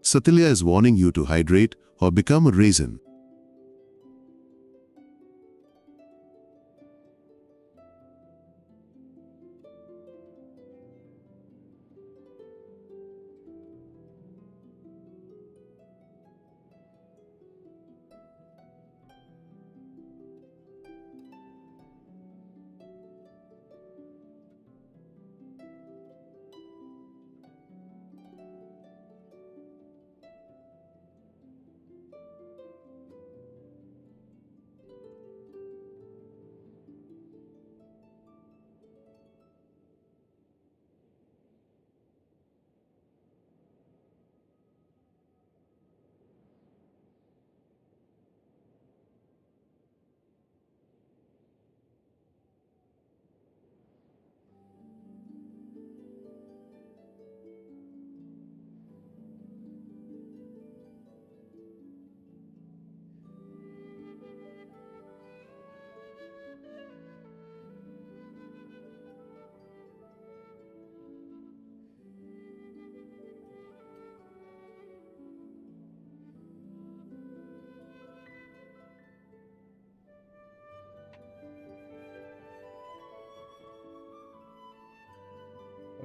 Satilya is warning you to hydrate or become a raisin.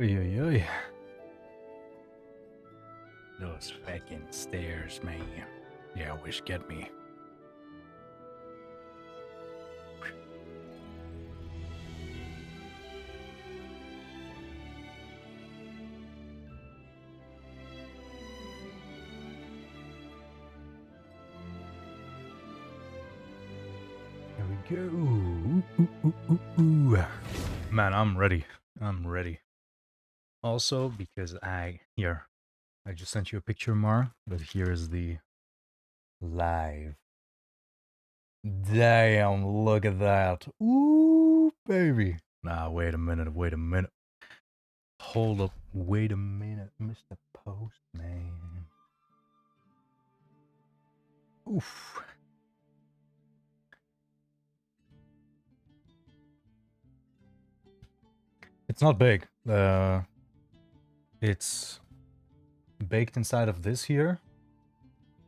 Oy, oy, oy. Those fucking stairs, man. Yeah, always get me. Here we go. Ooh, ooh, ooh, ooh, ooh. Man, I'm ready. I'm ready. Also, because I just sent you a picture, Mar, but here is the live. Damn, look at that. Ooh, baby. Nah, wait a minute, wait a minute. Hold up, wait a minute, Mr. Postman. Oof. It's not big. It's baked inside of this here,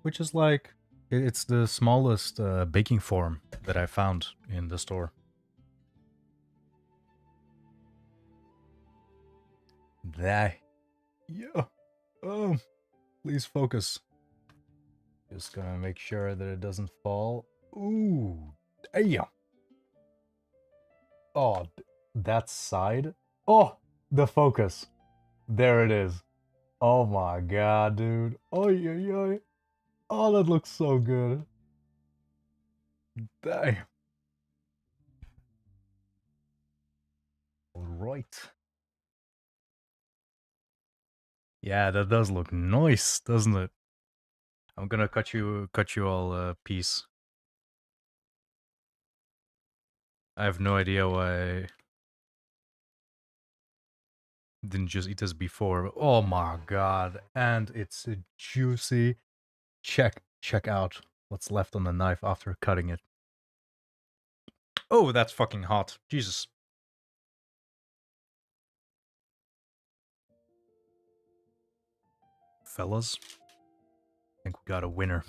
which is like, it's the smallest baking form that I found in the store. That, yeah. Please focus. Just gonna make sure that it doesn't fall. Ooh, damn. Oh, that side. Oh, the focus. There it is. Oh my god, dude. Oh, yeah. Oh, that looks so good. Damn. Alright. Yeah, that does look nice, doesn't it? I'm gonna cut you all a piece. I have no idea why I didn't just eat this before. Oh my god. And it's juicy. Check out what's left on the knife after cutting it. Oh, that's fucking hot. Jesus. Fellas, I think we got a winner.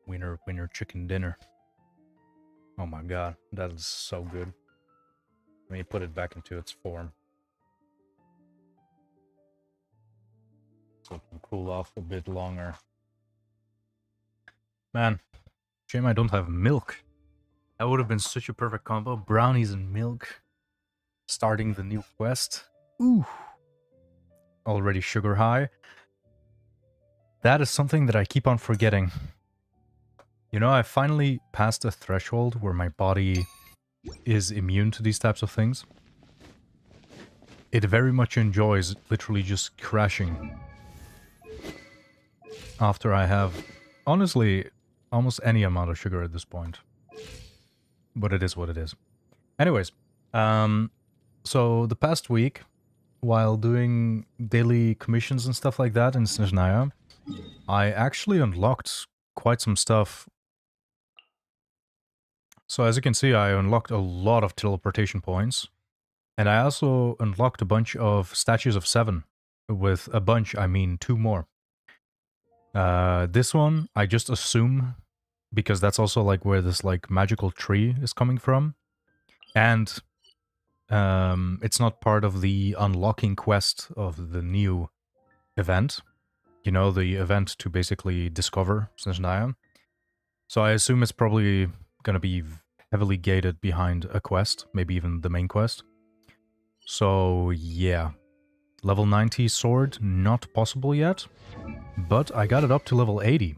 Winner chicken dinner. Oh my god, that is so good. Let me put it back into its form. So it can cool off a bit longer. Man, shame I don't have milk. That would have been such a perfect combo. Brownies and milk. Starting the new quest. Ooh. Already sugar high. That is something that I keep on forgetting. You know, I finally passed a threshold where my body is immune to these types of things. It very much enjoys literally just crashing after I have, honestly, almost any amount of sugar at this point. But it is what it is. Anyways, so the past week, while doing daily commissions and stuff like that in Snezhnaya, I actually unlocked quite some stuff. So as you can see, I unlocked a lot of teleportation points. And I also unlocked a bunch of statues of 7. With a bunch, I mean 2 more. This one, I just assume, because that's also like where this like magical tree is coming from. And it's not part of the unlocking quest of the new event. You know, the event to basically discover Snezhnaya. So I assume it's probably going to be heavily gated behind a quest, maybe even the main quest. So yeah, level 90 sword, not possible yet, but I got it up to level 80.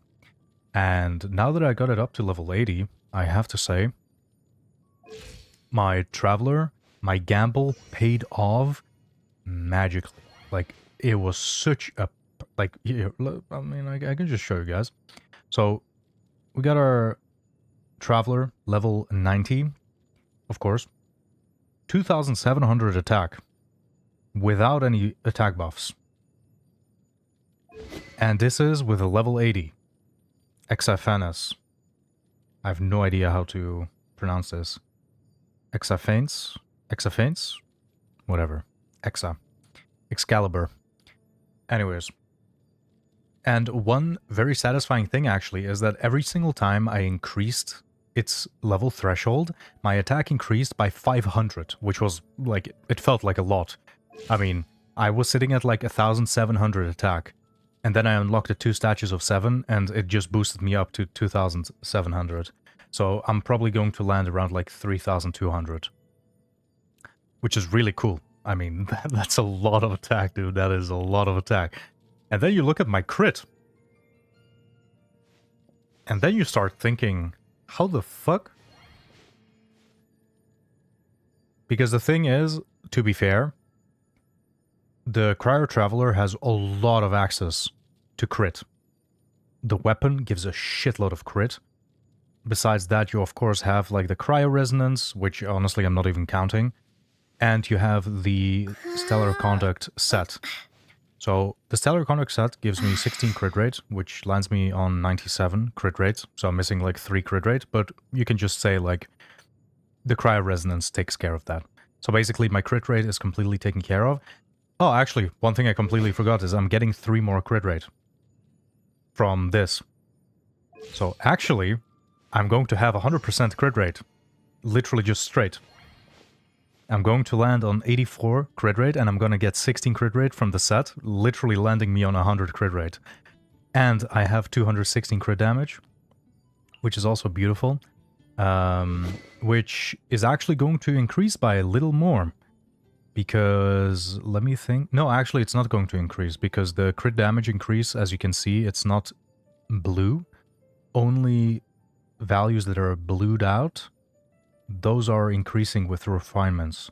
And now that I got it up to level 80, I have to say, my Traveler, my gamble paid off magically. Like, it was such a... Like, here, I mean, I can just show you guys. So, we got our Traveler, level 90, of course. 2,700 attack, without any attack buffs. And this is with a level 80. Exaphanes. I have no idea how to pronounce this. Exaphanes? Exaphanes? Whatever. Excalibur. Anyways. And one very satisfying thing, actually, is that every single time I increased its level threshold, my attack increased by 500, which was, like, it felt like a lot. I mean, I was sitting at, like, 1,700 attack, and then I unlocked the 2 statues of 7, and it just boosted me up to 2,700. So I'm probably going to land around, like, 3,200. Which is really cool. I mean, that's a lot of attack, dude. That is a lot of attack. And then you look at my crit. And then you start thinking, how the fuck? Because the thing is, to be fair, the Cryo Traveler has a lot of access to crit. The weapon gives a shitload of crit. Besides that, you of course have like the Cryo Resonance, which honestly I'm not even counting. And you have the Stellar Conduct set. So the Stellar Conduct set gives me 16 crit rate, which lands me on 97 crit rate. So I'm missing like 3 crit rate, but you can just say like the Cryo Resonance takes care of that. So basically my crit rate is completely taken care of. Oh, actually, one thing I completely forgot is I'm getting 3 more crit rate from this. So actually, I'm going to have 100% crit rate. Literally just straight. I'm going to land on 84 crit rate, and I'm going to get 16 crit rate from the set, literally landing me on 100 crit rate. And I have 216 crit damage, which is also beautiful, which is actually going to increase by a little more. Because, let me think... No, actually, it's not going to increase, because the crit damage increase, as you can see, it's not blue. Only values that are blued out, those are increasing with refinements.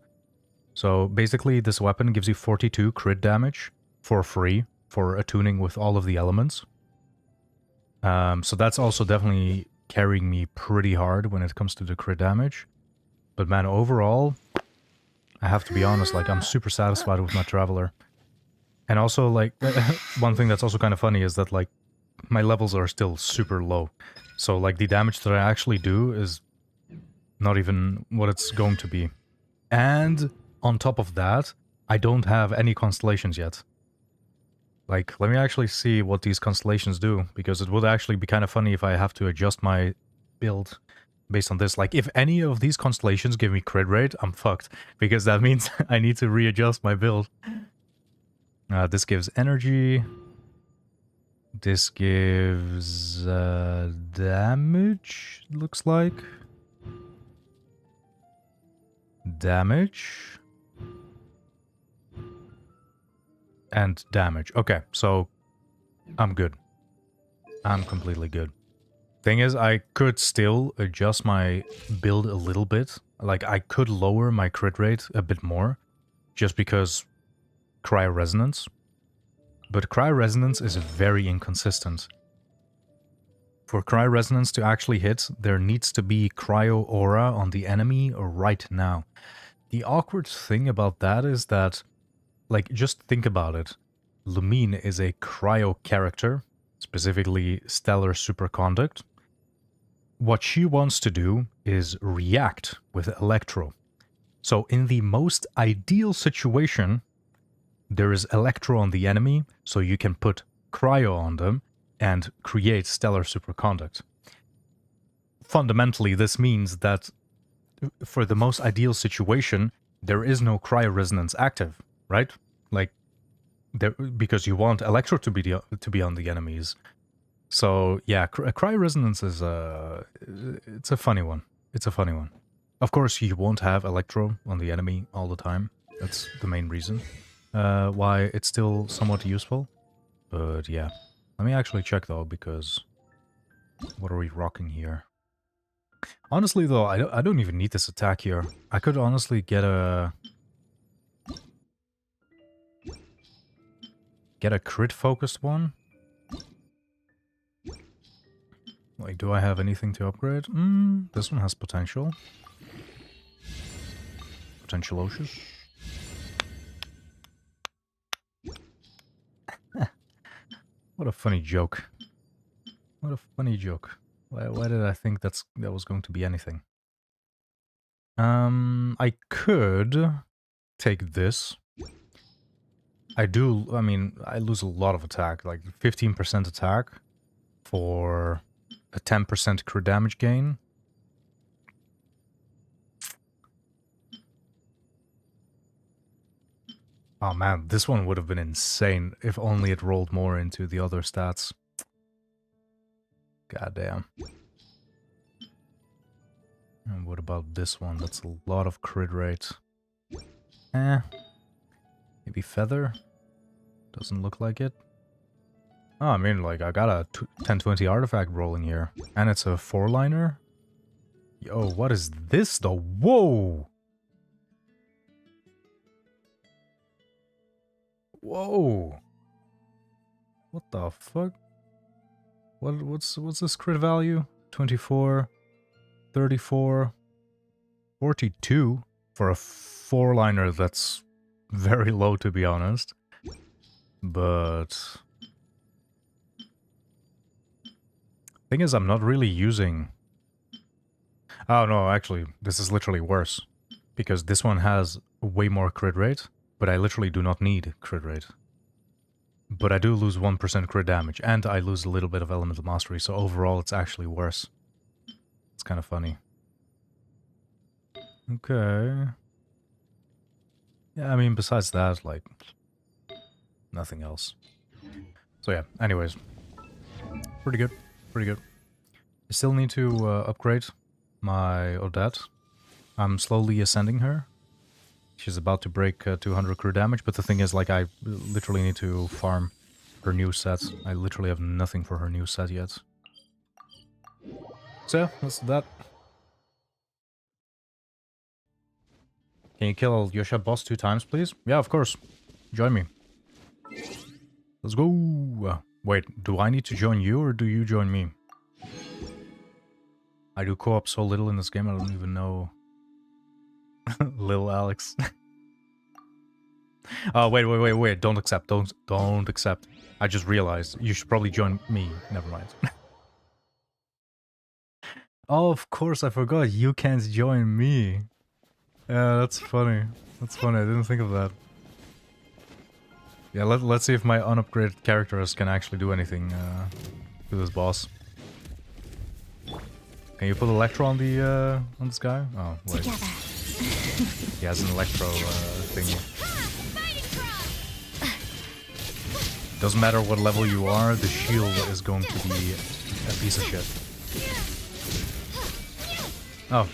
So basically, this weapon gives you 42 crit damage for free for attuning with all of the elements. So that's also definitely carrying me pretty hard when it comes to the crit damage. But man, overall, I have to be honest, like, I'm super satisfied with my Traveler. And also, like, one thing that's also kind of funny is that, like, my levels are still super low. So, like, the damage that I actually do is not even what it's going to be. And on top of that, I don't have any constellations yet. Like, let me actually see what these constellations do, because it would actually be kind of funny if I have to adjust my build based on this. Like, if any of these constellations give me crit rate, I'm fucked, because that means I need to readjust my build. This gives energy. This gives damage, looks like. Damage. And damage. Okay, so I'm good. I'm completely good. Thing is, I could still adjust my build a little bit. Like, I could lower my crit rate a bit more, just because Cryo Resonance. But Cryo Resonance is very inconsistent. For Cryo Resonance to actually hit, there needs to be Cryo Aura on the enemy right now. The awkward thing about that is that, like, just think about it. Lumine is a Cryo character, specifically Stellar Superconduct. What she wants to do is react with Electro. So in the most ideal situation, there is Electro on the enemy, so you can put Cryo on them, and create stellar superconduct. Fundamentally, this means that for the most ideal situation, there is no cryoresonance active, right? Like, because you want electro to be on the enemies. So yeah, cryoresonance is it's a funny one. It's a funny one. Of course, you won't have electro on the enemy all the time. That's the main reason why it's still somewhat useful. But yeah, let me actually check though, because what are we rocking here? Honestly though, I don't even need this attack here. I could honestly get a crit focused one. Like, do I have anything to upgrade? This one has potential. Potentialocious. What a funny joke. What a funny joke. Why did I think that was going to be anything? I could take this. I mean, I lose a lot of attack, like 15% attack for a 10% crit damage gain. Oh man, this one would have been insane if only it rolled more into the other stats. God damn. And what about this one? That's a lot of crit rate. Maybe feather? Doesn't look like it. Oh, I mean, like, I got a 1020 artifact rolling here. And it's a 4-liner? Yo, what is this though? Whoa! Whoa! What the fuck? What's this crit value? 24, 34, 42 for a 4-liner. That's very low, to be honest. But thing is, I'm not really using... Oh no, actually, this is literally worse. Because this one has way more crit rate, but I literally do not need crit rate. But I do lose 1% crit damage, and I lose a little bit of elemental mastery, so overall it's actually worse. It's kind of funny. Okay. Yeah, I mean, besides that, like, nothing else. So yeah, anyways. Pretty good. Pretty good. I still need to upgrade my Odette. I'm slowly ascending her. She's about to break 200 crit damage, but the thing is, like, I literally need to farm her new set. I literally have nothing for her new set yet. So yeah, that's that. Can you kill Yosha boss 2 times, please? Yeah, of course. Join me. Let's go. Wait, do I need to join you or do you join me? I do co-op so little in this game, I don't even know. Lil Alex. Oh, wait. Don't accept. Don't accept. I just realized. You should probably join me. Never mind. Oh, of course, I forgot. You can't join me. Yeah, that's funny. That's funny. I didn't think of that. Yeah, let's see if my unupgraded characters can actually do anything to this boss. Can you put Electro on this guy? Oh, wait. He has an Electro thingy. Doesn't matter what level you are, the shield is going to be a piece of shit. Oh.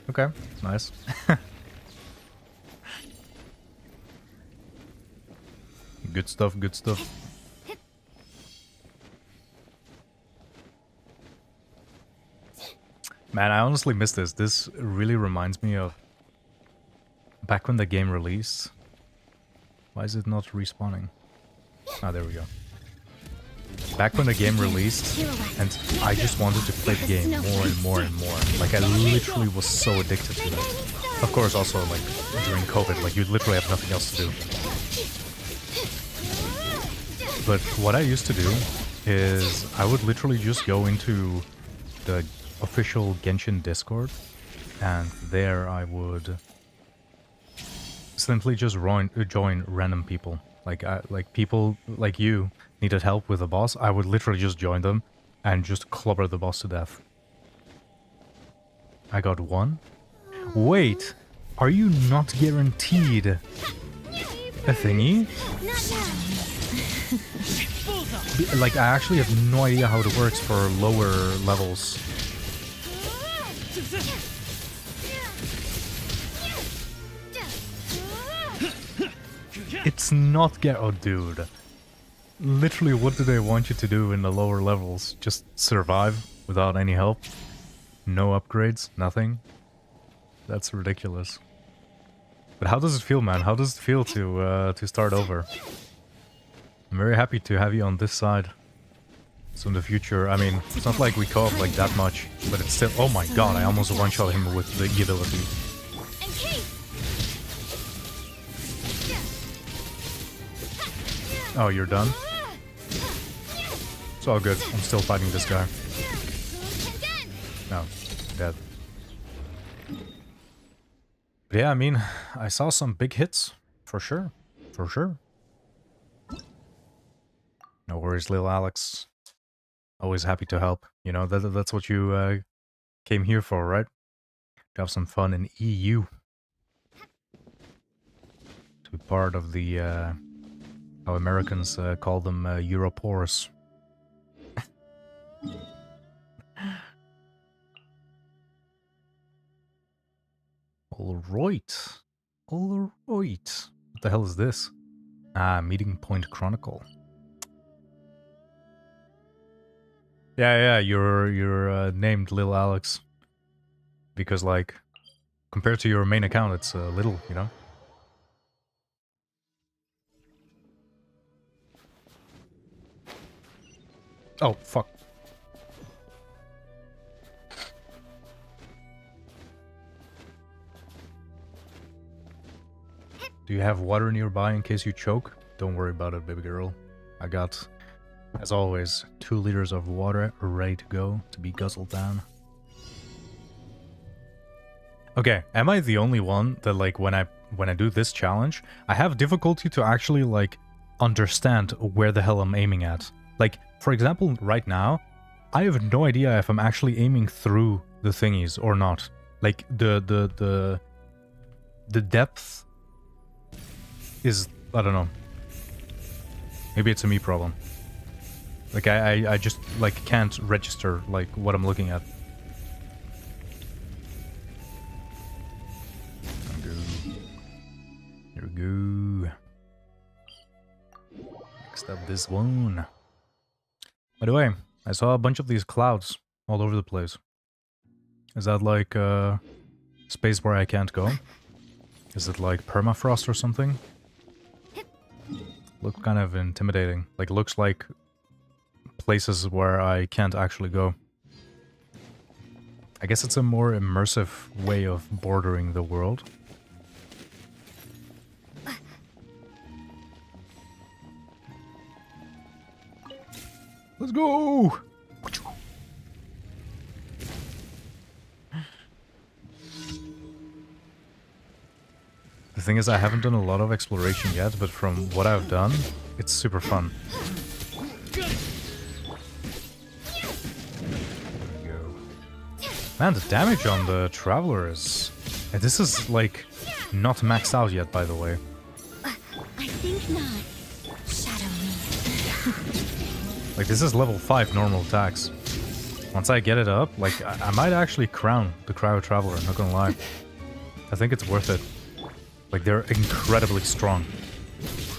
Okay, nice. Good stuff, good stuff. Man, I honestly miss this. This really reminds me of back when the game released. Why is it not respawning? Ah, there we go. Back when the game released, and I just wanted to play the game more and more and more. Like, I literally was so addicted to it. Of course, also, like, during COVID, like, you literally have nothing else to do. But what I used to do is I would literally just go into the official Genshin Discord, and there I would simply just join random people. Like people like you needed help with a boss, I would literally just join them and just clobber the boss to death. I got one. Wait, are you not guaranteed a thingy? Like, I actually have no idea how it works for lower levels. It's not oh, dude. Literally, what do they want you to do in the lower levels? Just survive without any help? No upgrades? Nothing? That's ridiculous. But how does it feel, man? How does it feel to start over? I'm very happy to have you on this side. So in the future, I mean, it's not like we co-op like that much, but it's still... Oh my god, I almost one-shot him with the E ability. Oh, you're done? It's all good. I'm still fighting this guy. No, dead. But yeah, I mean, I saw some big hits. For sure. For sure. No worries, little Alex. Always happy to help. You know, that's what you came here for, right? To have some fun in EU. To be part of the, how Americans call them, Europors. Alright. Alright. What the hell is this? Ah, Meeting Point Chronicle. Yeah, you're named Lil Alex. Because, like, compared to your main account, it's little, you know? Oh, fuck. Do you have water nearby in case you choke? Don't worry about it, baby girl. I got, as always, 2 liters of water ready to go to be guzzled down. Okay, am I the only one that, like, when I do this challenge, I have difficulty to actually, like, understand where the hell I'm aiming at? Like, for example, right now, I have no idea if I'm actually aiming through the thingies or not. Like, the depth is, I don't know. Maybe it's a me problem. Like, I just, like, can't register, like, what I'm looking at. Here we go. Next up, this one. By the way, I saw a bunch of these clouds all over the place. Is that, like, a space where I can't go? Is it, like, permafrost or something? Look kind of intimidating. Like, looks like places where I can't actually go. I guess it's a more immersive way of bordering the world. Let's go! The thing is, I haven't done a lot of exploration yet, but from what I've done, it's super fun. Man, the damage on the Traveler is... And this is, like, not maxed out yet, by the way. I think not. Shadow me. Like, this is level 5 normal attacks. Once I get it up, like, I might actually crown the Cryo Traveler, I'm not gonna lie. I think it's worth it. Like, they're incredibly strong.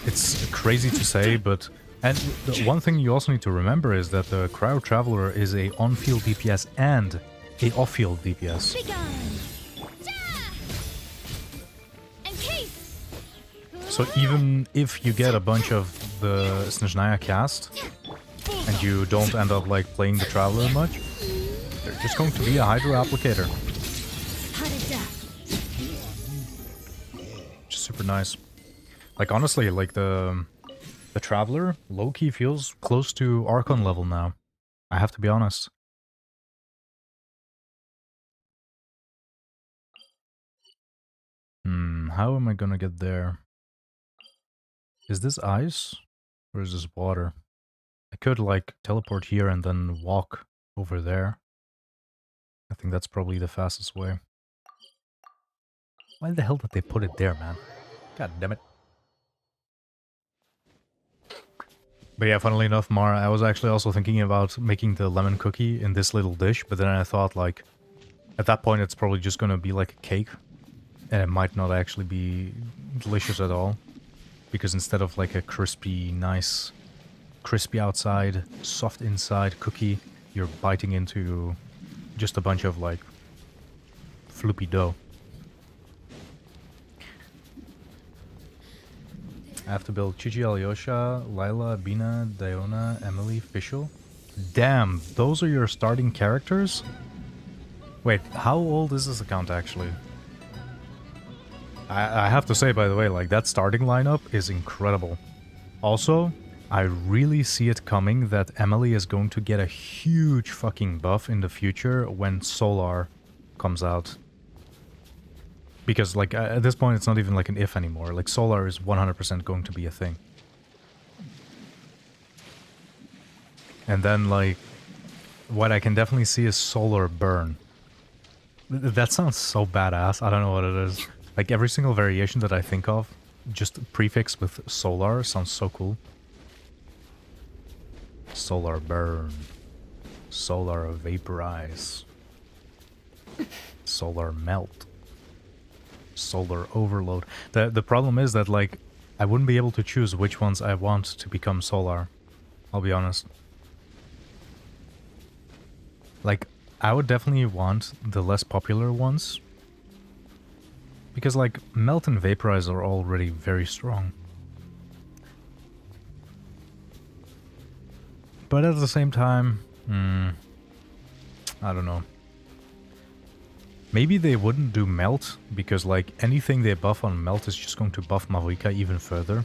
It's crazy to say, but... And the one thing you also need to remember is that the Cryo Traveler is a on-field DPS and a off-field DPS. So even if you get a bunch of the Snezhnaya cast, and you don't end up, like, playing the Traveler much, they're just going to be a Hydro Applicator. Super nice. Like, honestly, like, the Traveler low-key feels close to Archon level now. I have to be honest. How am I gonna get there? Is this ice? Or is this water? I could, like, teleport here and then walk over there. I think that's probably the fastest way. Why the hell did they put it there, man? God damn it. But yeah, funnily enough, Mara, I was actually also thinking about making the lemon cookie in this little dish, but then I thought, like, at that point it's probably just gonna be like a cake, and it might not actually be delicious at all, because instead of like a crispy, nice, crispy outside, soft inside cookie, you're biting into just a bunch of, like, floopy dough. I have to build Chichi, Alyosha, Lila, Bina, Diona, Emily, Fischl. Damn, those are your starting characters? Wait, how old is this account actually? I have to say, by the way, like, that starting lineup is incredible. Also, I really see it coming that Emily is going to get a huge fucking buff in the future when Solar comes out. Because, like, at this point, it's not even like an if anymore. Like, Solar is 100% going to be a thing. And then, like, what I can definitely see is Solar Burn. That sounds so badass. I don't know what it is. Like, every single variation that I think of, just prefix with Solar sounds so cool. Solar Burn. Solar Vaporize. Solar Melt. Solar Overload. The problem is that, like, I wouldn't be able to choose which ones I want to become Solar. I'll be honest. Like, I would definitely want the less popular ones. Because, like, Melt and Vaporize are already very strong. But at the same time, I don't know. Maybe they wouldn't do Melt, because, like, anything they buff on Melt is just going to buff Mavrika even further.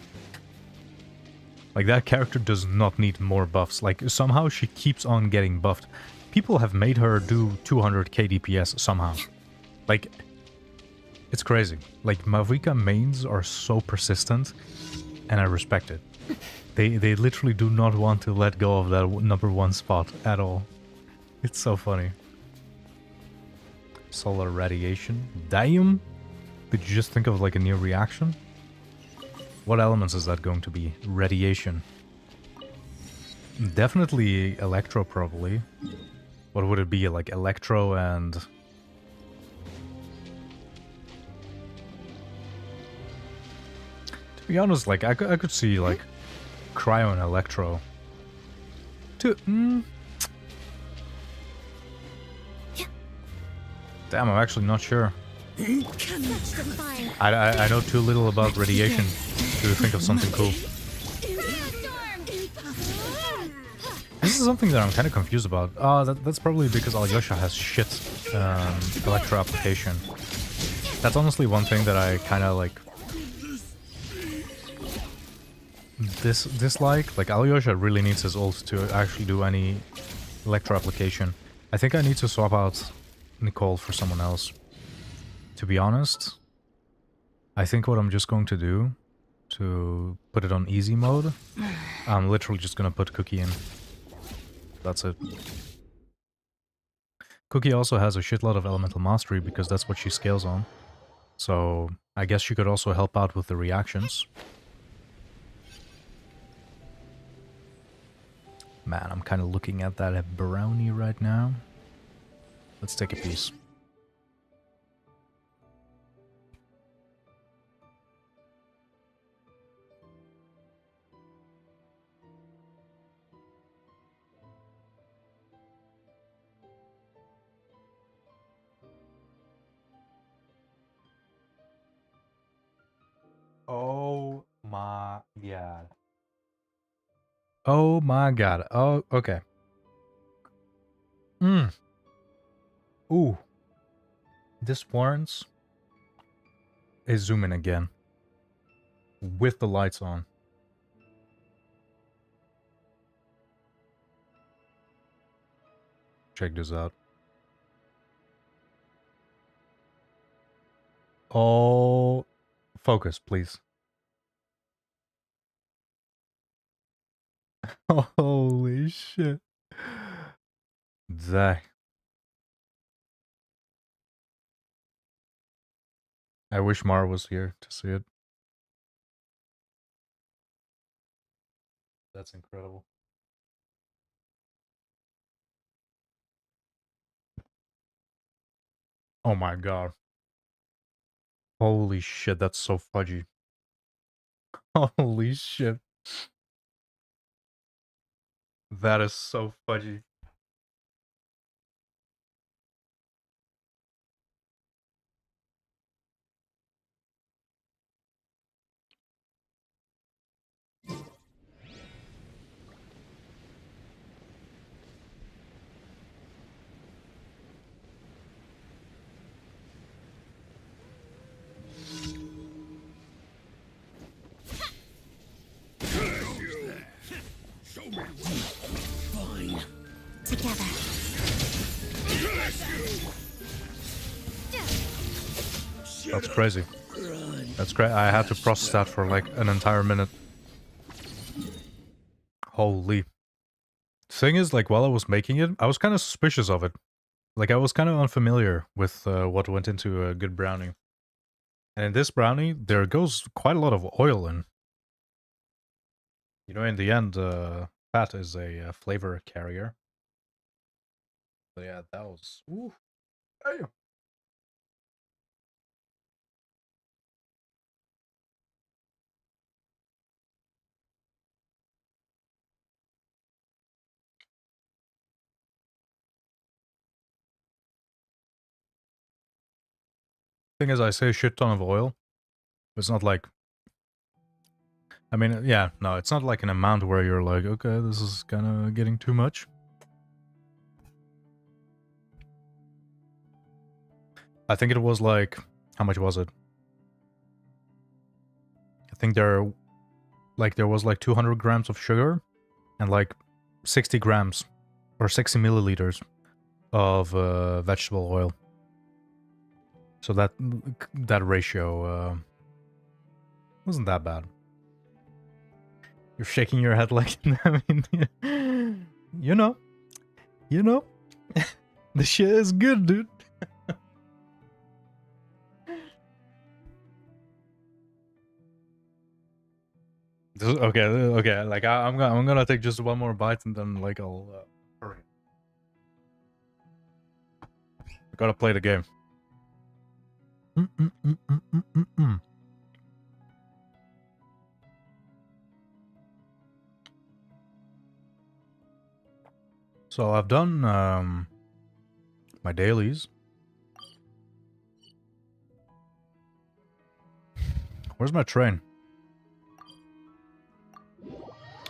Like, that character does not need more buffs. Like, somehow she keeps on getting buffed. People have made her do 200k DPS somehow. Like, it's crazy. Like, Mavrika mains are so persistent, and I respect it. They literally do not want to let go of that #1 spot at all. It's so funny. Solar radiation. Damn! Did you just think of, like, a new reaction? What elements is that going to be? Radiation. Definitely electro, probably. What would it be? Like, electro and... To be honest, like, I could see, like, cryo and electro. Damn, I'm actually not sure. I know too little about radiation to think of something cool. This is something that I'm kind of confused about. That's probably because Alyosha has shit electro application. That's honestly one thing that I kind of, like, dislike. Like, Alyosha really needs his ult to actually do any electro application. I think I need to swap out Nicole for someone else. To be honest, I think what I'm just going to do to put it on easy mode, I'm literally just gonna put Cookie in. That's it. Cookie also has a shitload of elemental mastery because that's what she scales on. So I guess she could also help out with the reactions. Man, I'm kind of looking at that brownie right now. Let's take a piece. Oh my god. Oh my god. Oh, okay. Ooh. This warrants a zoom in again. With the lights on. Check this out. Oh, focus, please. Holy shit. Dang. I wish Mara was here to see it. That's incredible. Oh my god. Holy shit, that's so fudgy. Holy shit. That is so fudgy. Together. That's crazy. That's great. I had to process that for like an entire minute. Holy. Thing is, like, while I was making it, I was kind of suspicious of it. Like, I was kind of unfamiliar with what went into a good brownie. And in this brownie, there goes quite a lot of oil in. You know, in the end, fat is a flavor carrier. So yeah, that was... Ooh. Damn. Thing is, I say a shit ton of oil. It's not like... I mean, yeah, no, it's not like an amount where you're like, okay, this is kind of getting too much. I think it was like... How much was it? I think there was like 200 grams of sugar and like 60 grams or 60 milliliters of vegetable oil. So that ratio wasn't that bad. You're shaking your head like, I mean, you know, the shit is good, dude. Okay, like I'm gonna take just one more bite and then like I'll hurry. I gotta play the game. So I've done my dailies. Where's my train?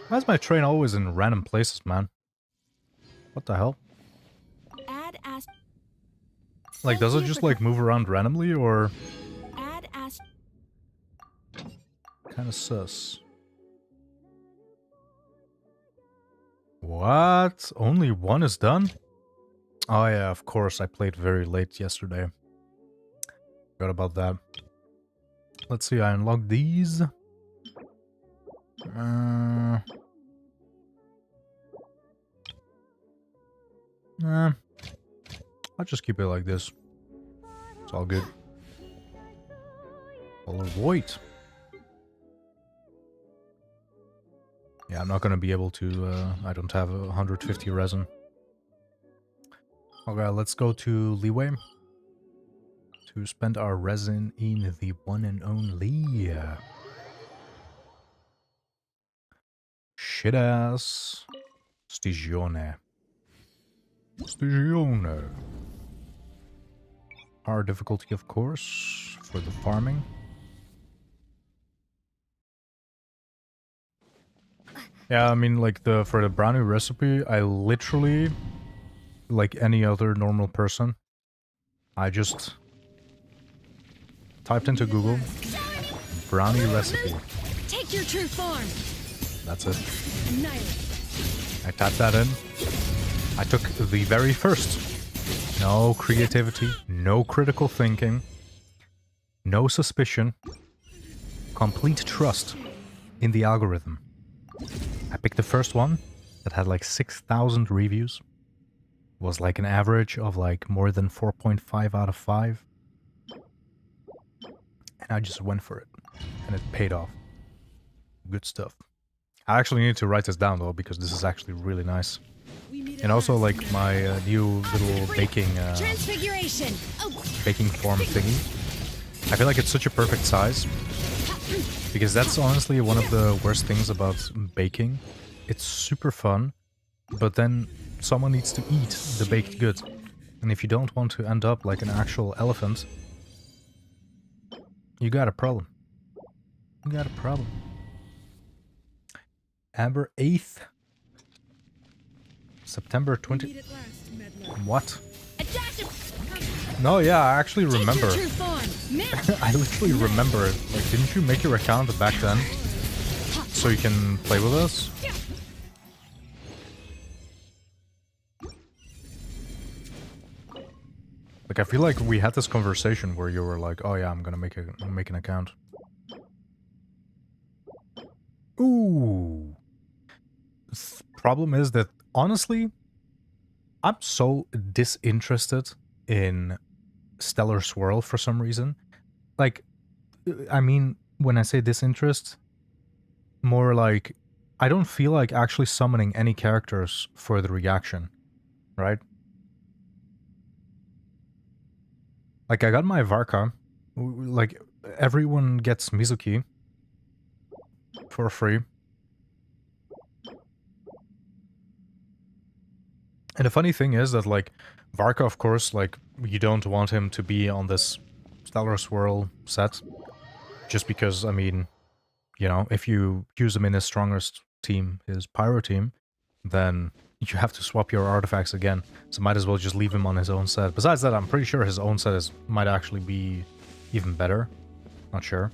Why is my train always in random places, man? What the hell? Add as. Like, does it just like move around randomly or? Add as. Kind of sus. What? Only one is done? Oh yeah, of course. I played very late yesterday. Forgot about that. Let's see. I unlocked these. I'll just keep it like this. It's all good. I'll avoid. Yeah, I'm not gonna be able to, I don't have 150 resin. Okay, let's go to Leeway. To spend our resin in the one and only... shit-ass... Snezhnaya. Snezhnaya. Hard difficulty, of course, for the farming. Yeah, I mean, like, for the brownie recipe, I literally, like any other normal person, I just typed into Google, brownie recipe. Take your true form. That's it. Annihilate. I typed that in. I took the very first. No creativity, no critical thinking, no suspicion, complete trust in the algorithm. I picked the first one that had like 6,000 reviews. Was like an average of like more than 4.5 out of 5. And I just went for it. And it paid off. Good stuff. I actually need to write this down though, because this is actually really nice. And also like my new little baking Transfiguration. Oh. baking form thingy. I feel like it's such a perfect size. Because that's honestly one of the worst things about baking. It's super fun, but then someone needs to eat the baked good. And if you don't want to end up like an actual elephant, you got a problem. You got a problem. Amber 8th. September 20... What? No, yeah, I actually remember. I literally remember it. Like, didn't you make your account back then? So you can play with us? Like, I feel like we had this conversation where you were like, oh yeah, I'm gonna make an account. Ooh. Problem is that, honestly, I'm so disinterested in Stellar Swirl for some reason. Like, I mean, when I say disinterest, more like, I don't feel like actually summoning any characters for the reaction, right? Like, I got my Varka, like, everyone gets Mizuki for free. And the funny thing is that, like, Varka, of course, like, you don't want him to be on this Stellar Swirl set. Just because, I mean, you know, if you use him in his strongest team, his Pyro team, then you have to swap your artifacts again. So might as well just leave him on his own set. Besides that, I'm pretty sure his own set might actually be even better. Not sure.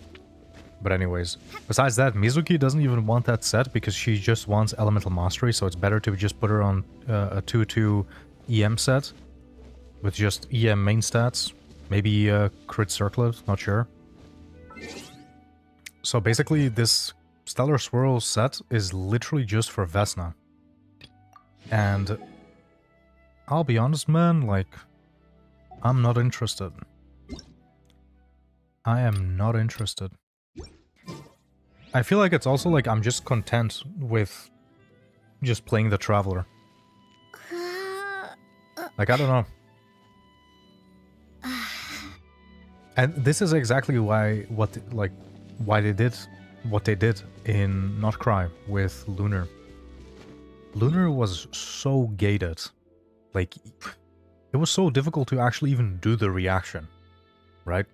But anyways, besides that, Mizuki doesn't even want that set because she just wants Elemental Mastery, so it's better to just put her on a 2-2 EM set with just EM main stats. Maybe a crit circlet, not sure. So basically, this Stellar Swirl set is literally just for Vesna. And I'll be honest, man, like, I'm not interested. I am not interested. I feel like it's also like I'm just content with just playing the Traveler. Like, I don't know. And this is exactly why they did what they did in Not Cry with Lunar. Lunar was so gated. Like, it was so difficult to actually even do the reaction, right?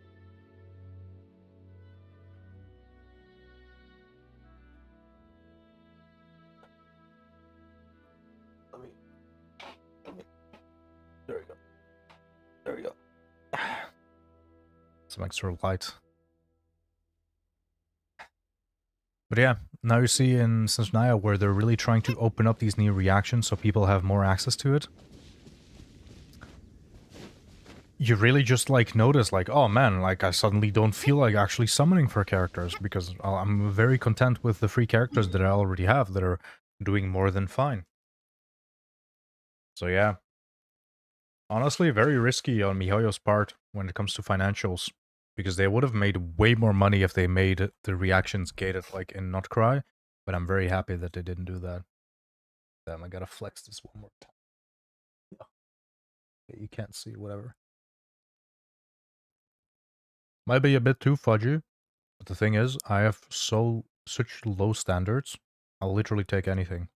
There we go. There we go. Some extra light. But yeah, now you see in Snezhnaya where they're really trying to open up these new reactions so people have more access to it. You really just like notice like, oh man, like I suddenly don't feel like actually summoning for characters because I'm very content with the free characters that I already have that are doing more than fine. So yeah. Honestly, very risky on MiHoYo's part when it comes to financials. Because they would have made way more money if they made the reactions gated like in Not Cry. But I'm very happy that they didn't do that. Damn, I gotta flex this one more time. Yeah, you can't see, whatever. Might be a bit too fudgy. But the thing is, I have such low standards. I'll literally take anything.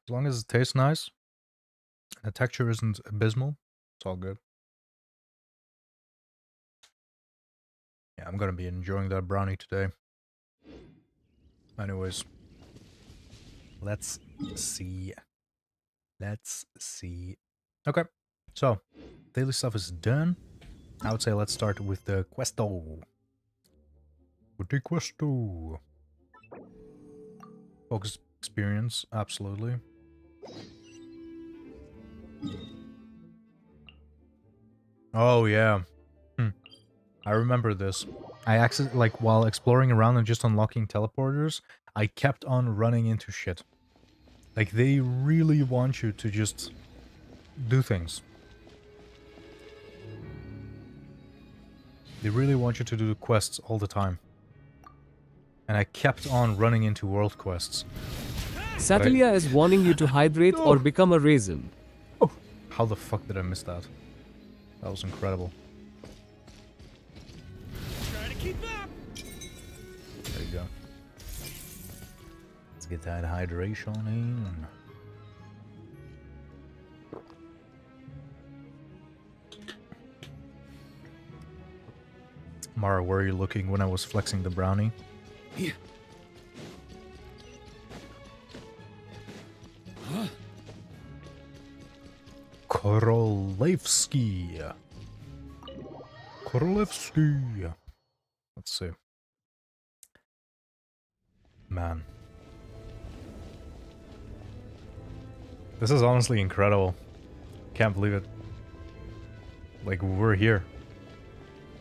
As long as it tastes nice. And the texture isn't abysmal. It's all good. Yeah, I'm gonna be enjoying that brownie today. Anyways. Let's see. Let's see. Okay. So, daily stuff is done. I would say let's start with the questo. With the questo. Focus experience, absolutely. Oh, yeah. I remember this. I like while exploring around and just unlocking teleporters, I kept on running into shit. Like they really want you to just do things. They really want you to do quests all the time. And I kept on running into world quests. Satellia is warning you to hydrate or become a raisin. Oh, how the fuck did I miss that? That was incredible. Try to keep up. There you go. Let's get that hydration in. Mara, where are you looking when I was flexing the brownie? Yeah. Korolevsky. Korolevsky. Let's see. Man. This is honestly incredible. Can't believe it. Like, we're here.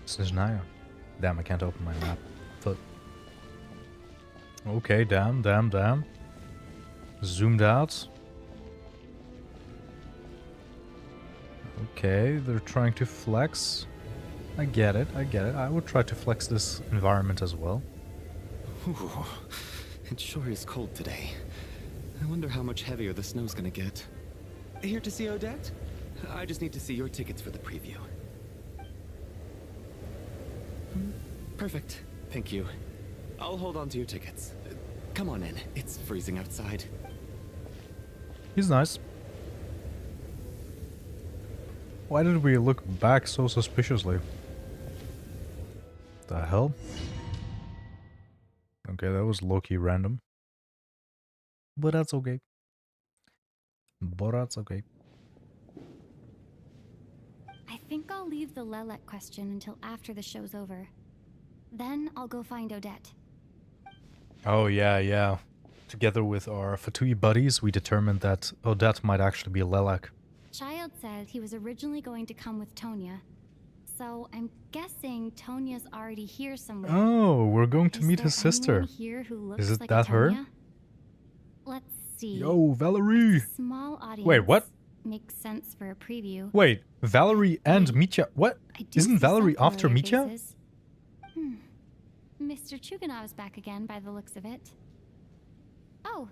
Snezhnaya. Damn, I can't open my map. Okay, damn. Zoomed out. Okay, they're trying to flex. I get it. I would try to flex this environment as well. Ooh, it sure is cold today. I wonder how much heavier the snow's gonna get. Here to see Odette? I just need to see your tickets for the preview. Perfect. Thank you. I'll hold on to your tickets. Come on in. It's freezing outside. He's nice. Why did we look back so suspiciously? The hell? Okay, that was low-key random. But that's okay. I think I'll leave the Lelek question until after the show's over. Then I'll go find Odette. Oh, yeah. Together with our Fatui buddies, we determined that Odette might actually be a Lilac. Child said he was originally going to come with Tonya. So I'm guessing Tonya's already here somewhere. Oh, we're going to meet his Is there sister. anyone here who looks Is it like that a her? Tonya? Let's see. Yo, Valerie! Small audience. Wait, what? Makes sense for a preview. Wait, Valerie and Mitya. What? I do Isn't see Valerie some after familiar Mitya? faces. Mr. Chuganov's back again by the looks of it. Oh,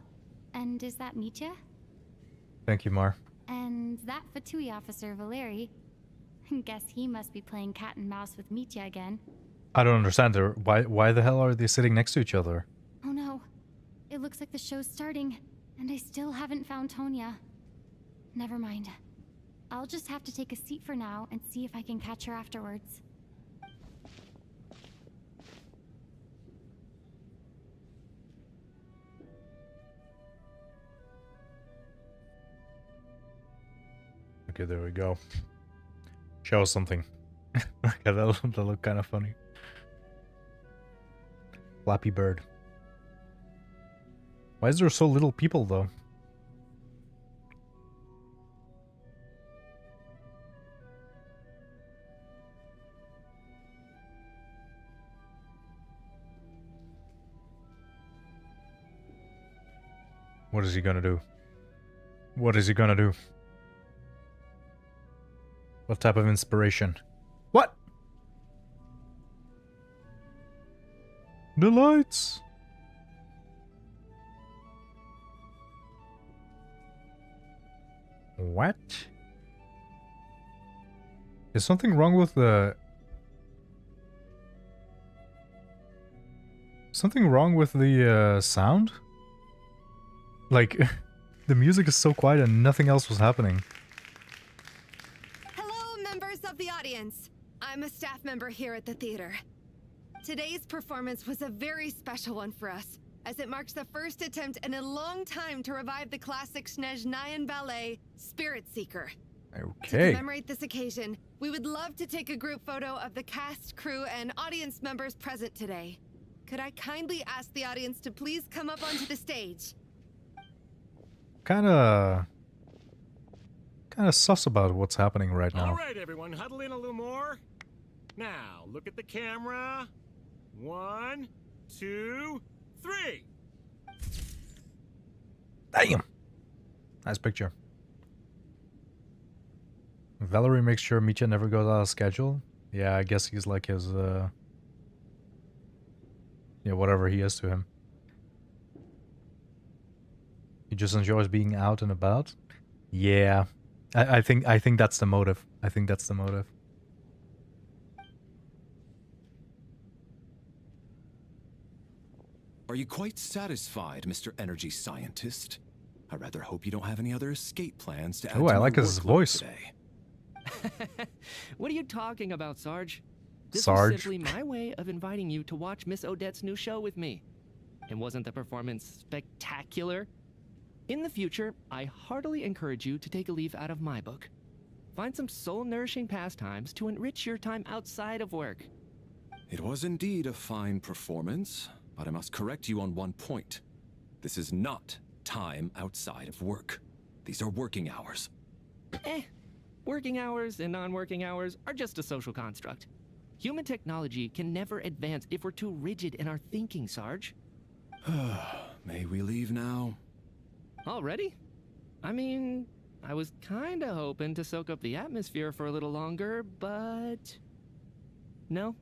and is that Mitya? Thank you, Mar. And that Fatui officer, Valeri. Guess he must be playing cat and mouse with Mitya again. I don't understand her. Why the hell are they sitting next to each other? Oh no. It looks like the show's starting, and I still haven't found Tonya. Never mind. I'll just have to take a seat for now and see if I can catch her afterwards. Okay, there we go. Show us something. Okay, that look kind of funny. Flappy Bird. Why is there so little people, though? What is he gonna do? What is he gonna do? What type of inspiration? What? The lights! What? Is something wrong with the... Something wrong with the sound? Like, the music is so quiet and nothing else was happening. Hello, members of the audience. I'm a staff member here at the theater. Today's performance was a very special one for us, as it marks the first attempt in a long time to revive the classic Snezhnayan ballet, Spirit Seeker. To Okay. commemorate this occasion, we would love to take a group photo of the cast, crew, and audience members present today. Could I kindly ask the audience to please come up onto the stage? Kinda sus about what's happening right now. All right, everyone, huddle in a little more. Now, look at the camera. 1, 2, 3. Damn! Nice picture. Valerie makes sure Mitya never goes out of schedule. Yeah, I guess he's like his, yeah, whatever he is to him. He just enjoys being out and about. Yeah. I think that's the motive. I think that's the motive. Are you quite satisfied, Mr. Energy Scientist? I rather hope you don't have any other escape plans to add Oh, to I my like his workload voice. today. What are you talking about, Sarge? This Sarge. was simply my way of inviting you to watch Miss Odette's new show with me. And wasn't the performance spectacular? In the future, I heartily encourage you to take a leaf out of my book. Find some soul-nourishing pastimes to enrich your time outside of work. It was indeed a fine performance, but I must correct you on one point. This is not time outside of work. These are working hours. Working hours and non-working hours are just a social construct. Human technology can never advance if we're too rigid in our thinking, Sarge. May we leave now? Already? I mean, I was kinda hoping to soak up the atmosphere for a little longer, but... No?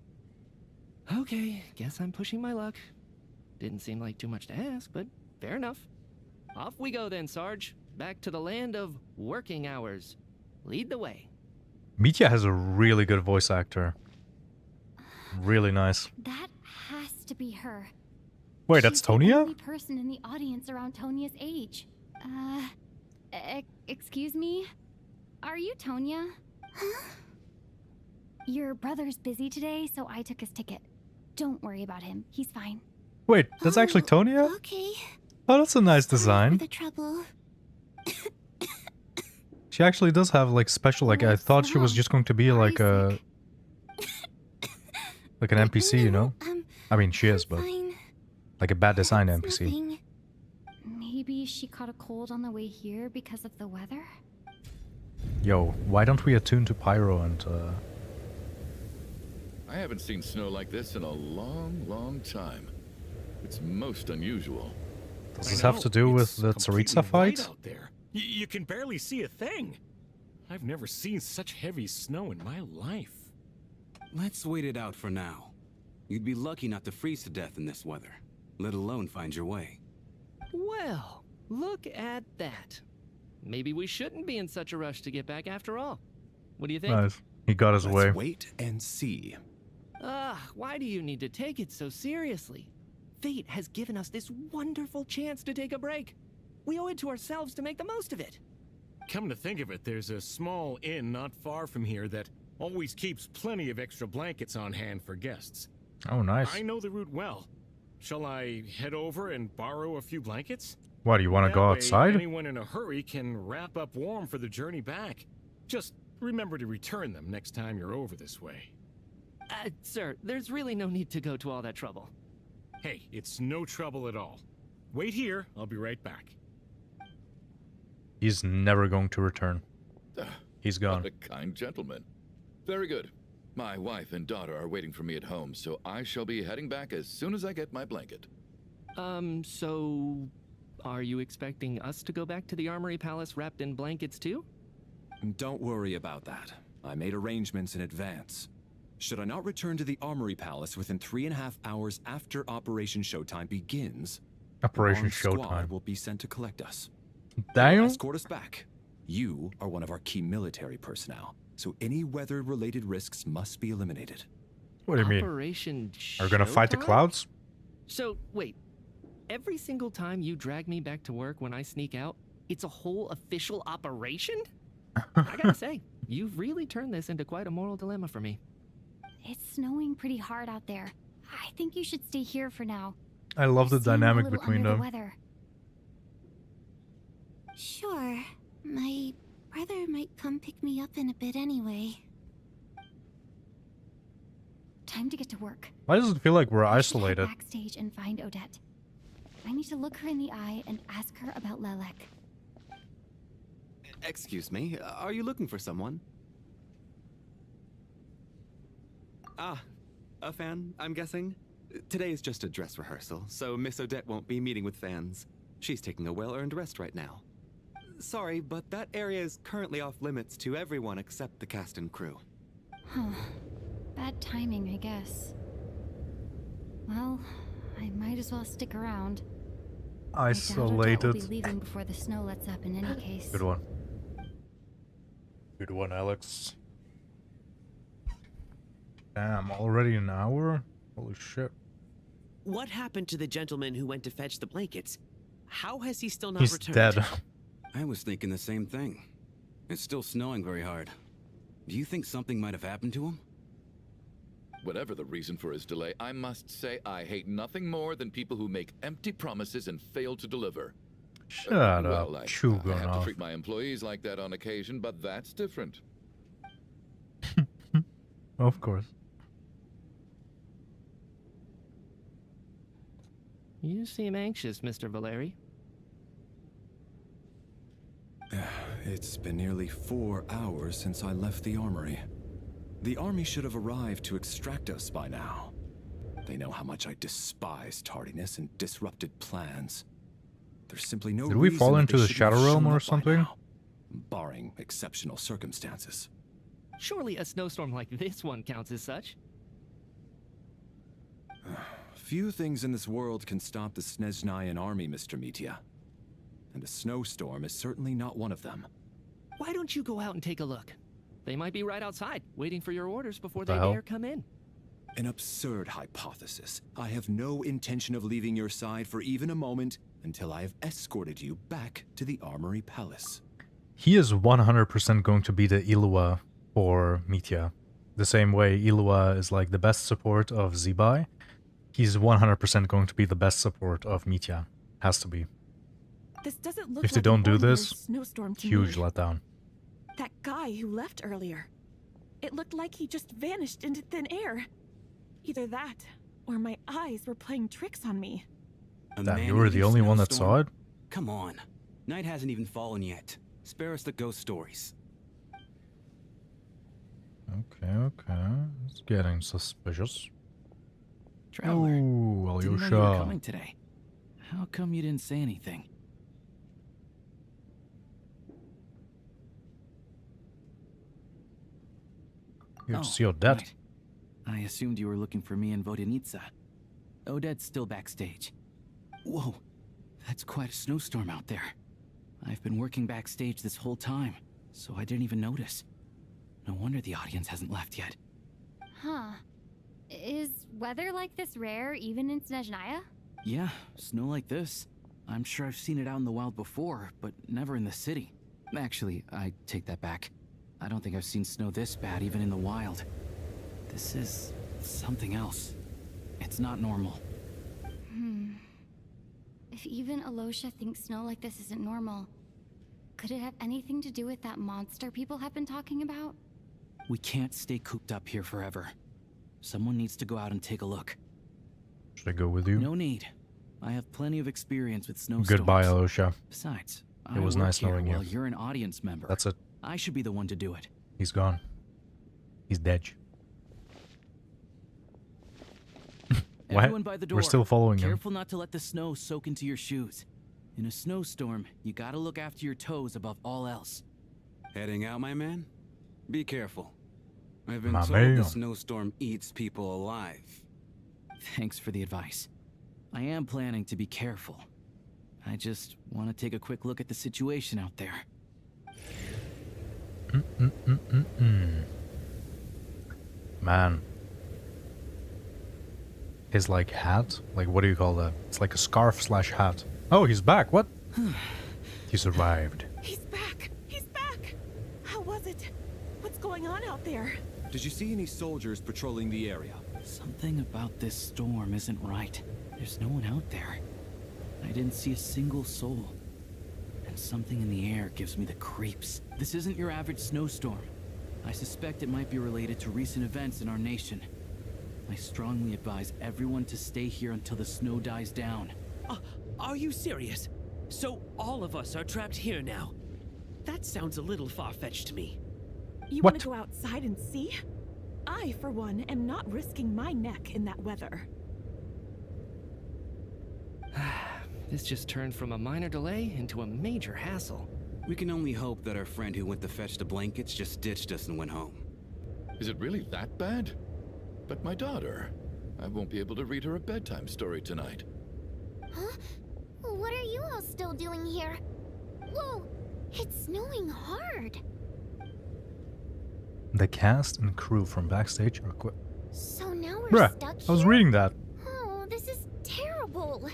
Okay, guess I'm pushing my luck. Didn't seem like too much to ask, but fair enough. Off we go then, Sarge. Back to the land of working hours. Lead the way. Mitya has a really good voice actor. Really nice. That has to be her. Wait, that's She's the Tonya? only person in the audience around Tonya's age. Excuse me? Are you Tonya? Huh? Your brother's busy today, so I took his ticket. Don't worry about him. He's fine. Wait, that's actually Tonya? Okay. Oh, that's a nice Sorry design. for the trouble. She actually does have like special, like I thought she was just going to be like a... like an NPC, you know? I mean, she is, but... Fine. like a bad design It's NPC. nothing. Maybe she caught a cold on the way here because of the weather? Yo, why don't we attune to Pyro and, I haven't seen snow like this in a long, long time. It's most unusual. does I this have know, to do with it's the completely Tsaritsa white fight? out there. You can barely see a thing. I've never seen such heavy snow in my life. Let's wait it out for now. You'd be lucky not to freeze to death in this weather, let alone find your way. Well, look at that. Maybe we shouldn't be in such a rush to get back after all. What do you think? Nice. He got his Let's way. wait and see. Why do you need to take it so seriously? Fate has given us this wonderful chance to take a break. We owe it to ourselves to make the most of it. Come to think of it, there's a small inn not far from here that always keeps plenty of extra blankets on hand for guests. Oh, nice. I know the route well. Shall I head over and borrow a few blankets? What, do you want to That go way, outside? Anyone in a hurry can wrap up warm for the journey back. Just remember to return them next time you're over this way. Sir, there's really no need to go to all that trouble. Hey, it's no trouble at all. Wait here, I'll be right back. He's never going to return. Ah, He's gone. What a kind gentleman. Very good. My wife and daughter are waiting for me at home, so I shall be heading back as soon as I get my blanket. So... are you expecting us to go back to the Armory Palace wrapped in blankets too? Don't worry about that. I made arrangements in advance. Should I not return to the Armory Palace within 3.5 hours after Operation Showtime begins, Operation our squad Showtime. will be sent to collect us. Damn. Escort us back. You are one of our key military personnel, so any weather-related risks must be eliminated. What do you mean? Operation Are we gonna fight the Showtime? clouds? So, wait. Every single time you drag me back to work when I sneak out, it's a whole official operation? I gotta say, you've really turned this into quite a moral dilemma for me. It's snowing pretty hard out there. I think you should stay here for now. I love the You seem a dynamic little between under the them. weather. Sure. My brother might come pick me up in a bit anyway. Time to get to work. Why does it feel like we're I should head isolated? backstage and find Odette. I need to look her in the eye and ask her about Lelek. Excuse me, are you looking for someone? A fan, I'm guessing? Today is just a dress rehearsal, so Miss Odette won't be meeting with fans. She's taking a well-earned rest right now. Sorry, but that area is currently off limits to everyone except the cast and crew. Huh. Bad timing, I guess. Well, I might as well stick around. I doubt Odette will be leaving before the snow lets up in any case. Good one. Good one, Alex. Damn, already an hour? Holy shit. What happened to the gentleman who went to fetch the blankets? How has he still not He's returned? dead. I was thinking the same thing. It's still snowing very hard. Do you think something might have happened to him? Whatever the reason for his delay, I must say I hate nothing more than people who make empty promises and fail to deliver. Shut Well, up, I Chugonoff. have to treat my employees like that on occasion, but that's different. Of course. You seem anxious, Mr. Valeri. It's been nearly 4 hours since I left the armory. The army should have arrived to extract us by now. They know how much I despise tardiness and disrupted plans. There's simply no Did we fall reason into they the shouldn't have Shadow Realm shown or up by something? now, barring exceptional circumstances. Surely a snowstorm like this one counts as such. Few things in this world can stop the Snezhnayan army, Mr. Mitya. And a snowstorm is certainly not one of them. Why don't you go out and take a look? They might be right outside, waiting for your orders before The they hell? dare come in. An absurd hypothesis. I have no intention of leaving your side for even a moment until I have escorted you back to the Armory Palace. He is 100% going to be the Illua for Mitya. The same way Illua is like the best support of Zebai. He's 100% going to be the best support of Mitya. Has to be. This doesn't look If they like don't an do ordinary this, snowstorm to huge me. letdown. That guy who left earlier. It looked like he just vanished into thin air. Either that, or my eyes were playing tricks on me. Damn, you were the only one that saw it? Come on. Night hasn't even fallen yet. Spare us the ghost stories. Okay. It's getting suspicious. Traveler, Ooh, didn't know you were Alyosha. coming today. How come you didn't say anything? You're just your dad. right. I assumed you were looking for me and Vodenitsa. Odette's still backstage. Whoa, that's quite a snowstorm out there. I've been working backstage this whole time, so I didn't even notice. No wonder the audience hasn't left yet. Huh. Is weather like this rare even in Snezhnaya? Yeah, snow like this. I'm sure I've seen it out in the wild before, but never in the city. Actually, I take that back. I don't think I've seen snow this bad even in the wild. This is something else. It's not normal. If even Alyosha thinks snow like this isn't normal, could it have anything to do with that monster people have been talking about? We can't stay cooped up here forever. Someone needs to go out and take a look. Should I go with you? No need. I have plenty of experience with snowstorms. Goodbye, Alyosha. Besides, It was I work nice here knowing you. while you're an audience member. That's it. I should be the one to do it. He's gone. He's dead. What? Everyone by the door. We're still following him. Careful not to let the snow soak into your shoes. In a snowstorm, you gotta look after your toes above all else. Heading out, my man? Be careful. I've been My told man. the snowstorm eats people alive. Thanks for the advice. I am planning to be careful. I just want to take a quick look at the situation out there. Man. His like hat? Like what do you call that? It's like a scarf slash hat. Oh, he's back. What? He survived. He's back! He's back! How was it? What's going on out there? Did you see any soldiers patrolling the area? Something about this storm isn't right. There's no one out there. I didn't see a single soul. And something in the air gives me the creeps. This isn't your average snowstorm. I suspect it might be related to recent events in our nation. I strongly advise everyone to stay here until the snow dies down. Are you serious? So all of us are trapped here now? That sounds a little far-fetched to me. You want to go outside and see? I, for one, am not risking my neck in that weather. This just turned from a minor delay into a major hassle. We can only hope that our friend who went to fetch the blankets just ditched us and went home. Is it really that bad? But my daughter, I won't be able to read her a bedtime story tonight. Huh? What are you all still doing here? Whoa! It's snowing hard! The cast and crew from backstage are quit. So now we're Bruh, stuck here? I was reading that. Oh, this is terrible!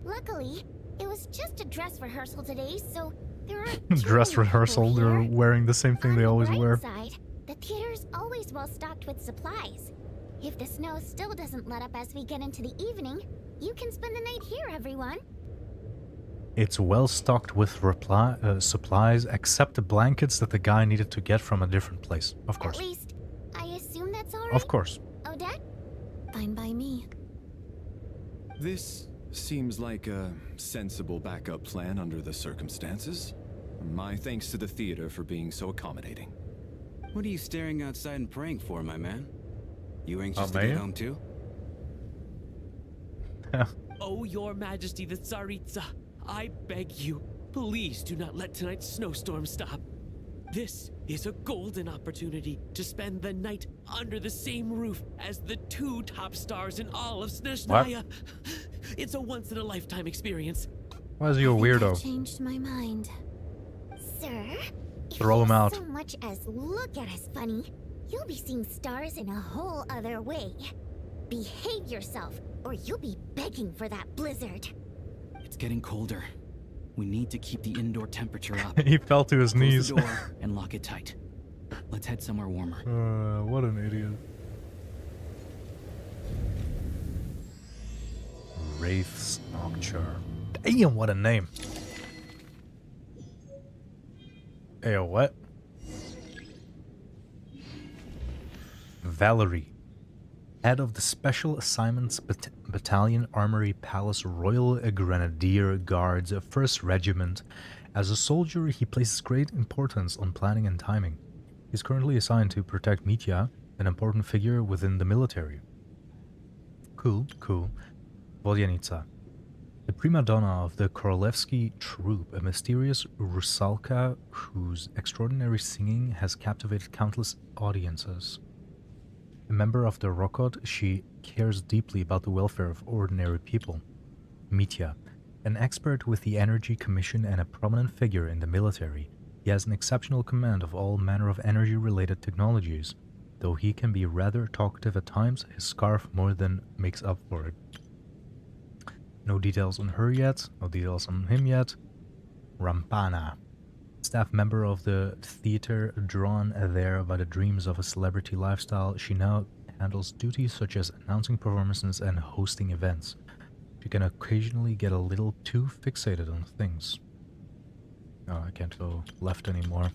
Luckily, it was just a dress rehearsal today, so there aren't Dress rehearsal, they're wearing the same thing they always wear. side, the theater's always well stocked with supplies. If the snow still doesn't let up as we get into the evening, you can spend the night here, everyone. It's well stocked with supplies, except the blankets that the guy needed to get from a different place. Of course. At least, I assume that's alright? Of course. Odette? Fine by me. This seems like a sensible backup plan under the circumstances. My thanks to the theater for being so accommodating. What are you staring outside and praying for, my man? You anxious to man? get home too? Oh, Your Majesty the Tsaritsa, I beg you, please do not let tonight's snowstorm stop. This is a golden opportunity to spend the night under the same roof as the 2 top stars in all of Snezhnaya. It's a once-in-a-lifetime experience. Why is he a weirdo? I changed my mind. Sir, Throw him out. so much as look at us funny, you'll be seeing stars in a whole other way. Behave yourself, or you'll be begging for that blizzard. It's getting colder. We need to keep the indoor temperature up. He fell to his Close knees. the door and lock it tight. Let's head somewhere warmer. What an idiot. Wraith's Nocturne. Damn, what a name. Hey, what? Valerie. Head of the Special Assignments Battalion Armory Palace Royal Grenadier Guards 1st Regiment. As a soldier, he places great importance on planning and timing. He's currently assigned to protect Mitya, an important figure within the military. Cool. Volyanica. The prima donna of the Korolevsky troupe, a mysterious Rusalka whose extraordinary singing has captivated countless audiences. A member of the Rokot, she cares deeply about the welfare of ordinary people. Mitya, an expert with the Energy Commission and a prominent figure in the military, he has an exceptional command of all manner of energy-related technologies. Though he can be rather talkative at times, his scarf more than makes up for it. No details on her yet, no details on him yet. Rampana. Staff member of the theater, drawn there by the dreams of a celebrity lifestyle, she now handles duties such as announcing performances and hosting events. She can occasionally get a little too fixated on things. Oh, I can't go left anymore.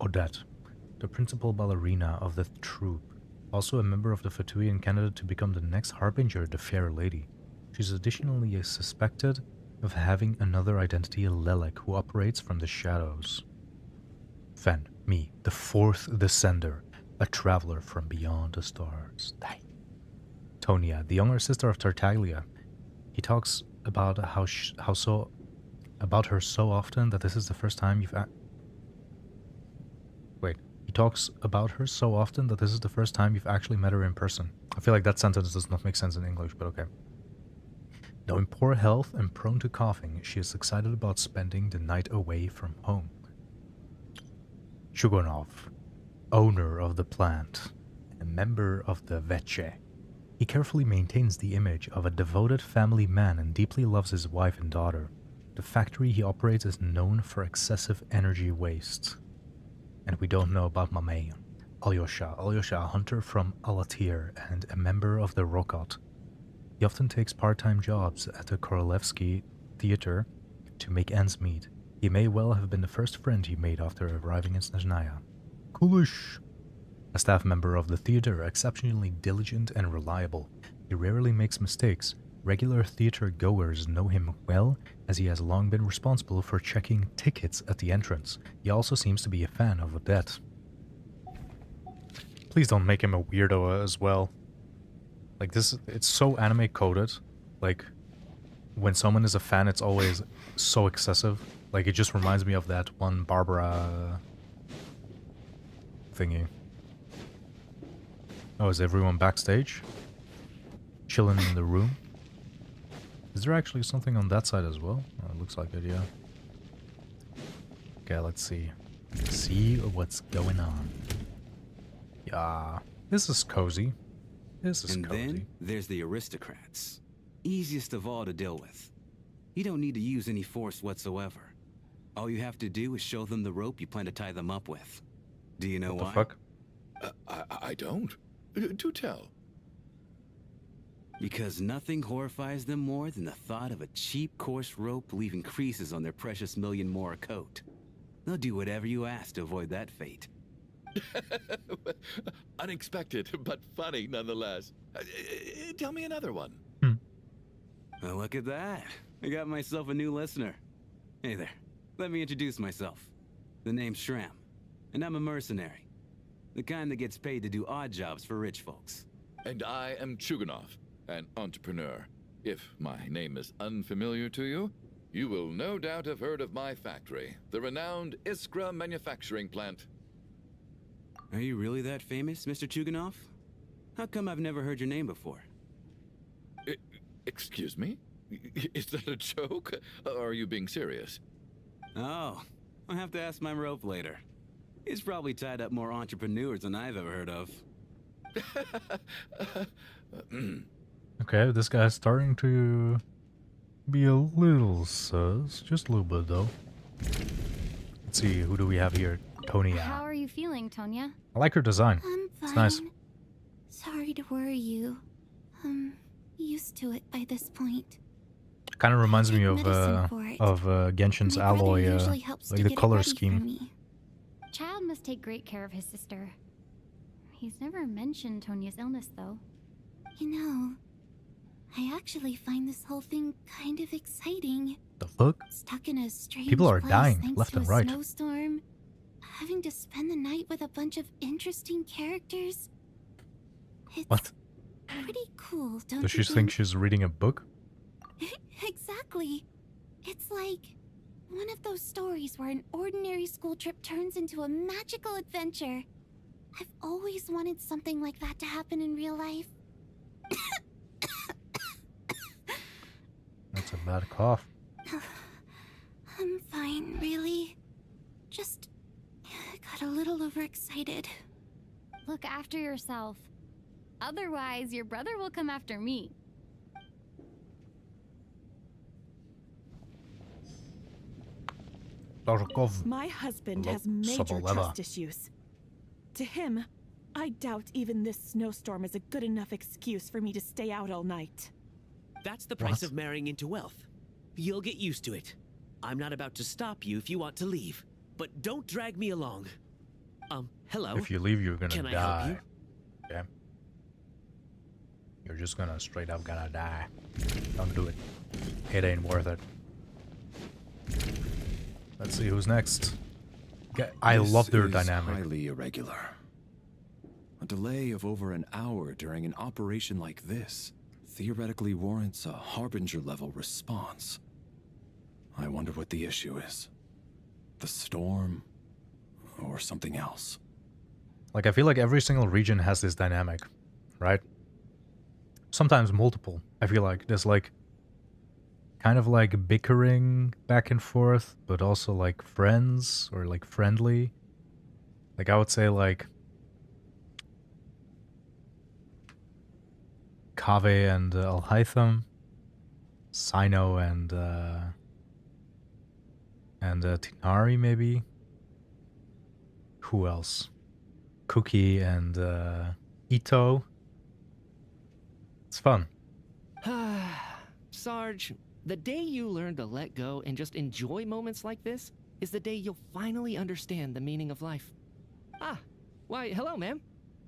Odette, the principal ballerina of the troupe, also a member of the Fatuian candidate to become the next harbinger, the Fair Lady. She's additionally suspected of having another identity, Lelek, who operates from the shadows. Fen, me, the 4th Descender, a traveler from beyond the stars. Dang. Tonia, the younger sister of Tartaglia. He talks about about her so often that this is the first time you've He talks about her so often that this is the first time you've actually met her in person. I feel like that sentence does not make sense in English, but okay. Though in poor health and prone to coughing, she is excited about spending the night away from home. Shugonov, owner of the plant, and a member of the Veche. He carefully maintains the image of a devoted family man and deeply loves his wife and daughter. The factory he operates is known for excessive energy waste. And we don't know about Mamay. Alyosha, a hunter from Alatir and a member of the Rokot. He often takes part-time jobs at the Korolevsky theater to make ends meet. He may well have been the first friend he made after arriving in Snezhnaya. Kulish! A staff member of the theater, exceptionally diligent and reliable. He rarely makes mistakes, Regular theater goers know him well, as he has long been responsible for checking tickets at the entrance. He also seems to be a fan of Odette. Please don't make him a weirdo as well. Like this, it's so anime coded. Like, when someone is a fan, it's always so excessive. Like, it just reminds me of that one Barbara thingy. Oh, is everyone backstage? Chilling in the room? Is there actually something on that side as well? Oh, it looks like it, yeah. Okay, let's see. See what's going on. Yeah, this is cozy. This is cozy. Then there's the aristocrats. Easiest of all to deal with. You don't need to use any force whatsoever. All you have to do is show them the rope you plan to tie them up with. Do you know why? What the fuck? I don't. Do tell. Because nothing horrifies them more than the thought of a cheap, coarse rope leaving creases on their precious $1,000,000 more coat. They'll do whatever you ask to avoid that fate. Unexpected, but funny nonetheless. Tell me another one. Well, look at that. I got myself a new listener. Hey there. Let me introduce myself. The name's Shram, and I'm a mercenary. The kind that gets paid to do odd jobs for rich folks. And I am Chuganov, an entrepreneur. If my name is unfamiliar to you, you will no doubt have heard of my factory, the renowned Iskra manufacturing plant. Are you really that famous, Mr. Chuganov? How come I've never heard your name before? Excuse me? Is that a joke? Or are you being serious? Oh, I'll have to ask my rope later. He's probably tied up more entrepreneurs than I've ever heard of. Okay, this guy's starting to be a little sus. Just a little bit, though. Let's see, who do we have here? Tonya. How are you feeling, Tonya? I like her design. I'm fine. It's nice. Sorry to worry you. I'm used to it by this point. Kind of reminds me of Genshin's alloy, like the color scheme. Child must take great care of his sister. He's never mentioned Tonya's illness, though. You know, I actually find this whole thing kind of exciting. The fuck? Stuck in a strange People are place dying thanks left to and a right. snowstorm, having to spend the night with a bunch of interesting characters. It's What? pretty cool, don't Does you she think she's reading a book? Exactly. It's like one of those stories where an ordinary school trip turns into a magical adventure. I've always wanted something like that to happen in real life. That's a bad cough. I'm fine, really. Just got a little overexcited. Look after yourself. Otherwise, your brother will come after me. My husband has major trust issues. To him, I doubt even this snowstorm is a good enough excuse for me to stay out all night. That's the price of marrying into wealth. You'll get used to it. I'm not about to stop you if you want to leave, but don't drag me along. Hello? If you leave, you're gonna Can I die. help you? Okay. You're just gonna straight up gonna die. Don't do it. It ain't worth it. Let's see who's next. I love their dynamic. Highly irregular. A delay of over an hour during an operation like this theoretically warrants a Harbinger-level response. I wonder what the issue is. The storm, or something else. Like, I feel like every single region has this dynamic, right? Sometimes multiple. I feel like there's like kind of like bickering back and forth, but also like friends or like friendly. Like, I would say like Kaveh and Al-Haytham, Sino and Tinari maybe. Who else? Cookie and Ito. It's fun. Sarge, the day you learn to let go and just enjoy moments like this is the day you'll finally understand the meaning of life. Ah, why, hello, ma'am.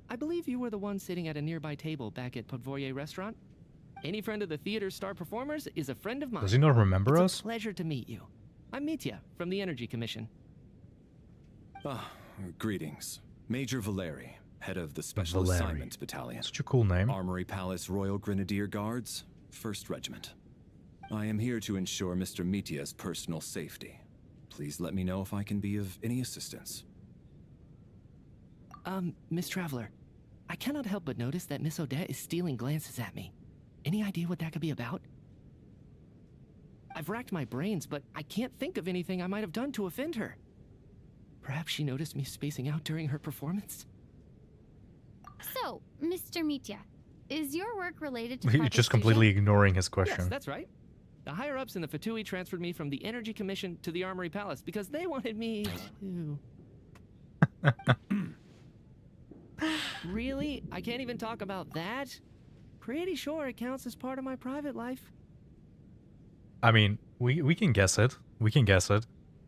I believe you were the one sitting at a nearby table back at Podvorye restaurant. Any friend of the theater's star performers is a friend of mine. Does he not remember it's us? A pleasure to meet you. I'm Mitya from the Energy Commission. Greetings. Major Valeri, head of the Special Valeri. Assignments Battalion. Such a cool name. Armory Palace Royal Grenadier Guards, 1st Regiment. I am here to ensure Mr. Mitya's personal safety. Please let me know if I can be of any assistance. Miss Traveler, I cannot help but notice that Miss Odette is stealing glances at me. Any idea what that could be about? I've racked my brains, but I can't think of anything I might have done to offend her. Perhaps she noticed me spacing out during her performance? So, Mr. Mitya, is your work related to He's Project just completely ignoring his question. Yes, that's right. The higher-ups in the Fatui transferred me from the Energy Commission to the Armory Palace because they wanted me to... Really? I can't even talk about that? Pretty sure it counts as part of my private life. I mean, we can guess it. We can guess it.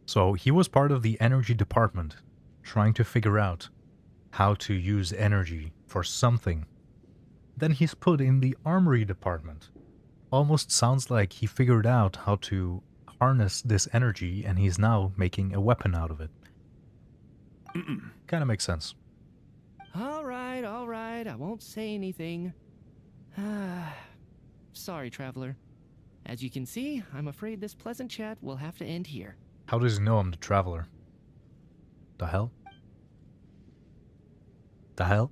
So he was part of the energy department, trying to figure out how to use energy for something. Then he's put in the armory department. Almost sounds like he figured out how to harness this energy and he's now making a weapon out of it. Kind of makes sense. All right, I won't say anything. Sorry, Traveler. As you can see, I'm afraid this pleasant chat will have to end here. How does he know I'm the Traveler? The hell? The hell?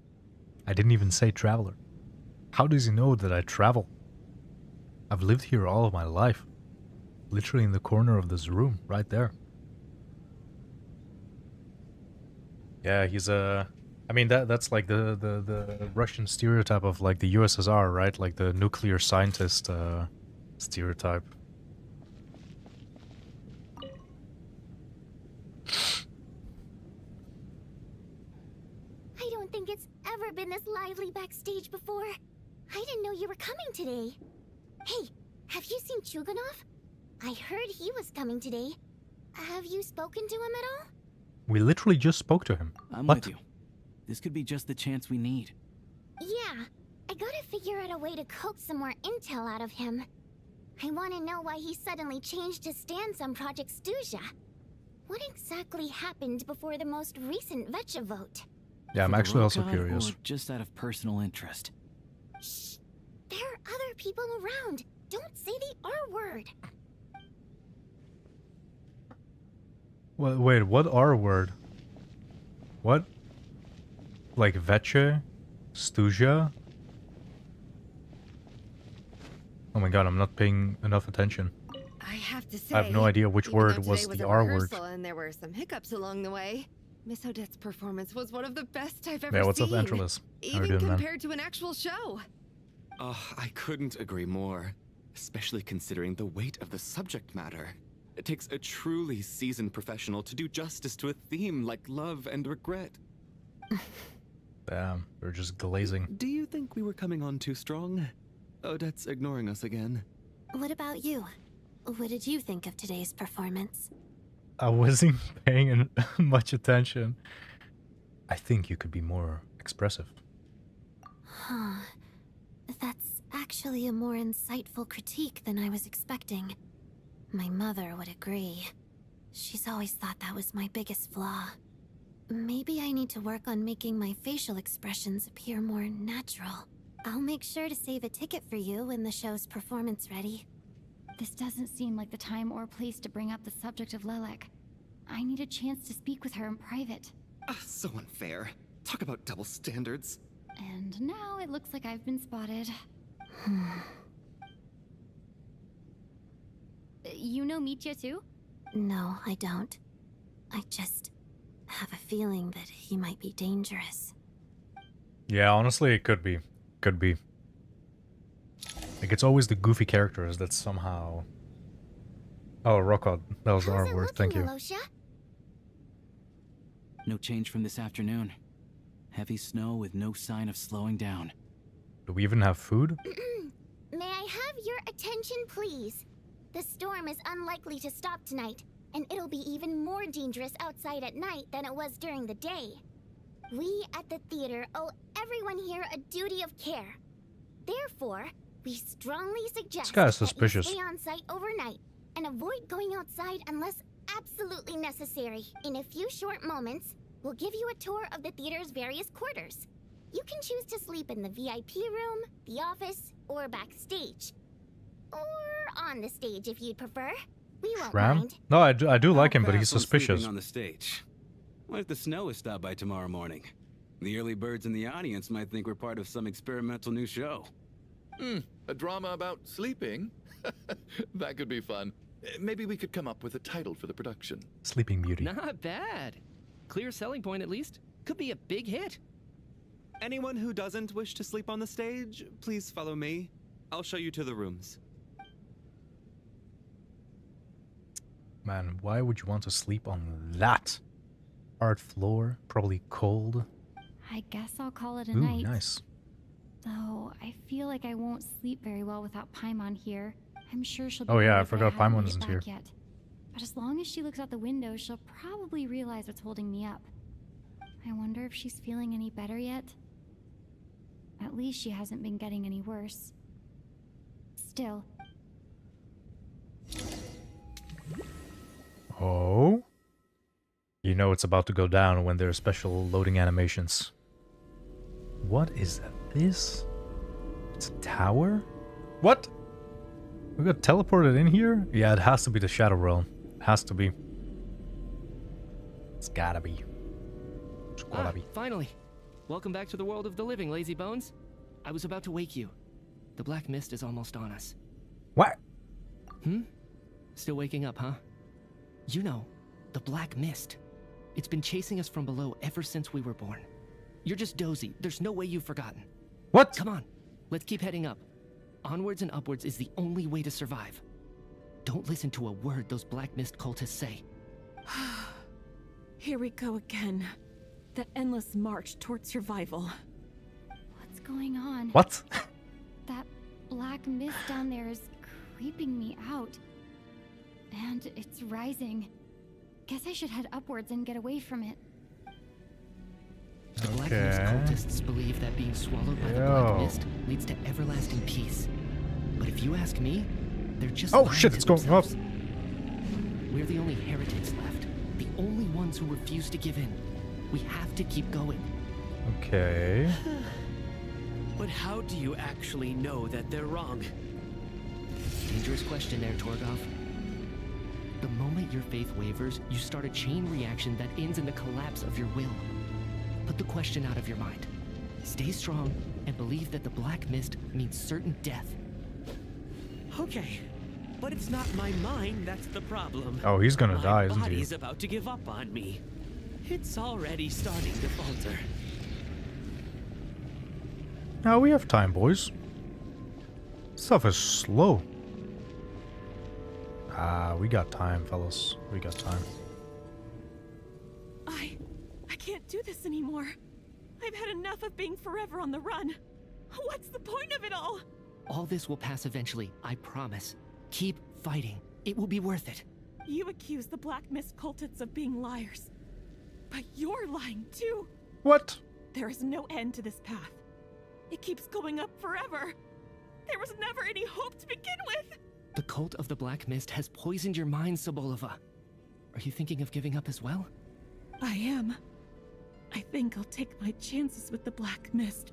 I didn't even say Traveler. How does he know that I travel? I've lived here all of my life. Literally in the corner of this room, right there. Yeah, he's a... I mean, that's like the Russian stereotype of like the USSR, right? Like the nuclear scientist stereotype. I don't think it's ever been this lively backstage before. I didn't know you were coming today. Hey, have you seen Chuganov? I heard he was coming today. Have you spoken to him at all? We literally just spoke to him. I'm What? with you. This could be just the chance we need. Yeah, I gotta figure out a way to coax some more intel out of him. I want to know why he suddenly changed his stance on Project Stuzha. What exactly happened before the most recent Vecha vote? Yeah, I'm For the actually also Rokad curious. Or just out of personal interest. Shh! There are other people around. Don't say the R word. Wait, what R word? What? Like Veche? Stuzha? Oh my god, I'm not paying enough attention. I have to say, I have no idea which even word though was today the a R word. rehearsal and there were some hiccups along the way, Miss Odette's performance was one of the best I've ever Yeah, what's seen. up, Angeles? How you Even doing, man? compared to an actual show. Oh, I couldn't agree more. Especially considering the weight of the subject matter. It takes a truly seasoned professional to do justice to a theme like love and regret. Damn, they're just glazing. Do you think we were coming on too strong? Odette's ignoring us again. What about you? What did you think of today's performance? I wasn't paying much attention. I think you could be more expressive. Huh. That's actually a more insightful critique than I was expecting. My mother would agree. She's always thought that was my biggest flaw. Maybe I need to work on making my facial expressions appear more natural. I'll make sure to save a ticket for you when the show's performance ready. This doesn't seem like the time or place to bring up the subject of Lelek. I need a chance to speak with her in private. So unfair. Talk about double standards. And now it looks like I've been spotted. You know Mitya too? No, I don't. I just have a feeling that he might be dangerous. Yeah, honestly, it could be. Could be. Like, it's always the goofy characters that somehow... Oh, Rokod. That was our word. Thank you. No change from this afternoon. Heavy snow with no sign of slowing down. Do we even have food? May I have your attention, please? The storm is unlikely to stop tonight, and it'll be even more dangerous outside at night than it was during the day. We at the theater owe everyone here a duty of care. Therefore, We strongly suggest guy is that you suspicious. stay on site overnight and avoid going outside unless absolutely necessary. In a few short moments, we'll give you a tour of the theater's various quarters. You can choose to sleep in the VIP room, the office, or backstage. Or on the stage if you'd prefer. We won't Ram? mind. No, I do like him, but I'll he's pass on sleeping suspicious. on the stage. What if the snow is stopped by tomorrow morning? The early birds in the audience might think we're part of some experimental new show. A drama about sleeping? That could be fun. Maybe we could come up with a title for the production. Sleeping Beauty. Not bad. Clear selling point at least. Could be a big hit. Anyone who doesn't wish to sleep on the stage, please follow me. I'll show you to the rooms. Man, why would you want to sleep on that? Hard floor, probably cold. I guess I'll call it a Ooh, night. nice. Though I feel like I won't sleep very well without Paimon here. I'm sure she'll be Oh yeah, I worried that forgot haven't Paimon made it isn't back here. yet. But as long as she looks out the window, she'll probably realize what's holding me up. I wonder if she's feeling any better yet? At least she hasn't been getting any worse. Still. Oh? You know it's about to go down when there are special loading animations. What is this? It's a tower? What? We got teleported in here? Yeah, it has to be the Shadow Realm. It has to be. It's gotta be. It's gotta be. Finally. Welcome back to the world of the living, lazy bones. I was about to wake you. The black mist is almost on us. What? Still waking up, huh? You know, the black mist. It's been chasing us from below ever since we were born. You're just dozy. There's no way you've forgotten. What? Come on. Let's keep heading up. Onwards and upwards is the only way to survive. Don't listen to a word those black mist cultists say. Here we go again. That endless march towards survival. What's going on? What? That black mist down there is creeping me out. And it's rising. Guess I should head upwards and get away from it. The black mist cultists believe that being swallowed by the black mist leads to everlasting peace. But if you ask me, they're just Oh lying shit, to it's going up. themselves. We're the only heretics left. The only ones who refuse to give in. We have to keep going. Okay. But how do you actually know that they're wrong? Dangerous question there, Torgov. The moment your faith wavers, you start a chain reaction that ends in the collapse of your will. Put the question out of your mind. Stay strong and believe that the black mist means certain death. Okay, but it's not my mind that's the problem. Oh, he's gonna die, isn't My he? body's about to give up on me. It's already starting to falter. Now we have time, boys. Stuff is slow. We got time, fellas. We got time. I can't do this anymore. I've had enough of being forever on the run. What's the point of it all? All this will pass eventually, I promise. Keep fighting. It will be worth it. You accuse the Black Mist cultists of being liars. But you're lying too. What? There is no end to this path. It keeps going up forever. There was never any hope to begin with. The cult of the Black Mist has poisoned your mind, Sobolova. Are you thinking of giving up as well? I am. I think I'll take my chances with the Black Mist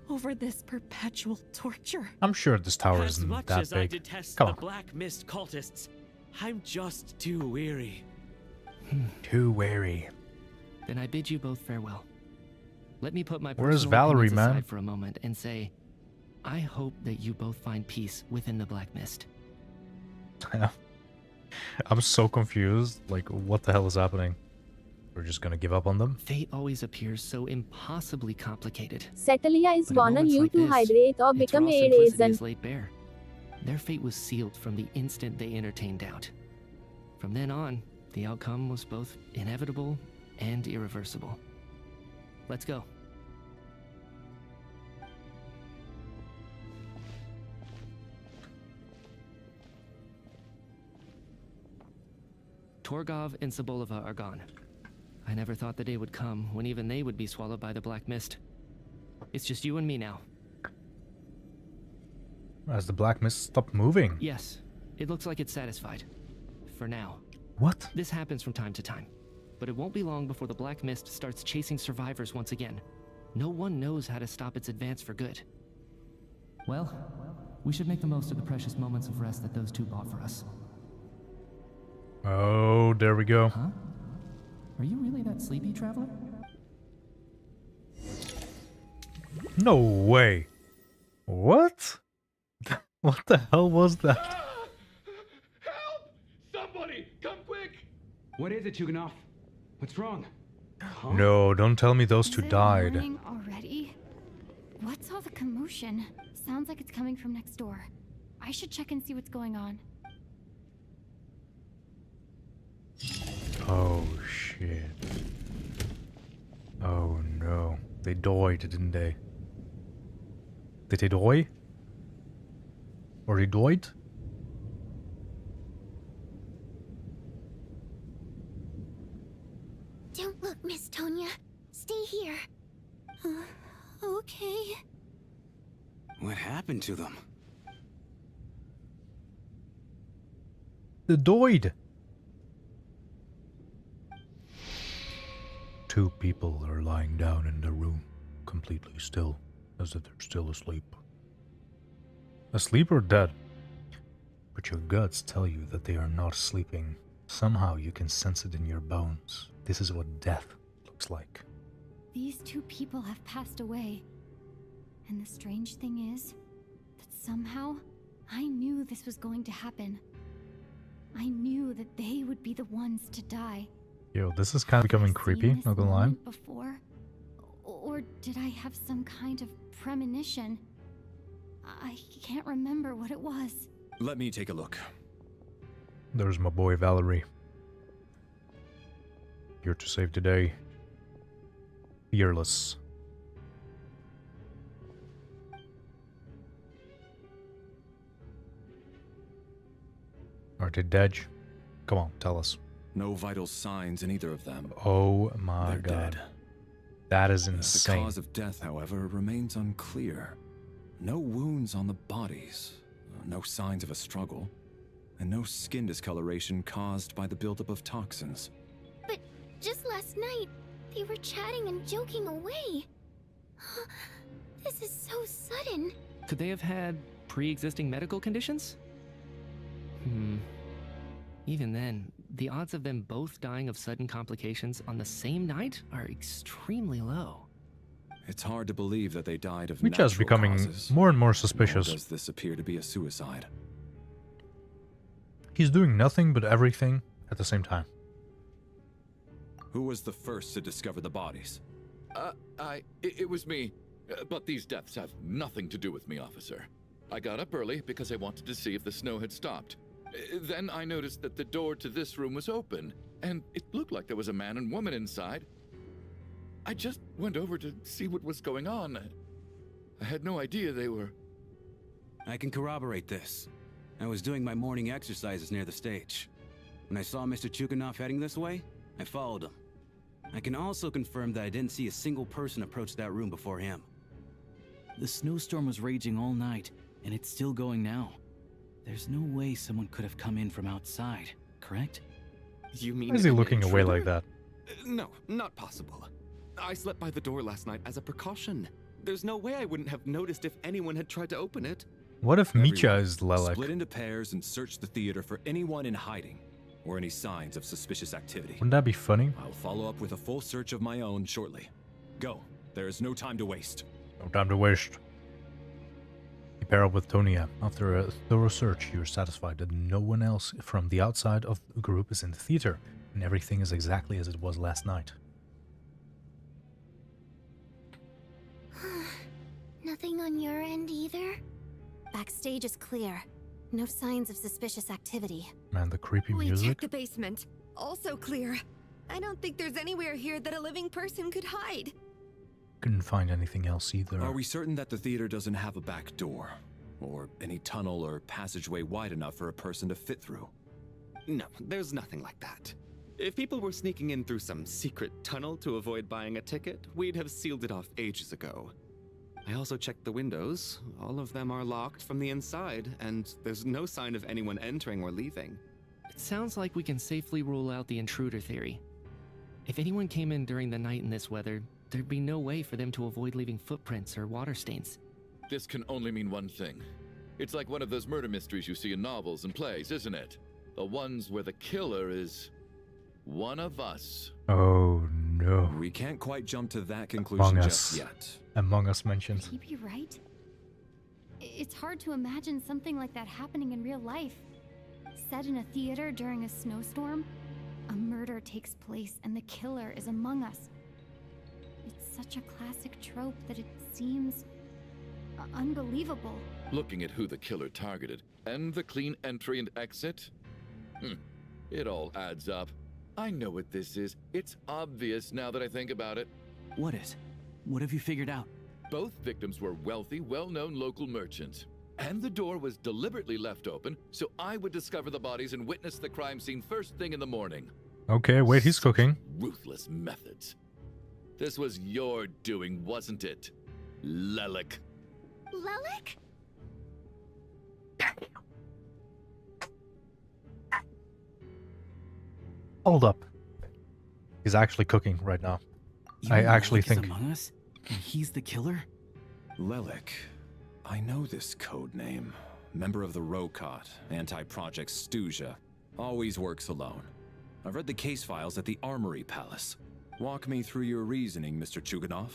over this perpetual torture. I'm sure this tower As isn't much that as I big. detest Come the on. Black Mist cultists, I'm just too weary. Too wary. Then I bid you both farewell. Let me put my Where's personal Valerie, opinions man? aside for a moment and say, I hope that you both find peace within the Black Mist. I'm so confused. Like, what the hell is happening? We're just gonna give up on them? Fate always appears so impossibly complicated. Settlia is But at warning moments you like to this, hydrate or its become raw a simplicity raisin. is laid bare. Their fate was sealed from the instant they entertained doubt. From then on, the outcome was both inevitable and irreversible. Let's go. Torgov and Sobolova are gone. I never thought the day would come when even they would be swallowed by the Black Mist. It's just you and me now. As the black mist stopped moving. Yes, it looks like it's satisfied. For now. What? This happens from time to time. But it won't be long before the black mist starts chasing survivors once again. No one knows how to stop its advance for good. Well, we should make the most of the precious moments of rest that those two bought for us. Oh, there we go. Huh? Are you really that sleepy, traveler? No way. What? What the hell was that? Help! Somebody, come quick! What is it, Chuganov? What's wrong? Huh? No, don't tell me those two died. Morning already? What's all the commotion? Sounds like it's coming from next door. I should check and see what's going on. Oh shit. Oh no. They died, didn't they? Did they die? Or they died? Don't look, Miss Tonya. Stay here. Okay. What happened to them? They died. Two people are lying down in the room, completely still, as if they're still asleep. Asleep or dead? But your guts tell you that they are not sleeping. Somehow you can sense it in your bones. This is what death looks like. These two people have passed away. And the strange thing is that somehow I knew this was going to happen. I knew that they would be the ones to die. Yo, this is kind of becoming creepy, not gonna lie. Before? Or did I have some kind of premonition? I can't remember what it was. Let me take a look. There's my boy Valerie. Here to save the day. Fearless. Are they dead? Come on, tell us. No vital signs in either of them. Oh my They're god. dead. That is The insane. cause of death, however, remains unclear. No wounds on the bodies, no signs of a struggle, and no skin discoloration caused by the buildup of toxins. But just last night, they were chatting and joking away. This is so sudden. Could they have had pre-existing medical conditions? Even then, the odds of them both dying of sudden complications on the same night are extremely low. It's hard to believe that they died of Micha is natural becoming causes. more and more Nor suspicious. does this appear to be a suicide? He's doing nothing but everything at the same time. Who was the first to discover the bodies? It was me. But these deaths have nothing to do with me, officer. I got up early because I wanted to see if the snow had stopped. Then I noticed that the door to this room was open, and it looked like there was a man and woman inside. I just went over to see what was going on. I had no idea they were... I can corroborate this. I was doing my morning exercises near the stage. When I saw Mr. Chuganov heading this way, I followed him. I can also confirm that I didn't see a single person approach that room before him. The snowstorm was raging all night, and it's still going now. There's no way someone could have come in from outside, correct? You mean Why is he an looking away intruder? like that? No, not possible. I slept by the door last night as a precaution. There's no way I wouldn't have noticed if anyone had tried to open it. What if Micha Everyone, is Lelek? split into pairs and search the theater for anyone in hiding or any signs of suspicious activity. Wouldn't that be funny? I'll follow up with a full search of my own shortly. Go. There is no time to waste. No time to waste. You pair up with Tonya. After a thorough search, you're satisfied that no one else from the outside of the group is in the theater, and everything is exactly as it was last night. Nothing on your end either? Backstage is clear. No signs of suspicious activity. Man, the creepy We music. checked the basement. Also clear. I don't think there's anywhere here that a living person could hide. Couldn't find anything else either. Are we certain that the theater doesn't have a back door? Or any tunnel or passageway wide enough for a person to fit through? No, there's nothing like that. If people were sneaking in through some secret tunnel to avoid buying a ticket, we'd have sealed it off ages ago. I also checked the windows. All of them are locked from the inside, and there's no sign of anyone entering or leaving. It sounds like we can safely rule out the intruder theory. If anyone came in during the night in this weather, there'd be no way for them to avoid leaving footprints or water stains. This can only mean one thing. It's like one of those murder mysteries you see in novels and plays, isn't it? The ones where the killer is one of us. Oh no. We can't quite jump to that conclusion just yet. Among Us mentioned. Could he be right? It's hard to imagine something like that happening in real life. Set in a theater during a snowstorm, a murder takes place and the killer is among us. It's such a classic trope that it seems unbelievable. Looking at who the killer targeted and the clean entry and exit, it all adds up. I know what this is. It's obvious now that I think about it. What is? What have you figured out? Both victims were wealthy, well-known local merchants. And the door was deliberately left open so I would discover the bodies and witness the crime scene first thing in the morning. Okay, wait, he's cooking. Ruthless methods. This was your doing, wasn't it, Lelik? Lelik? Hold up. He's actually cooking right now. I actually think. Among us? And he's the killer? Lelik. I know this code name. Member of the Rokot, anti-Project Snezhnaya. Always works alone. I've read the case files at the Armory Palace. Walk me through your reasoning, Mr. Chuganov.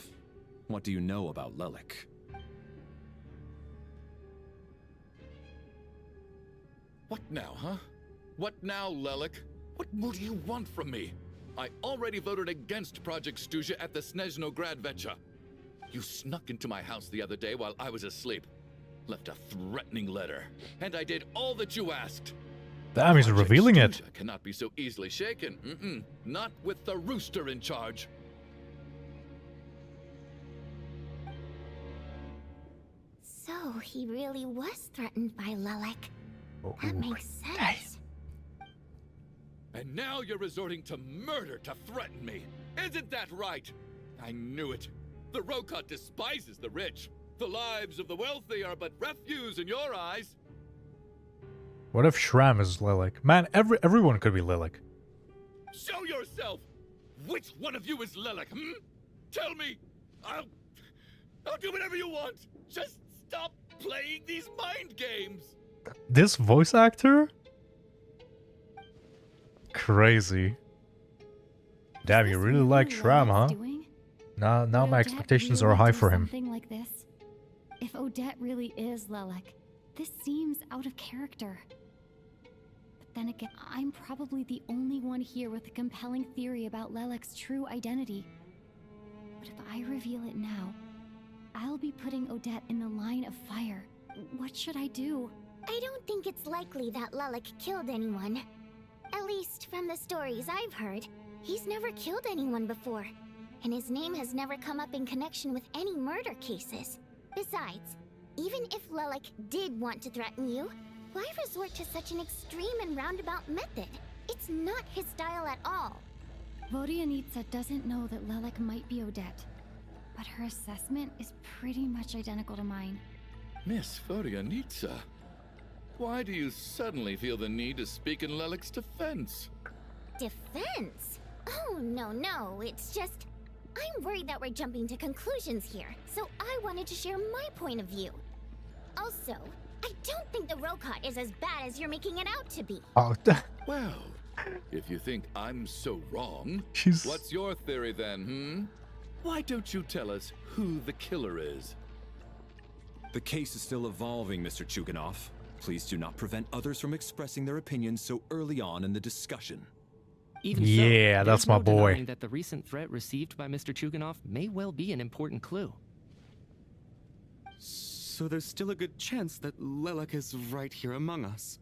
What do you know about Lelik? What now, huh? What now, Lelik? What more do you want from me? I already voted against Project Snezhnaya at the Snezhnograd Vecha. You snuck into my house the other day while I was asleep. Left a threatening letter. And I did all that you asked. Damn, he's revealing it. Snezhnaya cannot be so easily shaken. Not with the rooster in charge. So he really was threatened by Lelik. That makes sense. And now you're resorting to murder to threaten me. Isn't that right? I knew it. The Rokot despises the rich. The lives of the wealthy are but refuse in your eyes. What if Shram is Lelik? Man, everyone could be Lelik. Show yourself! Which one of you is Lelik, Tell me! I'll do whatever you want! Just stop playing these mind games! This voice actor? Crazy. Damn, you really like Shram, huh? Now my expectations are high for him. Something like this. If Odette really is Lelik, this seems out of character. But then again, I'm probably the only one here with a compelling theory about Lelik's true identity. But if I reveal it now, I'll be putting Odette in the line of fire. What should I do? I don't think it's likely that Lelik killed anyone. At least from the stories I've heard, he's never killed anyone before. And his name has never come up in connection with any murder cases. Besides, even if Lelik did want to threaten you, why resort to such an extreme and roundabout method? It's not his style at all. Vodianitsa doesn't know that Lelik might be Odette, but her assessment is pretty much identical to mine. Miss Vodianitsa, why do you suddenly feel the need to speak in Lelik's defense? Defense? Oh, no, it's just... I'm worried that we're jumping to conclusions here, so I wanted to share my point of view. Also, I don't think the Rokot is as bad as you're making it out to be. Oh, well, if you think I'm so wrong, what's your theory then, Why don't you tell us who the killer is? The case is still evolving, Mr. Chuganov. Please do not prevent others from expressing their opinions so early on in the discussion. Even yeah, so, that's my no boy. denying that the recent threat received by Mr. Chuganov may well be an important clue. So there's still a good chance that Lelik is right here among us.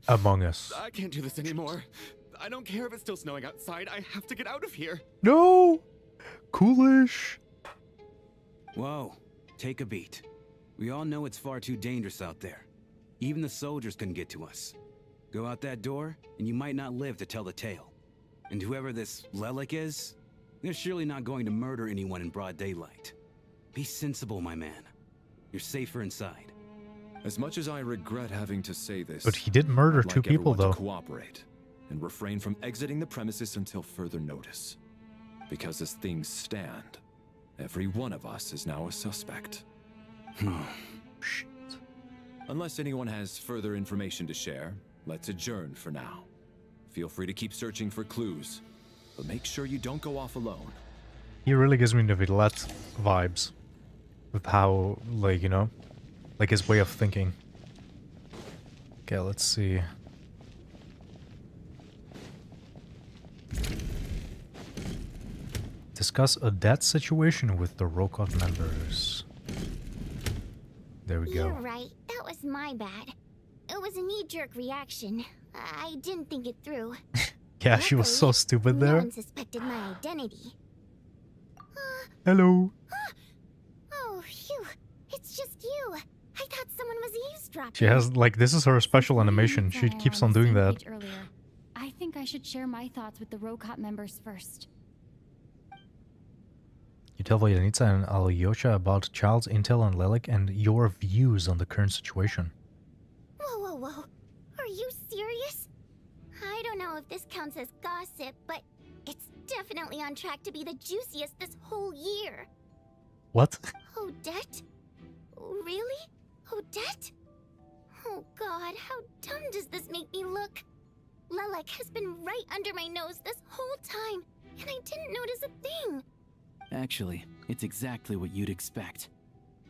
Among Us. I can't do this anymore. I don't care if it's still snowing outside. I have to get out of here. No! Coolish. Whoa, take a beat. We all know it's far too dangerous out there. Even the soldiers couldn't get to us. Go out that door, and you might not live to tell the tale. And whoever this Lelik is, They're surely not going to murder anyone in broad daylight. Be sensible, my man. You're safer inside. As much as I regret having to say this, But he did murder I'd two like people, everyone though. to cooperate and refrain from exiting the premises until further notice. Because as things stand, every one of us is now a suspect. Shit. Unless anyone has further information to share, let's adjourn for now. Feel free to keep searching for clues, but make sure you don't go off alone. He really gives me the Villette vibes. With how, like, you know, like his way of thinking. Okay, let's see. Discuss a debt situation with the Rokot members. There we go. You're right. That was my bad. It was a knee-jerk reaction. I didn't think it through. Yeah, she was so stupid No there. one suspected my identity. Hello. Oh, phew. It's just you. I thought someone was eavesdropping. She has, like, this is her special animation. She keeps on doing that. Earlier. I think I should share my thoughts with the Rokot members first. You tell Voyanitsa and Alyosha about Child's intel on Lelik and your views on the current situation. Whoa, whoa, whoa. Are you serious? I don't know if this counts as gossip, but it's definitely on track to be the juiciest this whole year. What? Odette? Really? Odette? Oh god, how dumb does this make me look? Lelik has been right under my nose this whole time, and I didn't notice a thing. Actually, it's exactly what you'd expect.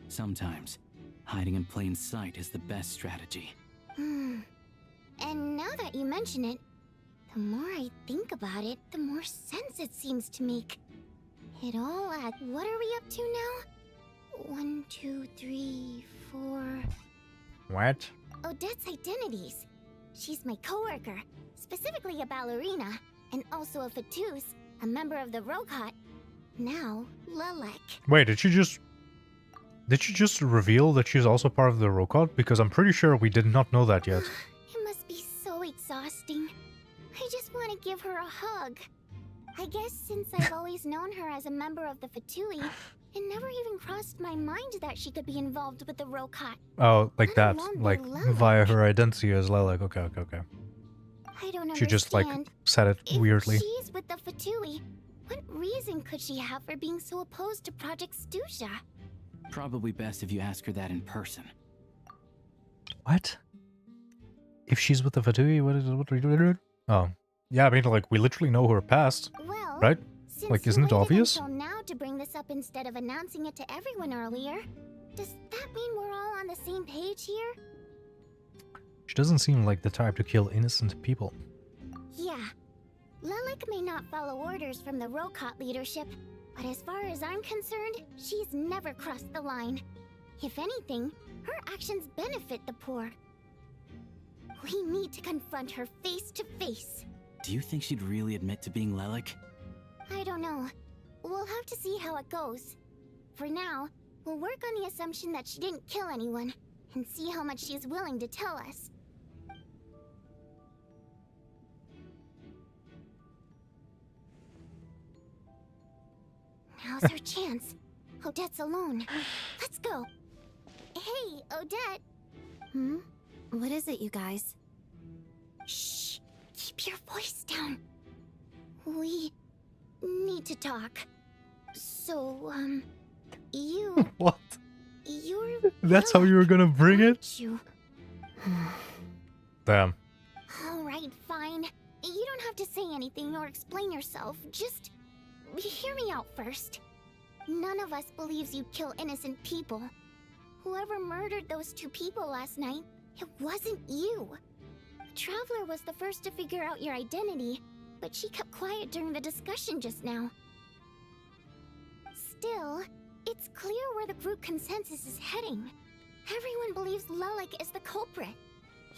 Sometimes, hiding in plain sight is the best strategy. And now that you mention it, the more I think about it, the more sense it seems to make. It all adds. What are we up to now? 1, 2, 3, 4. What? Odette's identities. She's my coworker, specifically a ballerina, and also a Fatous, a member of the Rokot. Now, Lelik. Wait, did she just reveal that she's also part of the Rokot? Because I'm pretty sure we did not know that yet. It must be so exhausting. I just want to give her a hug. I guess since I've always known her as a member of the Fatui, it never even crossed my mind that she could be involved with the Rokot. Oh, like that. alone Like, Lelik. via her identity as Lelik. Okay, okay, okay. I don't understand. She just, like, said it weirdly. If she's with the Fatui, what reason could she have for being so opposed to Project Stusha? Probably best if you ask her that in person. What? If she's with the Fatui, what are you doing? Oh. Yeah, I mean, like, we literally know her past. Well, right? since Like, you isn't it waited obvious? until now to bring this up instead of announcing it to everyone earlier, does that mean we're all on the same page here? She doesn't seem like the type to kill innocent people. Yeah. Lelik may not follow orders from the Rokot leadership, but as far as I'm concerned, she's never crossed the line. If anything, her actions benefit the poor. We need to confront her face to face. Do you think she'd really admit to being Lelik? I don't know. We'll have to see how it goes. For now, we'll work on the assumption that she didn't kill anyone, and see how much she's willing to tell us. Now's our chance. Odette's alone. Let's go. Hey, Odette. What is it, you guys? Shh. Keep your voice down. We need to talk. So, you... What? You're... That's how you were gonna bring it? You... Damn. Alright, fine. You don't have to say anything or explain yourself. Just... hear me out first. None of us believes you kill innocent people. Whoever murdered those 2 people last night, it wasn't you. Traveler was the first to figure out your identity, but she kept quiet during the discussion just now. Still, it's clear where the group consensus is heading. Everyone believes Lelik is the culprit.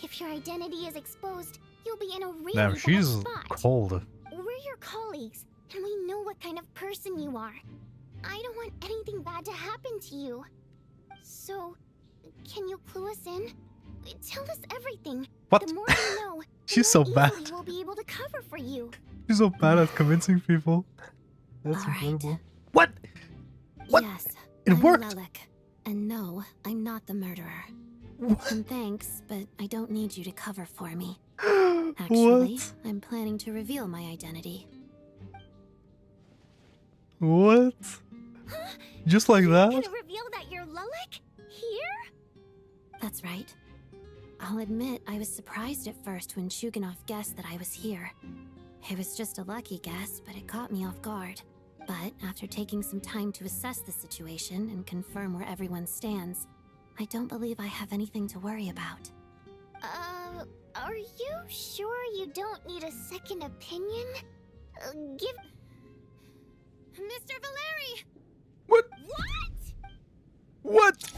If your identity is exposed, you'll be in a really Damn, bad she's spot. cold. We're your colleagues, and we know what kind of person you are. I don't want anything bad to happen to you. So, can you clue us in? Tell us everything. What? The more you know, She's the so more bad. easily we'll be able to cover for you. She's so bad at convincing people. That's All right. incredible. What? Yes, It I'm worked! Lelek. And no, I'm not the murderer. And thanks, but I don't need you to cover for me. Actually, I'm planning to reveal my identity. What? Just like that? Gonna reveal that you're Lelek? Here? That's right. I'll admit I was surprised at first when Shuganov guessed that I was here. It was just a lucky guess, but it caught me off guard. But after taking some time to assess the situation and confirm where everyone stands, I don't believe I have anything to worry about. Are you sure you don't need a second opinion? Give... Mr. Valeri! What? What? What?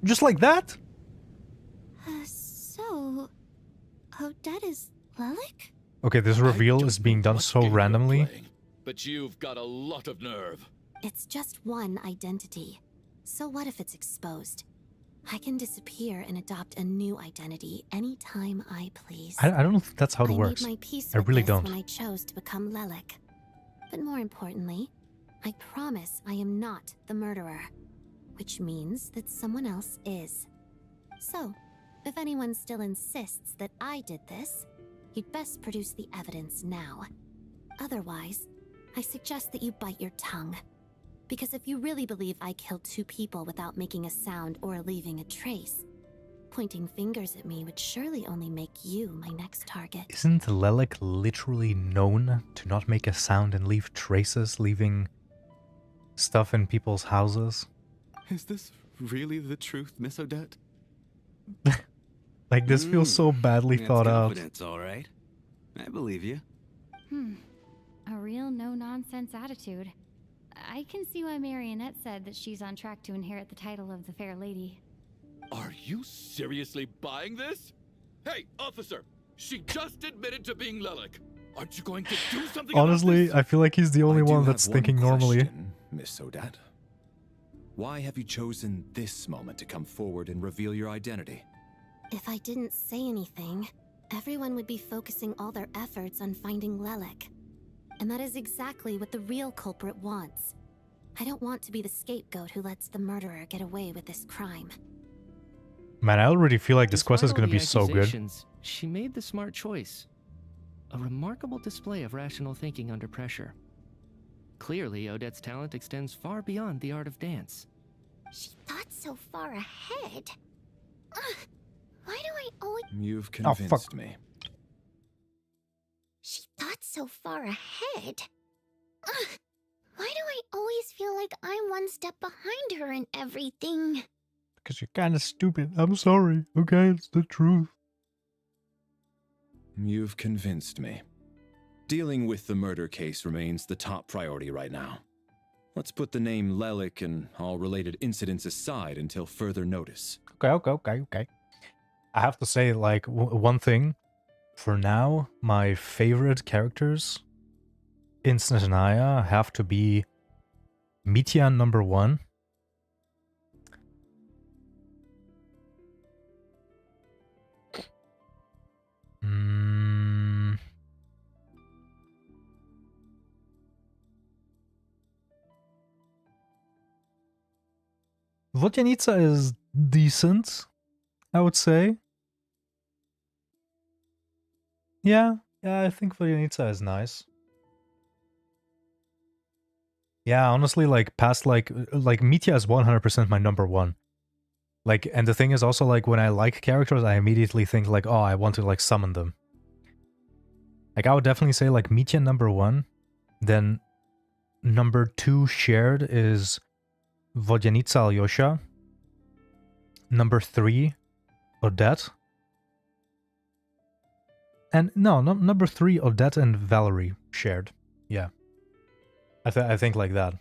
Just like that? So... Odette is Lelek? Okay, this reveal is being done so randomly. But you've got a lot of nerve. It's just one identity. So what if it's exposed? I can disappear and adopt a new identity anytime I please. I don't think that's how it works. I made my peace I with really this don't. when I chose to become Lelek. But more importantly, I promise I am not the murderer. Which means that someone else is. So, if anyone still insists that I did this, you'd best produce the evidence now. Otherwise, I suggest that you bite your tongue. Because if you really believe I killed 2 people without making a sound or leaving a trace, pointing fingers at me would surely only make you my next target. Isn't Lelek literally known to not make a sound and leave traces, leaving stuff in people's houses? Is this really the truth, Miss Odette? Like, this feels so badly thought out. Confidence, all right. I believe you. A real no-nonsense attitude. I can see why Marionette said that she's on track to inherit the title of the Fair Lady. Are you seriously buying this? Hey, officer! She just admitted to being Lelek. Aren't you going to do something Honestly, about this? I feel like he's the only one that's thinking normally. Miss Odette. Why have you chosen this moment to come forward and reveal your identity? If I didn't say anything, everyone would be focusing all their efforts on finding Lelek. And that is exactly what the real culprit wants. I don't want to be the scapegoat who lets the murderer get away with this crime. Man, I already feel like this quest is Despite all gonna be the so good. accusations, She made the smart choice. A remarkable display of rational thinking under pressure. Clearly, Odette's talent extends far beyond the art of dance. She thought so far ahead. Why do I always... You've convinced me. She thought so far ahead. Why do I always feel like I'm one step behind her in everything? Because you're kind of stupid. I'm sorry. Okay, it's the truth. You've convinced me. Dealing with the murder case remains the top priority right now. Let's put the name Lelek and all related incidents aside until further notice. Okay. I have to say, like, one thing. For now, my favorite characters in Snezhnaya have to be Mitya number 1. Vodyanica is decent, I would say. Yeah, I think Vodyanica is nice. Yeah, honestly, like, past, like Mitya is 100% my number 1. Like, and the thing is also, like, when I like characters, I immediately think, like, oh, I want to, like, summon them. Like, I would definitely say, like, Mitya number 1. Then, number 2 shared is Vodyanica Alyosha. Number 3, Odette. And, no, number 3, Odette and Valerie shared. Yeah. I think like that.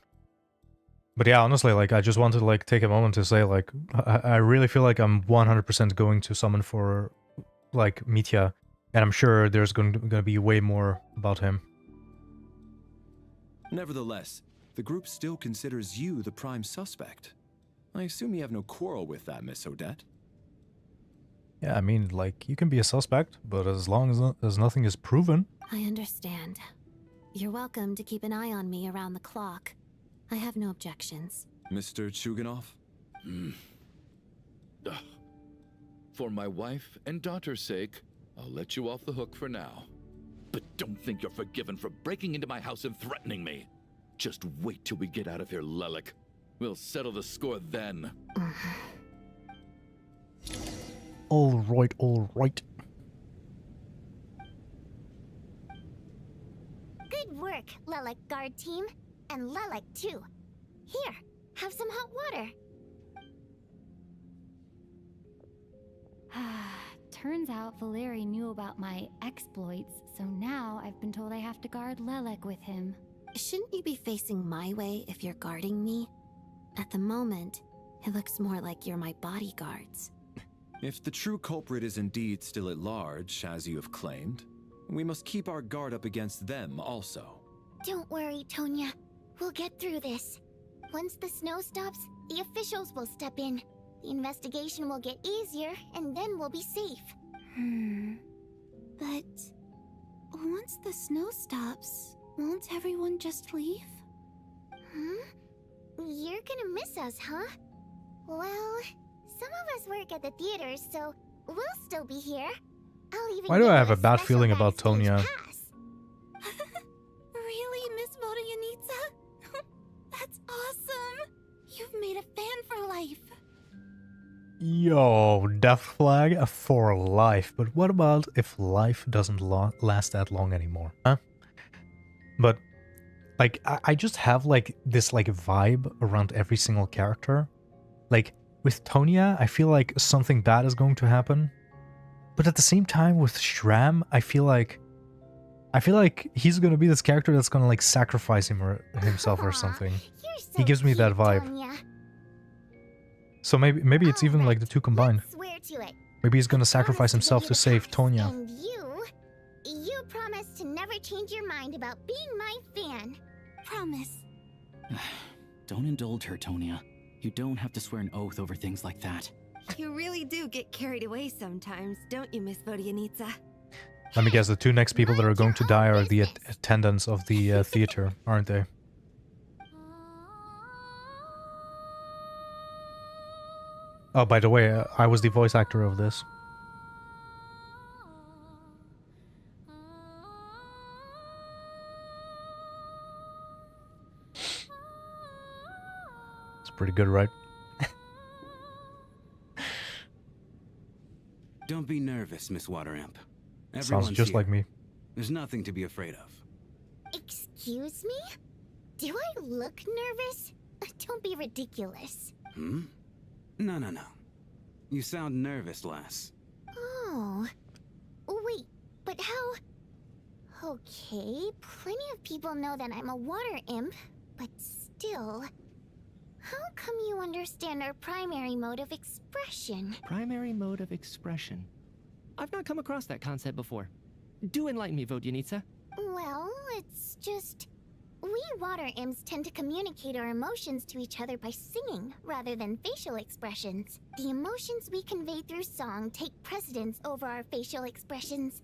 But yeah, honestly, like, I just wanted to, like, take a moment to say, like, I really feel like I'm 100% going to summon for, like, Mitya. And I'm sure there's going to be way more about him. Nevertheless, the group still considers you the prime suspect. I assume you have no quarrel with that, Miss Odette? Yeah, I mean, like, you can be a suspect, but as long as nothing is proven. I understand. You're welcome to keep an eye on me around the clock. I have no objections. Mr. Chuganov? For my wife and daughter's sake, I'll let you off the hook for now. But don't think you're forgiven for breaking into my house and threatening me. Just wait till we get out of here, Lelik. We'll settle the score then. All right, all right. Good work, Lelik guard team. And Lelik too. Here, have some hot water. Turns out Valeri knew about my exploits, so now I've been told I have to guard Lelek with him. Shouldn't you be facing my way if you're guarding me? At the moment, it looks more like you're my bodyguards. If the true culprit is indeed still at large, as you have claimed, we must keep our guard up against them also. Don't worry, Tonya. We'll get through this. Once the snow stops, the officials will step in. The investigation will get easier, and then we'll be safe. But once the snow stops, won't everyone just leave? You're gonna miss us, huh? Well, some of us work at the theater, so we'll still be here. I'll even Why do give I you have a bad feeling about Tonya? Really, Miss Vodyanitsa? That's awesome! You've made a fan for life. Yo, death flag for life. But what about if life doesn't last that long anymore, huh? But, like, I just have, like, this, like, vibe around every single character. Like, with Tonya, I feel like something bad is going to happen. But at the same time, with Shram, I feel like he's gonna be this character that's gonna, like, sacrifice himself or something. He gives me that vibe. Tonya. So maybe it's even like the two combined. Swear to it. Maybe he's gonna sacrifice himself to save Tonya. And you promise to never change your mind about being my fan. Promise. Don't indulge her, Tonya. You don't have to swear an oath over things like that. You really do get carried away sometimes, don't you, Miss Vodyanitsa? Let me guess, the two next people that are going to die are the attendants of the theater, aren't they? Oh, by the way, I was the voice actor of this. It's pretty good, right? Don't be nervous, Miss Water Imp. Sounds just like me. There's nothing to be afraid of. Excuse me? Do I look nervous? Don't be ridiculous. No. You sound nervous, lass. Oh. Wait, but how... Okay, plenty of people know that I'm a water imp, but still... How come you understand our primary mode of expression? Primary mode of expression. I've not come across that concept before. Do enlighten me, Vodyanitsa. Well, it's just... We water imps tend to communicate our emotions to each other by singing, rather than facial expressions. The emotions we convey through song take precedence over our facial expressions.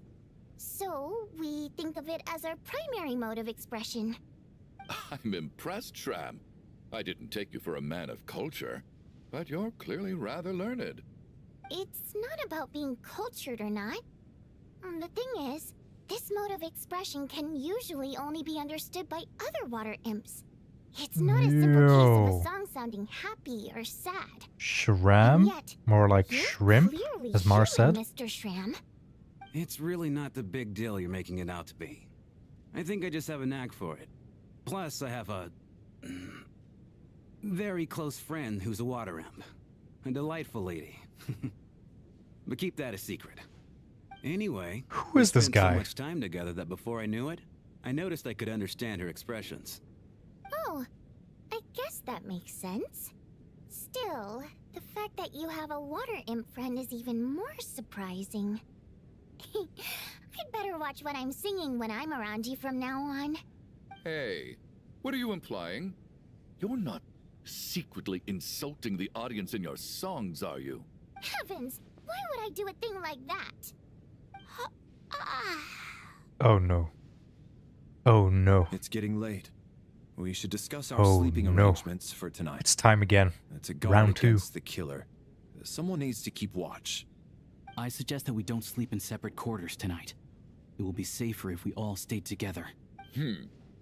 So, we think of it as our primary mode of expression. I'm impressed, Shram. I didn't take you for a man of culture, but you're clearly rather learned. It's not about being cultured or not. The thing is, this mode of expression can usually only be understood by other water imps. It's not a simple case of a song sounding happy or sad. Shram? More like shrimp, as Mar said. Mr. Shram. It's really not the big deal you're making it out to be. I think I just have a knack for it. Plus, I have a... very close friend who's a water imp. A delightful lady. But keep that a secret. Anyway, who is this guy? We spent so much time together that before I knew it, I noticed I could understand her expressions. Oh, I guess that makes sense. Still, the fact that you have a water imp friend is even more surprising. I'd better watch what I'm singing when I'm around you from now on. Hey, what are you implying? You're not secretly insulting the audience in your songs, are you? Heavens! Why would I do a thing like that? Oh no. Oh no. It's getting late. We should discuss our Oh, sleeping no. arrangements for tonight. It's time again. It's a guard Round 2. against the killer. Someone needs to keep watch. I suggest that we don't sleep in separate quarters tonight. It will be safer if we all stay together.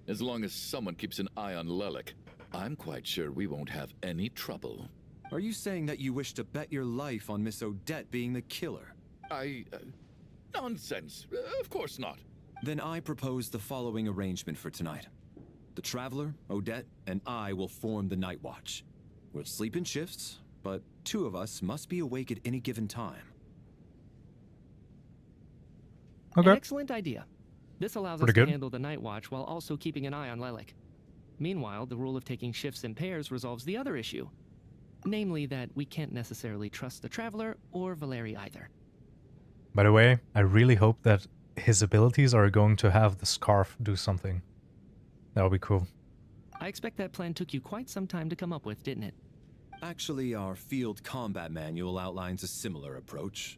As long as someone keeps an eye on Lelik, I'm quite sure we won't have any trouble. Are you saying that you wish to bet your life on Miss Odette being the killer? Nonsense. Of course not. Then I propose the following arrangement for tonight. The Traveler, Odette, and I will form the Night Watch. We'll sleep in shifts, but 2 of us must be awake at any given time. Okay. An excellent idea. This allows Pretty us good. to handle the night watch while also keeping an eye on Lelik. Meanwhile, the rule of taking shifts in pairs resolves the other issue. Namely that we can't necessarily trust the Traveler or Valeri either. By the way, I really hope that his abilities are going to have the scarf do something. That would be cool. I expect that plan took you quite some time to come up with, didn't it? Actually, our field combat manual outlines a similar approach.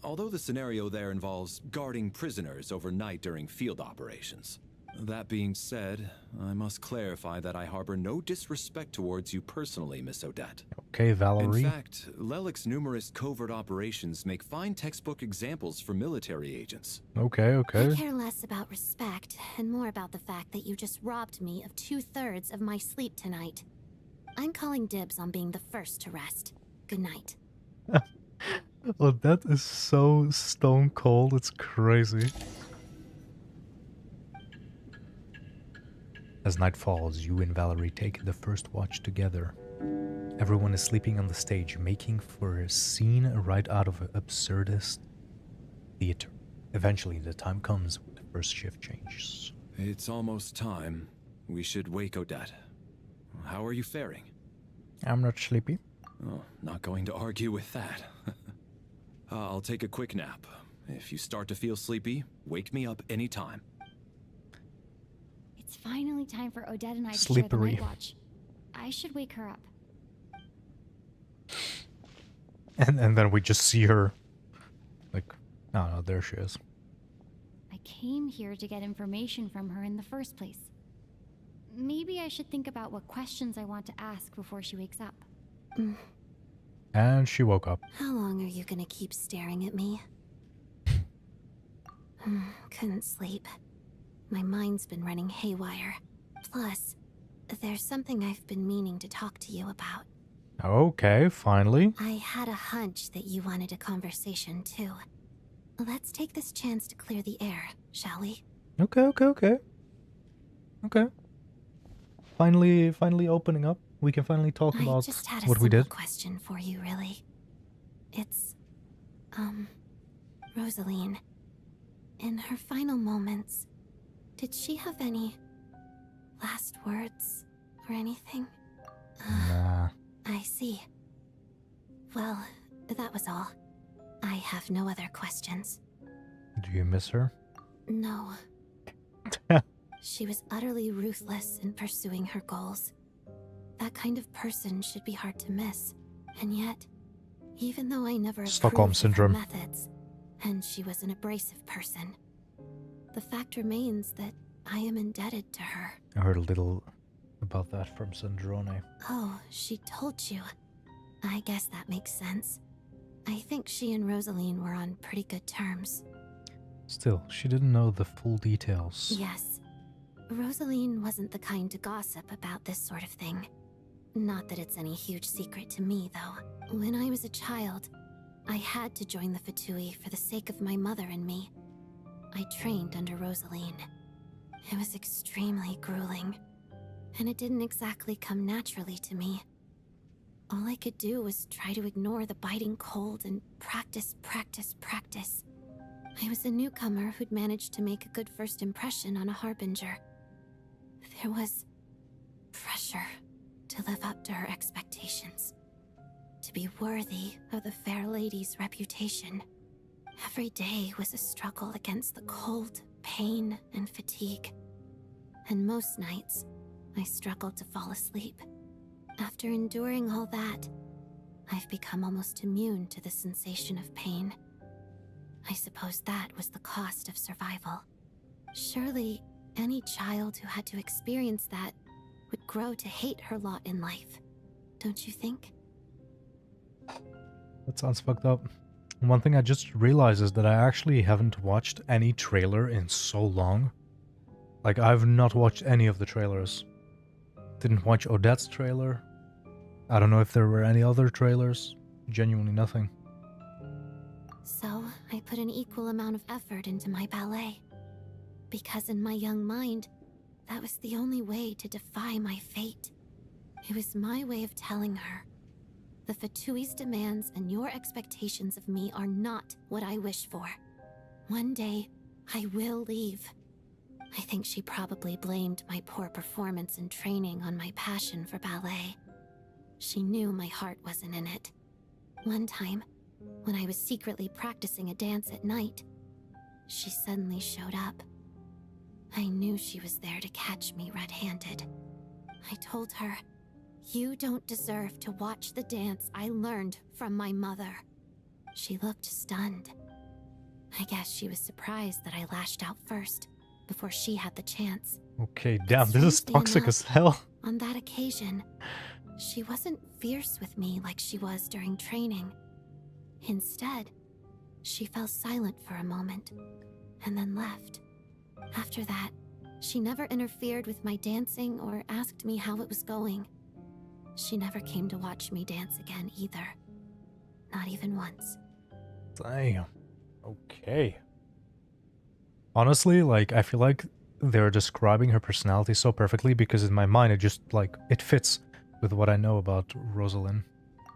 Although the scenario there involves guarding prisoners overnight during field operations. That being said, I must clarify that I harbor no disrespect towards you personally, Miss Odette. Okay, Valerie. In fact, Lelik's numerous covert operations make fine textbook examples for military agents. Okay. I care less about respect and more about the fact that you just robbed me of 2/3 of my sleep tonight. I'm calling dibs on being the first to rest. Good night. Oh, that is so stone cold. It's crazy. As night falls, you and Valerie take the first watch together. Everyone is sleeping on the stage, making for a scene right out of an absurdist theater. Eventually, the time comes when the first shift changes. It's almost time. We should wake Odette. How are you faring? I'm not sleepy. Oh, not going to argue with that. I'll take a quick nap. If you start to feel sleepy, wake me up anytime. It's finally time for Odette and I to share the Slippery. night watch. I should wake her up. And then we just see her. Like, oh no, there she is. I came here to get information from her in the first place. Maybe I should think about what questions I want to ask before she wakes up. And she woke up. How long are you gonna keep staring at me? Couldn't sleep. My mind's been running haywire. Plus, there's something I've been meaning to talk to you about. Okay, finally. I had a hunch that you wanted a conversation too. Let's take this chance to clear the air, shall we? Okay. Finally opening up. We can finally talk I about just had a what we simple did. question for you, really. It's, Rosaline. In her final moments, did she have any last words or anything? Nah. I see. Well, that was all. I have no other questions. Do you miss her? No. She was utterly ruthless in pursuing her goals. That kind of person should be hard to miss. And yet, even though I never Stockholm approved of her Syndrome. methods, and she was an abrasive person, the fact remains that I am indebted to her. I heard a little about that from Snezhnaya. Oh, she told you. I guess that makes sense. I think she and Rosaline were on pretty good terms. Still, she didn't know the full details. Yes. Rosaline wasn't the kind to gossip about this sort of thing. Not that it's any huge secret to me, though. When I was a child, I had to join the Fatui for the sake of my mother and me. I trained under Rosaline. It was extremely grueling, and it didn't exactly come naturally to me. All I could do was try to ignore the biting cold and practice. I was a newcomer who'd managed to make a good first impression on a harbinger. There was pressure to live up to her expectations, to be worthy of the fair lady's reputation. Every day was a struggle against the cold, pain, and fatigue. And most nights, I struggled to fall asleep. After enduring all that, I've become almost immune to the sensation of pain. I suppose that was the cost of survival. Surely, any child who had to experience that would grow to hate her lot in life. Don't you think? That sounds fucked up. One thing I just realized is that I actually haven't watched any trailer in so long. Like, I've not watched any of the trailers. Didn't watch Odette's trailer. I don't know if there were any other trailers. Genuinely nothing. So, I put an equal amount of effort into my ballet. Because in my young mind, that was the only way to defy my fate. It was my way of telling her, the Fatui's demands and your expectations of me are not what I wish for. One day, I will leave. I think she probably blamed my poor performance in training on my passion for ballet. She knew my heart wasn't in it. One time, when I was secretly practicing a dance at night, she suddenly showed up. I knew she was there to catch me red-handed. I told her, "You don't deserve to watch the dance I learned from my mother." She looked stunned. I guess she was surprised that I lashed out first, before she had the chance. Okay, damn, this is toxic as hell. On that occasion, she wasn't fierce with me like she was during training. Instead, she fell silent for a moment, and then left. After that, she never interfered with my dancing or asked me how it was going. She never came to watch me dance again either. Not even once. Damn. Okay. Honestly, like, I feel like they're describing her personality so perfectly because in my mind it just, like, it fits with what I know about Rosalind.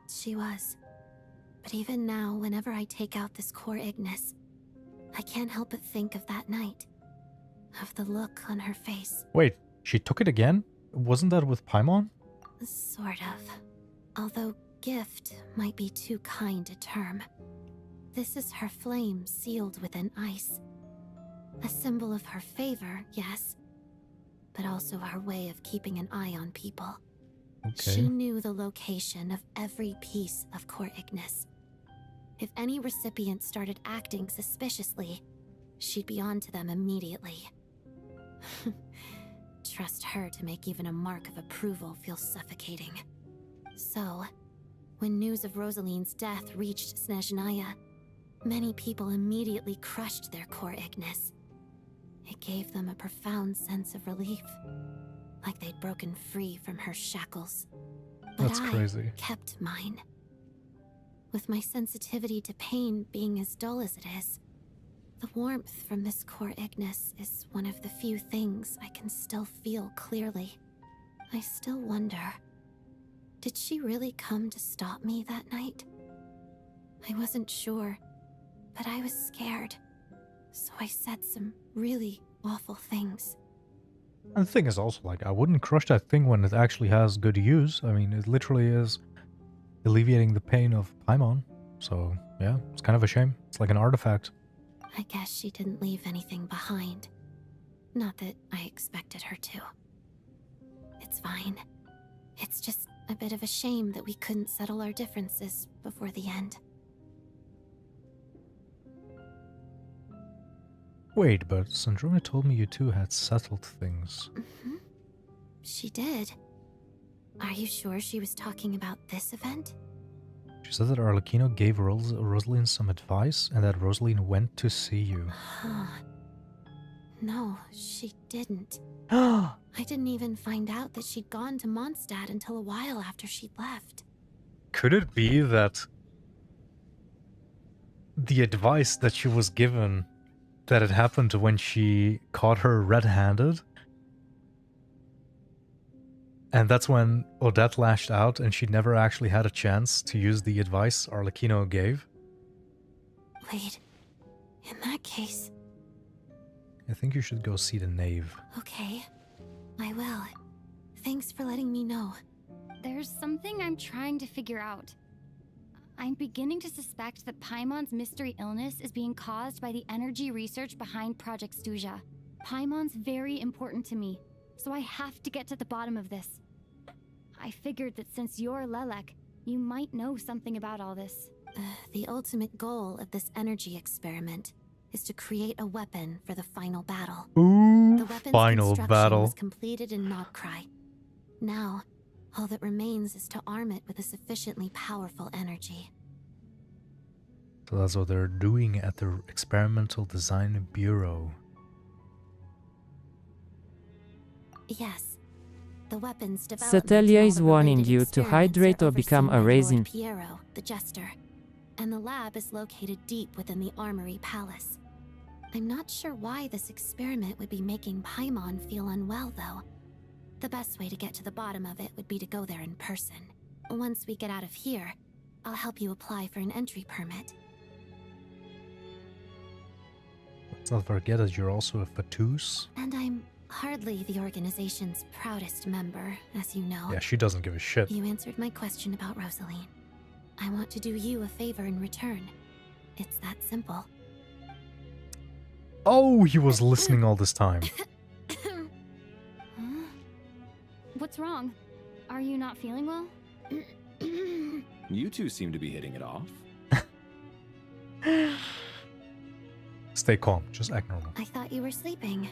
She was. But even now, whenever I take out this core Ignis, I can't help but think of that night. Of the look on her face. Wait, she took it again? Wasn't that with Paimon? Sort of. Although gift might be too kind a term. This is her flame sealed within ice. A symbol of her favor, yes, but also her way of keeping an eye on people. Okay. She knew the location of every piece of core Ignis. If any recipient started acting suspiciously, she'd be on to them immediately. Trust her to make even a mark of approval feel suffocating. So, when news of Rosaline's death reached Snezhnaya, many people immediately crushed their core Ignis. It gave them a profound sense of relief, like they'd broken free from her shackles. But That's crazy. I kept mine. With my sensitivity to pain being as dull as it is, the warmth from this core Ignis is one of the few things I can still feel clearly. I still wonder, did she really come to stop me that night? I wasn't sure, but I was scared, so I said some really awful things. And the thing is also, like, I wouldn't crush that thing when it actually has good use. I mean, it literally is alleviating the pain of Paimon. So, yeah, it's kind of a shame. It's like an artifact. I guess she didn't leave anything behind. Not that I expected her to. It's fine. It's just a bit of a shame that we couldn't settle our differences before the end. Wait, but Sandrona told me you two had settled things. Mm-hmm. She did. Are you sure she was talking about this event? She said that Arlecchino gave Rosalind some advice and that Rosalind went to see you. No, she didn't. I didn't even find out that she'd gone to Mondstadt until a while after she'd left. Could it be that the advice that she was given, that it happened when she caught her red-handed? And that's when Odette lashed out and she never actually had a chance to use the advice Arlecchino gave? Wait, in that case... I think you should go see the knave. Okay, I will. Thanks for letting me know. There's something I'm trying to figure out. I'm beginning to suspect that Paimon's mystery illness is being caused by the energy research behind Project Stuja. Paimon's very important to me, so I have to get to the bottom of this. I figured that since you're Lelek, You might know something about all this. The ultimate goal of this energy experiment is to create a weapon for the final battle. Ooh, the weapon's final construction battle. was completed in Nobcry. Now, all that remains is to arm it with a sufficiently powerful energy. So that's what they're doing at the Experimental Design Bureau. Yes. The weapon's development Satellia is involved a warning related you to experiments hydrate are or become overseen a by raisin. Lord Piero, the Jester, and the lab is located deep within the Armory Palace. I'm not sure why this experiment would be making Paimon feel unwell, though. The best way to get to the bottom of it would be to go there in person. Once we get out of here, I'll help you apply for an entry permit. Let's not forget that you're also a Fatus. And I'm hardly the organization's proudest member, as you know. Yeah, she doesn't give a shit. You answered my question about Rosaline. I want to do you a favor in return. It's that simple. Oh, he was listening all this time. Huh? What's wrong? Are you not feeling well? You two seem to be hitting it off. Stay calm, just act normal. I thought you were sleeping.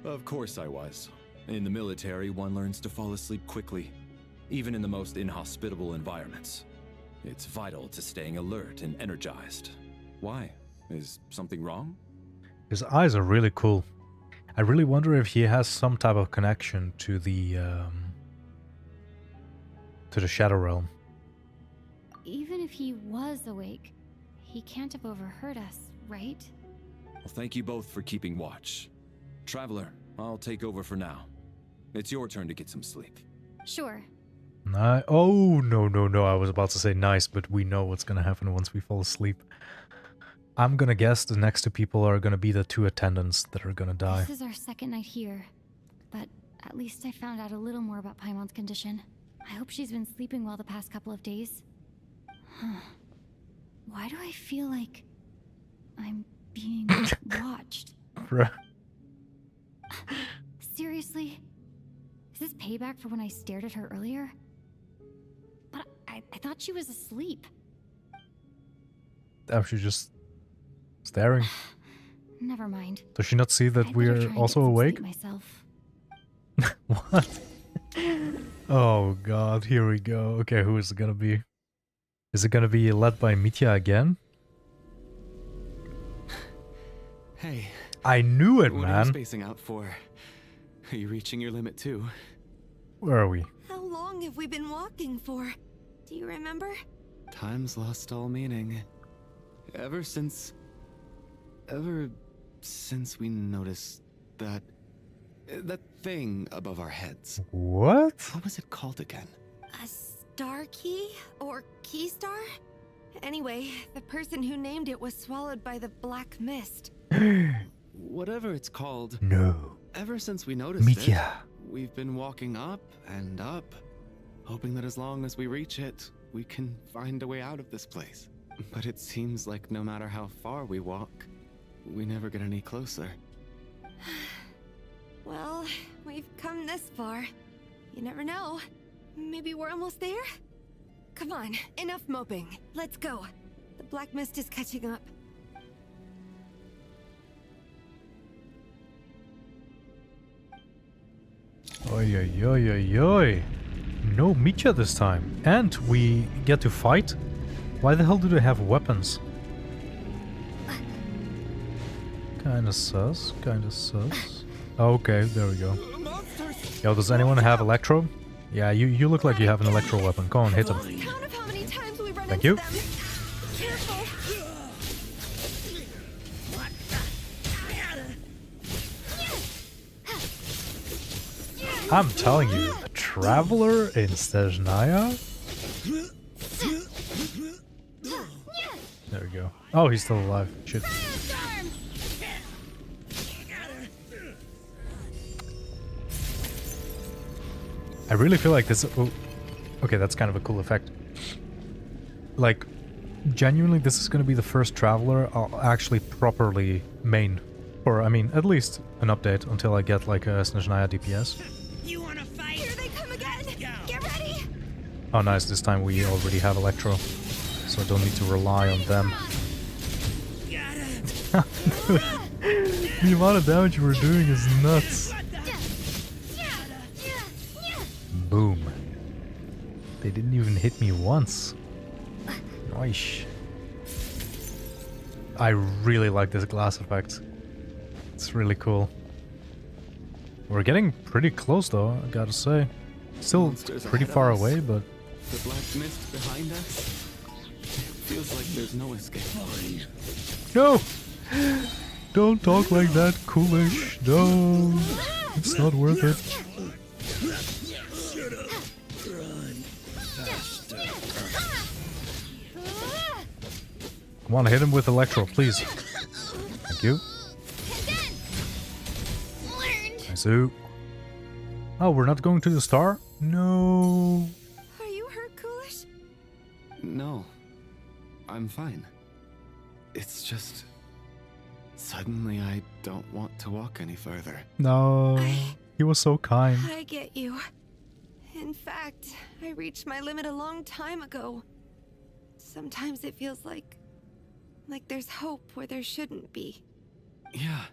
Of course I was. In the military, one learns to fall asleep quickly, even in the most inhospitable environments. It's vital to staying alert and energized. Why? Is something wrong? His eyes are really cool. I really wonder if he has some type of connection to the Shadow Realm. Even if he was awake, he can't have overheard us, right? Well, thank you both for keeping watch. Traveler, I'll take over for now. It's your turn to get some sleep. Sure. Oh, no. I was about to say nice, but we know what's gonna happen once we fall asleep. I'm gonna guess the next two people are gonna be the two attendants that are gonna die. This is our second night here, but at least I found out a little more about Paimon's condition. I hope she's been sleeping well the past couple of days. Huh. Why do I feel like I'm being watched? Bruh. Seriously? Is this payback for when I stared at her earlier? But I thought she was asleep. Damn, she's just staring. Never mind. Does she not see that I'd better we're try and also get some awake? sleep myself. What? Oh god, here we go. Okay, who is it gonna be? Is it gonna be led by Mitya again? Hey. I knew it, What are you man. spacing out for? Are you reaching your limit too? Where are we? How long have we been walking for? Do you remember? Time's lost all meaning. Ever since we noticed that thing above our heads. What? What was it called again? A star key? Or key star? Anyway, the person who named it was swallowed by the black mist. Whatever it's called. No. Ever since we noticed Mitya. it, we've been walking up and up, hoping that as long as we reach it, we can find a way out of this place. But it seems like no matter how far we walk, we never get any closer. Well, we've come this far. You never know. Maybe we're almost there? Come on, enough moping. Let's go. The black mist is catching up. Oi, oi, oi, oi, oi. No Mitya this time. And we get to fight? Why the hell do they have weapons? Kinda sus, kinda sus. Okay, there we go. Yo, does anyone have Electro? Yeah, you look like you have an Electro weapon. Go on, hit him. Thank you. I'm telling you, a traveler in Snezhnaya? There we go. Oh, he's still alive. Shit. I really feel like this... Oh, okay, that's kind of a cool effect. Like, genuinely, this is going to be the first traveler I'll actually properly main. Or, I mean, at least an update until I get, like, a Snezhnaya DPS. You wanna fight? Here they come again! Get ready! Oh nice, this time we already have Electro, so I don't need to rely on them. The amount of damage we're doing is nuts. Boom. They didn't even hit me once. Nice. I really like this glass effect. It's really cool. We're getting pretty close though, I gotta say. Still pretty far away, but... The black mist behind us? Feels like there's no escape. No! Don't talk like that, Coolish. No! It's not worth it. Come on, hit him with Electro, please. Thank you. Nice. Oh, we're not going to the star? No. Are you hurt, Coolish? No. I'm fine. It's just... Suddenly I don't want to walk any further. No. He was so kind. I get you. In fact, I reached my limit a long time ago. Sometimes it feels like there's hope where there shouldn't be. Yeah.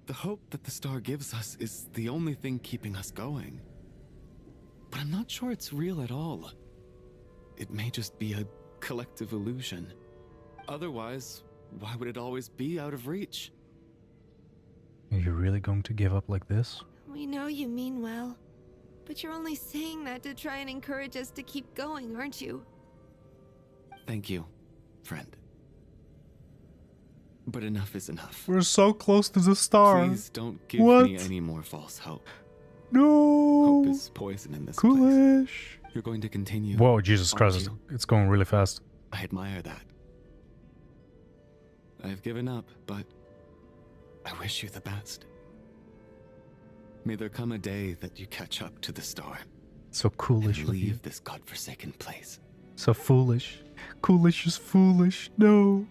The hope that the star gives us is the only thing keeping us going. But I'm not sure it's real at all. It may just be a collective illusion. Otherwise, why would it always be out of reach? Are you really going to give up like this? We know you mean well, but you're only saying that to try and encourage us to keep going, aren't you? Thank you, friend. But enough is enough. We're so close to the star. Please don't give me any more false hope. No. Hope is poison in this Coolish. place. You're going to continue. Whoa, Jesus Christ, it's going really fast. I admire that. I've given up, but I wish you the best. May there come a day that you catch up to the star. So coolish and of you. leave this godforsaken place. So foolish. Coolish is foolish. No.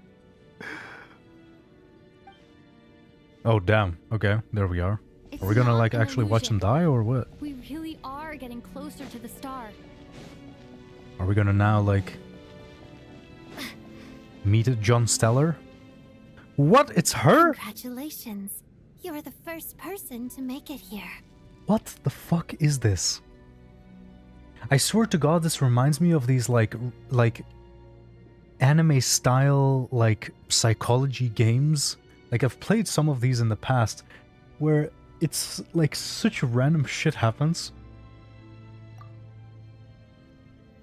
Oh, damn. Okay, there we are. Are we gonna, like, actually watch them die, or what? We really are getting closer to the star. Are we gonna now, like... meet John Stellar? What? It's her? Congratulations. You're the first person to make it here. What the fuck is this? I swear to God, this reminds me of these, like anime-style, like, psychology games. Like, I've played some of these in the past, where it's, like, such random shit happens.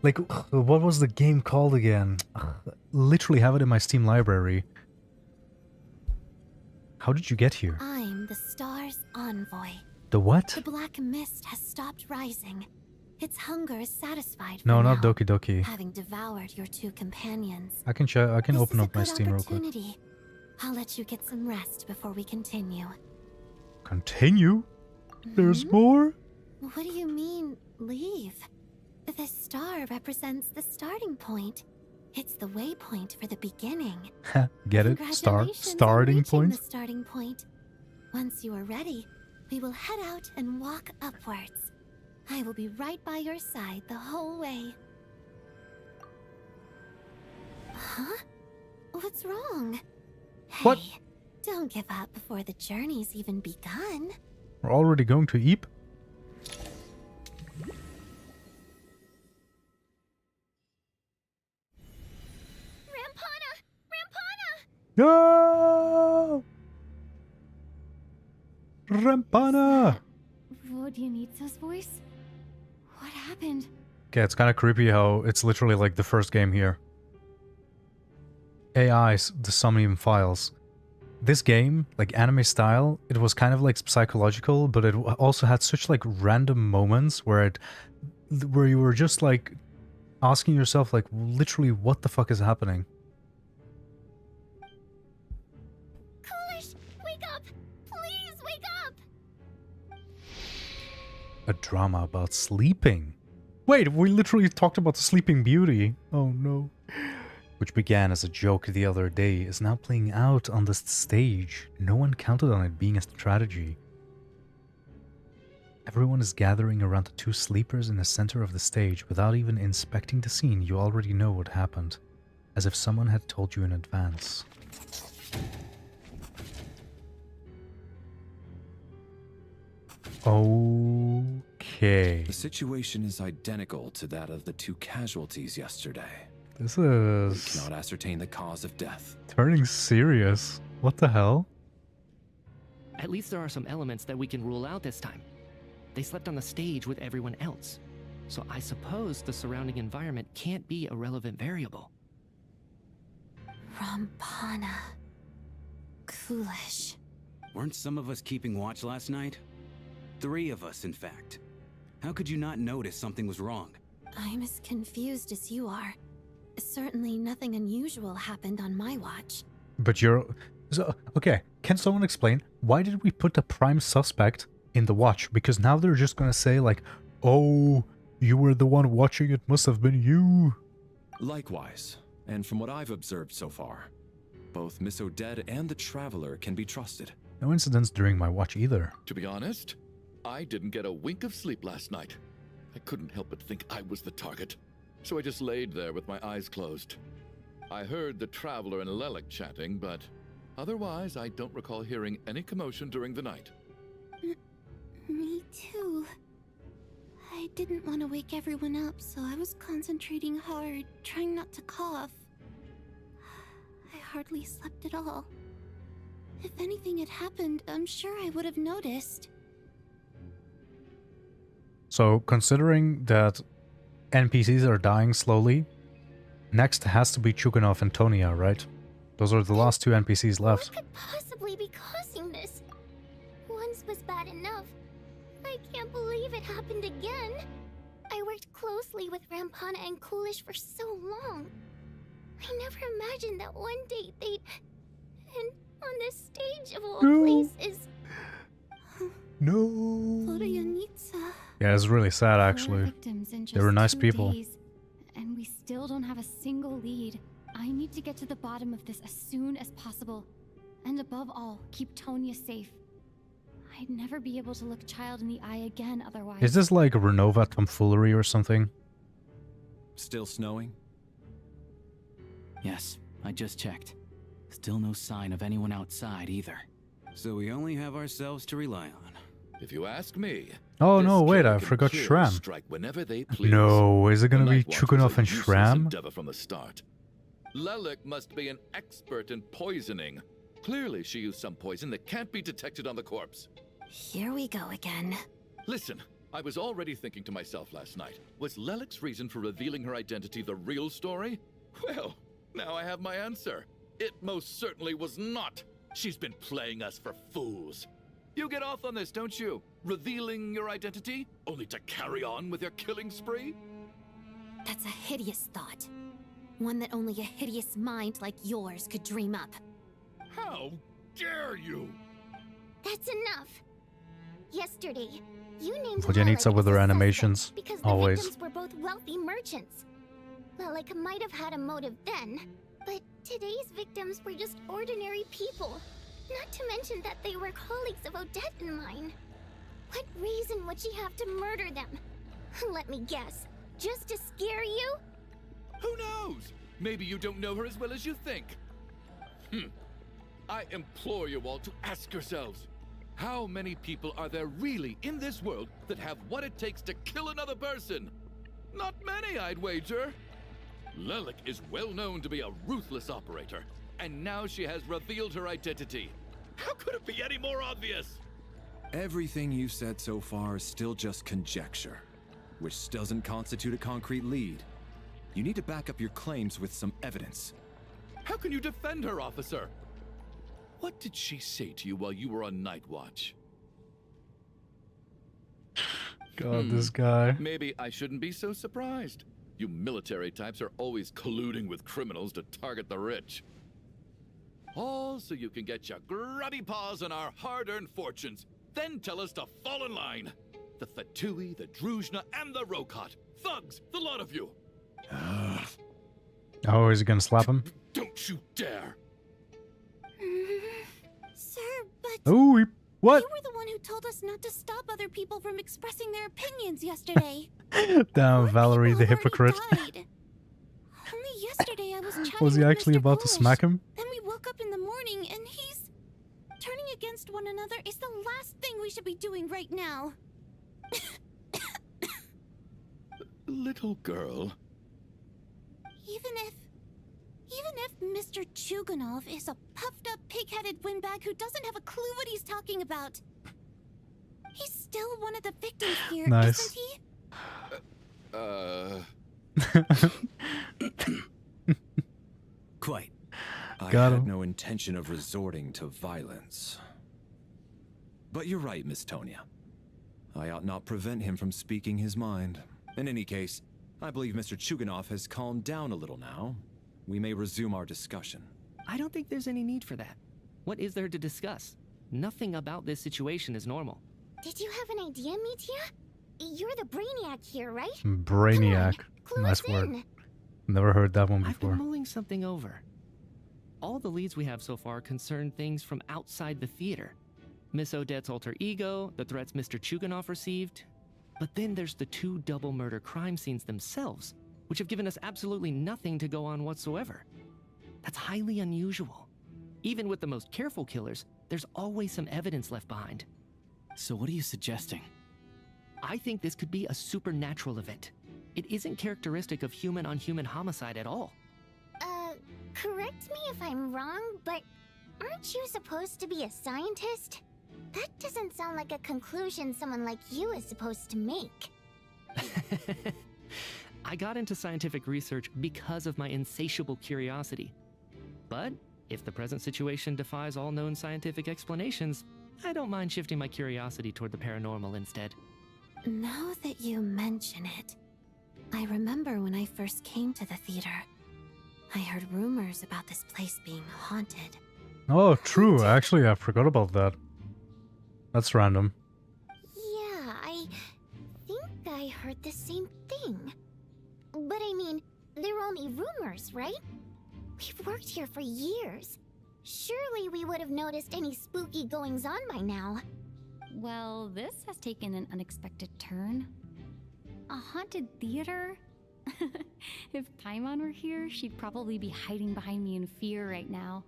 Like, what was the game called again? Literally have it in my Steam library. How did you get here? I'm the star's envoy. The what? The black mist has stopped rising. Its hunger is satisfied. No, for not now, Doki Doki. Having devoured your two companions. I can open up my Steam real quick. I'll let you get some rest before we continue. Continue? There's more? What do you mean, leave? The star represents the starting point. It's the waypoint for the beginning. Get it? Congratulations on Starting reaching point? The starting point. Once you are ready, we will head out and walk upwards. I will be right by your side the whole way. Huh? What's wrong? What? Hey, don't give up before the journey's even begun. We're already going to Eep? No! Rampana! What do you need, Sus voice? What happened? Okay, it's kind of creepy how it's literally like the first game here. AI's the summoning files. This game, like anime style, it was kind of like psychological, but it also had such like random moments where you were just like asking yourself like literally what the fuck is happening. Coolish, wake up! Please wake up! A drama about sleeping. Wait, we literally talked about the Sleeping Beauty. Oh no. Which began as a joke the other day, is now playing out on the stage. No one counted on it being a strategy. Everyone is gathering around the two sleepers in the center of the stage. Without even inspecting the scene, you already know what happened, as if someone had told you in advance. Okay. The situation is identical to that of the two casualties yesterday. This We is cannot ascertain the cause of death. turning serious. What the hell? At least there are some elements that we can rule out this time. They slept on the stage with everyone else. So I suppose the surrounding environment can't be a relevant variable. Rampana. Coolish. Weren't some of us keeping watch last night? 3 of us, in fact. How could you not notice something was wrong? I'm as confused as you are. Certainly nothing unusual happened on my watch. But you're... So, okay, can someone explain, why did we put the prime suspect in the watch? Because now they're just gonna say like, oh, you were the one watching, it must have been you. Likewise, and from what I've observed so far, both Miss Odette and the Traveler can be trusted. No incidents during my watch either. To be honest, I didn't get a wink of sleep last night. I couldn't help but think I was the target, so I just laid there with my eyes closed. I heard the Traveler and Lelik chatting, but otherwise I don't recall hearing any commotion during the night. Me too. I didn't want to wake everyone up, so I was concentrating hard, trying not to cough. I hardly slept at all. If anything had happened, I'm sure I would have noticed. So, considering that NPCs are dying slowly, next has to be Chuganov and Tonia, right? Those are the last 2 NPCs left. What could possibly be causing this? Once was bad enough. I can't believe it happened again. I worked closely with Rampana and Coolish for so long. I never imagined that one day they'd... And on the stage of all places... No. Florianitsa. Yeah, it's really sad 4 actually. victims in They were just nice 2 people. days, and we still don't have a single lead. I need to get to the bottom of this as soon as possible. And above all, keep Tonya safe. I'd never be able to look Child in the eye again otherwise. Is this like Renova tomfoolery or something? Still snowing? Yes, I just checked. Still no sign of anyone outside either. So we only have ourselves to rely on. If you ask me... Oh this no, wait, killer I can forgot kill or Shram. strike whenever they please. No, is it gonna The be Night Watchers Chuganov are and useless Shram? endeavor from the start. Lelik must be an expert in poisoning. Clearly she used some poison that can't be detected on the corpse. Here we go again. Listen, I was already thinking to myself last night, was Lelik's reason for revealing her identity the real story? Well, now I have my answer. It most certainly was not. She's been playing us for fools. You get off on this, don't you? Revealing your identity, only to carry on with your killing spree? That's a hideous thought. One that only a hideous mind like yours could dream up. How dare you? That's enough. Yesterday, you named Vodyanitsa Lelik with as her a animations, suspect because the always. victims were both wealthy merchants. Lelik might have had a motive then, but today's victims were just ordinary people. Not to mention that they were colleagues of Odette and mine. What reason would she have to murder them? Let me guess. Just to scare you? Who knows? Maybe you don't know her as well as you think. I implore you all to ask yourselves, how many people are there really in this world that have what it takes to kill another person? Not many, I'd wager. Lelik is well known to be a ruthless operator, and now she has revealed her identity. How could it be any more obvious? Everything you've said so far is still just conjecture, which doesn't constitute a concrete lead. You need to back up your claims with some evidence. How can you defend her, officer? What did she say to you while you were on night watch? God, this guy. Maybe I shouldn't be so surprised. You military types are always colluding with criminals to target the rich. All so you can get your grubby paws on our hard-earned fortunes, then tell us to fall in line. The Fatui, the Druzhna, and the Rokot. Thugs, the lot of you. Oh, is he gonna slap him? Don't you dare. Sir, but... Oh, what? You were the one who told us promised not to stop other people from expressing their opinions yesterday. Damn, Valerie the hypocrite. Died. Only yesterday I was chatting Was he with actually Mr. about to Polish. smack him? Then we woke up in the morning and he's... Turning against one another is the last thing we should be doing right now. Little girl. Even if Mr. Chuganov is a puffed-up, pig-headed windbag who doesn't have a clue what he's talking about, he's still one of the victims here, Nice. isn't he? Quite. I Got had him. no intention of resorting to violence. But you're right, Miss Tonya. I ought not prevent him from speaking his mind. In any case, I believe Mr. Chuganov has calmed down a little now. We may resume our discussion. I don't think there's any need for that. What is there to discuss? Nothing about this situation is normal. Did you have an idea, Mitya? You're the brainiac here, right? Brainiac. Clue Nice us word. in. Never heard that one I've been before. mulling something over. All the leads we have so far concern things from outside the theater. Miss Odette's alter ego, the threats Mr. Chuganov received. But then there's the 2 double murder crime scenes themselves, which have given us absolutely nothing to go on whatsoever. That's highly unusual. Even with the most careful killers, there's always some evidence left behind. So what are you suggesting? I think this could be a supernatural event. It isn't characteristic of human-on-human homicide at all. Correct me if I'm wrong, but aren't you supposed to be a scientist? That doesn't sound like a conclusion someone like you is supposed to make. I got into scientific research because of my insatiable curiosity. But if the present situation defies all known scientific explanations, I don't mind shifting my curiosity toward the paranormal instead. Now that you mention it, I remember when I first came to the theater. I heard rumors about this place being haunted. Oh, true. Actually, I forgot about that. That's random. Yeah, I think I heard the same thing. But I mean, they're only rumors, right? We've worked here for years. Surely we would have noticed any spooky goings-on by now. Well, this has taken an unexpected turn. A haunted theater? If Paimon were here, she'd probably be hiding behind me in fear right now.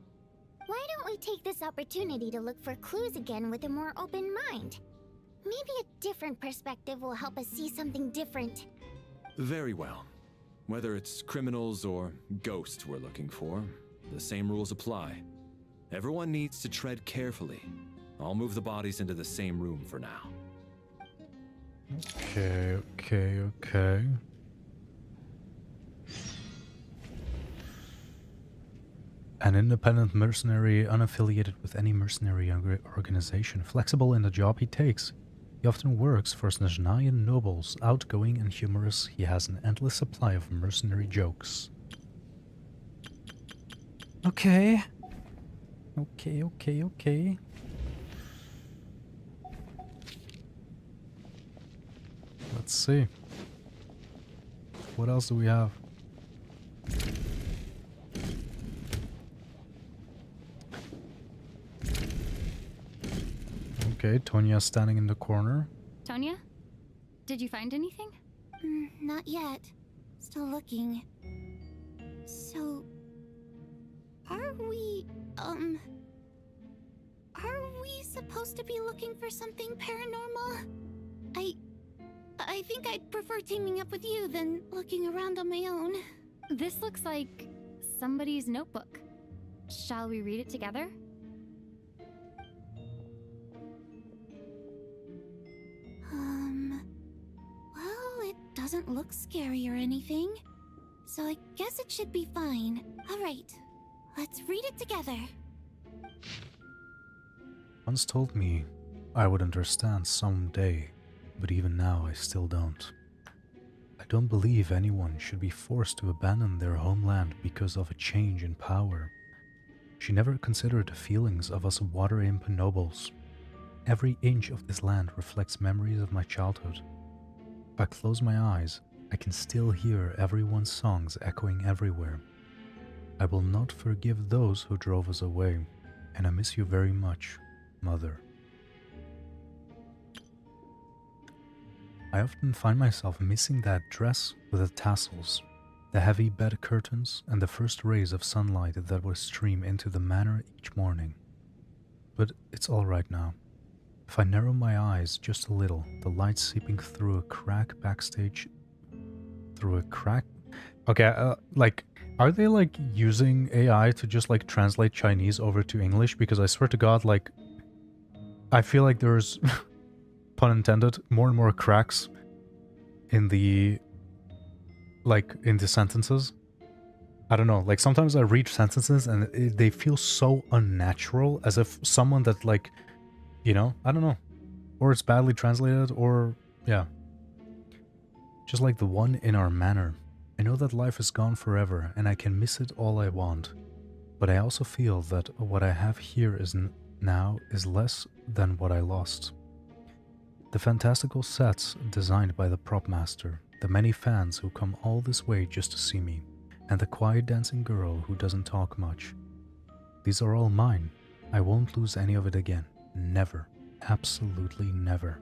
Why don't we take this opportunity to look for clues again with a more open mind? Maybe a different perspective will help us see something different. Very well. Whether it's criminals or ghosts we're looking for, the same rules apply. Everyone needs to tread carefully. I'll move the bodies into the same room for now. Okay. An independent mercenary, unaffiliated with any mercenary organization, flexible in the job he takes. He often works for Snezhnaya nobles, outgoing and humorous. He has an endless supply of mercenary jokes. Okay. Let's see. What else do we have? Okay, Tonya's standing in the corner. Tonya? Did you find anything? Not yet. Still looking. So... Are we supposed to be looking for something paranormal? I think I'd prefer teaming up with you than looking around on my own. This looks like somebody's notebook. Shall we read it together? Well, it doesn't look scary or anything. So I guess it should be fine. Alright, let's read it together. Once told me I would understand someday, but even now I still don't. I don't believe anyone should be forced to abandon their homeland because of a change in power. She never considered the feelings of us water imp nobles. Every inch of this land reflects memories of my childhood. If I close my eyes, I can still hear everyone's songs echoing everywhere. I will not forgive those who drove us away, and I miss you very much, Mother. I often find myself missing that dress with the tassels, the heavy bed curtains, and the first rays of sunlight that would stream into the manor each morning. But it's all right now. If I narrow my eyes just a little, the light seeping through a crack backstage... Through a crack? Okay, like, are they, like, using AI to just, like, translate Chinese over to English? Because I swear to God, like, I feel like there's, pun intended, more and more cracks in the, like, in the sentences. I don't know, like, sometimes I read sentences and they feel so unnatural, as if someone that, like, you know, I don't know. Or it's badly translated, or, yeah. Just like the one in our manor. I know that life is gone forever, and I can miss it all I want. But I also feel that what I have here now is less than what I lost. The fantastical sets designed by the prop master, the many fans who come all this way just to see me, and the quiet dancing girl who doesn't talk much. These are all mine. I won't lose any of it again. Never. Absolutely never.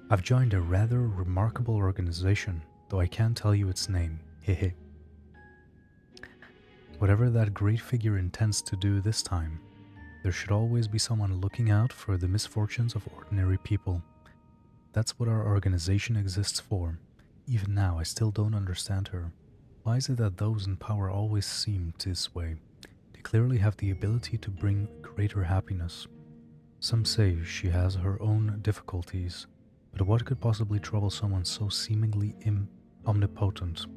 I've joined a rather remarkable organization, though I can't tell you its name. Hehe. Whatever that great figure intends to do this time, there should always be someone looking out for the misfortunes of ordinary people. That's what our organization exists for. Even now, I still don't understand her. Why is it that those in power always seem this way? They clearly have the ability to bring greater happiness. Some say she has her own difficulties, but what could possibly trouble someone so seemingly omnipotent?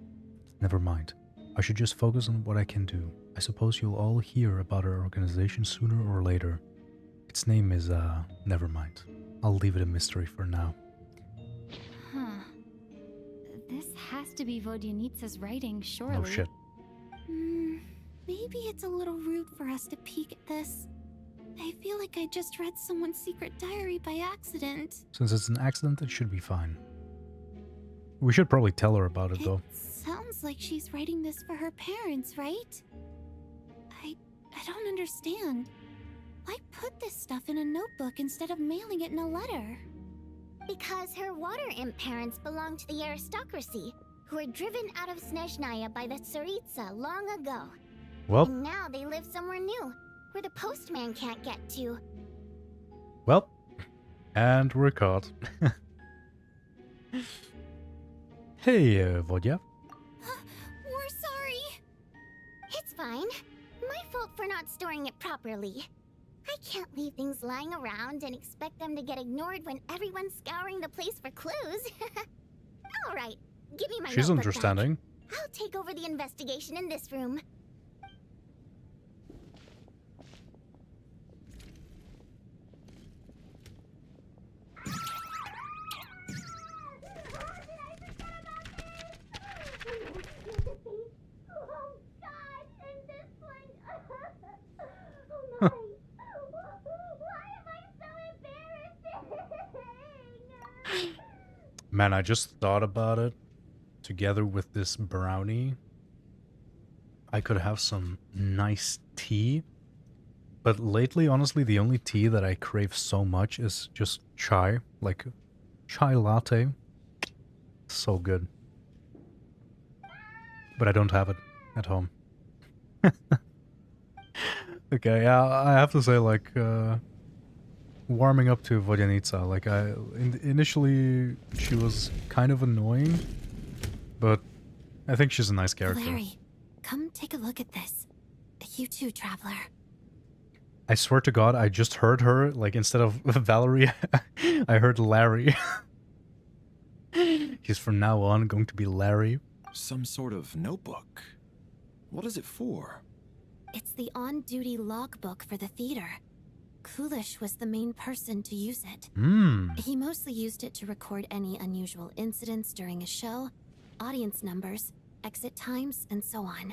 Never mind. I should just focus on what I can do. I suppose you'll all hear about our organization sooner or later. Its name is, never mind. I'll leave it a mystery for now. Huh. This has to be Vodyanitsa's writing, surely. No shit. Maybe it's a little rude for us to peek at this. I feel like I just read someone's secret diary by accident. Since it's an accident, it should be fine. We should probably tell her about it, though. Sounds like she's writing this for her parents, right? I don't understand. Why put this stuff in a notebook instead of mailing it in a letter? Because her water imp parents belong to the aristocracy, who were driven out of Snezhnaya by the Tsaritsa long ago. Well. And now they live somewhere new, where the postman can't get to. Well, and we're caught. Hey, Vodya. We're sorry. It's fine. My fault for not storing it properly. I can't leave things lying around and expect them to get ignored when everyone's scouring the place for clues. All right, give me my She's notebook understanding. back. I'll take over the investigation in this room. Man, I just thought about it. Together with this brownie, I could have some nice tea. But lately, honestly, the only tea that I crave so much is just chai. Like, chai latte. So good. But I don't have it at home. Okay, yeah, I have to say, like, warming up to Vodyanitsa, like, initially she was kind of annoying, but I think she's a nice character. Larry, come take a look at this. You too, traveler. I swear to God, I just heard her, like, instead of Valerie, I heard Larry. He's from now on going to be Larry. Some sort of notebook. What is it for? It's the on-duty logbook for the theater. Kulish was the main person to use it. He mostly used it to record any unusual incidents during a show, audience numbers, exit times, and so on.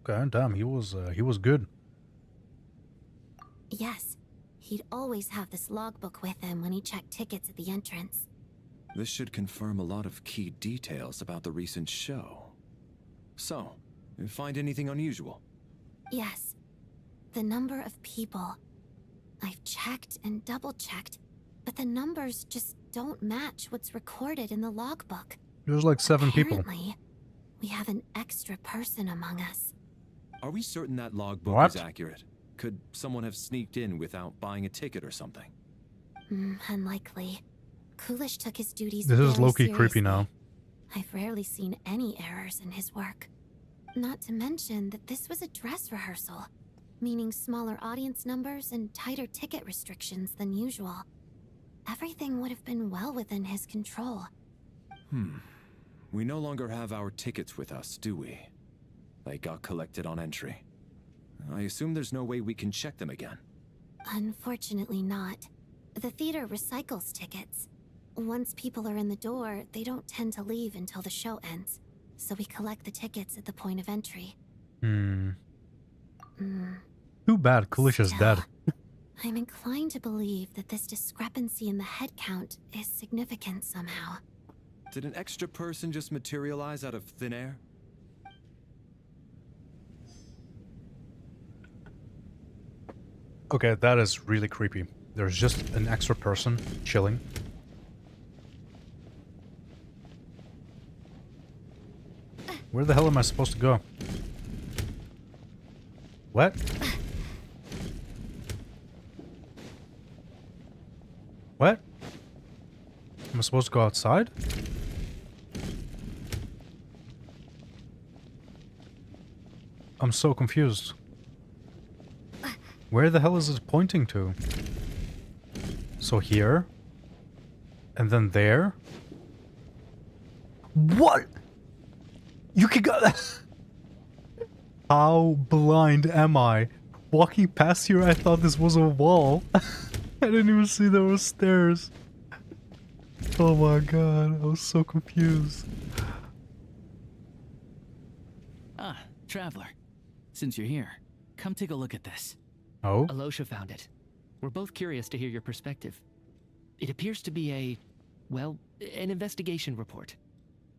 Okay, damn, he was good. Yes, he'd always have this logbook with him when he checked tickets at the entrance. This should confirm a lot of key details about the recent show. So, you find anything unusual? Yes. The number of people. I've checked and double-checked, but the numbers just don't match what's recorded in the logbook. There's like 7 people. Apparently, we have an extra person among us. Are we certain that logbook What? is accurate? Could someone have sneaked in without buying a ticket or something? Unlikely. Coolish took his duties This is very low-key creepy seriously. now. I've rarely seen any errors in his work. Not to mention that this was a dress rehearsal, meaning smaller audience numbers and tighter ticket restrictions than usual. Everything would have been well within his control. We no longer have our tickets with us, do we? They got collected on entry. I assume there's no way we can check them again. Unfortunately not. The theater recycles tickets. Once people are in the door, they don't tend to leave until the show ends. So we collect the tickets at the point of entry. Too bad Coolish is dead. I'm inclined to believe that this discrepancy in the head count is significant somehow. Did an extra person just materialize out of thin air? Okay, that is really creepy. There's just an extra person chilling. Where the hell am I supposed to go? What? What? Am I supposed to go outside? I'm so confused. Where the hell is it pointing to? So here? And then there? What? You can go... How blind am I? Walking past here, I thought this was a wall. I didn't even see there were stairs. Oh my god, I was so confused. Ah, traveler. Since you're here, come take a look at this. Oh? Alosha found it. We're both curious to hear your perspective. It appears to be an investigation report.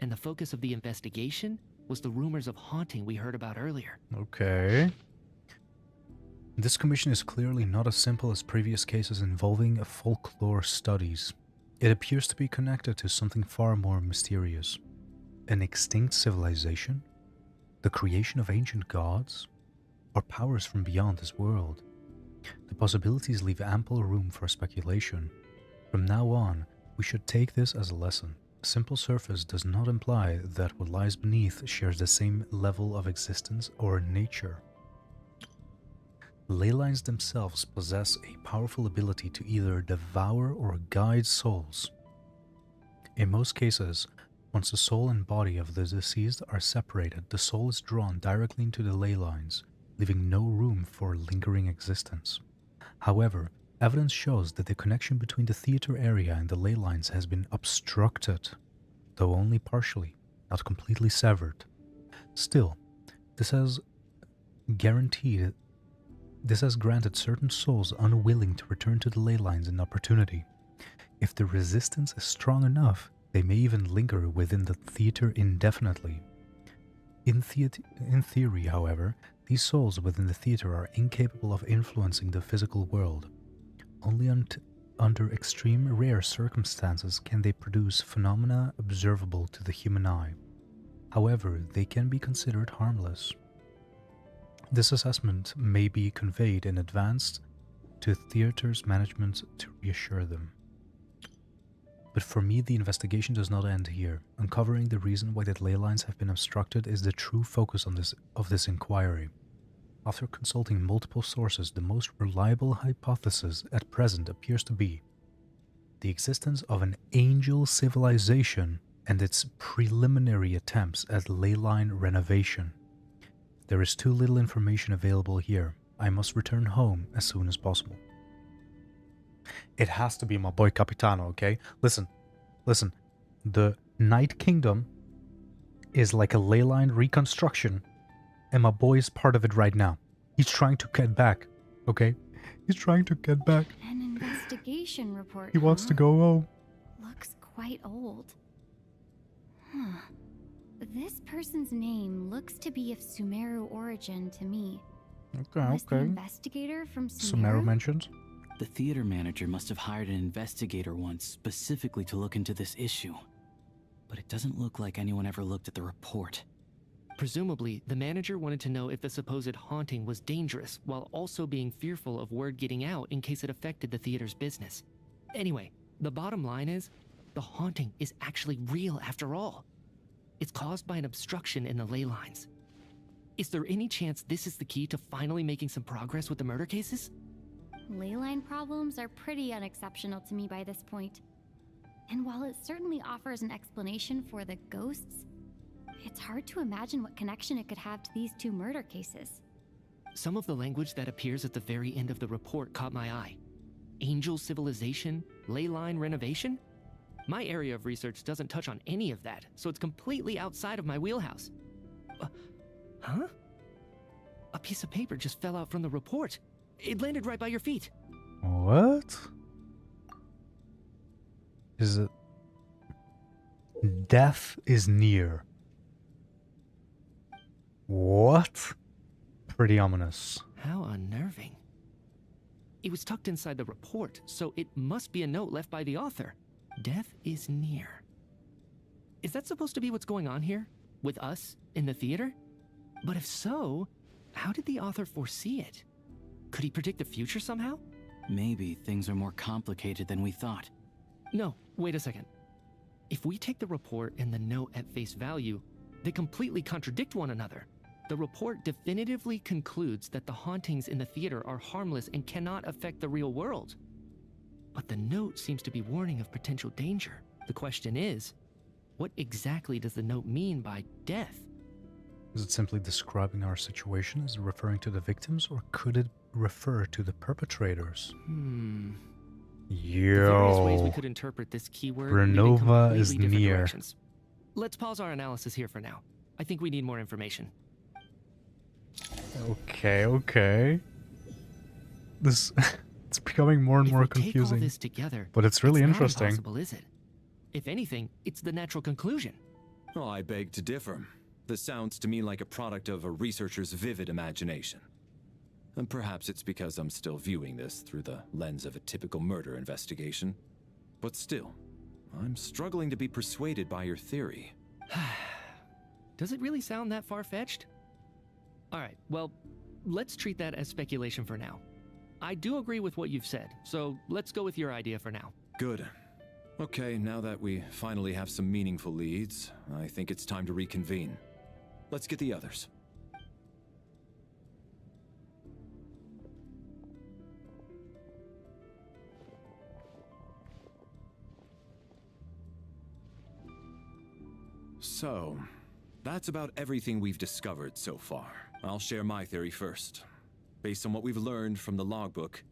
And the focus of the investigation was the rumors of haunting we heard about earlier. Okay. This commission is clearly not as simple as previous cases involving folklore studies. It appears to be connected to something far more mysterious. An extinct civilization? The creation of ancient gods? Or powers from beyond this world? The possibilities leave ample room for speculation. From now on, we should take this as a lesson. A simple surface does not imply that what lies beneath shares the same level of existence or nature. Ley lines themselves possess a powerful ability to either devour or guide souls. In most cases, once the soul and body of the deceased are separated, the soul is drawn directly into the ley lines, leaving no room for lingering existence. However, evidence shows that the connection between the theater area and the ley lines has been obstructed, though only partially, not completely severed. Still, this has granted certain souls unwilling to return to the ley lines an opportunity. If the resistance is strong enough, they may even linger within the theater indefinitely. In theory, however, these souls within the theater are incapable of influencing the physical world. Only under extreme rare circumstances can they produce phenomena observable to the human eye. However, they can be considered harmless. This assessment may be conveyed in advance to theater's management to reassure them. But for me, the investigation does not end here. Uncovering the reason why the ley lines have been obstructed is the true focus of this inquiry. After consulting multiple sources, the most reliable hypothesis at present appears to be the existence of an angel civilization and its preliminary attempts at ley line renovation. There is too little information available here. I must return home as soon as possible. It has to be my boy Capitano, okay? Listen. The Night Kingdom is like a ley line reconstruction, and my boy is part of it right now. He's trying to get back, okay? He's trying to get back. An investigation report. He wants to go home. Looks quite old. Huh. This person's name looks to be of Sumeru origin to me. Okay, Was the investigator from Sumeru? Sumeru mentions. The theater manager must have hired an investigator once specifically to look into this issue. But it doesn't look like anyone ever looked at the report. Presumably, the manager wanted to know if the supposed haunting was dangerous, while also being fearful of word getting out in case it affected the theater's business. Anyway, the bottom line is, the haunting is actually real after all. It's caused by an obstruction in the ley lines. Is there any chance this is the key to finally making some progress with the murder cases? Leyline problems are pretty unexceptional to me by this point. And while it certainly offers an explanation for the ghosts, it's hard to imagine what connection it could have to these two murder cases. Some of the language that appears at the very end of the report caught my eye. Angel civilization, ley line renovation? My area of research doesn't touch on any of that, so it's completely outside of my wheelhouse. Huh? A piece of paper just fell out from the report. It landed right by your feet. What? Is it... Death is near. What? Pretty ominous. How unnerving. It was tucked inside the report, so it must be a note left by the author. Death is near. Is that supposed to be what's going on here? With us in the theater? But if so, how did the author foresee it? Could he predict the future somehow? Maybe things are more complicated than we thought. No, wait a second. If we take the report and the note at face value, they completely contradict one another. The report definitively concludes that the hauntings in the theater are harmless and cannot affect the real world. But the note seems to be warning of potential danger. The question is, what exactly does the note mean by death? Is it simply describing our situation as referring to the victims, or could it refer to the perpetrators? The various ways we Yo. could interpret this keyword Renova lead in is completely different near. directions. Let's pause our analysis here for now. I think we need more information. Okay. This it's becoming more and If more we take all confusing. this together, But it's really not interesting. impossible, is it? If anything, it's the natural conclusion. Well, I beg to differ. This sounds to me like a product of a researcher's vivid imagination. And perhaps it's because I'm still viewing this through the lens of a typical murder investigation. But still, I'm struggling to be persuaded by your theory. Does it really sound that far-fetched? Alright, well, let's treat that as speculation for now. I do agree with what you've said, so let's go with your idea for now. Good. Okay, now that we finally have some meaningful leads, I think it's time to reconvene. Let's get the others. So, that's about everything we've discovered so far. I'll share my theory first. Based on what we've learned from the logbook,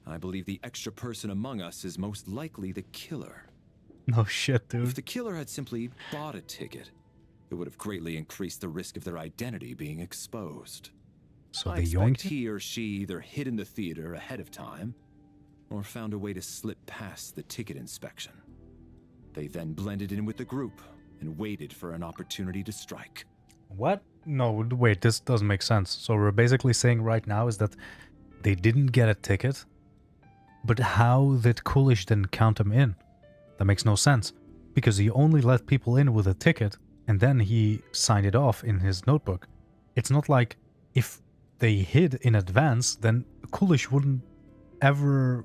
I believe the extra person among us is most likely the killer. No shit, If dude. the killer had simply bought a ticket, it would have greatly increased the risk of their identity being exposed. So I they expect yoinked it? he or she either hid in the theater ahead of time, or found a way to slip past the ticket inspection. They then blended in with the group and waited for an opportunity to strike. What? No, wait, this doesn't make sense. So we're basically saying right now is that they didn't get a ticket, but how did Coolish then count them in? That makes no sense, because he only let people in with a ticket, and then he signed it off in his notebook. It's not like if they hid in advance, then Coolish wouldn't ever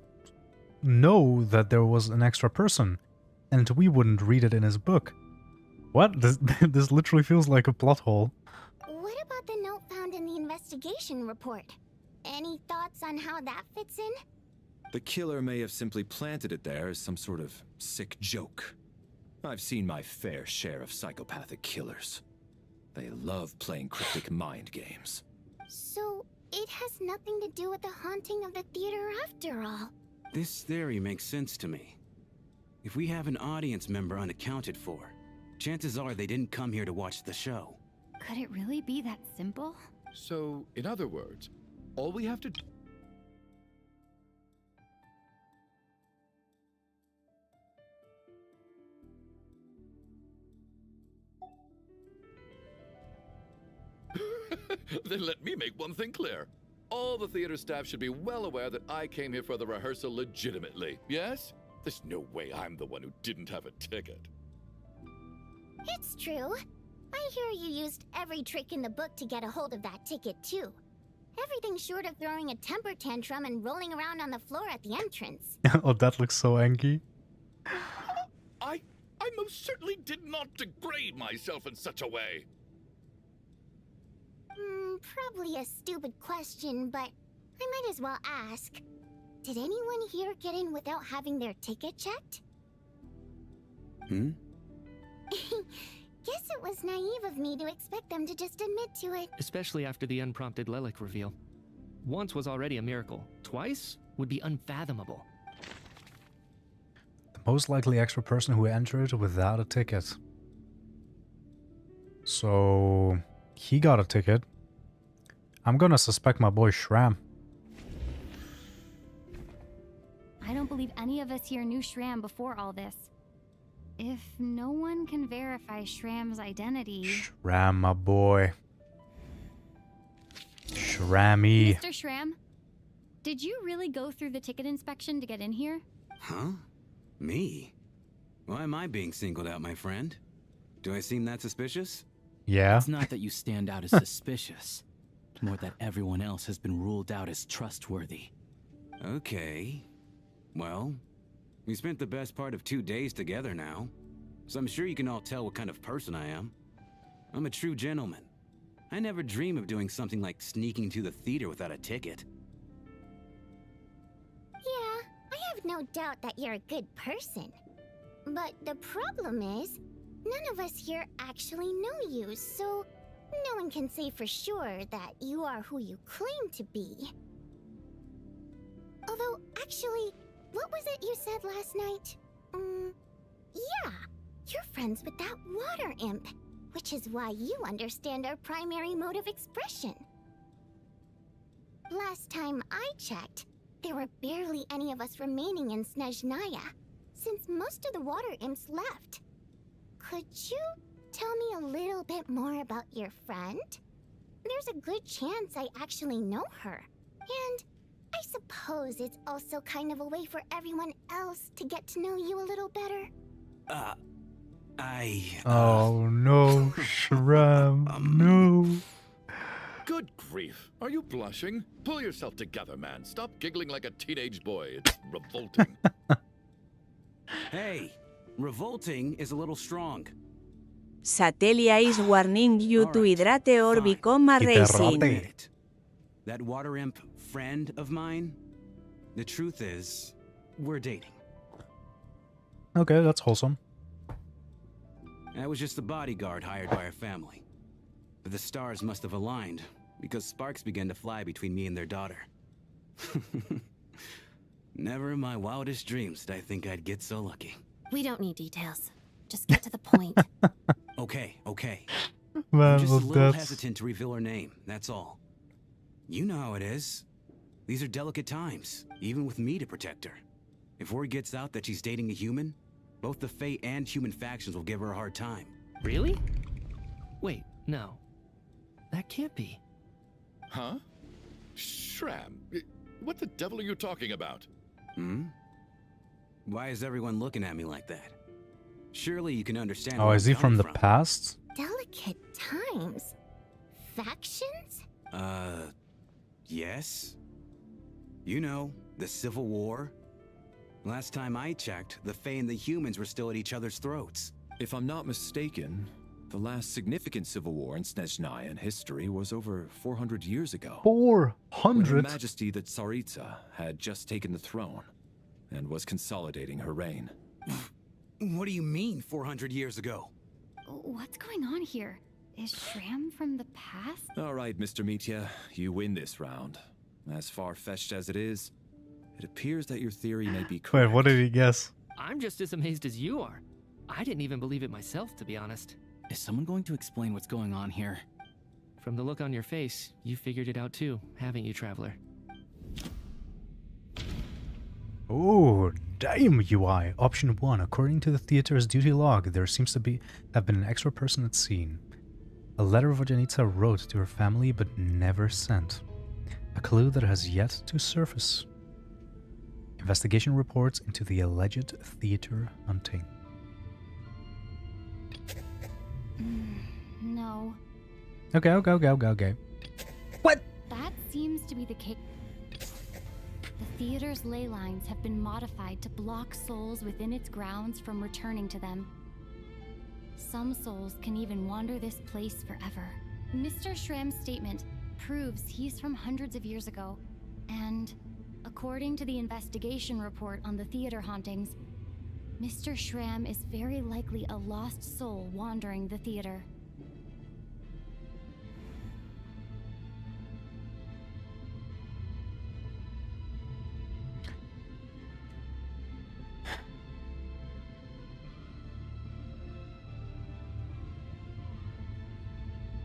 know that there was an extra person, and we wouldn't read it in his book. What? This literally feels like a plot hole. What about the note found in the investigation report? Any thoughts on how that fits in? The killer may have simply planted it there as some sort of sick joke. I've seen my fair share of psychopathic killers. They love playing cryptic mind games. So, it has nothing to do with the haunting of the theater after all. This theory makes sense to me. If we have an audience member unaccounted for, chances are they didn't come here to watch the show. Could it really be that simple? So, in other words, all we have to do... Then let me make one thing clear. all the theater staff should be well aware that I came here for the rehearsal legitimately, yes? There's no way I'm the one who didn't have a ticket. It's true. I hear you used every trick in the book to get a hold of that ticket, too. Everything short of throwing a temper tantrum and rolling around on the floor at the entrance. Oh, that looks so angry. I most certainly did not degrade myself in such a way. Probably a stupid question, but I might as well ask. Did anyone here get in without having their ticket checked? Guess it was naive of me to expect them to just admit to it. Especially after the unprompted Lelic reveal. Once was already a miracle. Twice would be unfathomable. The most likely extra person who entered without a ticket. So he got a ticket. I'm gonna suspect my boy Shram. I don't believe any of us here knew Shram before all this. If no one can verify Shram's identity... Shram, my boy. Shrammy. Mr. Shram, did you really go through the ticket inspection to get in here? Huh? Me? Why am I being singled out, my friend? Do I seem that suspicious? Yeah. It's not that you stand out as suspicious. More that everyone else has been ruled out as trustworthy. Okay. Well, we spent the best part of 2 days together now, so I'm sure you can all tell what kind of person I am. I'm a true gentleman. I never dream of doing something like sneaking to the theater without a ticket. Yeah, I have no doubt that you're a good person. But the problem is, none of us here actually know you, so no one can say for sure that you are who you claim to be. Although, actually, what was it you said last night? Yeah, you're friends with that water imp, which is why you understand our primary mode of expression. Last time I checked, there were barely any of us remaining in Snezhnaya, since most of the water imps left. Could you tell me a little bit more about your friend? There's a good chance I actually know her. And I suppose it's also kind of a way for everyone else to get to know you a little better. Oh no, Shram, no. Good grief. Are you blushing? Pull yourself together, man. Stop giggling like a teenage boy. It's revolting. Hey, revolting is a little strong. Satelia is warning you to hydrate or become a racing. That water imp friend of mine, the truth is, we're dating. Okay, that's wholesome. I was just the bodyguard hired by our family. But the stars must have aligned, because sparks began to fly between me and their daughter. Never in my wildest dreams did I think I'd get so lucky. We don't need details. Just get to the point. Okay. Man, I'm just a little that's... hesitant to reveal her name, that's all. You know how it is. These are delicate times, even with me to protect her. If word gets out that she's dating a human, both the Fae and human factions will give her a hard time. Really? Wait, no. That can't be. Huh? Shram, what the devil are you talking about? Why is everyone looking at me like that? Surely you can understand. Oh, is he from the past? Delicate times? Factions? Yes. You know, the Civil War. Last time I checked, the Fae and the humans were still at each other's throats. If I'm not mistaken, the last significant civil war in Snezhnayan history was over 400 years ago. 400? When Her Majesty the Tsaritsa had just taken the throne and was consolidating her reign. What do you mean, 400 years ago? What's going on here? Is Shram from the past? All right, Mr. Mitya, you win this round. As far-fetched as it is, it appears that your theory may be correct. Wait, what did he guess? I'm just as amazed as you are. I didn't even believe it myself, to be honest. Is someone going to explain what's going on here? From the look on your face, you figured it out too, haven't you, Traveler? Oh, damn UI. Option 1. According to the theater's duty log, there seems to have been an extra person at scene. A letter Vojanitsa wrote to her family but never sent. A clue that has yet to surface. Investigation reports into the alleged theater hunting. No. Okay. What? That seems to be the case. The theater's ley lines have been modified to block souls within its grounds from returning to them. Some souls can even wander this place forever. Mr. Shram's statement proves he's from hundreds of years ago, and according to the investigation report on the theater hauntings, Mr. Shram is very likely a lost soul wandering the theater.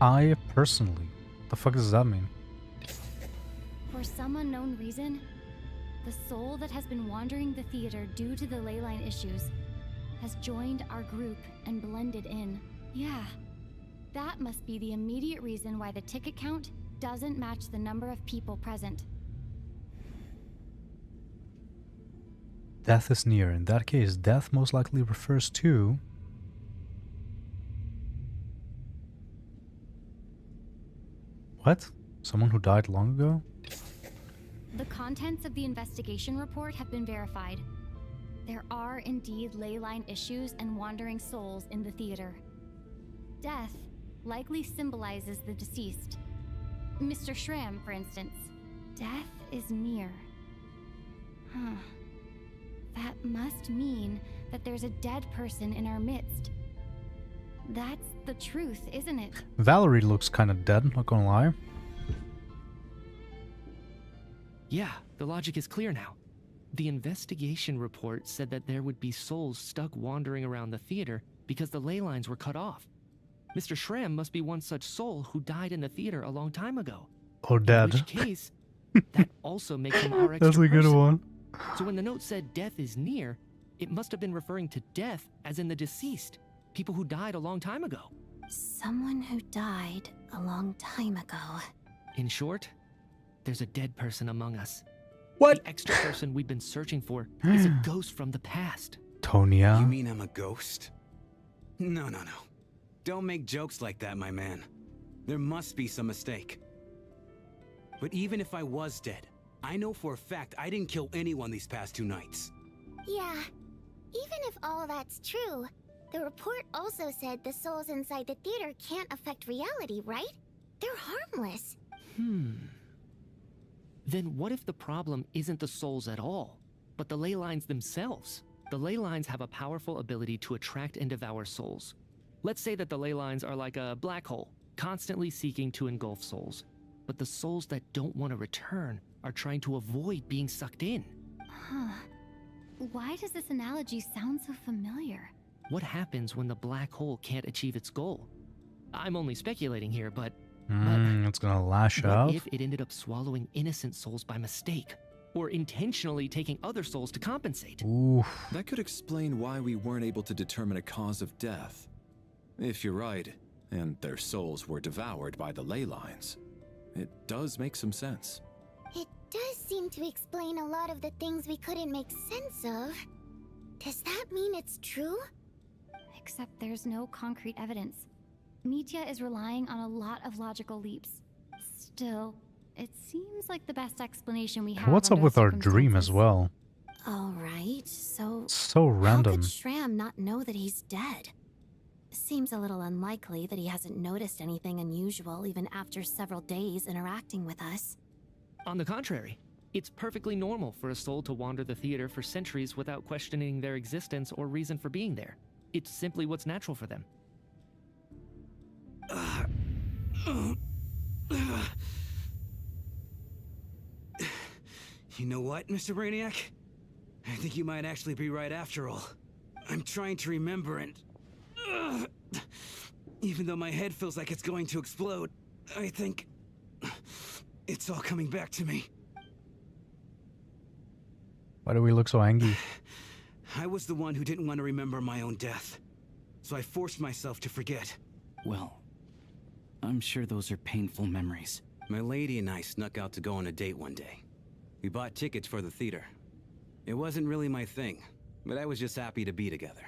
I personally, the fuck does that mean? For some unknown reason, the soul that has been wandering the theater due to the leyline issues has joined our group and blended in. Yeah, that must be the immediate reason why the ticket count doesn't match the number of people present. Death is near. In that case, death most likely refers to... What? Someone who died long ago? The contents of the investigation report have been verified. There are indeed leyline issues and wandering souls in the theater. Death likely symbolizes the deceased. Mr. Shram, for instance. Death is near. Huh. That must mean that there's a dead person in our midst. That's the truth, isn't it? Valerie looks kind of dead, not gonna lie. Yeah, the logic is clear now. The investigation report said that there would be souls stuck wandering around the theater because the ley lines were cut off. Mr. Shram must be one such soul who died in the theater a long time ago. Or dead. In which case, that also makes him our extra That's a good person. one. So when the note said death is near, it must have been referring to death as in the deceased. People who died a long time ago. Someone who died a long time ago. In short, there's a dead person among us. What? The extra person we've been searching for is a ghost from the past. Tonya? You mean I'm a ghost? No. Don't make jokes like that, my man. There must be some mistake. But even if I was dead, I know for a fact I didn't kill anyone these past 2 nights. Yeah, even if all that's true, the report also said the souls inside the theater can't affect reality, right? They're harmless. Then what if the problem isn't the souls at all, but the ley lines themselves? The ley lines have a powerful ability to attract and devour souls. Let's say that the ley lines are like a black hole, constantly seeking to engulf souls. But the souls that don't want to return are trying to avoid being sucked in. Huh. Why does this analogy sound so familiar? What happens when the black hole can't achieve its goal? I'm only speculating here, but It's gonna lash out. what if it ended up swallowing innocent souls by mistake? Or intentionally taking other souls to compensate? Oof. That could explain why we weren't able to determine a cause of death. If you're right, and their souls were devoured by the ley lines, it does make some sense. It does seem to explain a lot of the things we couldn't make sense of. Does that mean it's true? Except there's no concrete evidence. Mitya is relying on a lot of logical leaps. Still, it seems like the best explanation we have. What's up under with the our dream as well? All right, so So how random. could Shram not know that he's dead? Seems a little unlikely that he hasn't noticed anything unusual even after several days interacting with us. On the contrary, it's perfectly normal for a soul to wander the theater for centuries without questioning their existence or reason for being there. It's simply what's natural for them. You know what, Mr. Brainiac? I think you might actually be right after all. I'm trying to remember and... even though my head feels like it's going to explode, I think... it's all coming back to me. Why do we look so angry? I was the one who didn't want to remember my own death. So I forced myself to forget. Well, I'm sure those are painful memories. My lady and I snuck out to go on a date one day. We bought tickets for the theater. It wasn't really my thing, but I was just happy to be together.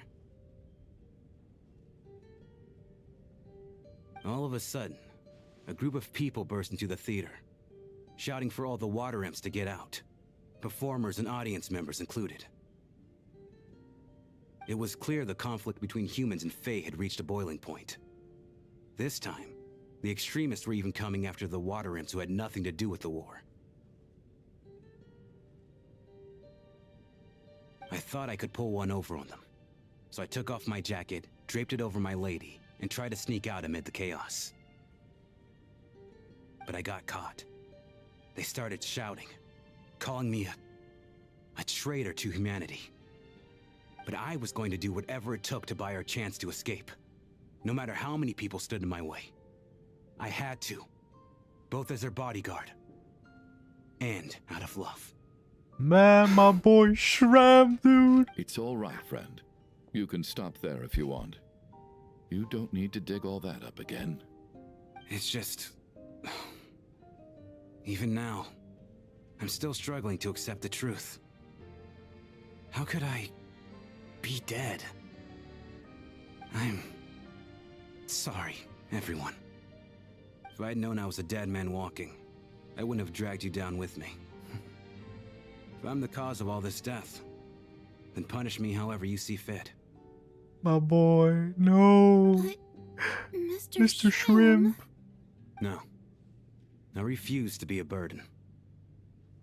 All of a sudden, a group of people burst into the theater, shouting for all the water imps to get out, performers and audience members included. It was clear the conflict between humans and Fae had reached a boiling point. This time, the extremists were even coming after the water imps who had nothing to do with the war. I thought I could pull one over on them, so I took off my jacket, draped it over my lady, and tried to sneak out amid the chaos. But I got caught. They started shouting, calling me a traitor to humanity. But I was going to do whatever it took to buy her a chance to escape, no matter how many people stood in my way. I had to, both as her bodyguard and out of love. Man, my boy Shram, dude. It's all right, friend. You can stop there if you want. You don't need to dig all that up again. It's just... Even now, I'm still struggling to accept the truth. How could I be dead? I'm sorry, everyone. If I'd known I was a dead man walking, I wouldn't have dragged you down with me. If I'm the cause of all this death, then punish me however you see fit. My boy, no. Mr. Shrimp. No. I refuse to be a burden.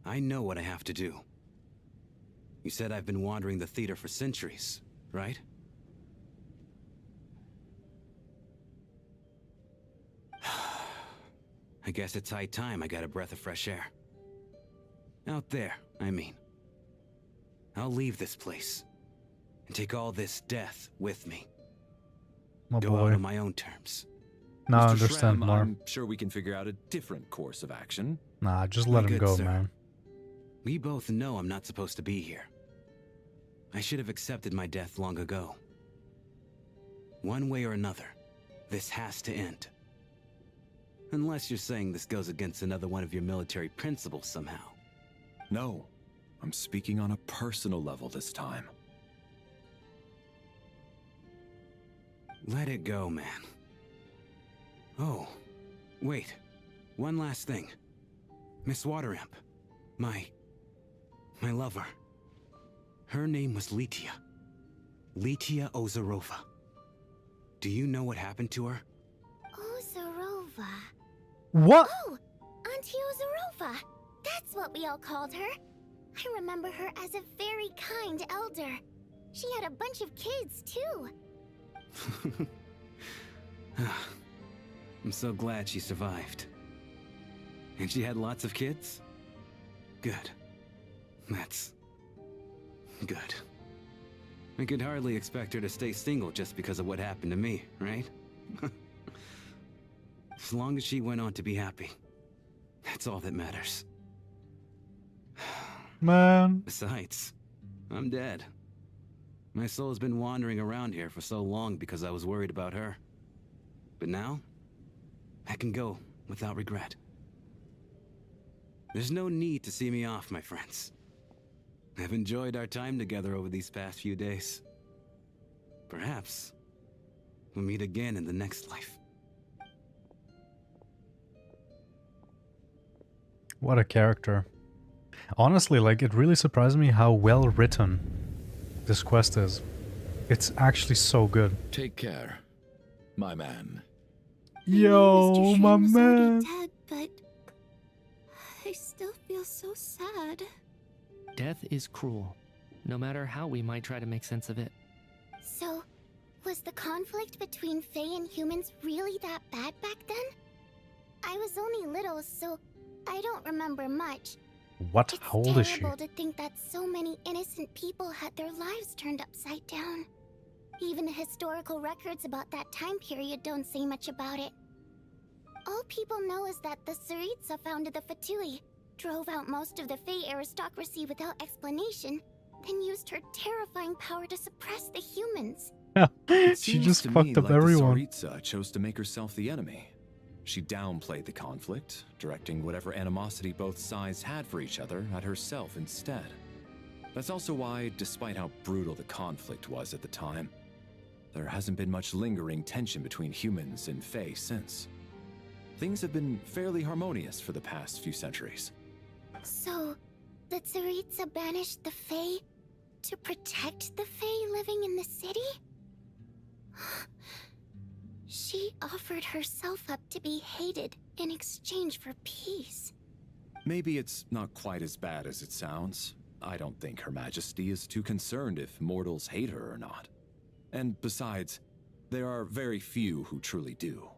I know what I have to do. You said I've been wandering the theater for centuries, right? I guess it's high time I got a breath of fresh air. Out there, I mean. I'll leave this place and take all this death with me. My Go boy. out on my own terms. Now I Mr. understand Shrem, more. I'm sure we can figure out a different course of action. Nah, just My let him good go, sir. man. We both know I'm not supposed to be here. I should have accepted my death long ago. One way or another, this has to end. Unless you're saying this goes against another one of your military principles somehow. No, I'm speaking on a personal level this time. Let it go, man. Oh, wait. One last thing. Miss Waterimp. My lover. Her name was Litia. Litia Ozarova. Do you know what happened to her? Ozarova. What? Oh, Auntie Ozarova. That's what we all called her. I remember her as a very kind elder. She had a bunch of kids, too. I'm so glad she survived. And she had lots of kids? Good. That's... good. I could hardly expect her to stay single just because of what happened to me, right? As long as she went on to be happy, that's all that matters. Man. Besides, I'm dead. My soul's been wandering around here for so long because I was worried about her. But now, I can go without regret. There's no need to see me off, my friends. I've enjoyed our time together over these past few days. Perhaps we'll meet again in the next life. What a character. Honestly, like, it really surprised me how well written this quest is. It's actually so good. Take care, my man. Yo, my was man. already dead, but I still feel so sad. Death is cruel, no matter how we might try to make sense of it. So, was the conflict between Fae and humans really that bad back then? I was only little, so I don't remember much. What? How old is she? It's terrible to think that so many innocent people had their lives turned upside down. Even the historical records about that time period don't say much about it. All people know is that the Tsaritsa founded the Fatui, drove out most of the Fae aristocracy without explanation, then used her terrifying power to suppress the humans. It She seems just to me fucked up like everyone. The Tsaritsa chose to make herself the enemy. She downplayed the conflict, directing whatever animosity both sides had for each other at herself instead. That's also why, despite how brutal the conflict was at the time, there hasn't been much lingering tension between humans and Fae since. Things have been fairly harmonious for the past few centuries. So, the Tsaritsa banished the Fae to protect the Fae living in the city? She offered herself up to be hated in exchange for peace. Maybe it's not quite as bad as it sounds. I don't think Her Majesty is too concerned if mortals hate her or not. And besides, there are very few who truly do.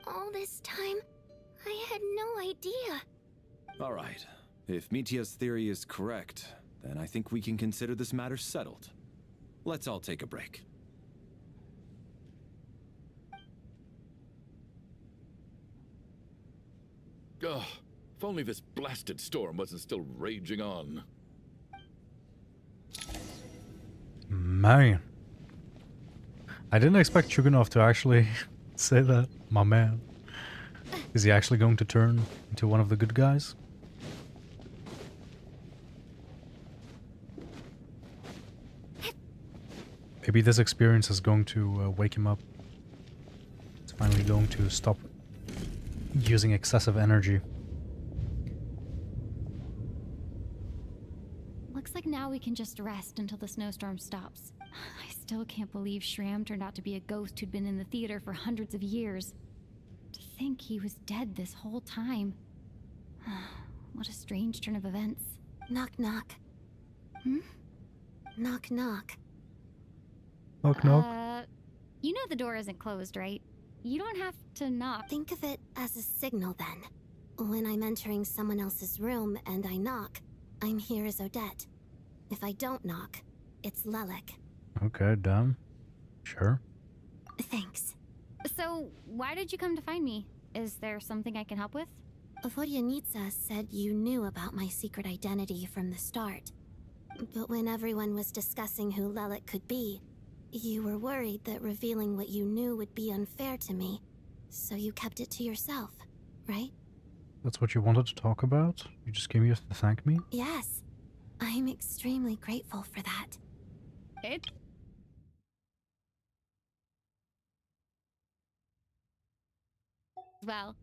All this time, I had no idea. All right. If Mitya's theory is correct, then I think we can consider this matter settled. Let's all take a break. Ugh, if only this blasted storm wasn't still raging on. Man. I didn't expect Chuganov to actually say that. My man. Is he actually going to turn into one of the good guys? Maybe this experience is going to wake him up. It's finally going to stop using excessive energy. Looks like now we can just rest until the snowstorm stops. I still can't believe Shram turned out to be a ghost who'd been in the theater for hundreds of years. To think he was dead this whole time. What a strange turn of events. Knock knock. Knock knock. Knock knock. You know the door isn't closed, right? You don't have to knock. Think of it as a signal then. When I'm entering someone else's room and I knock, I'm here as Odette. If I don't knock, it's Lelek. Okay, damn. Sure. Thanks. So, why did you come to find me? Is there something I can help with? Voryanitsa said you knew about my secret identity from the start. But when everyone was discussing who Lelek could be, you were worried that revealing what you knew would be unfair to me. So you kept it to yourself, right? That's what you wanted to talk about? You just came here to thank me? Yes. I'm extremely grateful for that. Well.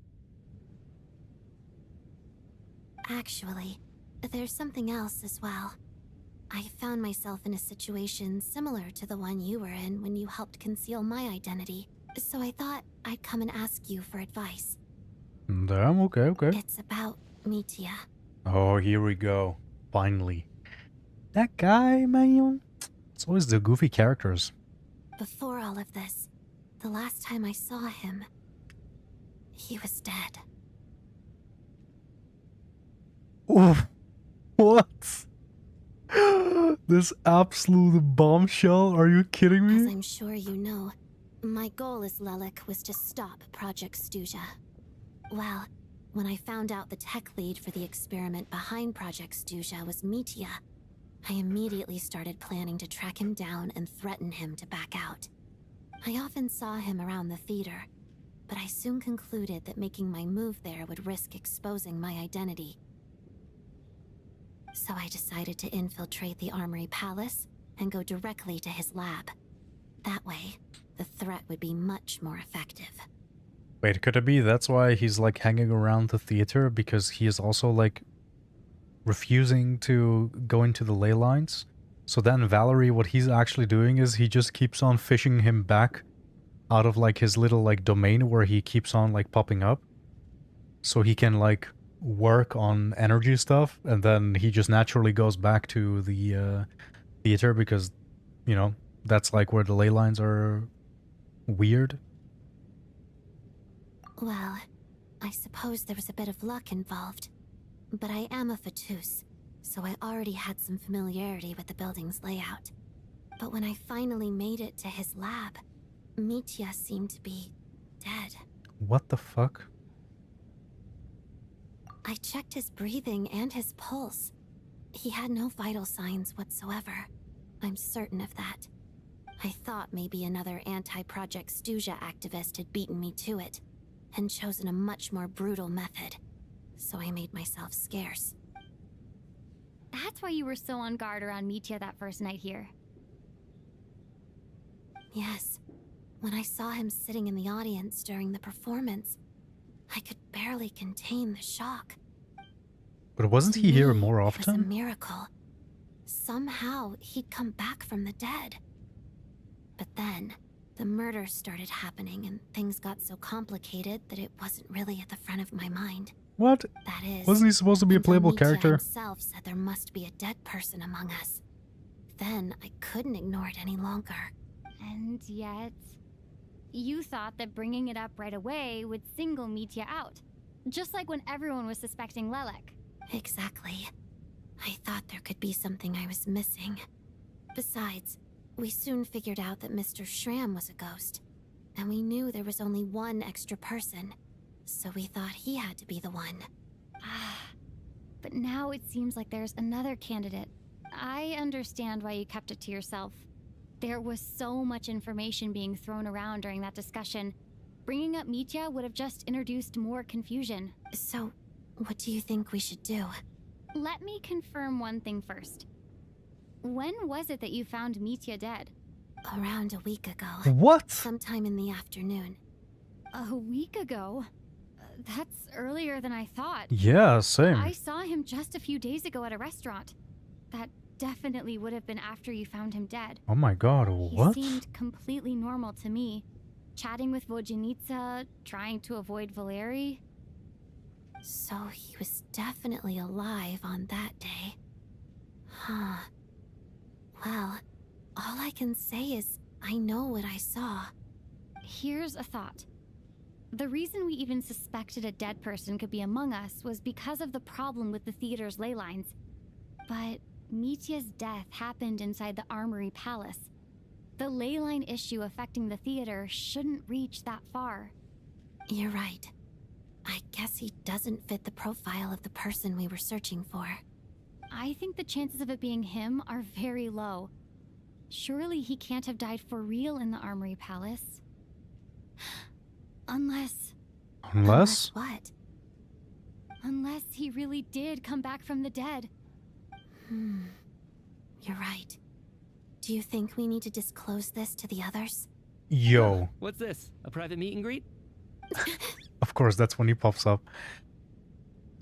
Actually, there's something else as well. I found myself in a situation similar to the one you were in when you helped conceal my identity. So I thought I'd come and ask you for advice. Damn, okay. It's about Mitya. Oh, here we go. Finally. That guy, man. It's always the goofy characters. Before all of this, the last time I saw him, he was dead. Oof. What? This absolute bombshell? Are you kidding me? As I'm sure you know, my goal as Lelek was to stop Project Stuja. Well, when I found out the tech lead for the experiment behind Project Stuja was Mitya, I immediately started planning to track him down and threaten him to back out. I often saw him around the theater, but I soon concluded that making my move there would risk exposing my identity. So I decided to infiltrate the Armory Palace and go directly to his lab. That way, the threat would be much more effective. Wait, could it be that's why he's like hanging around the theater? Because he is also like refusing to go into the ley lines? So then Valerie, what he's actually doing is he just keeps on fishing him back out of like his little like domain where he keeps on like popping up. So he can like work on energy stuff, and then he just naturally goes back to the theater because, you know, that's like where the ley lines are weird. Well, I suppose there was a bit of luck involved. But I am a Fatus, so I already had some familiarity with the building's layout. But when I finally made it to his lab, Mitya seemed to be dead. What the fuck? I checked his breathing and his pulse. He had no vital signs whatsoever. I'm certain of that. I thought maybe another anti-Project Stuja activist had beaten me to it, and chosen a much more brutal method. So I made myself scarce. That's why you were so on guard around Mitya that first night here. Yes. When I saw him sitting in the audience during the performance, I could barely contain the shock. But wasn't he here more often? It was a miracle. Somehow, he'd come back from the dead. But then, the murders started happening and things got so complicated that it wasn't really at the front of my mind. What? That is, wasn't he supposed to be a playable Mitya character? himself said there must be a dead person among us. Then I couldn't ignore it any longer. And yet, you thought that bringing it up right away would single Mitya out. Just like when everyone was suspecting Lelek. Exactly. I thought there could be something I was missing. Besides, we soon figured out that Mr. Shram was a ghost. And we knew there was only one extra person. So we thought he had to be the one. But now it seems like there's another candidate. I understand why you kept it to yourself. There was so much information being thrown around during that discussion. Bringing up Mitya would have just introduced more confusion. So, what do you think we should do? Let me confirm one thing first. When was it that you found Mitya dead? Around a week ago. What? Sometime in the afternoon. A week ago? That's earlier than I thought. Yeah, same. I saw him just a few days ago at a restaurant. That definitely would have been after you found him dead. Oh my god, what? He seemed completely normal to me. Chatting with Vodjanitsa, trying to avoid Valeri. So he was definitely alive on that day. Huh. Well, all I can say is I know what I saw. Here's a thought. The reason we even suspected a dead person could be among us was because of the problem with the theater's ley lines. But Mitya's death happened inside the Armory Palace. The ley line issue affecting the theater shouldn't reach that far. You're right. I guess he doesn't fit the profile of the person we were searching for. I think the chances of it being him are very low. Surely he can't have died for real in the Armory Palace. Unless... Unless what? Unless he really did come back from the dead. You're right. Do you think we need to disclose this to the others? Yo. What's this? A private meet and greet? Of course, that's when he pops up.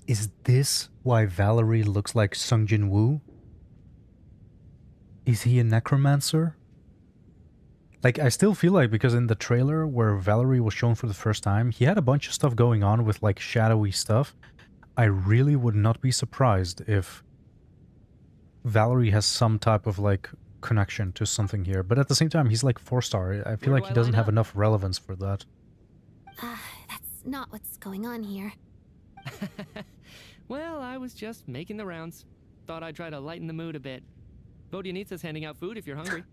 Is this why Valerie looks like Sung Jin Woo? Is he a necromancer? Like, I still feel like, because in the trailer where Valerie was shown for the first time, he had a bunch of stuff going on with, like, shadowy stuff. I really would not be surprised if Valerie has some type of, like, connection to something here. But at the same time, he's, like, 4-star. I feel like he doesn't have enough relevance for that. That's not what's going on here. Well, I was just making the rounds. Thought I'd try to lighten the mood a bit. Vodjanitsa's handing out food if you're hungry.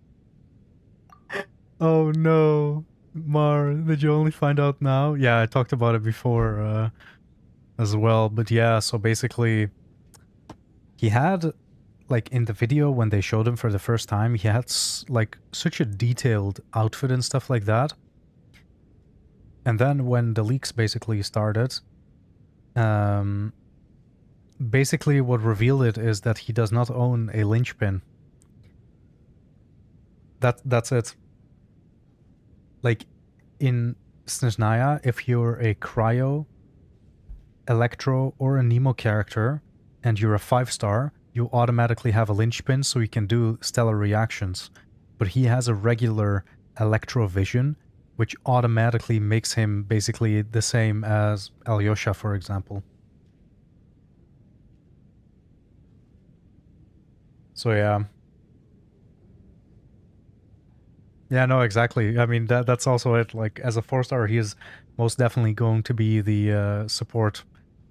Oh no, Mar, did you only find out now? Yeah, I talked about it before as well, but yeah, so basically he had, like, in the video when they showed him for the first time, he had like such a detailed outfit and stuff like that. And then when the leaks basically started, basically what revealed it is that he does not own a linchpin. That's it. Like, in Snezhnaya, if you're a Cryo, Electro, or a Nemo character, and you're a 5-star, you automatically have a linchpin so you can do stellar reactions. But he has a regular Electro vision, which automatically makes him basically the same as Alyosha, for example. So yeah. Yeah, no, exactly. I mean, that's also it. Like, as a 4-star, he is most definitely going to be the support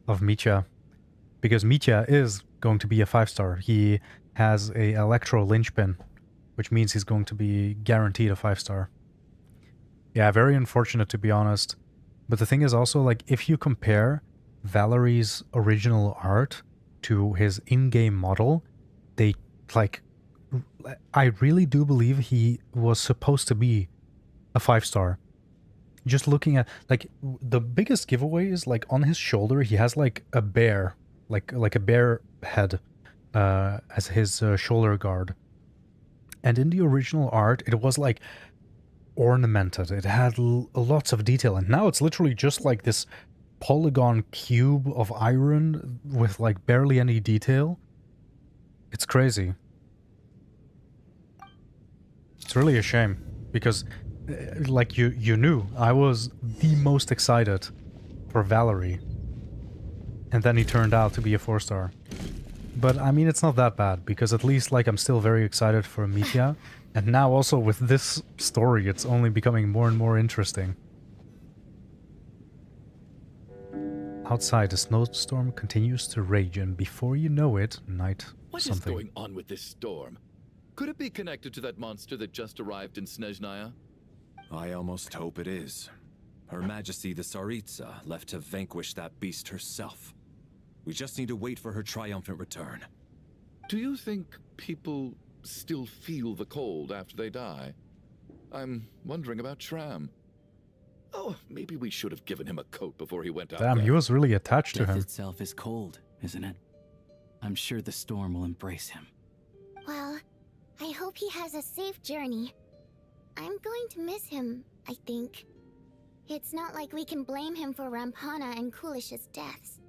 of Mitya. Because Mitya is going to be a 5-star. He has a Electro linchpin, which means he's going to be guaranteed a 5-star. Yeah, very unfortunate, to be honest. But the thing is also, like, if you compare Valerie's original art to his in-game model, they, like... I really do believe he was supposed to be a 5-star. just looking at, like, the biggest giveaway is, like, on his shoulder, he has, like, a bear. Like a bear head as his shoulder guard. And in the original art, it was, like, ornamented. It had lots of detail. And now it's literally just, like, this polygon cube of iron with, like, barely any detail. It's crazy. It's really a shame. Because, like, you knew, I was the most excited for Valerie. And then he turned out to be a 4-star. But, I mean, it's not that bad, because at least, like, I'm still very excited for Mitya. And now also with this story, it's only becoming more and more interesting. Outside, the snowstorm continues to rage, and before you know it, night What is going on with this storm? Could it be connected to that monster that just arrived in Snezhnaya? I almost hope it is. Her Majesty the Tsaritsa left to vanquish that beast herself. We just need to wait for her triumphant return. Do you think people still feel the cold after they die? I'm wondering about Shram. Oh, maybe we should have given him a coat before he went out Damn, there. he was really attached to Death him. itself is cold, isn't it? I'm sure the storm will embrace him. Well, I hope he has a safe journey. I'm going to miss him, I think. It's not like we can blame him for Rampana and Kulish's deaths.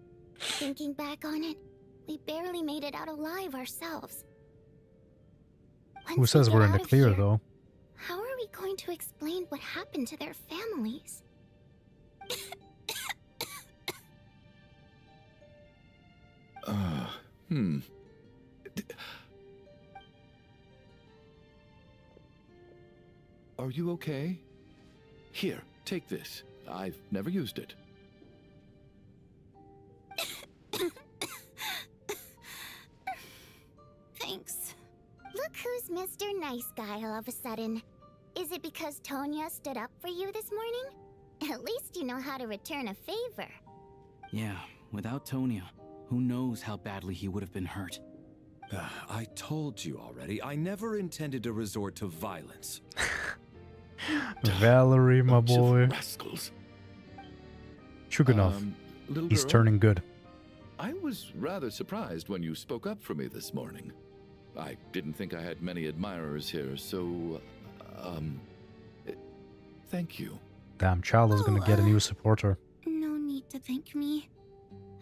Thinking back on it, we barely made it out alive ourselves. Who says we're in the clear, though? How are we going to explain what happened to their families? Are you okay? Here, take this. I've never used it. Thanks. Look who's Mr. Nice Guy all of a sudden. Is it because Tonya stood up for you this morning? At least you know how to return a favor. Yeah, without Tonya, who knows how badly he would have been hurt. I told you already, I never intended to resort to violence. Valerie, my boy. Rascals. Shuganov. Little He's girl, turning good. I was rather surprised when you spoke up for me this morning. I didn't think I had many admirers here, so, thank you. Damn, child is gonna get a new supporter. No need to thank me.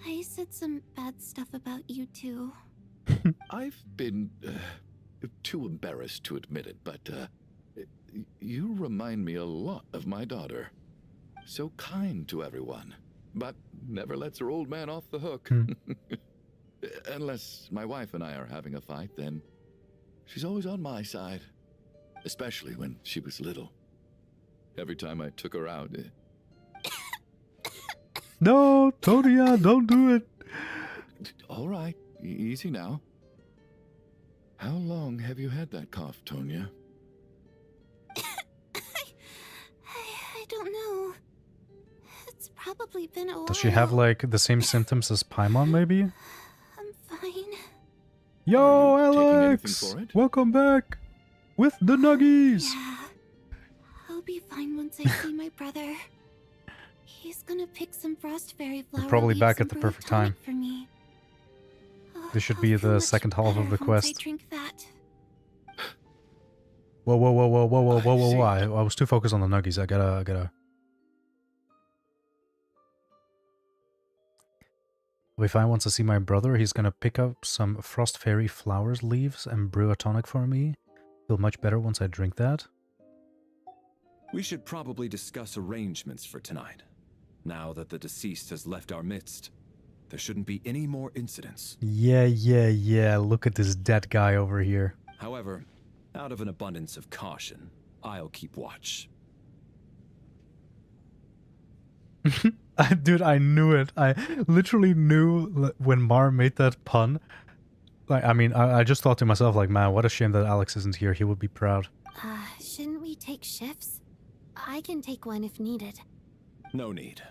I said some bad stuff about you too. I've been too embarrassed to admit it, but you remind me a lot of my daughter. So kind to everyone, but never lets her old man off the hook. Unless my wife and I are having a fight, then she's always on my side. Especially when she was little. Every time I took her out. No, Tonya, don't do it. All right, easy now. How long have you had that cough, Tonya? I don't know. It's probably been a while. Does she have, like, the same symptoms as Paimon, maybe? I'm fine. Yo, anything Alex! for it? Welcome back! With the Nuggies! Yeah. I'll be fine once I see my brother. He's gonna pick some frost fairy flower probably leaves back and at the brew a perfect time. tonic for me. This should I'll be feel the much second half of the better once I quest. drink that. Whoa, whoa, whoa, whoa, whoa, whoa, whoa, whoa, whoa. I was too focused on the Nuggies. I gotta... If I want to see my brother, he's gonna pick up some Frost Fairy flowers leaves and brew a tonic for me. Feel much better once I drink that. We should probably discuss arrangements for tonight. Now that the deceased has left our midst, there shouldn't be any more incidents. Yeah. Look at this dead guy over here. However, out of an abundance of caution, I'll keep watch. Dude, I knew it. I literally knew when Mar made that pun. Like, I mean, I just thought to myself, like, man, what a shame that Alex isn't here. He would be proud. Shouldn't we take shifts? I can take one if needed. No need.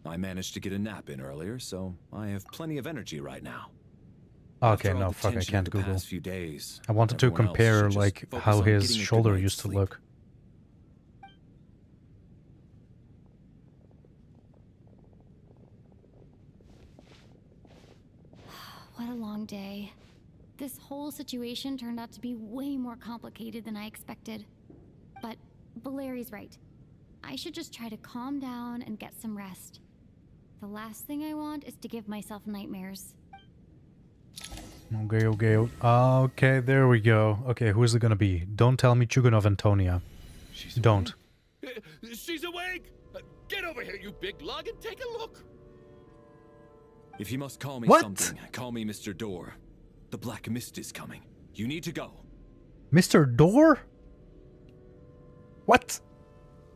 I managed to get a nap in earlier, so I have plenty of energy right now. Okay, After all no, the fuck, I tension can't of the Google. past few days, I wanted to everyone else compare, should just like, focus how on his getting a good shoulder night's used to sleep. look. What a long day. This whole situation turned out to be way more complicated than I expected. But Valeri's right. I should just try to calm down and get some rest. The last thing I want is to give myself nightmares. Okay, there we go. Okay, who is it gonna be? Don't tell me Chuganov Antonia. Don't. She's awake! Get over here, you big lug, and take a look! If you must call me something, call me Mr. Door. The Black Mist is coming. You need to go. Mr. Door? What?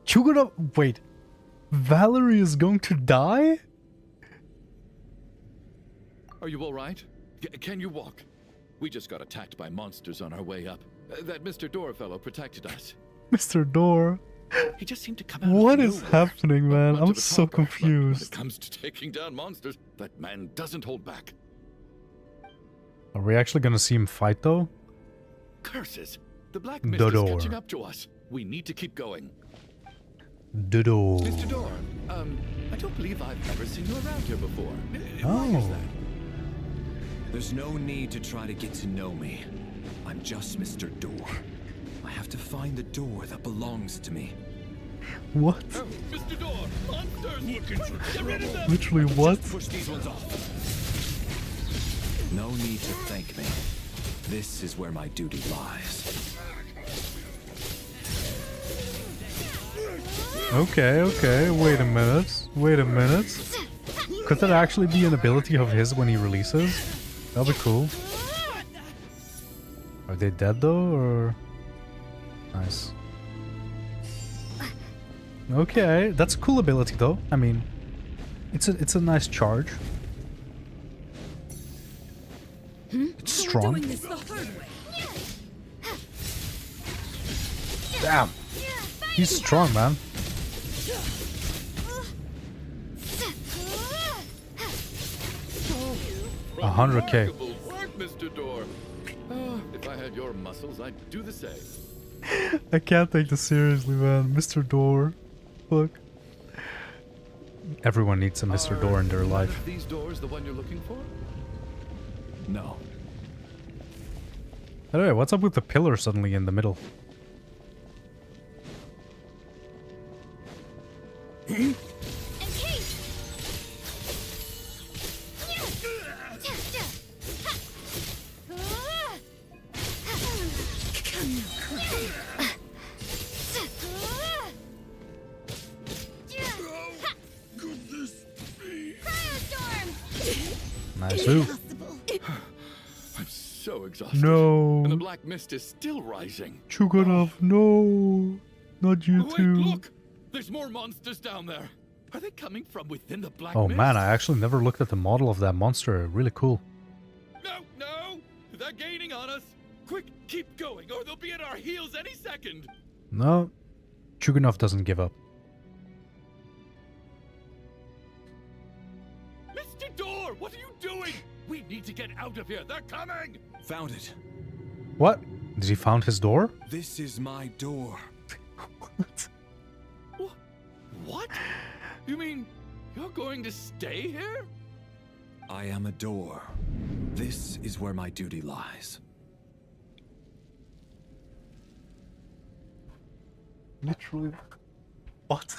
Chuganov... Wait. Valerie is going to die? Are you alright? Can you walk? We just got attacked by monsters on our way up. That Mr. Door fellow protected us. Mr. Door? He just seemed to come out What of is nowhere. happening, man? I'm Onto the so top, but when confused. it comes to taking down monsters, that man doesn't hold back. Are we actually gonna see him fight, though? Curses! The Black Mist The is door. catching up to us. We need to keep going. The door. Mr. Door, I don't believe I've ever seen you around here before. Why is Oh. that? There's no need to try to get to know me. I'm just Mr. Door. I have to find the door that belongs to me. What? Oh, Mr. Door! Monsters! Looking for get rid of them! Literally what? Push these ones off. No need to thank me. This is where my duty lies. Okay, wait a minute. Could that actually be an ability of his when he releases? That'll be cool. Are they dead though, or...? Nice. Okay, that's a cool ability though. I mean, it's a nice charge. It's strong. Damn! He's strong, man. 100K. Remarkable work, Mr. Door. Oh, if I had your muscles, I'd do the same. I can't take this seriously, man. Mr. Door. Fuck. Everyone needs a Mr. Door in their None life. of these doors the one you're looking for? No. By the way, what's up with the pillar suddenly in the middle? Nice move. I'm so exhausted. No. And the black mist is still rising. Chuganov, no. Not you Wait, too. look! There's more monsters down there. Are they coming from within the black Oh mist? man, I actually never looked at the model of that monster. Really cool. No! They're gaining on us! Quick, keep going, or they'll be at our heels any second! No. Chuganov doesn't give up. Mr. Door, what are you doing? We need to get out of here. They're coming! Found it. What? Did he found his door? This is my door. What? You mean you're going to stay here? I am a door. This is where my duty lies. Literally. What?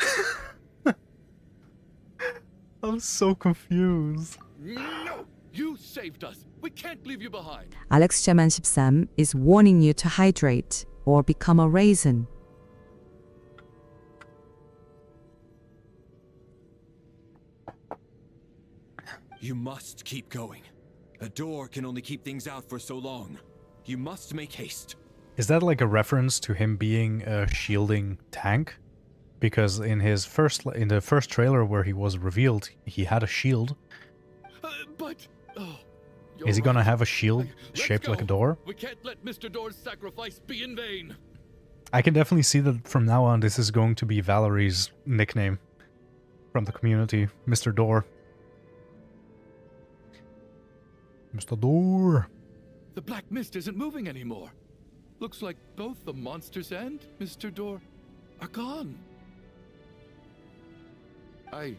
I'm so confused. No! You saved us. We can't leave you behind. Alex Shaman 13 is warning you to hydrate or become a raisin. You must keep going. A door can only keep things out for so long. You must make haste. Is that like a reference to him being a shielding tank? Because in the first trailer where he was revealed, he had a shield. But Is he gonna have a shield shaped like a door? We can't let Mr. Door's sacrifice be in vain. I can definitely see that from now on this is going to be Valerie's nickname from the community, Mr. Door. Mr. Door. The black mist isn't moving anymore. Looks like both the monsters and Mr. Door are gone. I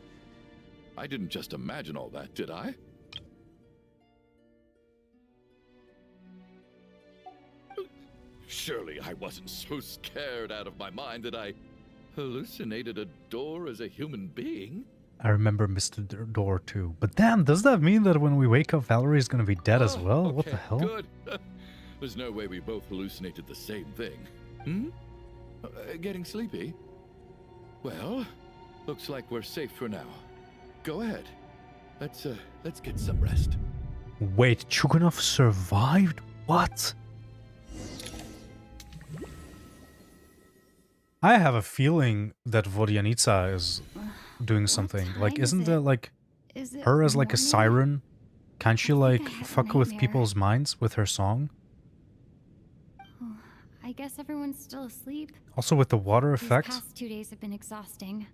didn't just imagine all that, did I? Surely I wasn't so scared out of my mind that I hallucinated a door as a human being. I remember Mr. Door too. But damn, does that mean that when we wake up, Valerie is gonna be dead as well? Okay, What the hell? Good. There's no way we both hallucinated the same thing. Hmm? Getting sleepy? Well, looks like we're safe for now. Go ahead. Let's get some rest. Wait, Chuganov survived? What? I have a feeling that Vodyanica is doing something. Like, isn't there like her as like a siren? Can't she like fuck with people's minds with her song? Oh, I guess everyone's still asleep. Also with the water effect? These past 2 days have been exhausting.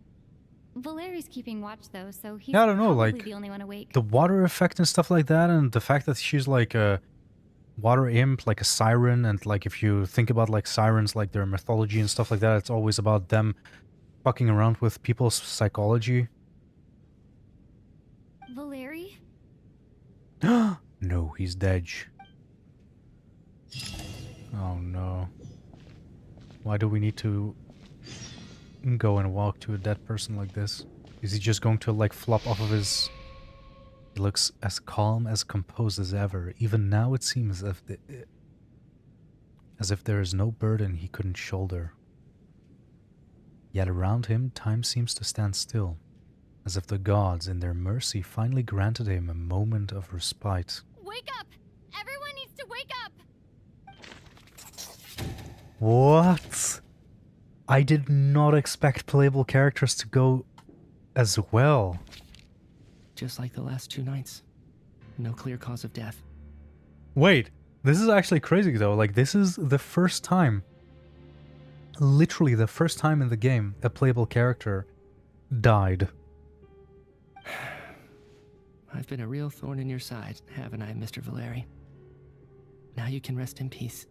Valeri's keeping watch though, so he's Yeah, I don't know, probably like the only one awake. the water effect and stuff like that, and the fact that she's like a water imp, like a siren, and like if you think about like sirens, like their mythology and stuff like that, it's always about them fucking around with people's psychology. Valeri? No, he's dead. Oh no. Why do we need to go and walk to a dead person like this? Is he just going to like flop off of his... He looks as calm, as composed as ever. Even now it seems as if there is no burden he couldn't shoulder. Yet around him time seems to stand still, as if the gods in their mercy finally granted him a moment of respite. Wake up! Everyone needs to wake up! What? I did not expect playable characters to go as well. Just like the last 2 nights. No clear cause of death. Wait, this is actually crazy though. Like, this is the first time, literally the first time in the game, a playable character died. I've been a real thorn in your side, haven't I, Mr. Valeri? Now you can rest in peace.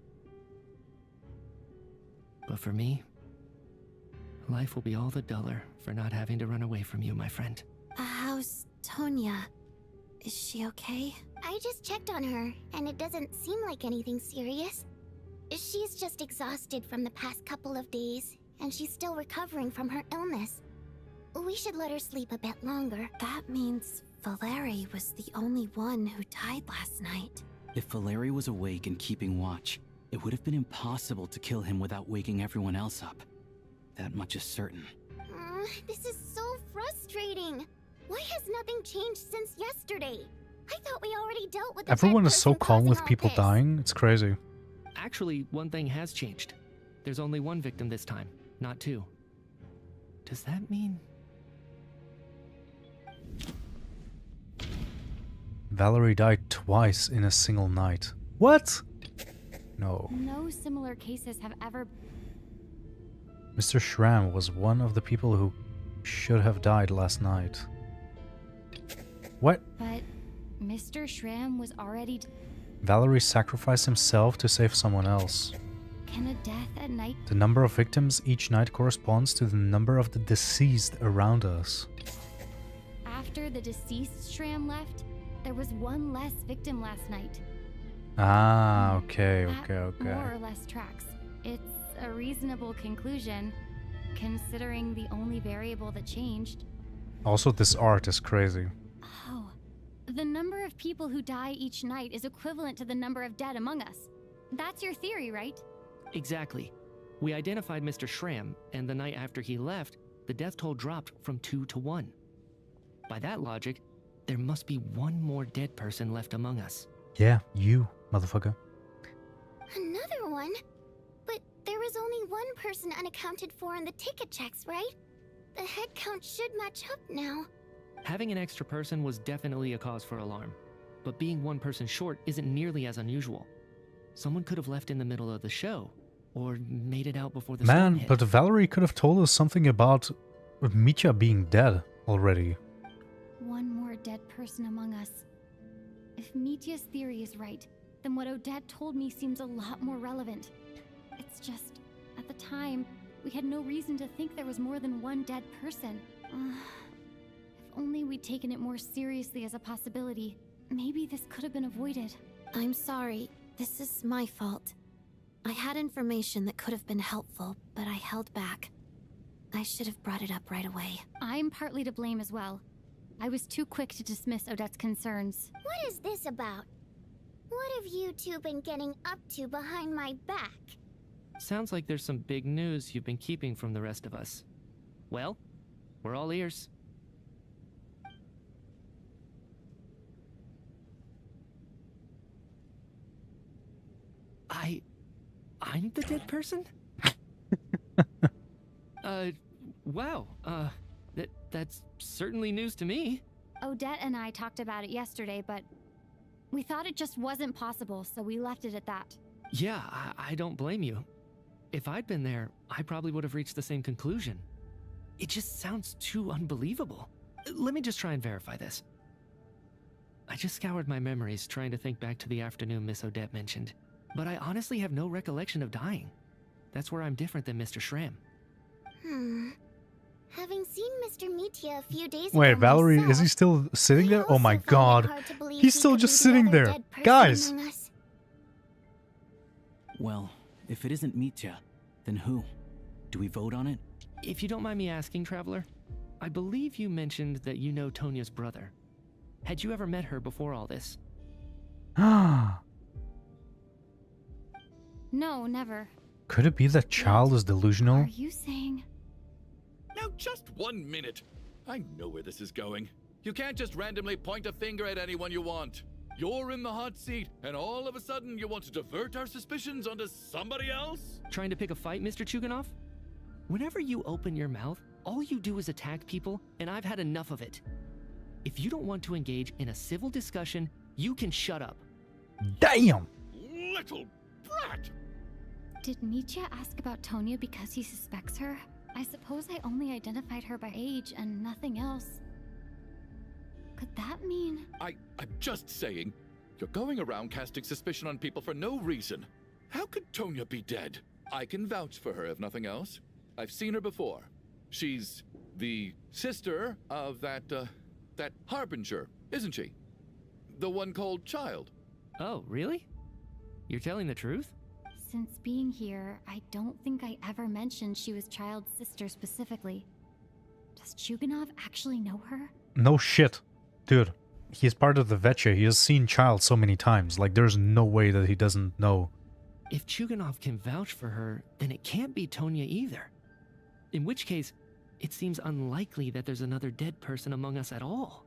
But for me, life will be all the duller for not having to run away from you, my friend. How's Tonya? Is she okay? I just checked on her, and it doesn't seem like anything serious. She's just exhausted from the past couple of days, and she's still recovering from her illness. We should let her sleep a bit longer. That means Valeri was the only one who died last night. If Valeri was awake and keeping watch, it would have been impossible to kill him without waking everyone else up. That much is certain. This is so frustrating. Why has nothing changed since yesterday? I thought we already dealt with the Everyone dead is so person calm with causing all people this. dying. It's crazy. Actually, one thing has changed. There's only one victim this time, not 2. Does that mean... Valerie died twice in a single night. What? No. No similar cases have ever... Mr. Schramm was one of the people who should have died last night. What? But Mr. Schramm was already... Valerie sacrificed himself to save someone else. Can a death at night... The number of victims each night corresponds to the number of the deceased around us. After the deceased Schramm left, there was one less victim last night. Ah, okay. More or less tracks. It's a reasonable conclusion, considering the only variable that changed. Also, this art is crazy. Oh, the number of people who die each night is equivalent to the number of dead among us. That's your theory, right? Exactly. We identified Mr. Schramm, and the night after he left, the death toll dropped from 2 to 1. By that logic, there must be one more dead person left among us. Yeah, you, motherfucker. Another one? But there was only one person unaccounted for in the ticket checks, right? The head count should match up now. Having an extra person was definitely a cause for alarm, but being one person short isn't nearly as unusual. Someone could have left in the middle of the show, or made it out before the storm Man, hit. but Valerie could have told us something about Mitya being dead already. One more dead person among us. If Mitya's theory is right, then what Odette told me seems a lot more relevant. It's just, at the time, we had no reason to think there was more than one dead person. If only we'd taken it more seriously as a possibility, maybe this could have been avoided. I'm sorry. This is my fault. I had information that could have been helpful, but I held back. I should have brought it up right away. I'm partly to blame as well. I was too quick to dismiss Odette's concerns. What is this about? What have you two been getting up to behind my back? Sounds like there's some big news you've been keeping from the rest of us. Well, we're all ears. I'm the dead person? Wow. That's certainly news to me. Odette and I talked about it yesterday, but we thought it just wasn't possible, so we left it at that. Yeah, I don't blame you. If I'd been there, I probably would have reached the same conclusion. It just sounds too unbelievable. Let me just try and verify this. I just scoured my memories trying to think back to the afternoon Miss Odette mentioned, but I honestly have no recollection of dying. That's where I'm different than Mr. Shram. Having seen Mr. Mitya a few days ago Wait, Valerie, myself, is he still sitting there? Oh my god. He's still just sitting there. Guys! Well, if it isn't Mitya, then who? Do we vote on it? If you don't mind me asking, Traveler, I believe you mentioned that you know Tonya's brother. Had you ever met her before all this? No, never. Could it be that child is delusional? Are you saying... Now just 1 minute. I know where this is going. You can't just randomly point a finger at anyone you want. You're in the hot seat, and all of a sudden you want to divert our suspicions onto somebody else? Trying to pick a fight, Mr. Chuganov? Whenever you open your mouth, all you do is attack people, and I've had enough of it. If you don't want to engage in a civil discussion, you can shut up. Damn! Little brat! Did Mitya ask about Tonya because he suspects her? I suppose I only identified her by age and nothing else. Could that mean... I'm just saying, you're going around casting suspicion on people for no reason. How could Tonya be dead? I can vouch for her if nothing else. I've seen her before. She's the sister of that Harbinger, isn't she? The one called Child. Oh, really? You're telling the truth? Since being here, I don't think I ever mentioned she was Child's sister specifically. Does Chuganov actually know her? No shit. Dude, he's part of the Vetcha. He has seen Child so many times. Like, there's no way that he doesn't know. If Chuganov can vouch for her, then it can't be Tonya either. In which case, it seems unlikely that there's another dead person among us at all.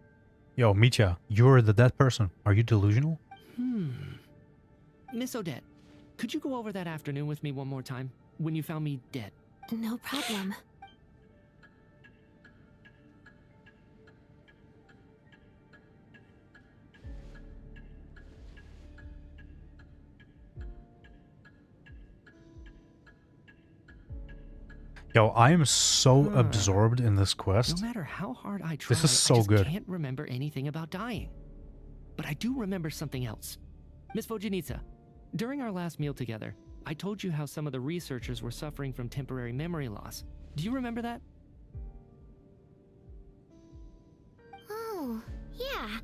Yo, Mitya, you're the dead person. Are you delusional? Miss Odette, could you go over that afternoon with me one more time, when you found me dead? No problem. Yo, I am so absorbed in this quest. No matter how hard I try, This is so I just good. can't remember anything about dying. But I do remember something else. Miss Vojanitsa, during our last meal together, I told you how some of the researchers were suffering from temporary memory loss. Do you remember that? Oh, yeah.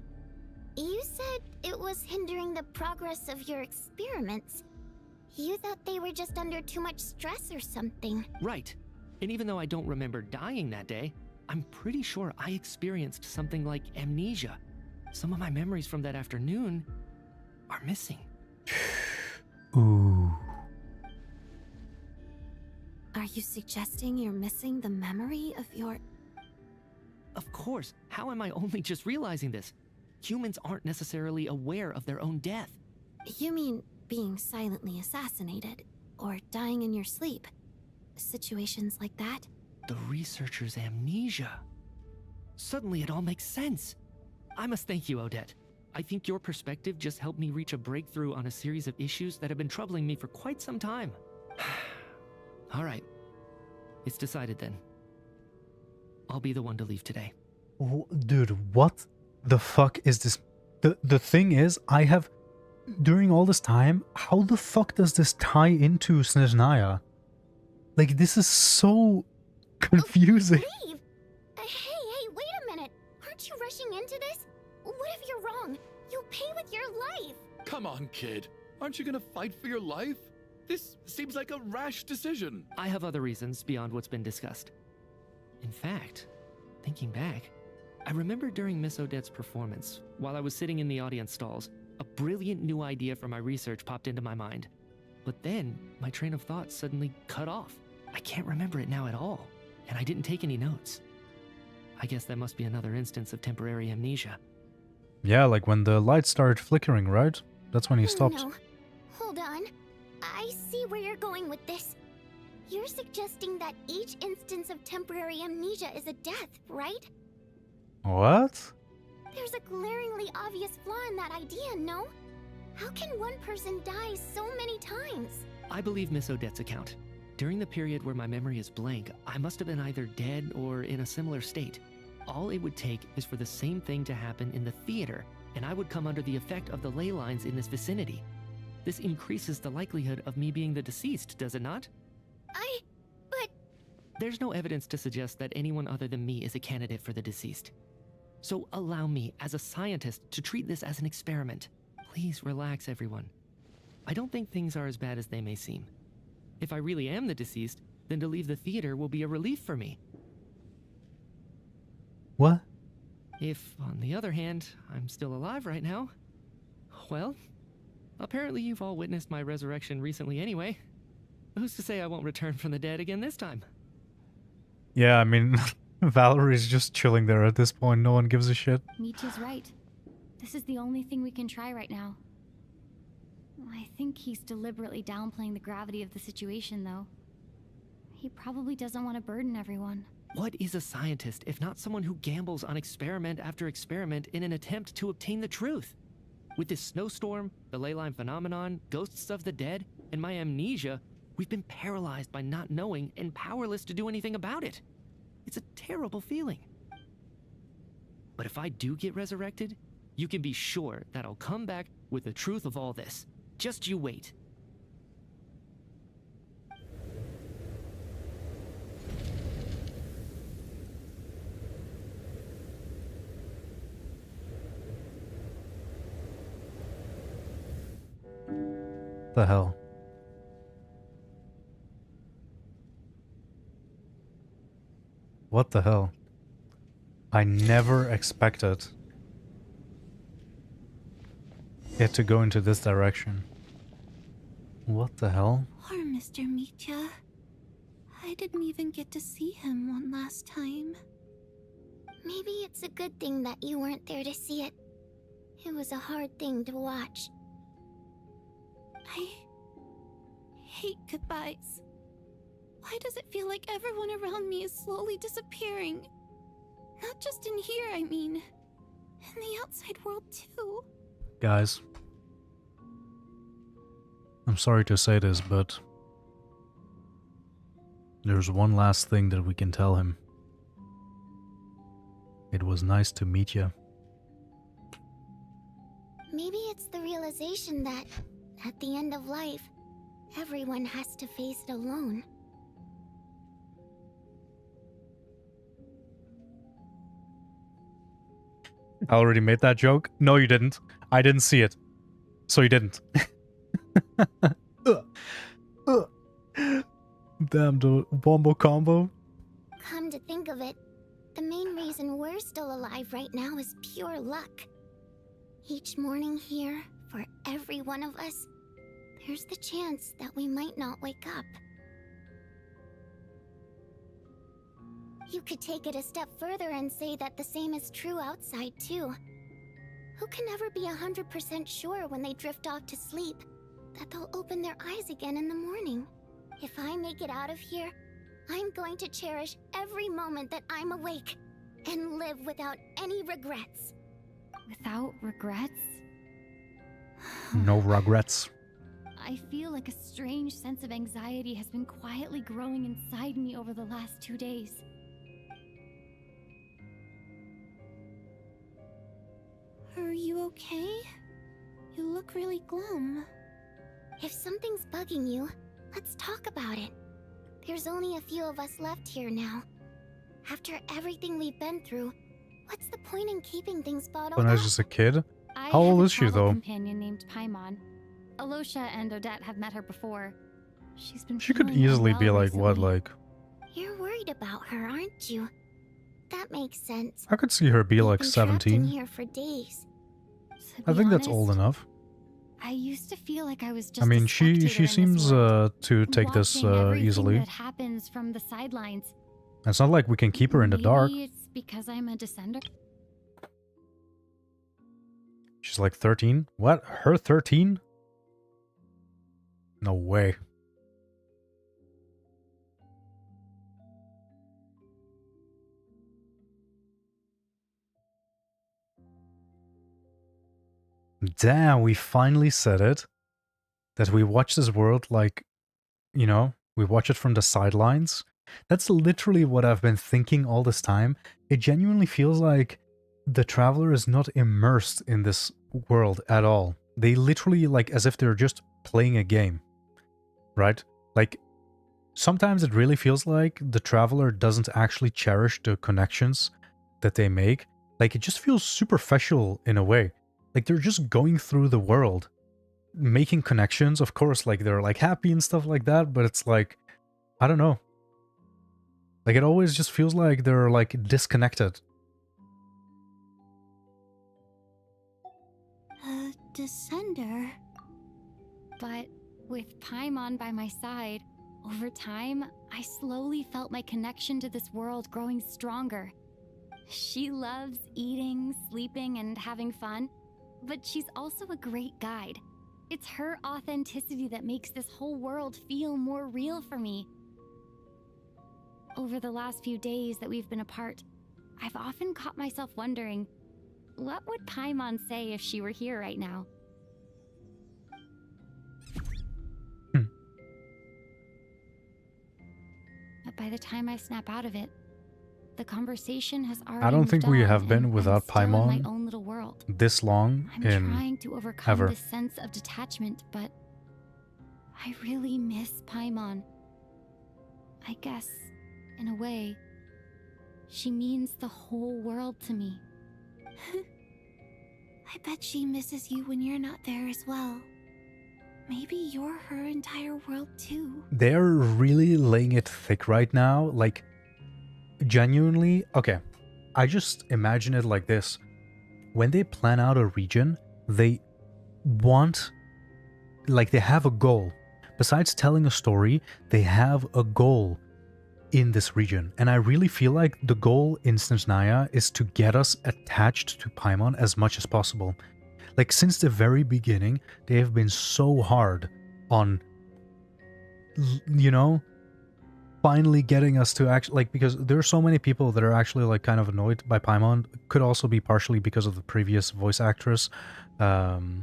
You said it was hindering the progress of your experiments. You thought they were just under too much stress or something. Right. And even though I don't remember dying that day, I'm pretty sure I experienced something like amnesia. Some of my memories from that afternoon are missing. Ooh. Are you suggesting you're missing the memory of your... Of course. How am I only just realizing this? Humans aren't necessarily aware of their own death. You mean being silently assassinated, or dying in your sleep? Situations like that? The researcher's amnesia. Suddenly it all makes sense. I must thank you, Odette. I think your perspective just helped me reach a breakthrough on a series of issues that have been troubling me for quite some time. All right. It's decided then. I'll be the one to leave today. Dude, what the fuck is this? The thing is, I have... During all this time, how the fuck does this tie into Snezhnaya? Like, this is so confusing. Leave! Hey, wait a minute. Aren't you rushing into this? What if you're wrong? You'll pay with your life. Come on, kid. Aren't you gonna fight for your life? This seems like a rash decision. I have other reasons beyond what's been discussed. In fact, thinking back, I remember during Miss Odette's performance, while I was sitting in the audience stalls, a brilliant new idea for my research popped into my mind. But then, my train of thought suddenly cut off. I can't remember it now at all, and I didn't take any notes. I guess that must be another instance of temporary amnesia. Yeah, like when the lights started flickering, right? That's when he stopped. No. Hold on. I see where you're going with this. You're suggesting that each instance of temporary amnesia is a death, right? What? There's a glaringly obvious flaw in that idea, no? How can one person die so many times? I believe Miss Odette's account. During the period where my memory is blank, I must have been either dead or in a similar state. All it would take is for the same thing to happen in the theater, and I would come under the effect of the ley lines in this vicinity. This increases the likelihood of me being the deceased, does it not? But... There's no evidence to suggest that anyone other than me is a candidate for the deceased. So allow me, as a scientist, to treat this as an experiment. Please relax, everyone. I don't think things are as bad as they may seem. If I really am the deceased, then to leave the theater will be a relief for me. What? If, on the other hand, I'm still alive right now, well, apparently you've all witnessed my resurrection recently anyway. Who's to say I won't return from the dead again this time? Yeah, I mean, Valerie's just chilling there at this point. No one gives a shit. Mitya's right. This is the only thing we can try right now. I think he's deliberately downplaying the gravity of the situation, though. He probably doesn't want to burden everyone. What is a scientist if not someone who gambles on experiment after experiment in an attempt to obtain the truth? With this snowstorm, the ley line phenomenon, ghosts of the dead, and my amnesia, we've been paralyzed by not knowing and powerless to do anything about it. It's a terrible feeling. But if I do get resurrected, you can be sure that I'll come back with the truth of all this. Just you wait. The hell? What the hell? I never expected it to go into this direction. What the hell? Poor Mr. Mitya. I didn't even get to see him one last time. Maybe it's a good thing that you weren't there to see it. It was a hard thing to watch. I hate goodbyes. Why does it feel like everyone around me is slowly disappearing? Not just in here, I mean. In the outside world, too. Guys, I'm sorry to say this, but there's one last thing that we can tell him. It was nice to meet you. Maybe it's the realization that, at the end of life, everyone has to face it alone. I already made that joke. No, you didn't. I didn't see it. So you didn't. Damn, the wombo combo. Come to think of it, the main reason we're still alive right now is pure luck. Each morning here, for every one of us, there's the chance that we might not wake up. You could take it a step further and say that the same is true outside, too. Who can ever be 100% sure when they drift off to sleep that they'll open their eyes again in the morning? If I make it out of here, I'm going to cherish every moment that I'm awake and live without any regrets. Without regrets? No regrets. I feel like a strange sense of anxiety has been quietly growing inside me over the last 2 days. Are you okay? You look really glum. If something's bugging you, let's talk about it. There's only a few of us left here now. After everything we've been through, what's the point in keeping things bottled When I was up? just a kid? I How have old a is she, travel though? companion named Paimon. Alosha and Odette have met her before. She's been She could feeling easily unwell be like, what, recently. like... You're worried about her, aren't you? That makes sense. I could see her be like We've been trapped in 17. here for days. To I be think that's honest, old enough. I used to feel like I was just I mean, a she spectator in this seems world, to take this watching everything easily. that happens from the sidelines. It's not like we can keep her in the dark. Maybe it's because I'm a descender. She's like 13? What? Her 13? No way. Damn, we finally said it. That we watch this world like, you know, we watch it from the sidelines. That's literally what I've been thinking all this time. It genuinely feels like the traveler is not immersed in this world at all. They literally, like, as if they're just playing a game. Right? Like, sometimes it really feels like the traveler doesn't actually cherish the connections that they make. Like, it just feels superficial in a way. Like, they're just going through the world, making connections. Of course, like, they're, like, happy and stuff like that, but it's like, I don't know. Like, it always just feels like they're, like, disconnected. A descender. But with Paimon by my side, over time, I slowly felt my connection to this world growing stronger. She loves eating, sleeping, and having fun, but she's also a great guide. It's her authenticity that makes this whole world feel more real for me. Over the last few days that we've been apart, I've often caught myself wondering, what would Paimon say if she were here right now? But by the time I snap out of it, the conversation has already I don't think we moved have on, been and without I'm still in my Paimon own little world. this long I'm in trying to overcome ever. this sense of detachment, but I really miss Paimon. I guess, in a way, she means the whole world to me. I bet she misses you when you're not there as well. Maybe you're her entire world too. They're really laying it thick right now. Like, genuinely, okay, I just imagine it like this. When they plan out a region, they want, like, they have a goal. Besides telling a story, they have a goal in this region. And I really feel like the goal in Snezhnaya is to get us attached to Paimon as much as possible. Like, since the very beginning, they have been so hard on, you know, finally getting us to actually, like, because there are so many people that are actually, like, kind of annoyed by Paimon. Could also be partially because of the previous voice actress. But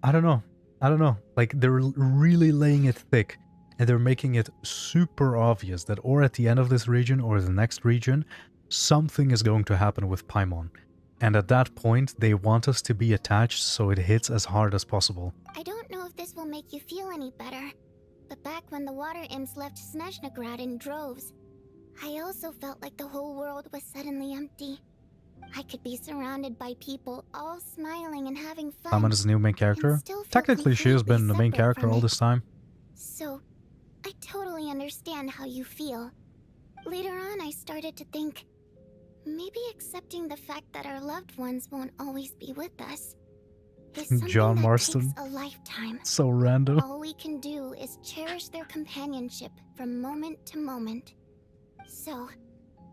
I don't know. Like, they're really laying it thick, and they're making it super obvious that or at the end of this region or the next region, something is going to happen with Paimon. And at that point, they want us to be attached so it hits as hard as possible. I don't know if this will make you feel any better, but back when the water imps left Snezhnaya in droves, I also felt like the whole world was suddenly empty. I could be surrounded by people all smiling and having fun. Paimon is the new main character. Technically, she has been the main character all this time. So, I totally understand how you feel. Later on, I started to think, maybe accepting the fact that our loved ones won't always be with us is something John that Marston. takes a lifetime. So random. All we can do is cherish their companionship from moment to moment. So,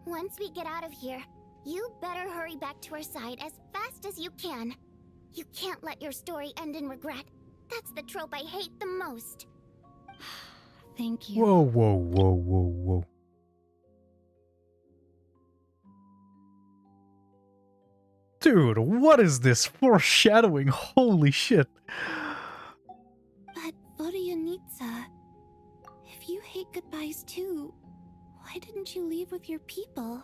once we get out of here, you better hurry back to our side as fast as you can. You can't let your story end in regret. That's the trope I hate the most. Thank you. Whoa. Dude, what is this foreshadowing? Holy shit. But Vodyanitsa, if you hate goodbyes too, why didn't you leave with your people?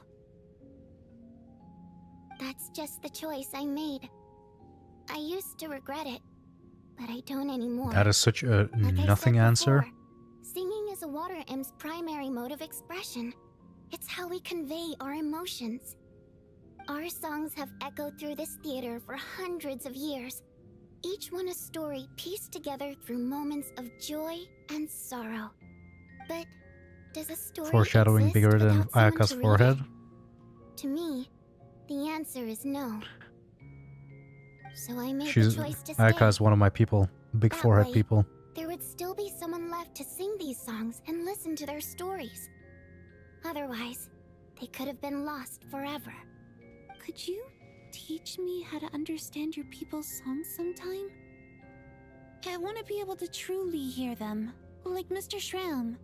That's just the choice I made. I used to regret it, but I don't anymore. That is such a Like I nothing said answer. before, singing is a water imp's primary mode of expression. It's how we convey our emotions. Our songs have echoed through this theater for hundreds of years. Each one a story pieced together through moments of joy and sorrow. But does a story Foreshadowing exist bigger than without someone Ayaka's to read forehead. it? To me, the answer is no. So I made She's the choice to stay. Ayaka is one of my people, big That forehead way, people. there would still be someone left to sing these songs and listen to their stories. Otherwise, they could have been lost forever. Could you teach me how to understand your people's songs sometime? I want to be able to truly hear them, like Mr. Shram.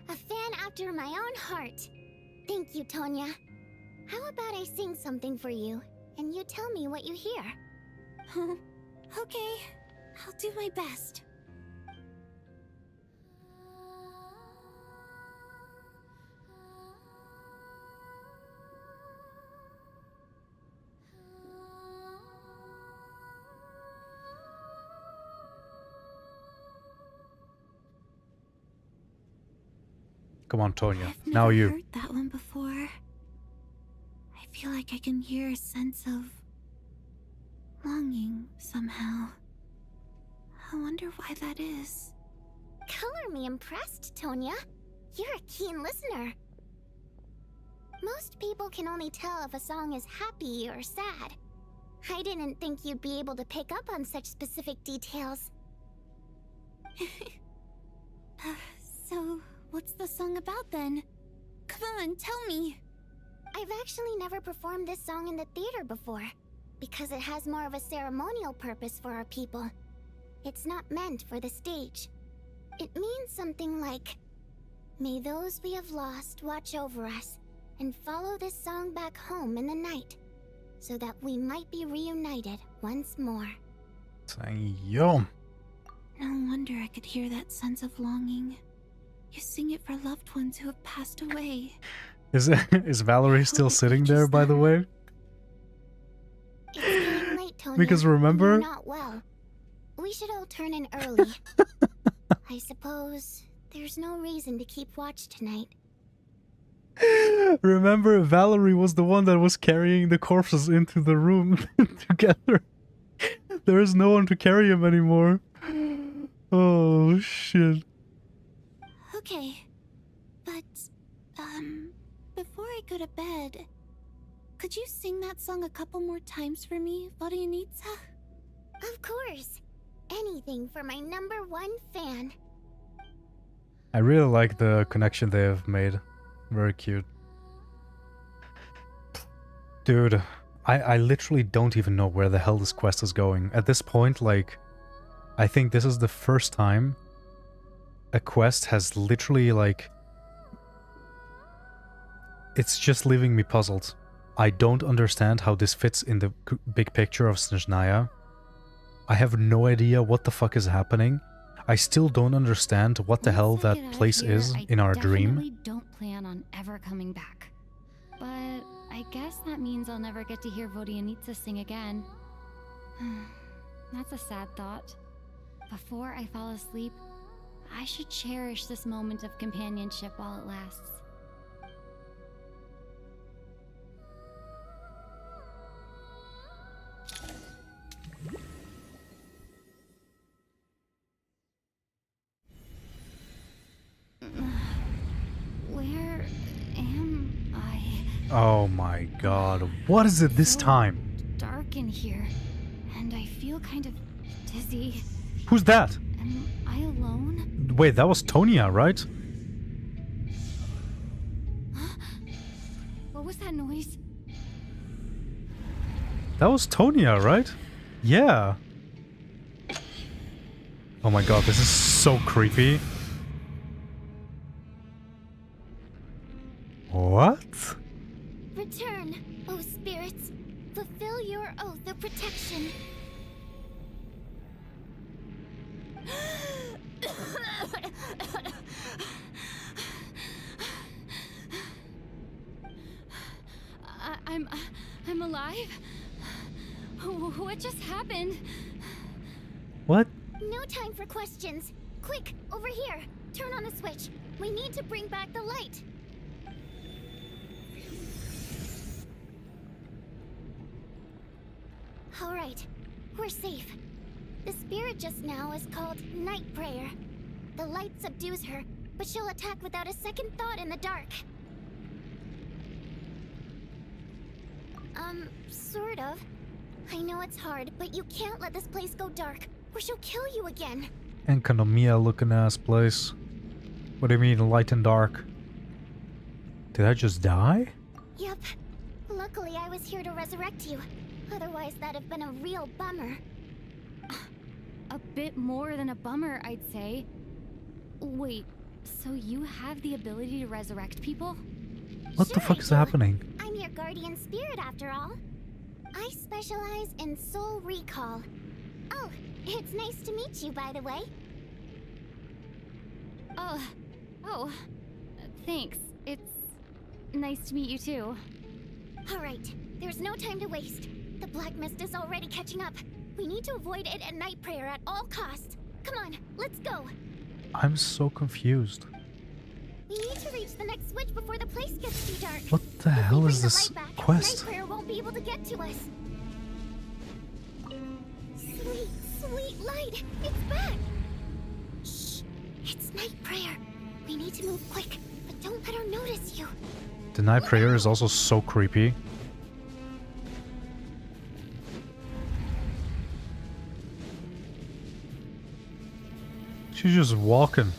A fan after my own heart. Thank you, Tonya. How about I sing something for you, and you tell me what you hear? Okay, I'll do my best. Come on, Tonya. I've Now never you. heard that one before. I feel like I can hear a sense of longing somehow. I wonder why that is. Color me impressed, Tonya. You're a keen listener. Most people can only tell if a song is happy or sad. I didn't think you'd be able to pick up on such specific details. So, what's the song about then? Come on, tell me. I've actually never performed this song in the theater before, because it has more of a ceremonial purpose for our people. It's not meant for the stage. It means something like, "May those we have lost watch over us, and follow this song back home in the night, so that we might be reunited once more." Yo. No wonder I could hear that sense of longing. You sing it for loved ones who have passed away. Is Valerie still sitting there, by the way? It's getting late, Tonya. Because remember- You're not well. We should all turn in early. I suppose there's no reason to keep watch tonight. Remember, Valerie was the one that was carrying the corpses into the room together. There is no one to carry him anymore. Oh, shit. Okay, but, before I go to bed, could you sing that song a couple more times for me, Vodyanitsa? Of course. Anything for my #1 fan. I really like the connection they have made. Very cute. Dude, I literally don't even know where the hell this quest is going. At this point, like, I think this is the first time a quest has literally, like... It's just leaving me puzzled. I don't understand how this fits in the big picture of Snezhnaya. I have no idea what the fuck is happening. I still don't understand what the hell that place is in our dream. I definitely don't plan on ever coming back. But I guess that means I'll never get to hear Vodyanitsa sing again. That's a sad thought. Before I fall asleep, I should cherish this moment of companionship while it lasts. Where am I? Oh my god, what is it this time? Dark in here, and I feel kind of dizzy. Who's that? Am I alone? Wait, that was Tonya, right? What was that noise? That was Tonya, right? Yeah. Oh my god, this is so creepy. What? Return, O spirits. Fulfill your oath of protection. I'm alive? What just happened? What? No time for questions. Quick, over here. Turn on a switch. We need to bring back the light. All right, We're safe. The spirit just now is called Night Prayer. The light subdues her, but she'll attack without a second thought in the dark. Sort of. I know it's hard, but you can't let this place go dark, or she'll kill you again. Enkanomiya looking ass place. What do you mean, light and dark? Did I just die? Yep. Luckily, I was here to resurrect you. Otherwise, that'd have been a real bummer. A bit more than a bummer, I'd say. Wait, so you have the ability to resurrect people? What the fuck is happening? I'm your guardian spirit, after all. I specialize in soul recall. Oh, it's nice to meet you, by the way. Oh, thanks. It's nice to meet you too. All right, there's no time to waste. The black mist is already catching up. We need to avoid it at Night Prayer at all costs. Come on, let's go. I'm so confused. We need to reach the next switch before the place gets too dark. What the hell is this quest? Night Prayer won't be able to get to us. Sweet, sweet light! It's back! Shh! It's Night Prayer. We need to move quick, but don't let her notice you. The Night Prayer is also so creepy. She's just walking.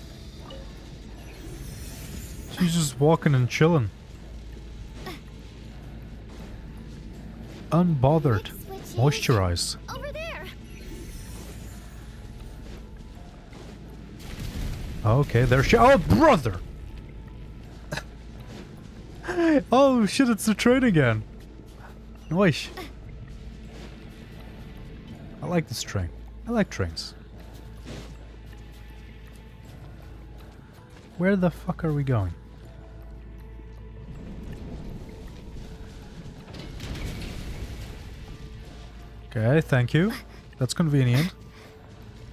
She's just walking and chilling. Unbothered. Moisturized. Over there. Okay, there she— oh, brother! Oh shit, it's the train again. Nice. I like this train. I like trains. Where the fuck are we going? Okay, thank you. That's convenient.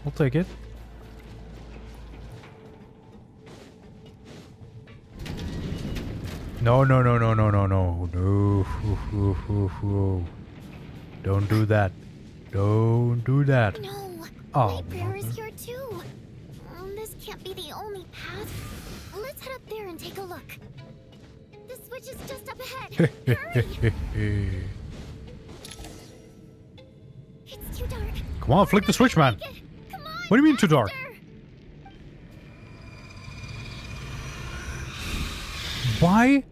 I'll take it. No, no, no, no, no, no, no. No. Don't do that. Don't do that. No. Oh, Night Prayer is here too. This can't be the only path. Let's head up there and take a look. The switch is just up ahead. Hurry! It's too dark. Come on, flick the switch, man. What do you mean too dark? Why?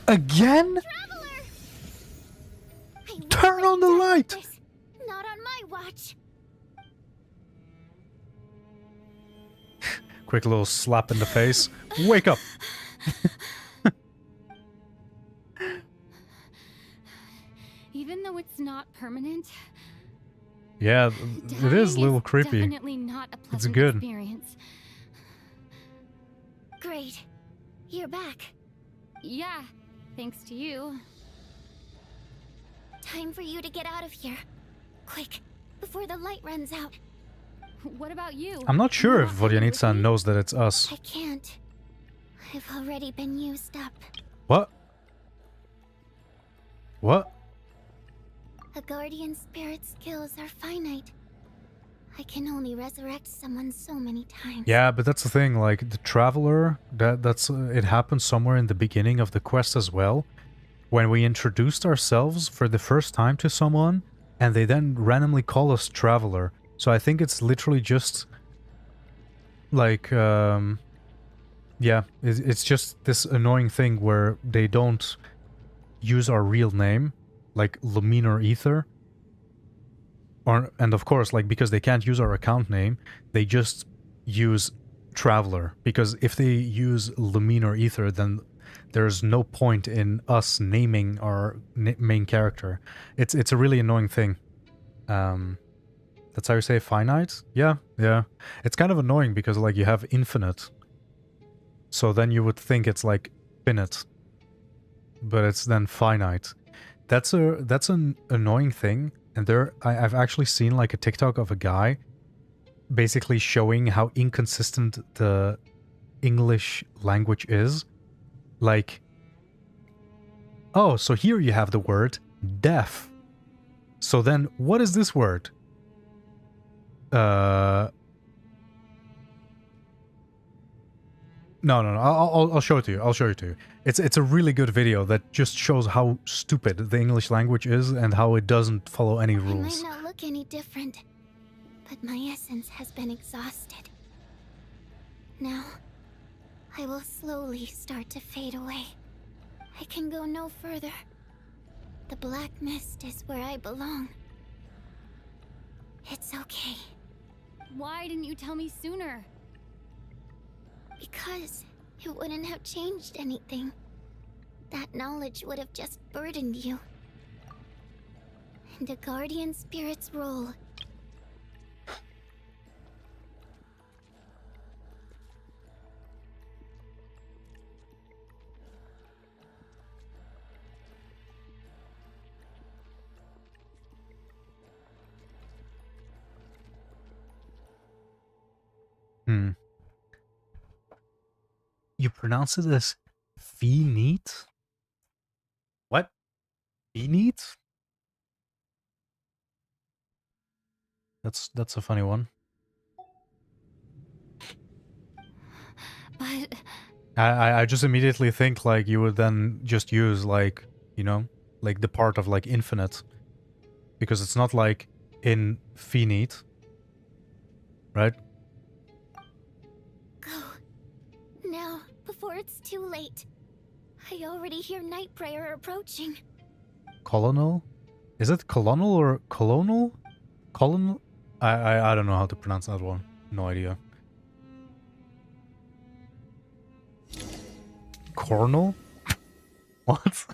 Again? Turn on the light! Not on my watch. Quick little slap in the face. Wake up! Even though it's not permanent, Yeah, it is a little creepy. definitely not a pleasant It's good. experience. Great. You're back. Yeah, thanks to you. Time for you to get out of here. Quick, before the light runs out. What about you? I'm not sure if Volyanitsa knows that it's us. I can't. I've already been used up. What? What? A guardian spirit's skills are finite. I can only resurrect someone so many times. Yeah, but that's the thing, like, the Traveler, that's it happened somewhere in the beginning of the quest as well, when we introduced ourselves for the first time to someone, and they then randomly call us Traveler. So I think it's literally just, like, yeah, it's just this annoying thing where they don't use our real name, like Luminar Ether. And of course, like, because they can't use our account name, they just use Traveler. Because if they use Luminar Ether, then there's no point in us naming our main character. It's a really annoying thing. That's how you say finite? Yeah. It's kind of annoying because, like, you have infinite. So then you would think it's like finite. But it's then finite. That's an annoying thing. And I've actually seen, like, a TikTok of a guy basically showing how inconsistent the English language is. Like, oh, so here you have the word deaf. So then, what is this word? No. I'll show it to you. I'll show it to you. It's a really good video that just shows how stupid the English language is and how it doesn't follow any rules. It might not look any different, but my essence has been exhausted. Now, I will slowly start to fade away. I can go no further. The black mist is where I belong. It's okay. Why didn't you tell me sooner? Because it wouldn't have changed anything. That knowledge would have just burdened you. And a guardian spirit's role. You pronounce it as Finite? What? Finite? That's a funny one. But I just immediately think like you would then just use like, you know, like the part of like infinite. Because it's not like infinite. Right? Go. Now, before it's too late. I already hear night prayer approaching. Colonel? Is it colonel or colonel? Colonel? I don't know how to pronounce that one. No idea. Cornel? What?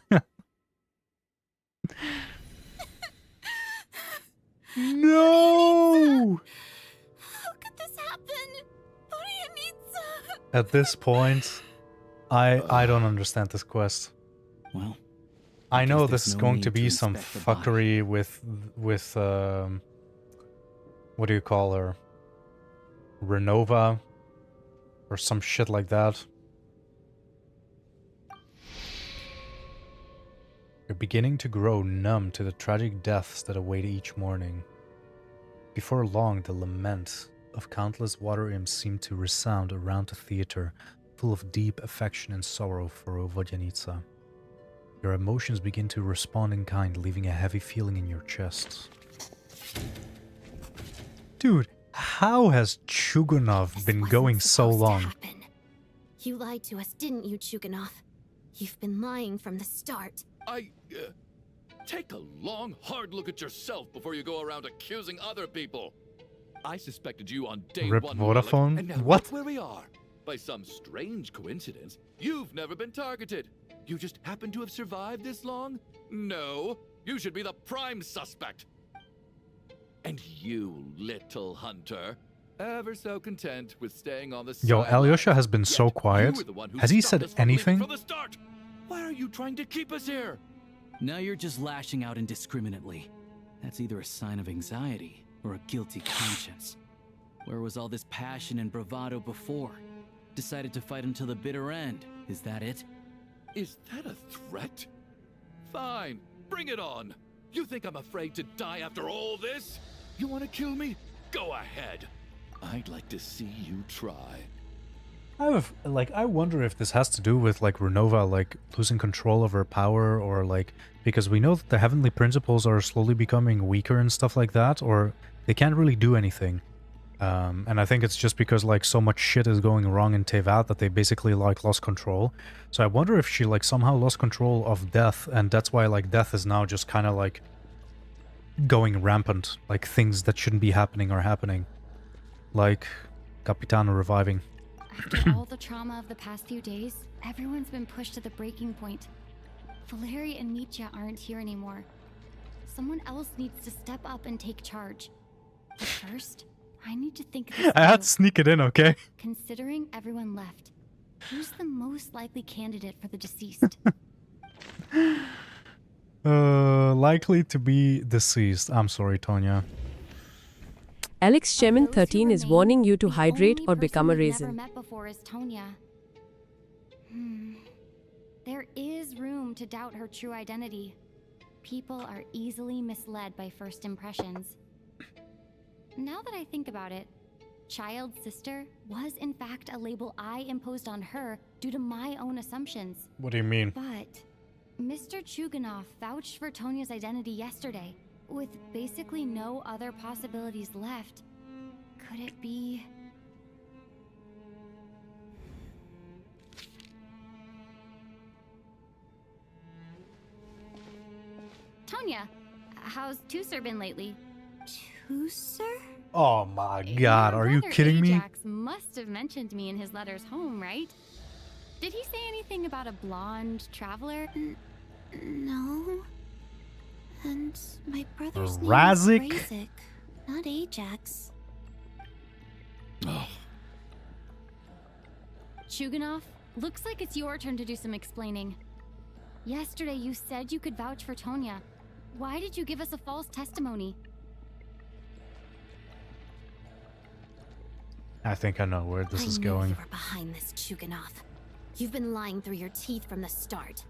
No! How could this happen? At this point, I don't understand this quest. Well, I know there's this is no going need to be some inspect the body. fuckery with what do you call her? Renova or some shit like that. You're beginning to grow numb to the tragic deaths that await each morning. Before long, the lament of countless water imps seemed to resound around the theater, full of deep affection and sorrow for Vodyanica. Your emotions begin to respond in kind, leaving a heavy feeling in your chest. Dude, how has Chugunov been going so long? You lied to us, didn't you, Chuganov? You've been lying from the start. Take a long, hard look at yourself before you go around accusing other people. I suspected you on day Rip one, Vodafone? Relic, and now What? look where we are. By some strange coincidence, you've never been targeted. You just happen to have survived this long? No, you should be the prime suspect. And you, little hunter, ever so content with staying on the Yo, sidelines. Alyosha has been so You quiet. were the one who Has he stopped said us from leaving anything? from the start. Why are you trying to keep us here? Now you're just lashing out indiscriminately. That's either a sign of anxiety or a guilty conscience. Where was all this passion and bravado before? Decided to fight until the bitter end. Is that it? Is that a threat? Fine, bring it on. You think I'm afraid to die after all this? You want to kill me? Go ahead. I'd like to see you try. I wonder if this has to do with like Renova like losing control of her power, or like because we know that the heavenly principles are slowly becoming weaker and stuff like that, or they can't really do anything. And I think it's just because like so much shit is going wrong in Tevat that they basically like lost control. So I wonder if she like somehow lost control of Death, and that's why like Death is now just kind of like going rampant, like things that shouldn't be happening are happening, like Capitano reviving. After all the trauma of the past few days, everyone's been pushed to the breaking point. Valeri and Mitya aren't here anymore. Someone else needs to step up and take charge. But first, I need to think of this I had to through. sneak it in, okay? Considering everyone left, who's the most likely candidate for the deceased? Likely to be deceased. I'm sorry, Tonya. Alex Shemin 13 is warning you to hydrate or become a Never raisin. met before is Tonya. There is room to doubt her true identity. People are easily misled by first impressions. Now that I think about it, Child's sister was in fact a label I imposed on her due to my own assumptions. What do you mean? But Mr. Chuganov vouched for Tonya's identity yesterday, with basically no other possibilities left. Could it be... Tonya, how's Tusser been lately? Tusser? Oh my god, are you kidding me? Ajax must have mentioned me in his letters home, right? Did he say anything about a blonde traveler? No. And my brother's Razik? name is Razik, not Ajax. Oh. Chuganov, looks like it's your turn to do some explaining. Yesterday you said you could vouch for Tonya. Why did you give us a false testimony? I think I know where this is going. You were behind this, Chuganov. You've been lying through your teeth from the start.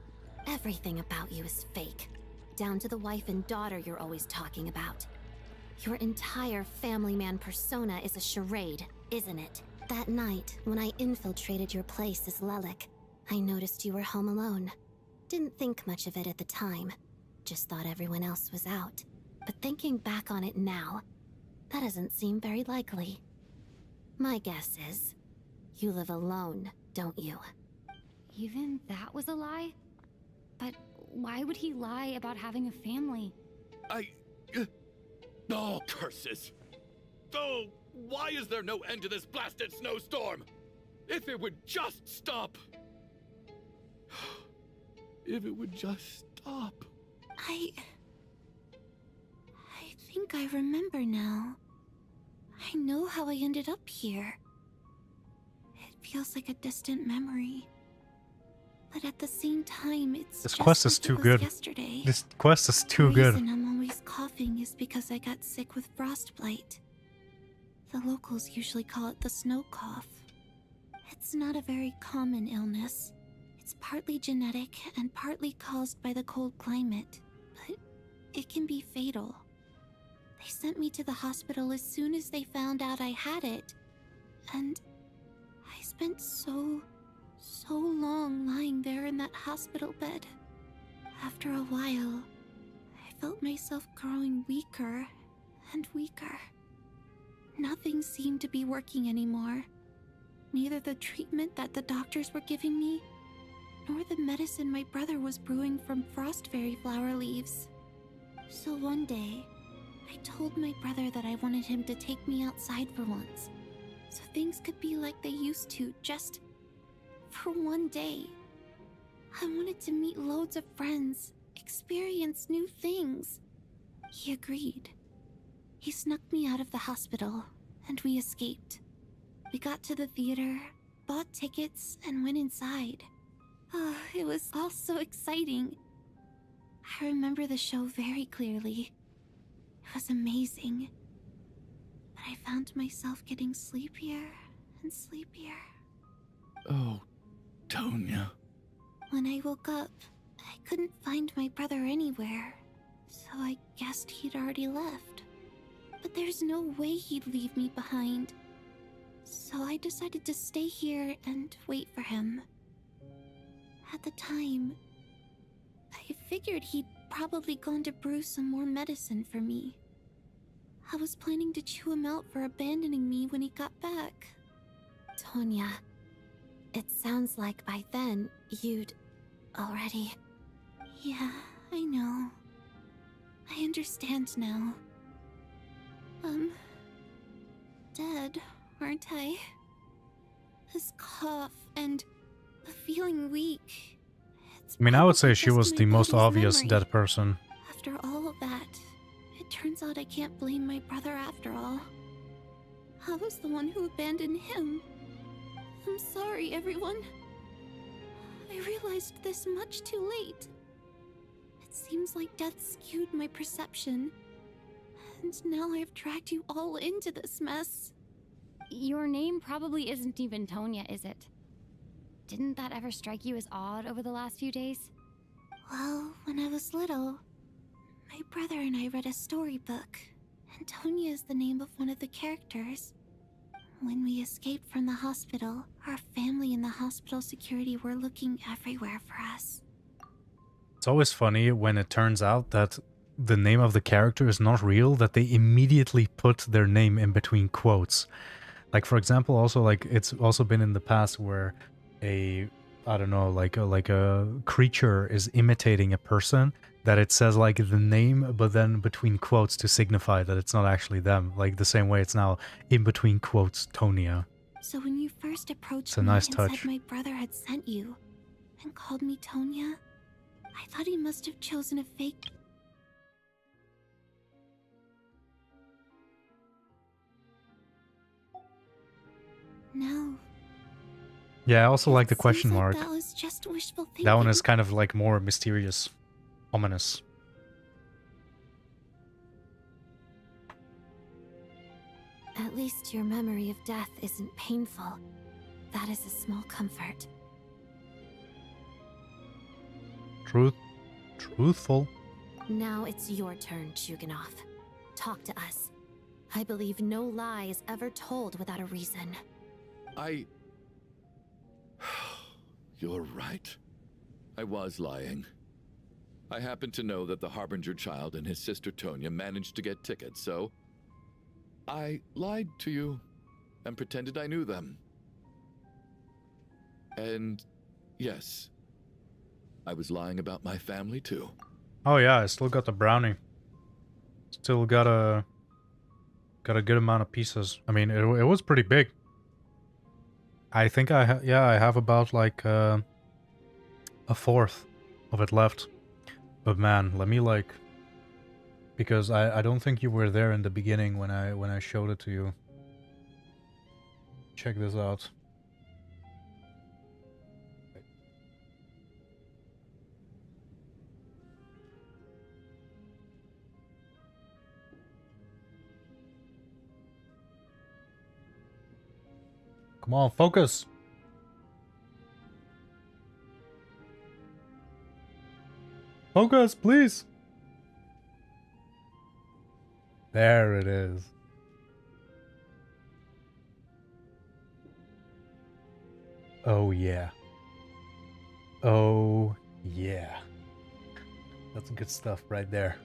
Everything about you is fake. Down to the wife and daughter you're always talking about. Your entire family man persona is a charade, isn't it? That night, when I infiltrated your place as Lelik, I noticed you were home alone. Didn't think much of it at the time. Just thought everyone else was out. But thinking back on it now, that doesn't seem very likely. My guess is, you live alone, don't you? Even that was a lie? But why would he lie about having a family? Oh, curses! Oh, why is there no end to this blasted snowstorm? If it would just stop! If it would just stop. I think I remember now. I know how I ended up here. It feels like a distant memory. But at the same time, it's This just quest is like it too was good. Yesterday. This quest is too The good. reason I'm always coughing is because I got sick with frostbite. The locals usually call it the snow cough. It's not a very common illness. It's partly genetic and partly caused by the cold climate, but it can be fatal. They sent me to the hospital as soon as they found out I had it, and I spent so long lying there in that hospital bed. After a while, I felt myself growing weaker and weaker. Nothing seemed to be working anymore. Neither the treatment that the doctors were giving me, nor the medicine my brother was brewing from frost fairy flower leaves. So one day, I told my brother that I wanted him to take me outside for once, so things could be like they used to, just for one day. I wanted to meet loads of friends, experience new things. He agreed. He snuck me out of the hospital, and we escaped. We got to the theater, bought tickets, and went inside. Oh, it was all so exciting. I remember the show very clearly. It was amazing. But I found myself getting sleepier and sleepier. Oh, Tonya. When I woke up, I couldn't find my brother anywhere, so I guessed he'd already left. But there's no way he'd leave me behind. So I decided to stay here and wait for him. At the time, I figured he'd probably gone to brew some more medicine for me. I was planning to chew him out for abandoning me when he got back. Tonya, it sounds like by then you'd already... Yeah, I know. I understand now. Dead, aren't I? This cough and the feeling weak. I mean, I would say she was the most obvious dead person. After all of that, it turns out I can't blame my brother after all. I was the one who abandoned him. I'm sorry, everyone. I realized this much too late. It seems like death skewed my perception. And now I've dragged you all into this mess. Your name probably isn't even Tonya, is it? Didn't that ever strike you as odd over the last few days? Well, when I was little, My brother and I read a storybook. Antonia is the name of one of the characters. When we escaped from the hospital, our family and the hospital security were looking everywhere for us. It's always funny when it turns out that the name of the character is not real, that they immediately put their name in between quotes. Like, for example, also, like, it's also been in the past where I don't know, like a creature is imitating a person, that it says, like, the name, but then between quotes to signify that it's not actually them. Like, the same way it's now in between quotes, Tonya. So when you first approached It's a me nice and touch. said my brother had sent you, and called me Tonya, I thought he must have chosen a fake... No. Yeah, I also like the question Seems mark. like that was just wishful thinking. That one is kind of like more mysterious, ominous. At least your memory of death isn't painful. That is a small comfort. Truthful. Now it's your turn, Chuganov. Talk to us. I believe no lie is ever told without a reason. You're right. I was lying. I happen to know that the Harbinger child and his sister Tonya managed to get tickets, so I lied to you and pretended I knew them. And yes, I was lying about my family too. Oh yeah, I still got the brownie. Still got a good amount of pieces. I mean, it was pretty big. I think I have about like a fourth of it left. But man, let me like, because I don't think you were there in the beginning when I showed it to you. Check this out. Come on, focus. Focus, please. There it is. Oh yeah. Oh yeah. That's good stuff right there.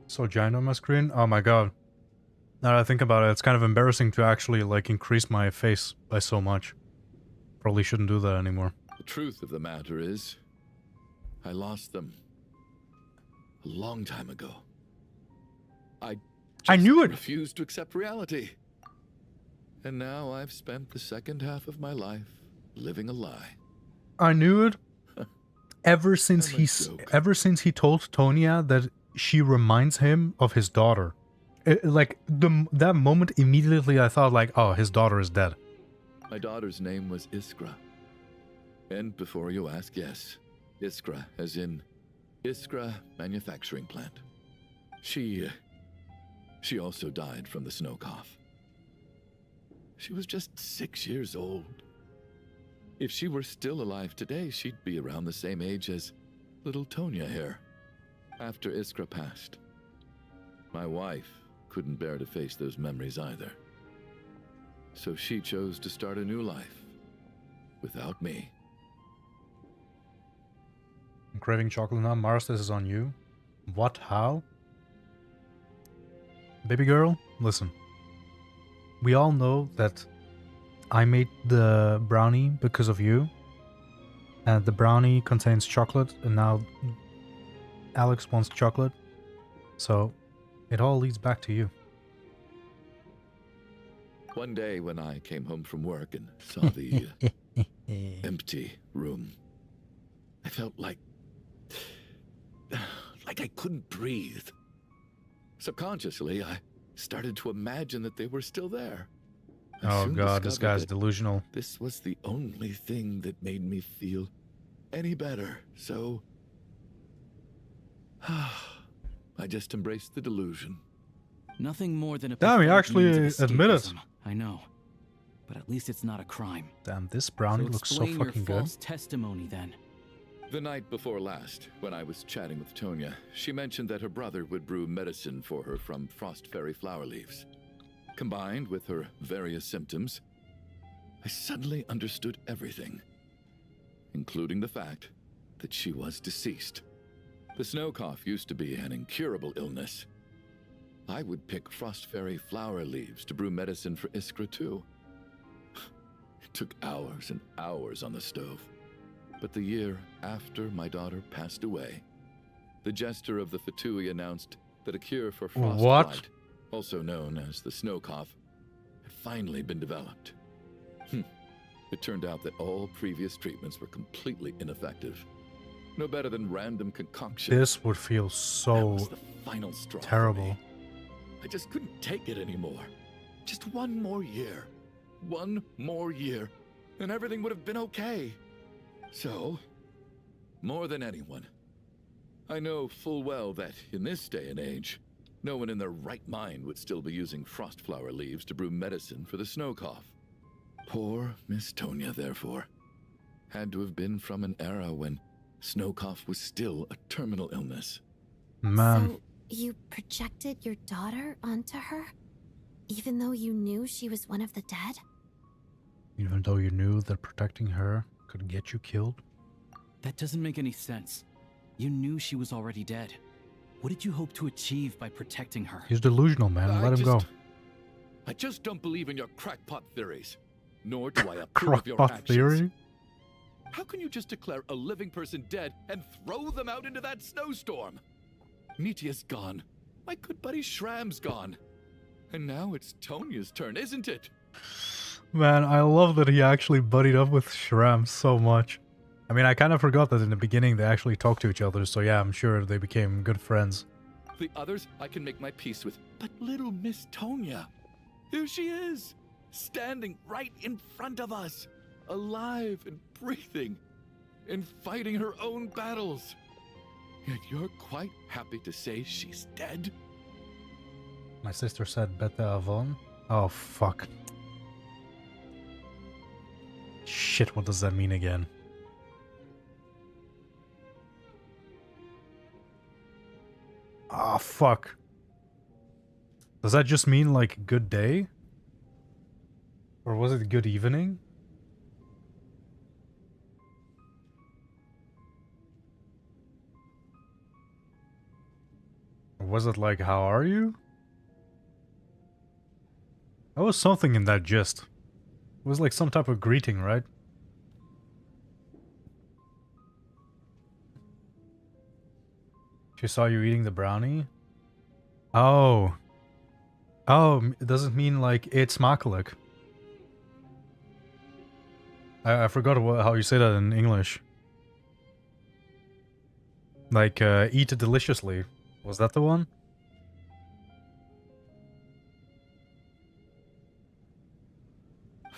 So giant on my screen? Oh my god. Now that I think about it, it's kind of embarrassing to actually like increase my face by so much. Probably shouldn't do that anymore. The truth of the matter is, I lost them a long time ago. I knew it! Refused to accept reality. And now I've spent the second half of my life living a lie. I knew it. Ever since he told Tonya that she reminds him of his daughter. That moment immediately I thought like, oh, his daughter is dead. My daughter's name was Iskra. And before you ask, yes, Iskra, as in Iskra Manufacturing Plant. She also died from the snow cough. She was just 6 years old. If she were still alive today, she'd be around the same age as little Tonya here. After Iskra passed, my wife couldn't bear to face those memories either. So she chose to start a new life without me. I'm craving chocolate now. Mars, this is on you. What? How? Baby girl, listen. We all know that I made the brownie because of you. And the brownie contains chocolate, and now Alex wants chocolate. So it all leads back to you. One day when I came home from work and saw the empty room, I felt like I couldn't breathe. Subconsciously, I started to imagine that they were still there. Oh god, this guy's delusional. This was the only thing that made me feel any better, so I just embraced the delusion. Nothing more than a Damn, he pathetic actually means of admitted. escapism. I know. But at least it's not a crime. Damn, this brownie So looks so explain your fucking good. false testimony then. The night before last, when I was chatting with Tonya, she mentioned that her brother would brew medicine for her from frost fairy flower leaves. Combined with her various symptoms, I suddenly understood everything, including the fact that she was deceased. The snow cough used to be an incurable illness. I would pick frost fairy flower leaves to brew medicine for Iskra too. It took hours and hours on the stove. But the year after my daughter passed away, the jester of the Fatui announced that a cure for frostbite, also known as the snow cough, had finally been developed. It turned out that all previous treatments were completely ineffective. No better than random concoctions. This would feel so the final straw for terrible. me. I just couldn't take it anymore. Just one more year. One more year, and everything would have been okay. So, more than anyone, I know full well that in this day and age, no one in their right mind would still be using frost flower leaves to brew medicine for the snow cough. Poor Miss Tonya, therefore, had to have been from an era when snow cough was still a terminal illness. Man. So, you projected your daughter onto her? Even though you knew she was one of the dead? Even though you knew that protecting her could get you killed? That doesn't make any sense. You knew she was already dead. What did you hope to achieve by protecting her? He's delusional, man. Let him go. I just don't believe in your crackpot theories. Nor do I approve of your actions. Crackpot theory? How can you just declare a living person dead and throw them out into that snowstorm? Nitia's gone. My good buddy Shram's gone. And now it's Tonya's turn, isn't it? Man, I love that he actually buddied up with Shram so much. I mean, I kind of forgot that in the beginning they actually talked to each other, so yeah, I'm sure they became good friends. The others I can make my peace with, but little Miss Tonya, here she is, standing right in front of us, alive and breathing, and fighting her own battles. Yet you're quite happy to say she's dead? My sister said Beta Avon. Oh, fuck. Shit, what does that mean again? Oh, fuck. Does that just mean, like, good day? Or was it good evening? Or was it like, how are you? There was something in that gist. It was like some type of greeting, right? She saw you eating the brownie? Oh. Oh, it doesn't mean like it's smakelijk. I forgot how you say that in English. Like, eat it deliciously. Was that the one?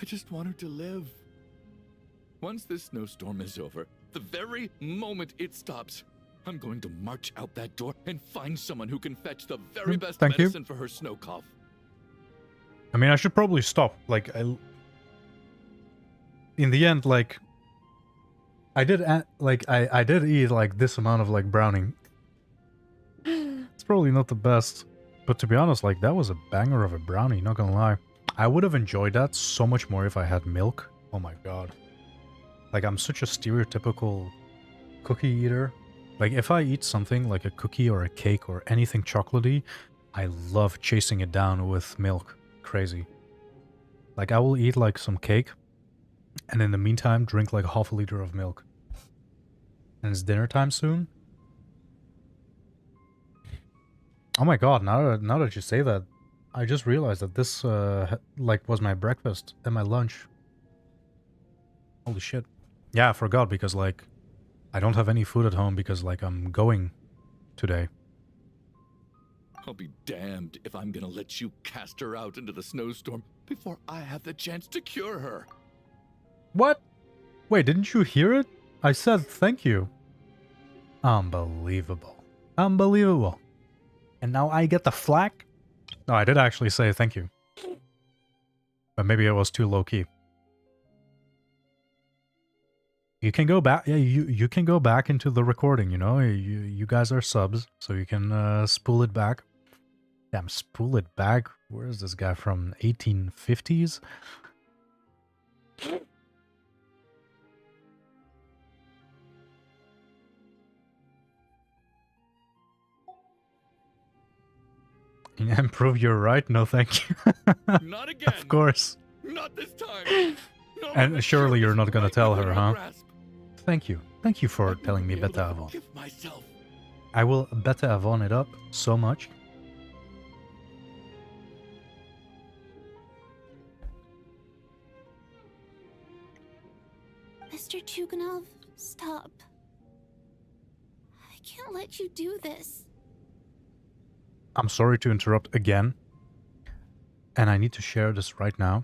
I just want her to live. Once this snowstorm is over, the very moment it stops, I'm going to march out that door and find someone who can fetch the very best medicine for her snow cough. I mean, I should probably stop. Like, in the end, like, I did eat like this amount of like browning. It's probably not the best, but to be honest, like that was a banger of a brownie. Not gonna lie, I would have enjoyed that so much more if I had milk. Oh my god, like I'm such a stereotypical cookie eater. Like if I eat something like a cookie or a cake or anything chocolatey, I love chasing it down with milk. Crazy. Like I will eat like some cake, and in the meantime drink like half a liter of milk. And it's dinner time soon. Oh my god, now that you say that, I just realized that this like was my breakfast and my lunch. Holy shit. Yeah, I forgot because like I don't have any food at home because like I'm going today. I'll be damned if I'm gonna let you cast her out into the snowstorm before I have the chance to cure her. What? Wait, didn't you hear it? I said thank you. Unbelievable. Unbelievable. And now I get the flack? No, I did actually say thank you. But maybe it was too low-key. You can go back, yeah, you can go back into the recording, you know? You guys are subs, so you can spool it back. Damn, spool it back? Where is this guy from? 1850s? And prove you're right? No, thank you. Not again. Of course. Not this time. No, And surely you're not gonna tell her, huh? grasp. Thank you. Thank you for telling me Beta Avon. I will Beta Avon it up so much. Mr. Chuganov, stop. I can't let you do this. I'm sorry to interrupt again. And I need to share this right now.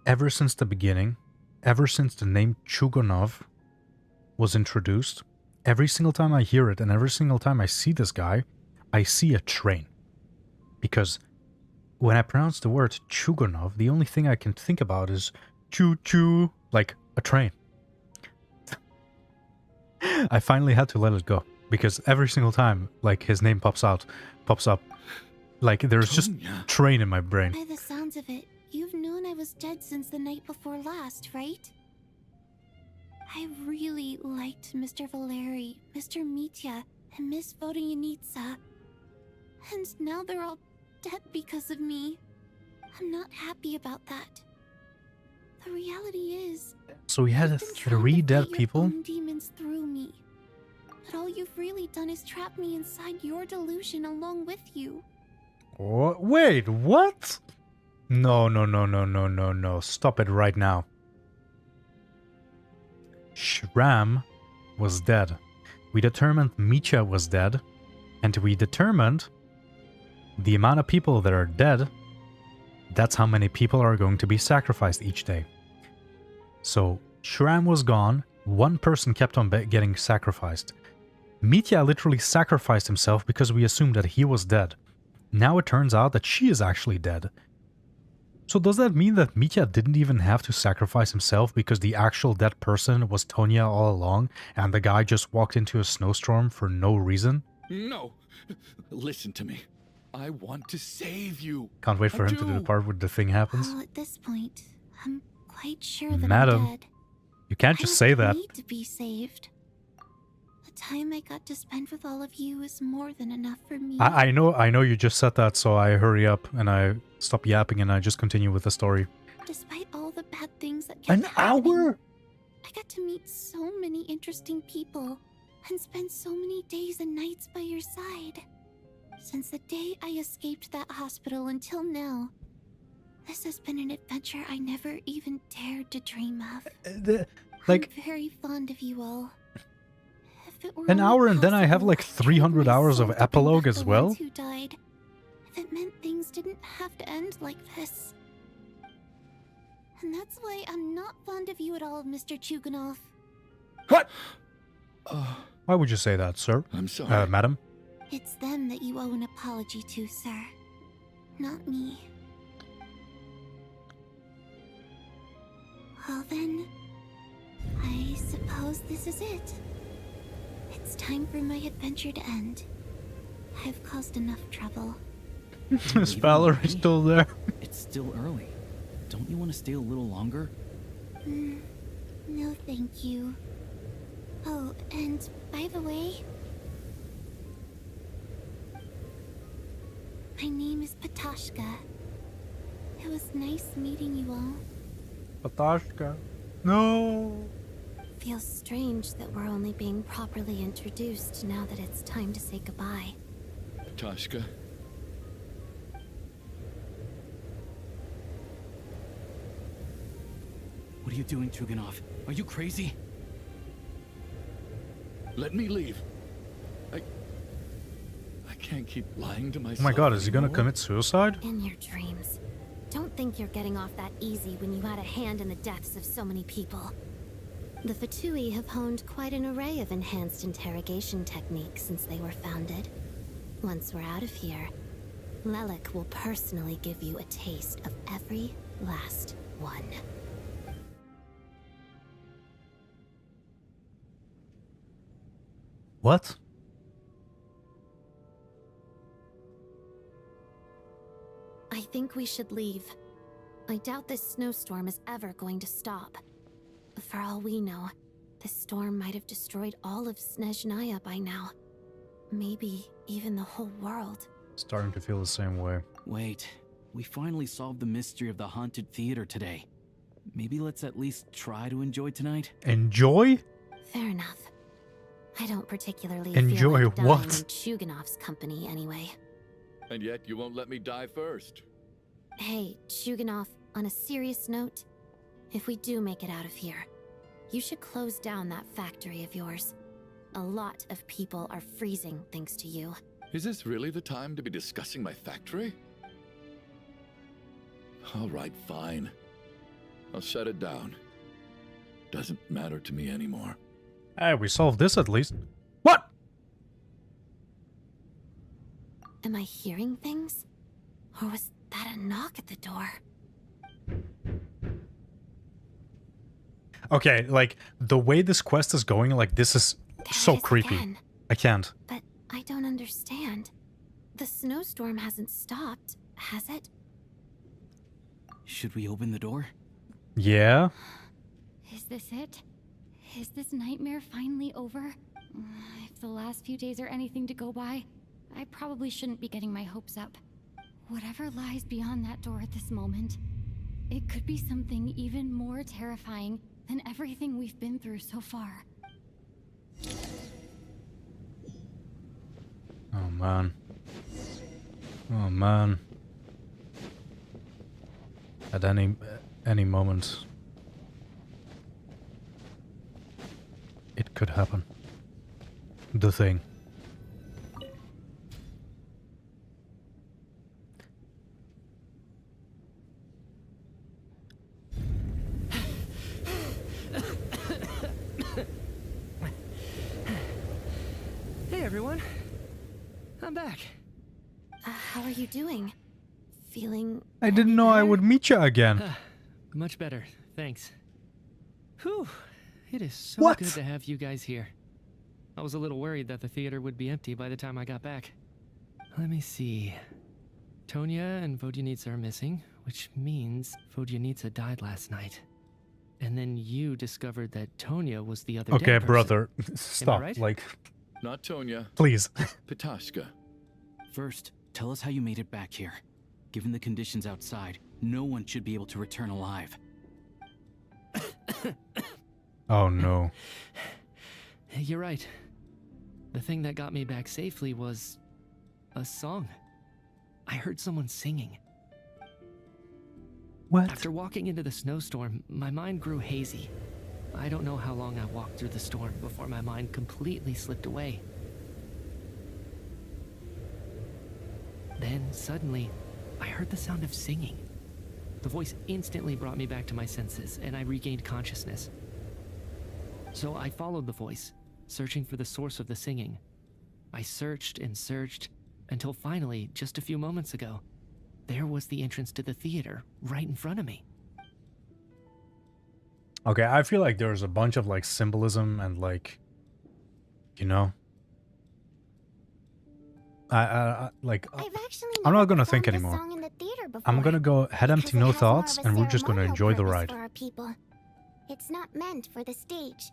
Ever since the beginning, ever since the name Chuganov was introduced, every single time I hear it and every single time I see this guy, I see a train. Because when I pronounce the word Chuganov, the only thing I can think about is choo-choo, like a train. I finally had to let it go. Because every single time, like, his name pops up, like, there's just train in my brain. By the sounds of it, you've known I was dead since the night before last, right? I really liked Mr. Valeri, Mr. Mitya, and Miss Vodyanitsa. And now they're all dead because of me. I'm not happy about that. The reality is... So we had 3 dead people? Demons through me. But all you've really done is trap me inside your delusion along with you. Wait, what? No. Stop it right now. Shram was dead. We determined Mitya was dead. And we determined the amount of people that are dead. That's how many people are going to be sacrificed each day. So Shram was gone. 1 person kept on getting sacrificed. Mitya literally sacrificed himself because we assumed that he was dead. Now it turns out that she is actually dead. So does that mean that Mitya didn't even have to sacrifice himself because the actual dead person was Tonya all along and the guy just walked into a snowstorm for no reason? No. Listen to me. I want to save you. Can't wait for him to do the part where the thing happens. Well, at this point, I'm quite sure that Madam, I'm dead. you can't just say that. I need to be saved. The time I got to spend with all of you is more than enough for me. I know you just said that, so I hurry up and I stop yapping and I just continue with the story. Despite all the bad things that kept happening, I got to meet so many interesting people and spend so many days and nights by your side. Since the day I escaped that hospital until now, this has been an adventure I never even dared to dream of. I'm very fond of you all. An hour and then I have like 300 hours of epilogue as well? Who died, if it meant things didn't have to end like this. And that's why I'm not fond of you at all, Mr. Chuganov. What? Why would you say that, sir? I'm sorry. Madam? It's them that you owe an apology to, sir. Not me. Well then, I suppose this is it. It's time for my adventure to end. I've caused enough trouble. Is Valerie still there? It's still early. Don't you want to stay a little longer? No, thank you. Oh, and by the way, my name is Patashka. It was nice meeting you all. Patashka. No. Feels strange that we're only being properly introduced now that it's time to say goodbye. Tashka. What are you doing, Chuganov? Are you crazy? Let me leave. I can't keep lying to myself. Oh my god, is he gonna anymore. commit suicide? In your dreams. Don't think you're getting off that easy when you had a hand in the deaths of so many people. The Fatui have honed quite an array of enhanced interrogation techniques since they were founded. Once we're out of here, Lelik will personally give you a taste of every last one. What? I think we should leave. I doubt this snowstorm is ever going to stop. For all we know, this storm might have destroyed all of Snezhnaya by now. Maybe even the whole world. Starting to feel the same way. Wait, we finally solved the mystery of the haunted theater today. Maybe let's at least try to enjoy tonight? Enjoy? Fair enough. I don't particularly enjoy feel like dying what? in Chuganov's company anyway. And yet you won't let me die first. Hey, Chuganov, on a serious note, if we do make it out of here, you should close down that factory of yours. A lot of people are freezing thanks to you. Is this really the time to be discussing my factory? All right, fine. I'll shut it down. Doesn't matter to me anymore. Hey, we solved this at least. What? Am I hearing things? Or was that a knock at the door? Okay, like, the way this quest is going, like, this is so creepy. Again. I can't. But I don't understand. The snowstorm hasn't stopped, has it? Should we open the door? Yeah? Is this it? Is this nightmare finally over? If the last few days are anything to go by, I probably shouldn't be getting my hopes up. Whatever lies beyond that door at this moment, it could be something even more terrifying than everything we've been through so far. Oh man. Oh man. At any moment, it could happen. The thing. Hey everyone, I'm back. How are you doing? Feeling... I didn't know I would meet you again. Much better, thanks. Whew, it is so good to have you guys here. I was a little worried that the theater would be empty by the time I got back. Let me see. Tonya and Vodyanitsa are missing, which means Vodyanitsa died last night. And then you discovered that Tonya was the other Okay, dead person. brother. Am I Stop. right? Like, Not Tonya. please. Petashka. First, tell us how you made it back here. Given the conditions outside, no one should be able to return alive. Oh no. You're right. The thing that got me back safely was a song. I heard someone singing. What? After walking into the snowstorm, my mind grew hazy. I don't know how long I walked through the storm before my mind completely slipped away. Then, suddenly, I heard the sound of singing. The voice instantly brought me back to my senses, and I regained consciousness. So I followed the voice, searching for the source of the singing. I searched and searched, until finally, just a few moments ago, there was the entrance to the theater, right in front of me. Okay, I feel like there's a bunch of like symbolism and like, you know, like, I'm not gonna think anymore. I'm gonna go head empty, no thoughts, and we're just gonna enjoy the ride. For our people. It's not meant for the stage.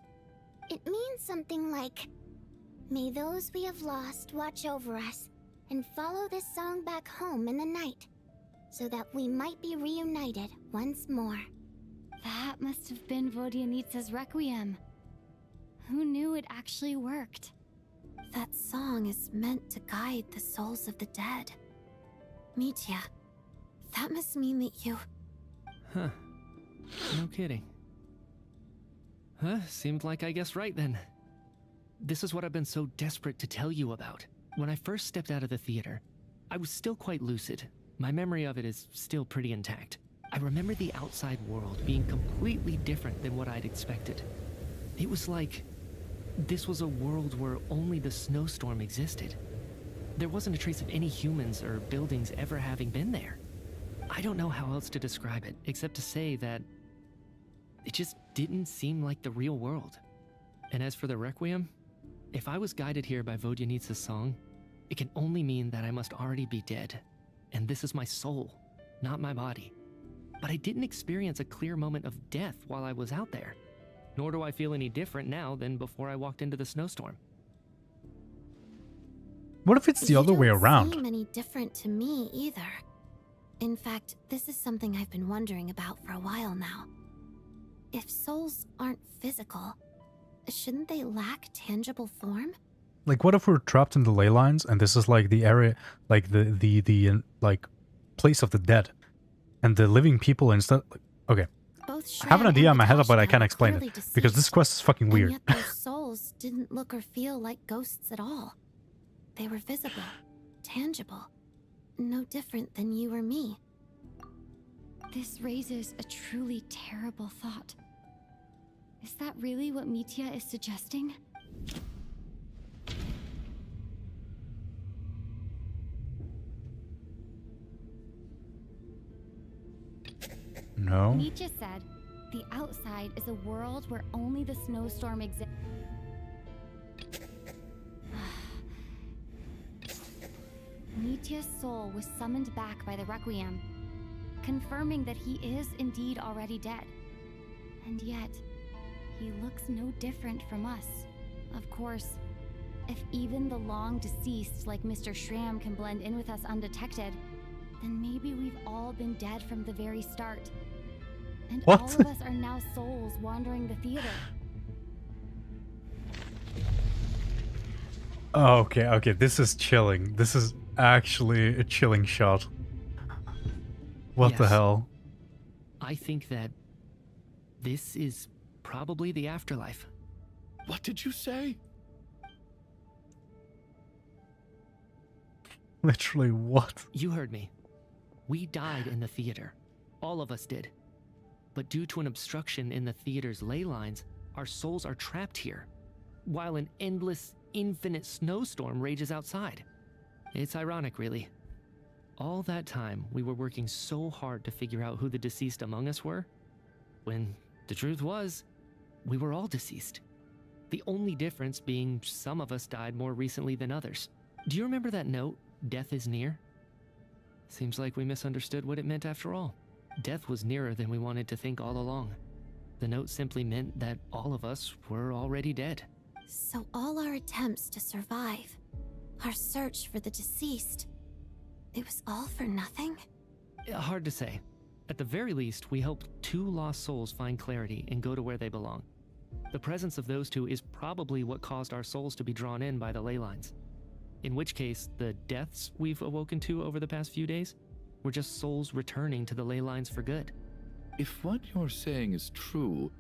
It means something like, may those we have lost watch over us and follow this song back home in the night, so that we might be reunited once more. That must have been Vodyanitsa's Requiem. Who knew it actually worked? That song is meant to guide the souls of the dead. Mitya, that must mean that you... Huh. No kidding. Huh, seemed like I guessed right then. This is what I've been so desperate to tell you about. When I first stepped out of the theater, I was still quite lucid. My memory of it is still pretty intact. I remember the outside world being completely different than what I'd expected. It was like this was a world where only the snowstorm existed. There wasn't a trace of any humans or buildings ever having been there. I don't know how else to describe it, except to say that it just didn't seem like the real world. And as for the Requiem, if I was guided here by Vodyanitsa's song, it can only mean that I must already be dead. And this is my soul, not my body. But I didn't experience a clear moment of death while I was out there. Nor do I feel any different now than before I walked into the snowstorm. What if it's the other way around? It doesn't seem any different to me either. In fact, this is something I've been wondering about for a while now. If souls aren't physical, shouldn't they lack tangible form? Like, what if we're trapped in the ley lines and this is like the area, like the like place of the dead, and the living people instead? Okay, I have an idea in my head, but I can't explain it because this quest is fucking weird. And yet those souls didn't look or feel like ghosts at all. They were visible, tangible, no different than you or me. This raises a truly terrible thought. Is that really what Mitya is suggesting? No. Mitya said, the outside is a world where only the snowstorm exists. Mitya's soul was summoned back by the Requiem, confirming that he is indeed already dead. And yet, he looks no different from us. Of course, if even the long deceased like Mr. Schramm can blend in with us undetected, then maybe we've all been dead from the very start. And what? All of us are now souls wandering the theater. Oh, okay, this is chilling. This is actually a chilling shot. What the hell? I think that this is probably the afterlife. What did you say? Literally, what? You heard me. We died in the theater. All of us did. But due to an obstruction in the theater's ley lines, our souls are trapped here, while an endless, infinite snowstorm rages outside. It's ironic, really. All that time, we were working so hard to figure out who the deceased among us were, when the truth was, we were all deceased. The only difference being some of us died more recently than others. Do you remember that note, "Death is near"? Seems like we misunderstood what it meant after all. Death was nearer than we wanted to think all along. The note simply meant that all of us were already dead. So all our attempts to survive, our search for the deceased, it was all for nothing? Hard to say. At the very least, we helped 2 lost souls find clarity and go to where they belong. The presence of those 2 is probably what caused our souls to be drawn in by the ley lines. In which case, the deaths we've awoken to over the past few days were just souls returning to the ley lines for good. If what you're saying is true,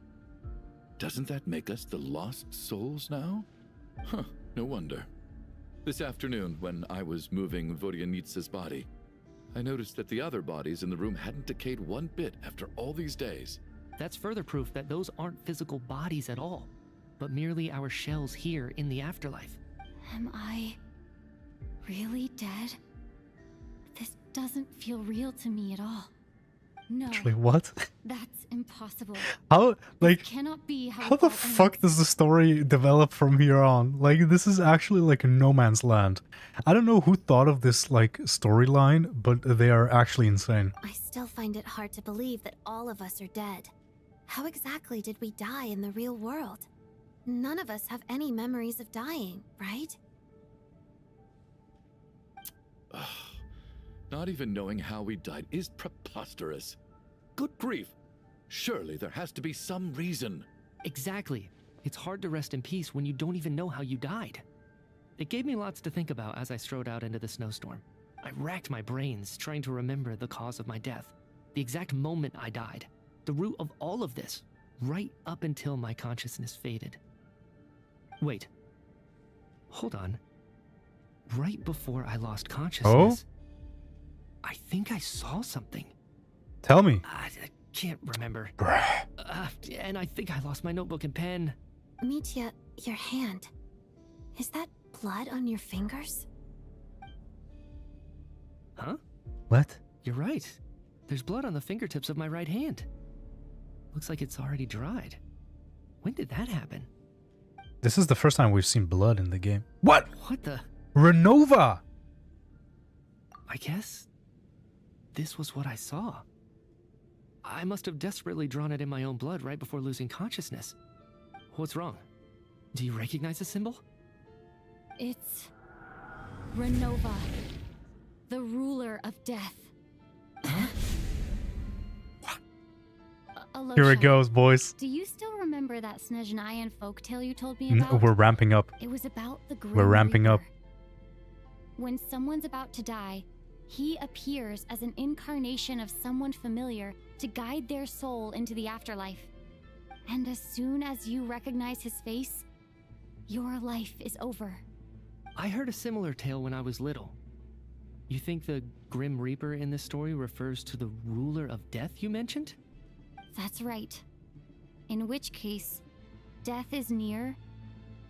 doesn't that make us the lost souls now? Huh, no wonder. This afternoon, when I was moving Vodyanitsa's body, I noticed that the other bodies in the room hadn't decayed one bit after all these days. That's further proof that those aren't physical bodies at all, but merely our shells here in the afterlife. Am I really dead? This doesn't feel real to me at all. No. Actually, what? That's impossible. How, like, This cannot be how the fuck does the story develop from here on? Like, this is actually like a no man's land. I don't know who thought of this, like, storyline, but they are actually insane. I still find it hard to believe that all of us are dead. How exactly did we die in the real world? None of us have any memories of dying, right? Not even knowing how we died is preposterous. Good grief. Surely there has to be some reason. Exactly. It's hard to rest in peace when you don't even know how you died. It gave me lots to think about as I strode out into the snowstorm. I racked my brains trying to remember the cause of my death, the exact moment I died, the root of all of this, right up until my consciousness faded. Wait. Hold on. Right before I lost consciousness, I think I saw something. Tell me. I can't remember. And I think I lost my notebook and pen. Mitya, your hand. Is that blood on your fingers? Huh? What? You're right. There's blood on the fingertips of my right hand. Looks like it's already dried. When did that happen? This is the first time we've seen blood in the game. What? What the? Renova! I guess this was what I saw. I must have desperately drawn it in my own blood right before losing consciousness. What's wrong? Do you recognize the symbol? It's Renova, the ruler of death. Here it goes, boys. Do you still remember that Snezhnayan folktale you told me about? We're ramping up. It was about the Grim We're ramping Reaper. up. When someone's about to die, he appears as an incarnation of someone familiar to guide their soul into the afterlife. And as soon as you recognize his face, your life is over. I heard a similar tale when I was little. You think the Grim Reaper in this story refers to the ruler of death you mentioned? That's right. In which case, death is near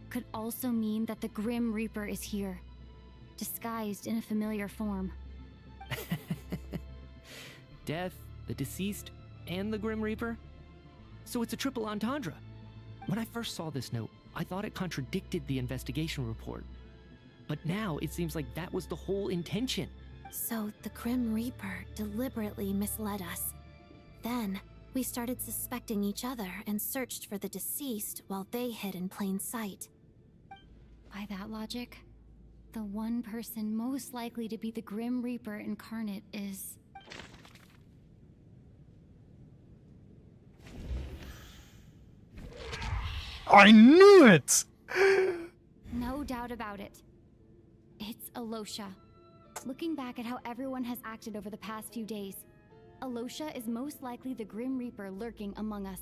could also mean that the Grim Reaper is here, disguised in a familiar form. Death, the deceased, and the Grim Reaper? So it's a triple entendre. When I first saw this note, I thought it contradicted the investigation report. But now it seems like that was the whole intention. So the Grim Reaper deliberately misled us. Then we started suspecting each other and searched for the deceased while they hid in plain sight. By that logic, the one person most likely to be the Grim Reaper incarnate is... I knew it! No doubt about it. It's Alosha. Looking back at how everyone has acted over the past few days, Alosha is most likely the Grim Reaper lurking among us.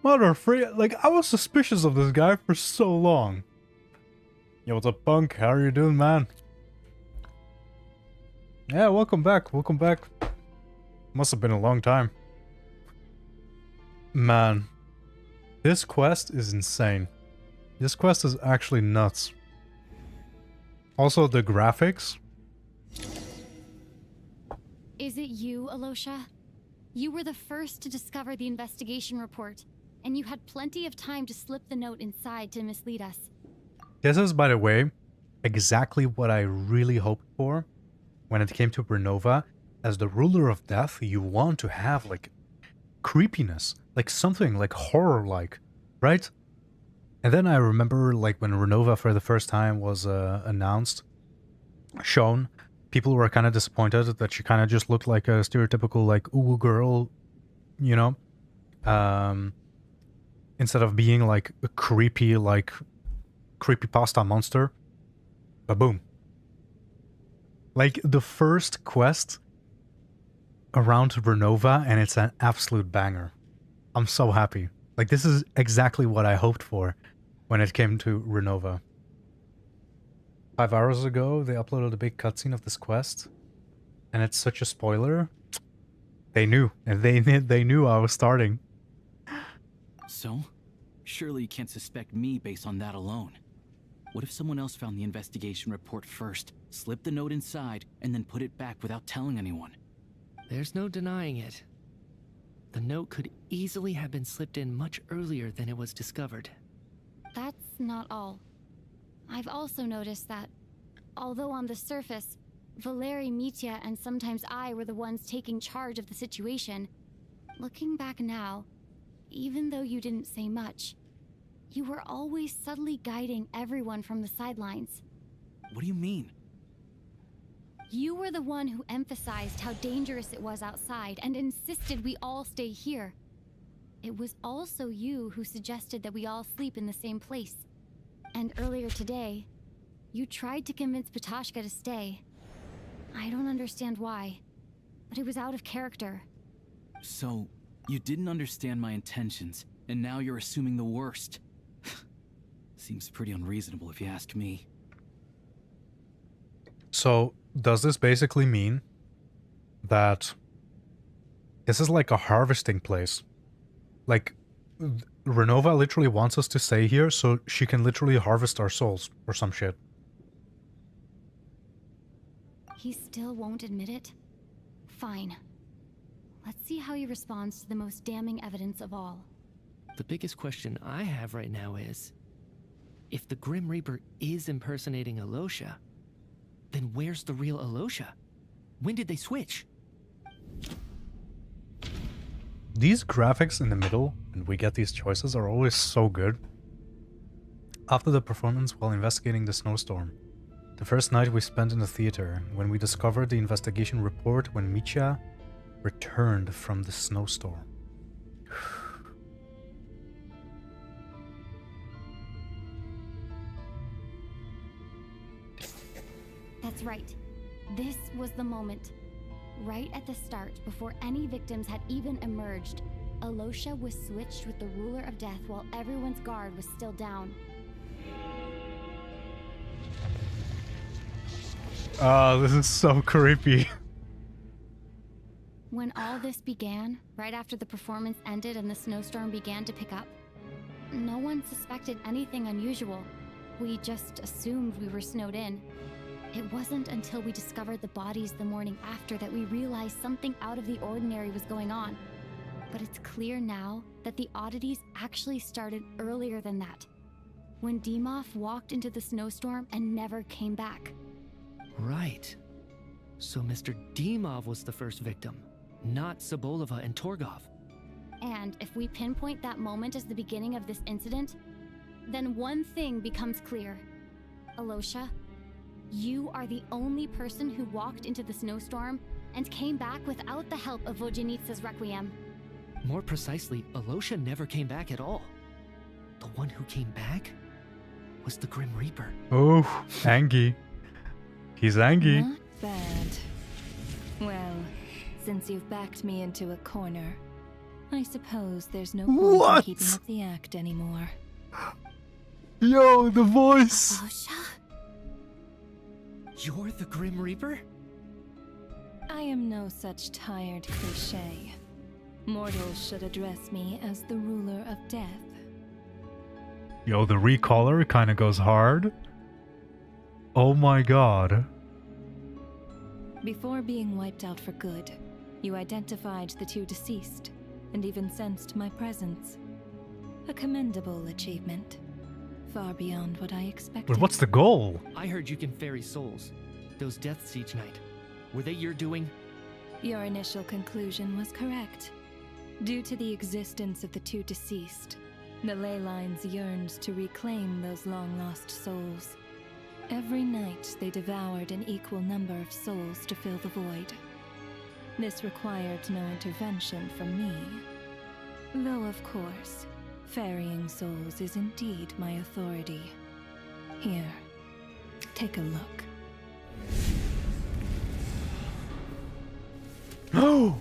Mother free, like, I was suspicious of this guy for so long. Yo, what's up, Punk? How are you doing, man? Yeah, welcome back, welcome back. Must have been a long time. Man, this quest is insane. This quest is actually nuts. Also, the graphics. Is it you, Alosha? You were the first to discover the investigation report, and you had plenty of time to slip the note inside to mislead us. This is, by the way, exactly what I really hoped for when it came to Renova. As the ruler of death, you want to have, like, creepiness. Like something, like, horror-like, right? And then I remember, like, when Renova for the first time was announced, shown, people were kind of disappointed that she kind of just looked like a stereotypical, like, ooh girl, you know? Instead of being, like, a creepy, like, creepypasta monster. Ba-boom. Like, the first quest around Renova, and it's an absolute banger. I'm so happy. Like, this is exactly what I hoped for when it came to Renova. 5 hours ago, they uploaded a big cutscene of this quest, and it's such a spoiler. They knew, and they knew I was starting. So? Surely you can't suspect me based on that alone. What if someone else found the investigation report first, slipped the note inside, and then put it back without telling anyone? There's no denying it. The note could easily have been slipped in much earlier than it was discovered. That's not all. I've also noticed that, although on the surface, Valeri, Mitya, and sometimes I were the ones taking charge of the situation, looking back now, even though you didn't say much, you were always subtly guiding everyone from the sidelines. What do you mean? You were the one who emphasized how dangerous it was outside and insisted we all stay here. It was also you who suggested that we all sleep in the same place. And earlier today, you tried to convince Patashka to stay. I don't understand why, but it was out of character. So, you didn't understand my intentions, and now you're assuming the worst. Seems pretty unreasonable if you ask me. So, does this basically mean that this is like a harvesting place? Like, Renova literally wants us to stay here so she can literally harvest our souls or some shit. He still won't admit it? Fine. Let's see how he responds to the most damning evidence of all. The biggest question I have right now is, if the Grim Reaper is impersonating Alosha, then where's the real Alosha? When did they switch? These graphics in the middle, and we get these choices, are always so good. After the performance while investigating the snowstorm. The first night we spent in the theater, when we discovered the investigation report when Mitya returned from the snowstorm. That's right. This was the moment. Right at the start, before any victims had even emerged, Alosha was switched with the ruler of death while everyone's guard was still down. Oh, this is so creepy. When all this began, right after the performance ended and the snowstorm began to pick up, no one suspected anything unusual. We just assumed we were snowed in. It wasn't until we discovered the bodies the morning after that we realized something out of the ordinary was going on. But it's clear now that the oddities actually started earlier than that, when Dimov walked into the snowstorm and never came back. Right. So Mr. Dimov was the first victim, not Sobolova and Torgov. And if we pinpoint that moment as the beginning of this incident, then one thing becomes clear. Alosha, you are the only person who walked into the snowstorm and came back without the help of Vojanitsa's Requiem. More precisely, Alosha never came back at all. The one who came back was the Grim Reaper. Oh, Angie. He's angry. Not bad. Well, since you've backed me into a corner, I suppose there's no point in keeping up the act anymore. Yo, the voice! You're the Grim Reaper? I am no such tired cliché. Mortals should address me as the ruler of death. Yo, the recaller kinda goes hard. Oh my god. Before being wiped out for good, you identified the two deceased, and even sensed my presence. A commendable achievement. Far beyond what I expected. But what's the goal? I heard you can ferry souls. Those deaths each night. Were they your doing? Your initial conclusion was correct. Due to the existence of the two deceased, the ley lines yearned to reclaim those long-lost souls. Every night they devoured an equal number of souls to fill the void. This required no intervention from me. Though of course, ferrying souls is indeed my authority. Here, take a look. Oh!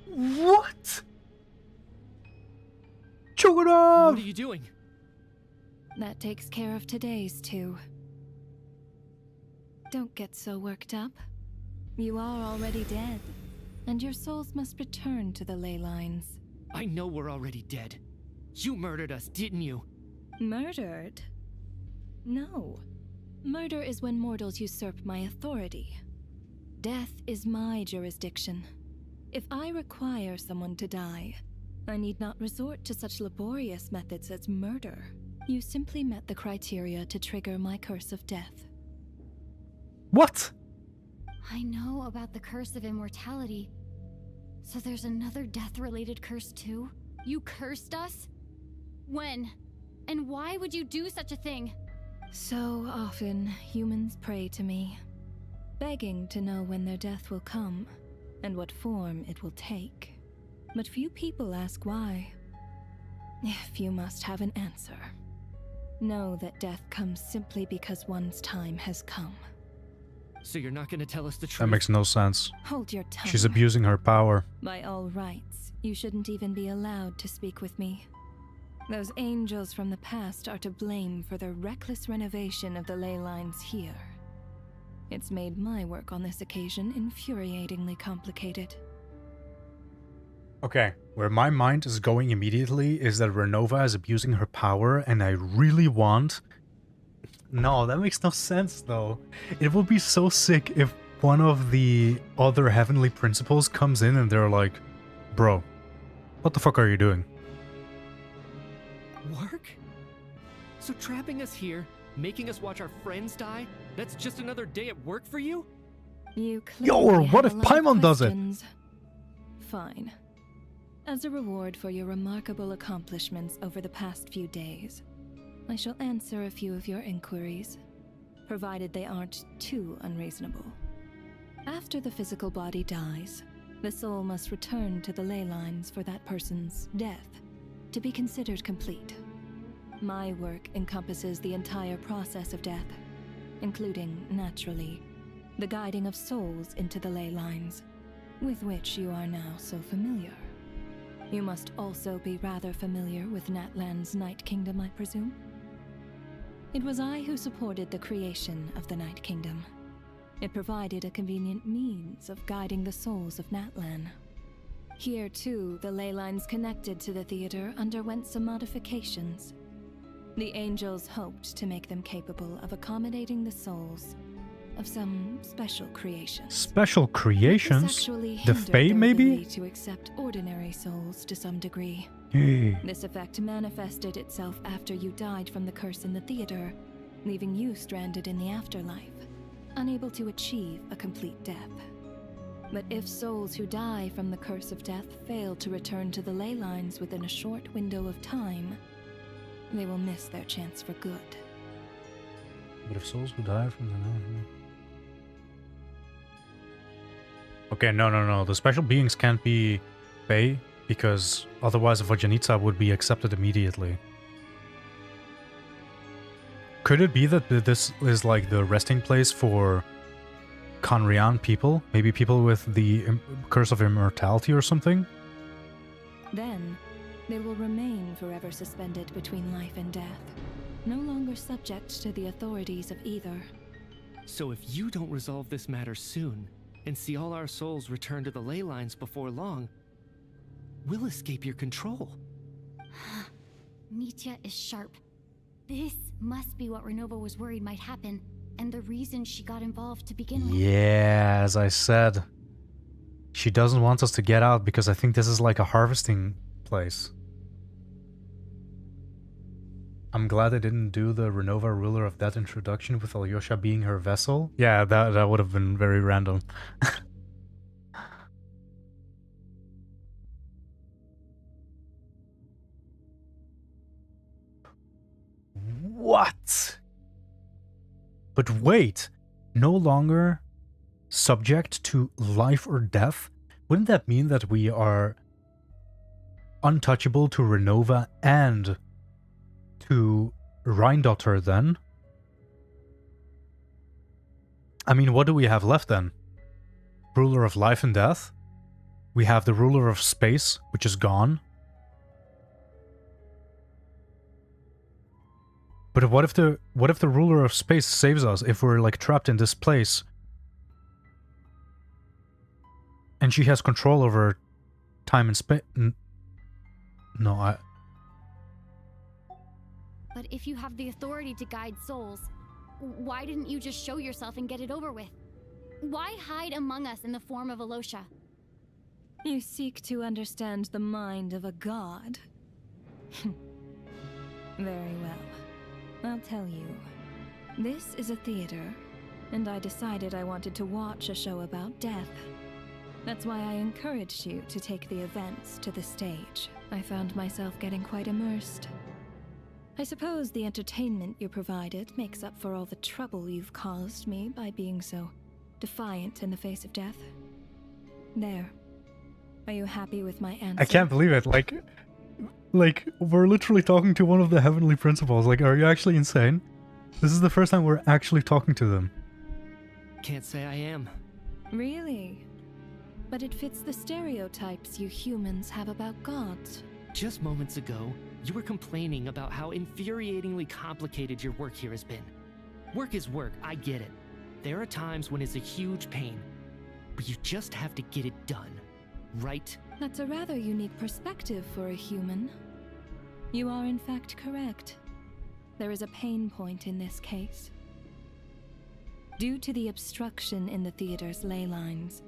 What? Choke it off! What are you doing? That takes care of today's two. Don't get so worked up. You are already dead, and your souls must return to the ley lines. I know we're already dead. You murdered us, didn't you? Murdered? No. Murder is when mortals usurp my authority. Death is my jurisdiction. If I require someone to die, I need not resort to such laborious methods as murder. You simply met the criteria to trigger my curse of death. What? I know about the curse of immortality. So there's another death-related curse too? You cursed us? When? And why would you do such a thing? So often, humans pray to me, begging to know when their death will come, and what form it will take. But few people ask why. If you must have an answer, know that death comes simply because one's time has come. So you're not gonna tell us the truth? That makes no sense. Hold your tongue. She's abusing her power. By all rights, you shouldn't even be allowed to speak with me. Those angels from the past are to blame for their reckless renovation of the ley lines here. It's made my work on this occasion infuriatingly complicated. Okay, where my mind is going immediately is that Renova is abusing her power, and I really want No, that makes no sense though. It would be so sick if one of the other heavenly principals comes in and they're like, bro, what the fuck are you doing? Work? So trapping us here, making us watch our friends die, that's just another day at work for you? You Yo, or clearly what have if a lot of Paimon does it? questions. Fine. As a reward for your remarkable accomplishments over the past few days, I shall answer a few of your inquiries, provided they aren't too unreasonable. After the physical body dies, the soul must return to the ley lines for that person's death to be considered complete. My work encompasses the entire process of death, including, naturally, the guiding of souls into the ley lines, with which you are now so familiar. You must also be rather familiar with Natlan's Night Kingdom, I presume? It was I who supported the creation of the Night Kingdom. It provided a convenient means of guiding the souls of Natlan. Here, too, the ley lines connected to the theater underwent some modifications. The angels hoped to make them capable of accommodating the souls of some special creations. Special creations? This actually The hindered Fae, their maybe? ability to accept ordinary souls to some degree. Hey. This effect manifested itself after you died from the curse in the theater, leaving you stranded in the afterlife, unable to achieve a complete death. But if souls who die from the curse of death fail to return to the ley lines within a short window of time, they will miss their chance for good. But if souls who die from the... Okay, no. The special beings can't be Fae, because otherwise Vojanitsa would be accepted immediately. Could it be that this is like the resting place for Conrian people? Maybe people with the curse of immortality or something? Then, they will remain forever suspended between life and death, no longer subject to the authorities of either. So if you don't resolve this matter soon, and see all our souls return to the ley lines before long, we'll escape your control. Mitya is sharp. This must be what Renova was worried might happen, and the reason she got involved to begin with. Yeah, as I said. She doesn't want us to get out because I think this is like a harvesting place. I'm glad I didn't do the Renova Ruler of Death introduction with Alyosha being her vessel. Yeah, that would have been very random. What? But wait, no longer subject to life or death? Wouldn't that mean that we are untouchable to Renova and to Rheindotter then? I mean, what do we have left then? Ruler of life and death? We have the ruler of space, which is gone. But what if the ruler of space saves us if we're like trapped in this place? And she has control over time and space. No, But if you have the authority to guide souls, why didn't you just show yourself and get it over with? Why hide among us in the form of Alyosha? You seek to understand the mind of a god. Very well. I'll tell you. This is a theater, and I decided I wanted to watch a show about death. That's why I encouraged you to take the events to the stage. I found myself getting quite immersed. I suppose the entertainment you provided makes up for all the trouble you've caused me by being so defiant in the face of death. There. Are you happy with my answer? I can't believe it. Like, we're literally talking to one of the heavenly principals. Like, are you actually insane? This is the first time we're actually talking to them. Can't say I am. Really? But it fits the stereotypes you humans have about gods. Just moments ago, you were complaining about how infuriatingly complicated your work here has been. Work is work, I get it. There are times when it's a huge pain, but you just have to get it done, right? That's a rather unique perspective for a human. You are in fact correct. there is a pain point in this case. Due to the obstruction in the theater's ley lines,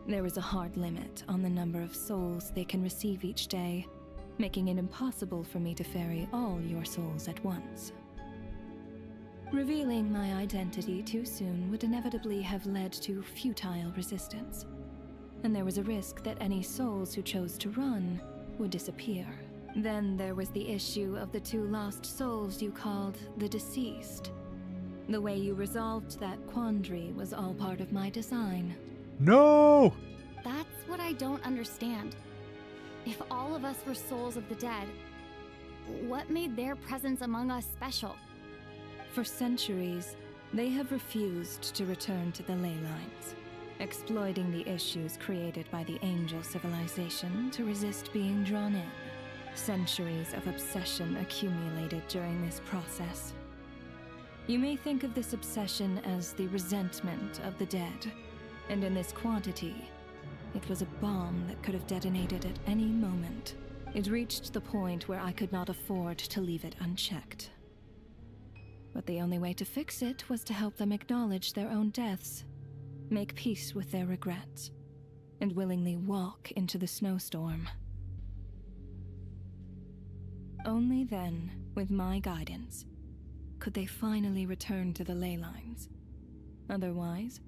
there is a hard limit on the number of souls they can receive each day, making it impossible for me to ferry all your souls at once. Revealing my identity too soon would inevitably have led to futile resistance, and there was a risk that any souls who chose to run would disappear. Then there was the issue of the 2 lost souls you called the deceased. The way you resolved that quandary was all part of my design. No! That's what I don't understand. If all of us were souls of the dead, what made their presence among us special? For centuries, they have refused to return to the ley lines, exploiting the issues created by the angel civilization to resist being drawn in. Centuries of obsession accumulated during this process. You may think of this obsession as the resentment of the dead, and in this quantity, it was a bomb that could have detonated at any moment. It reached the point where I could not afford to leave it unchecked. But the only way to fix it was to help them acknowledge their own deaths, make peace with their regrets, and willingly walk into the snowstorm. Only then, with my guidance, could they finally return to the ley lines. Otherwise,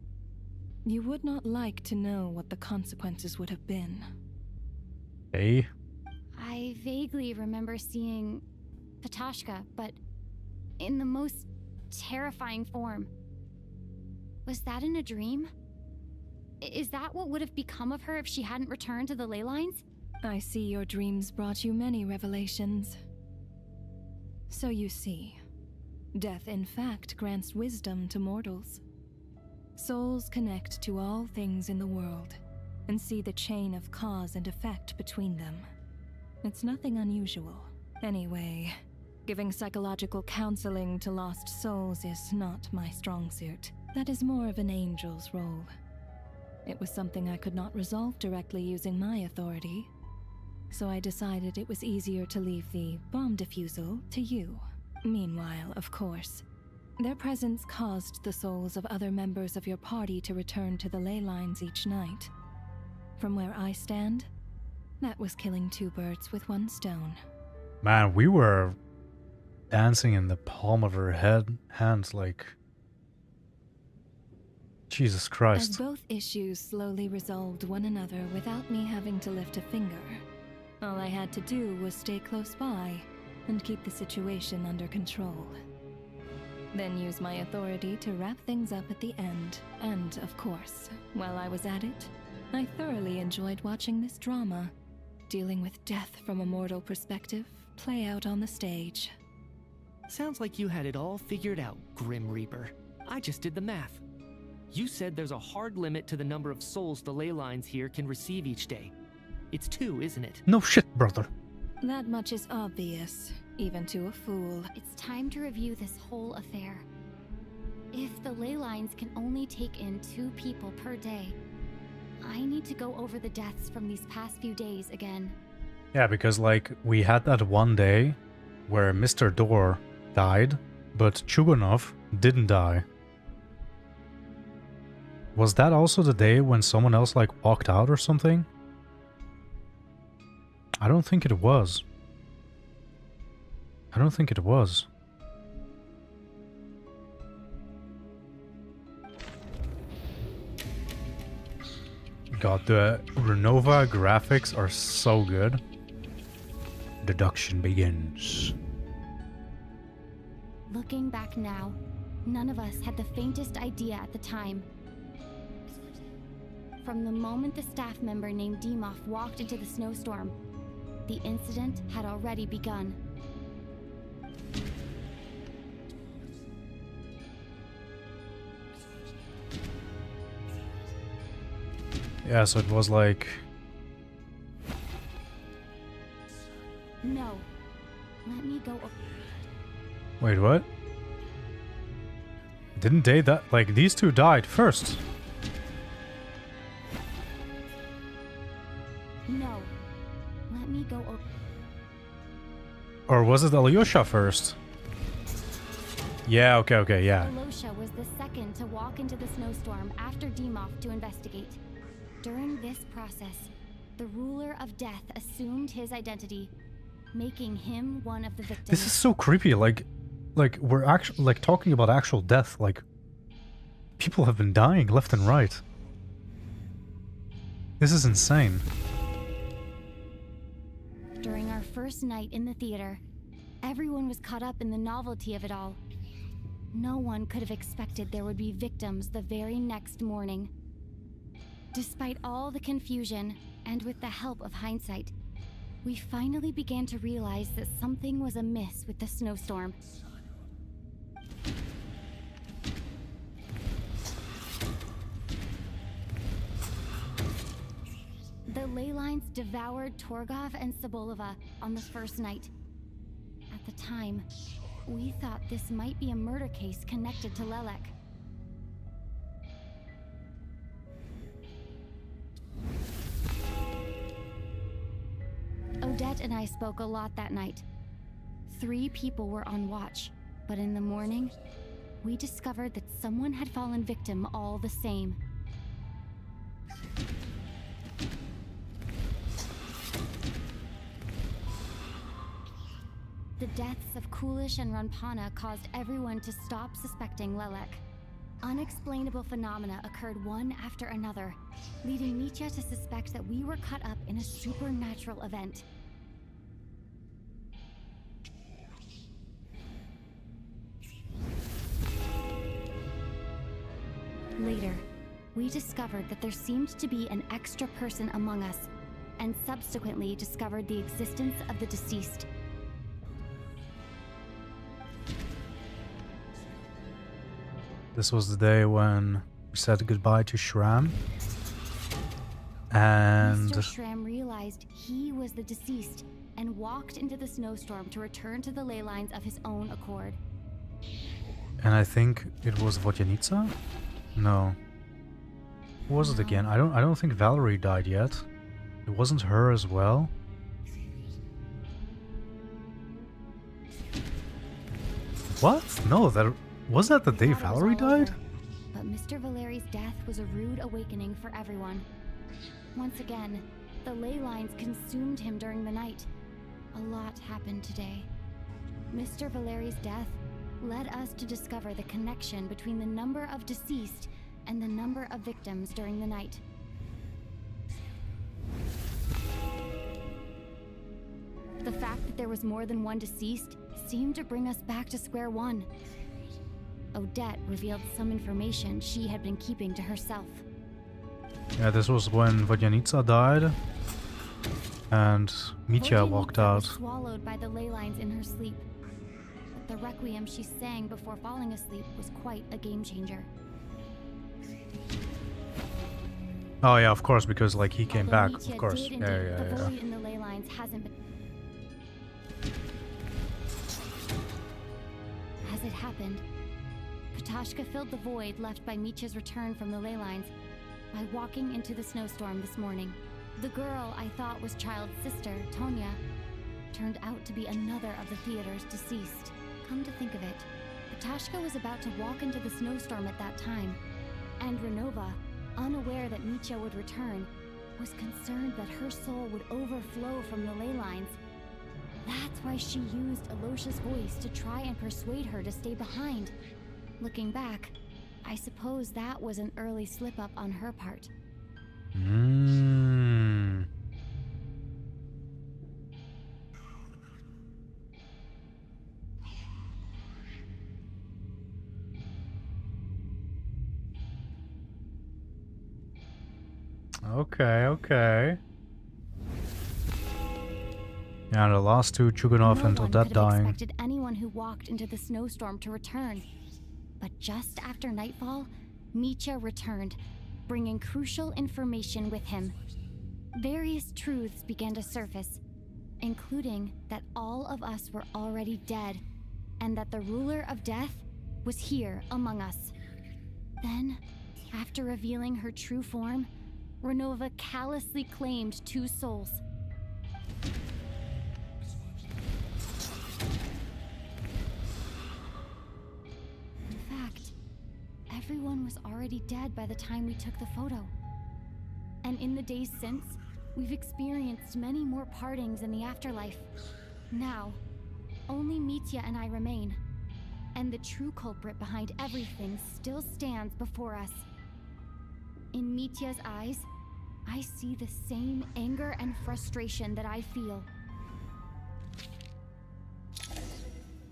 you would not like to know what the consequences would have been. Hey? I vaguely remember seeing Patashka, but in the most terrifying form. Was that in a dream? Is that what would have become of her if she hadn't returned to the ley lines? I see your dreams brought you many revelations. So you see, death in fact grants wisdom to mortals. Souls connect to all things in the world and see the chain of cause and effect between them. It's nothing unusual. Anyway, giving psychological counseling to lost souls is not my strong suit. That is more of an angel's role. It was something I could not resolve directly using my authority, so I decided it was easier to leave the bomb defusal to you. Meanwhile, of course, their presence caused the souls of other members of your party to return to the ley lines each night. From where I stand, that was killing 2 birds with 1 stone. Man, we were dancing in the palm of her hands like... Jesus Christ. As both issues slowly resolved one another without me having to lift a finger, all I had to do was stay close by and keep the situation under control. Then use my authority to wrap things up at the end. And, of course, while I was at it, I thoroughly enjoyed watching this drama, dealing with death from a mortal perspective, play out on the stage. Sounds like you had it all figured out, Grim Reaper. I just did the math. You said there's a hard limit to the number of souls the ley lines here can receive each day. It's 2, isn't it? No shit, brother. That much is obvious, even to a fool. It's time to review this whole affair. If the ley lines can only take in 2 people per day, I need to go over the deaths from these past few days again. Yeah, because like we had that one day where Mr. Door died, but Chuganov didn't die. Was that also the day when someone else like walked out or something? I don't think it was. I don't think it was. God, the Renova graphics are so good. Deduction begins. Looking back now, none of us had the faintest idea at the time. From the moment the staff member named Dimov walked into the snowstorm, the incident had already begun. Yeah, so it was like... No. Let me go... Wait, what? Didn't they die? Like, these 2 died first. No. Let me go... Or was it Alyosha first? Yeah, okay, yeah. Alosha was the second to walk into the snowstorm after Demoff to investigate. During this process, the ruler of death assumed his identity, making him one of the victims. This is so creepy. Like we're actually like talking about actual death. Like people have been dying left and right. This is insane. During our first night in the theater, everyone was caught up in the novelty of it all. No one could have expected there would be victims the very next morning. Despite all the confusion, and with the help of hindsight, we finally began to realize that something was amiss with the snowstorm. The ley lines devoured Torgov and Sobolova on the first night. At the time, we thought this might be a murder case connected to Lelek. Odette and I spoke a lot that night. 3 people were on watch, but in the morning, we discovered that someone had fallen victim all the same. The deaths of Kulish and Ranpana caused everyone to stop suspecting Lelek. Unexplainable phenomena occurred one after another, leading Mitya to suspect that we were caught up in a supernatural event. Later, we discovered that there seemed to be an extra person among us, and subsequently discovered the existence of the deceased. This was the day when we said goodbye to Shram. And Mr. Shram realized he was the deceased and walked into the snowstorm to return to the ley lines of his own accord. And I think it was Vodyanica? No. Who was it again? I don't think Valerie died yet. It wasn't her as well. What? No, was that the day Valerie died? But Mr. Valeri's death was a rude awakening for everyone. Once again, the ley lines consumed him during the night. A lot happened today. Mr. Valeri's death led us to discover the connection between the number of deceased and the number of victims during the night. The fact that there was more than one deceased seemed to bring us back to square one. Odette revealed some information she had been keeping to herself. Yeah, this was when Vodyanica died, and Mitya walked out. Was swallowed by the ley lines in her sleep. But the requiem she sang before falling asleep was quite a game changer. Oh yeah, of course, because like he came back, Mitya of course. did Yeah, indeed, yeah, the yeah. void in the ley lines hasn't been. As it happened, Patashka filled the void left by Mitya's return from the ley lines by walking into the snowstorm this morning. The girl I thought was Child's sister, Tonya, turned out to be another of the theater's deceased. Come to think of it, Patashka was about to walk into the snowstorm at that time, and Renova, unaware that Mitya would return, was concerned that her soul would overflow from the ley lines. That's why she used Alosha's voice to try and persuade her to stay behind. Looking back, I suppose that was an early slip-up on her part. Okay. Yeah, the last two, Chuganov and Odette dying. No one expected anyone who walked into the snowstorm to return. But just after nightfall, Mitya returned, bringing crucial information with him. Various truths began to surface, including that all of us were already dead, and that the ruler of death was here among us. Then, after revealing her true form, Renova callously claimed 2 souls. everyone was already dead by the time we took the photo. And in the days since, we've experienced many more partings in the afterlife. Now, only Mitya and I remain. And the true culprit behind everything still stands before us. In Mitya's eyes, I see the same anger and frustration that I feel.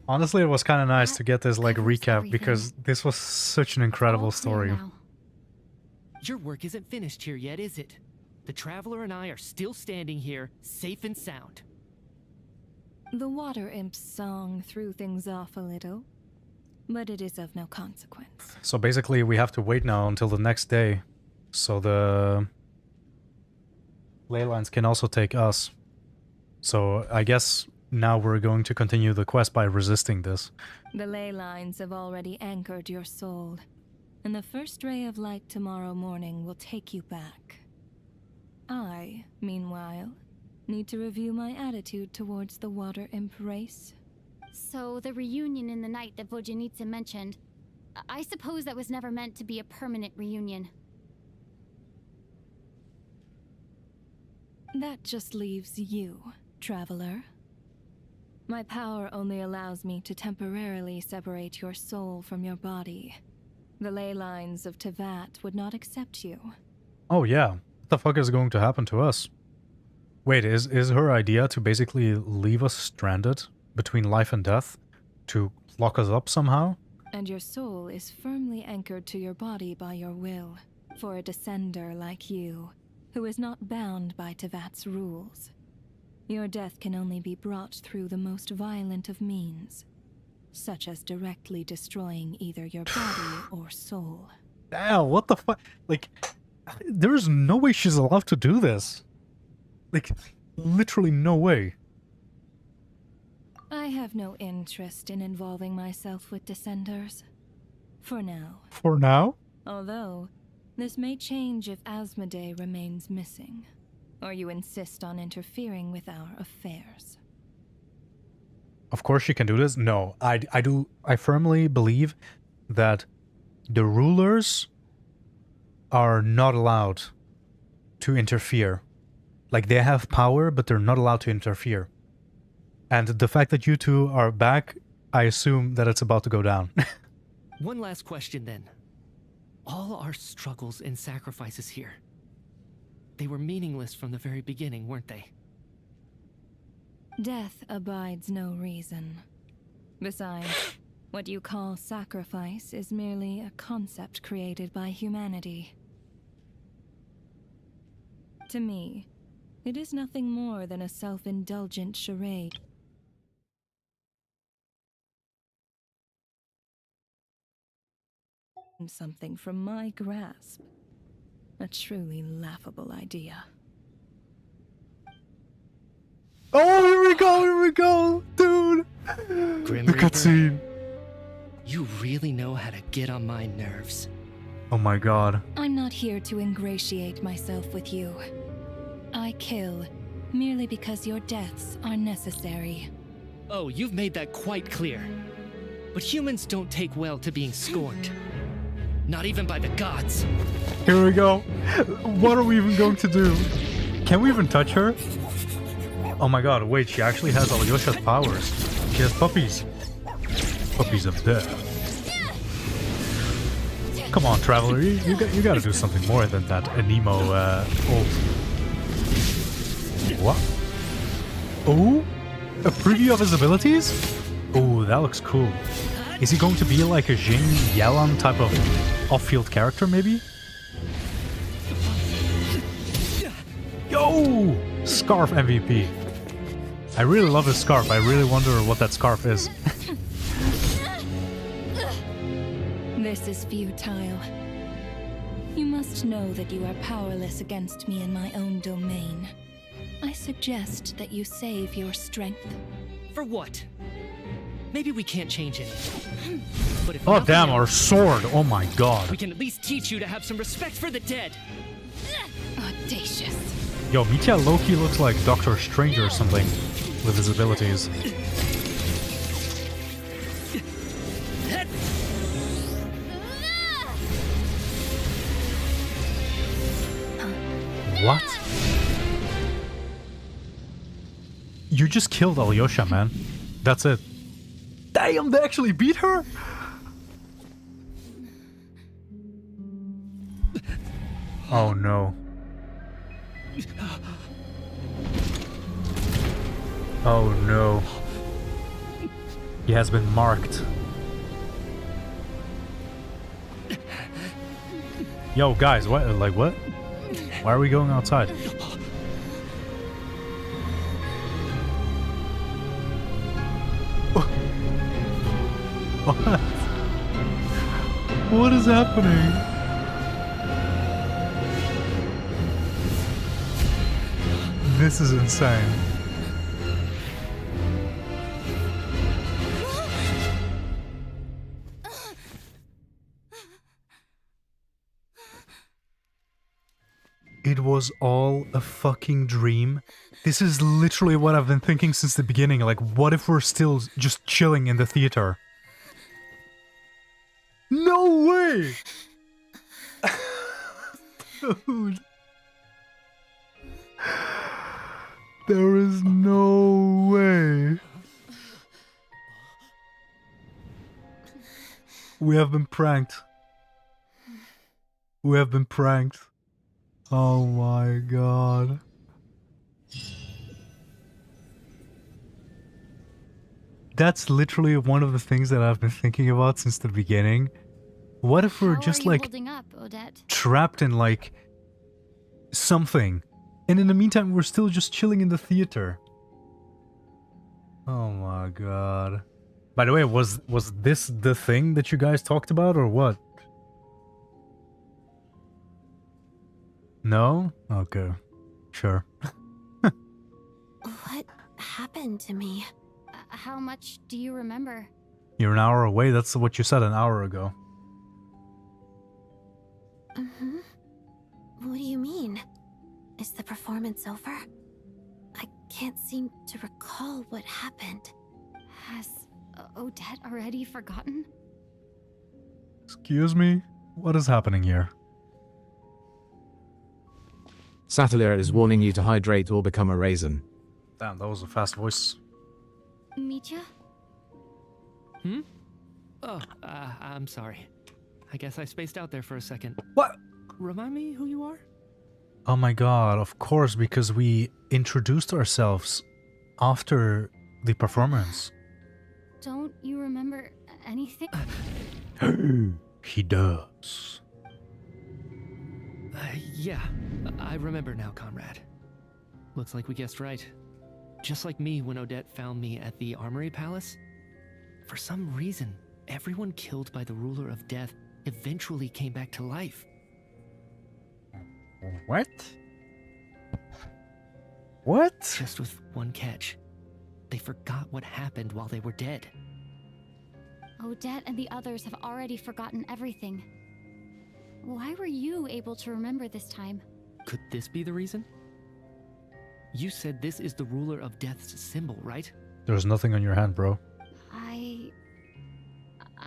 Honestly, it was kind of nice to get this like recap because this was such an incredible story. Your work isn't finished here yet, is it? The Traveler and I are still standing here, safe and sound. The Water Imp's song threw things off a little, but it is of no consequence. So basically, we have to wait now until the next day, so the ley lines can also take us. So I guess now we're going to continue the quest by resisting this. The ley lines have already anchored your soul, and the first ray of light tomorrow morning will take you back. I, meanwhile, need to review my attitude towards the Water Imp race. So the reunion in the night that Vojanitsa mentioned, I suppose that was never meant to be a permanent reunion. That just leaves you, Traveler. My power only allows me to temporarily separate your soul from your body. The ley lines of Tevat would not accept you. Oh yeah, what the fuck is going to happen to us? Wait, is her idea to basically leave us stranded between life and death? To lock us up somehow? And your soul is firmly anchored to your body by your will, for a descender like you, who is not bound by Tevat's rules. Your death can only be brought through the most violent of means, such as directly destroying either your body or soul. Damn, what the fuck? Like, there's no way she's allowed to do this. Like, literally no way. I have no interest in involving myself with Descenders. For now. For now? Although, this may change if Asmodee remains missing, or you insist on interfering with our affairs. Of course she can do this? No, I firmly believe that the rulers are not allowed to interfere. Like, they have power, but they're not allowed to interfere. And the fact that you two are back, I assume that it's about to go down. One last question then. All our struggles and sacrifices here, they were meaningless from the very beginning, weren't they? Death abides no reason. Besides, what you call sacrifice is merely a concept created by humanity. To me, it is nothing more than a self-indulgent charade. Something from my grasp. A truly laughable idea. Oh, here we go, dude! Grim The Reaper, cutscene. you really know how to get on my nerves. Oh my god. I'm not here to ingratiate myself with you. I kill merely because your deaths are necessary. Oh, you've made that quite clear. But humans don't take well to being scorned. Not even by the gods. Here we go. What are we even going to do? Can we even touch her? Oh my god, wait, she actually has Alyosha's powers. She has puppies. Puppies of death. Come on, Traveler, you gotta do something more than that Anemo ult. What? Oh? A preview of his abilities? Oh, that looks cool. Is he going to be like a Jing Yalan type of off-field character, maybe? Yo! Scarf MVP. I really love his scarf. I really wonder what that scarf is. This is futile. You must know that you are powerless against me in my own domain. I suggest that you save your strength. For what? Maybe we can't change anything. But if Oh nothing damn, else, our sword! Oh my god. we can at least teach you to have some respect for the dead. Audacious. Yo, Mitya Loki looks like Doctor Strange or something with his abilities. What? You just killed Alyosha, man. That's it. Damn, they actually beat her? Oh no. Oh no. He has been marked. Yo, guys, what? Like, what? Why are we going outside? What? What is happening? This is insane. It was all a fucking dream. This is literally what I've been thinking since the beginning. Like, what if we're still just chilling in the theater? No way! Dude. There is no way. We have been pranked. We have been pranked. Oh my god. That's literally one of the things that I've been thinking about since the beginning. What if we're just like holding up, Odette? trapped in like something, and in the meantime we're still just chilling in the theater? Oh my god. By the way, was this the thing that you guys talked about or what? No? Okay. Sure. What happened to me? How much do you remember? You're an hour away, that's what you said an hour ago. Mm-hmm. What do you mean? Is the performance over? I can't seem to recall what happened. Has Odette already forgotten? Excuse me? What is happening here? Snezhnaya is warning you to hydrate or become a raisin. Damn, that was a fast voice. Mitya? Hmm? Oh, I'm sorry. I guess I spaced out there for a second. What? Remind me who you are? Oh my god, of course, because we introduced ourselves after the performance. Don't you remember anything? He does. Yeah, I remember now, Conrad. Looks like we guessed right. Just like me when Odette found me at the Armory Palace. For some reason, everyone killed by the Ruler of Death eventually came back to life. What? What? Just with one catch. They forgot what happened while they were dead. Odette and the others have already forgotten everything. Why were you able to remember this time? Could this be the reason? You said this is the Ruler of Death's symbol, right? There's nothing on your hand, bro.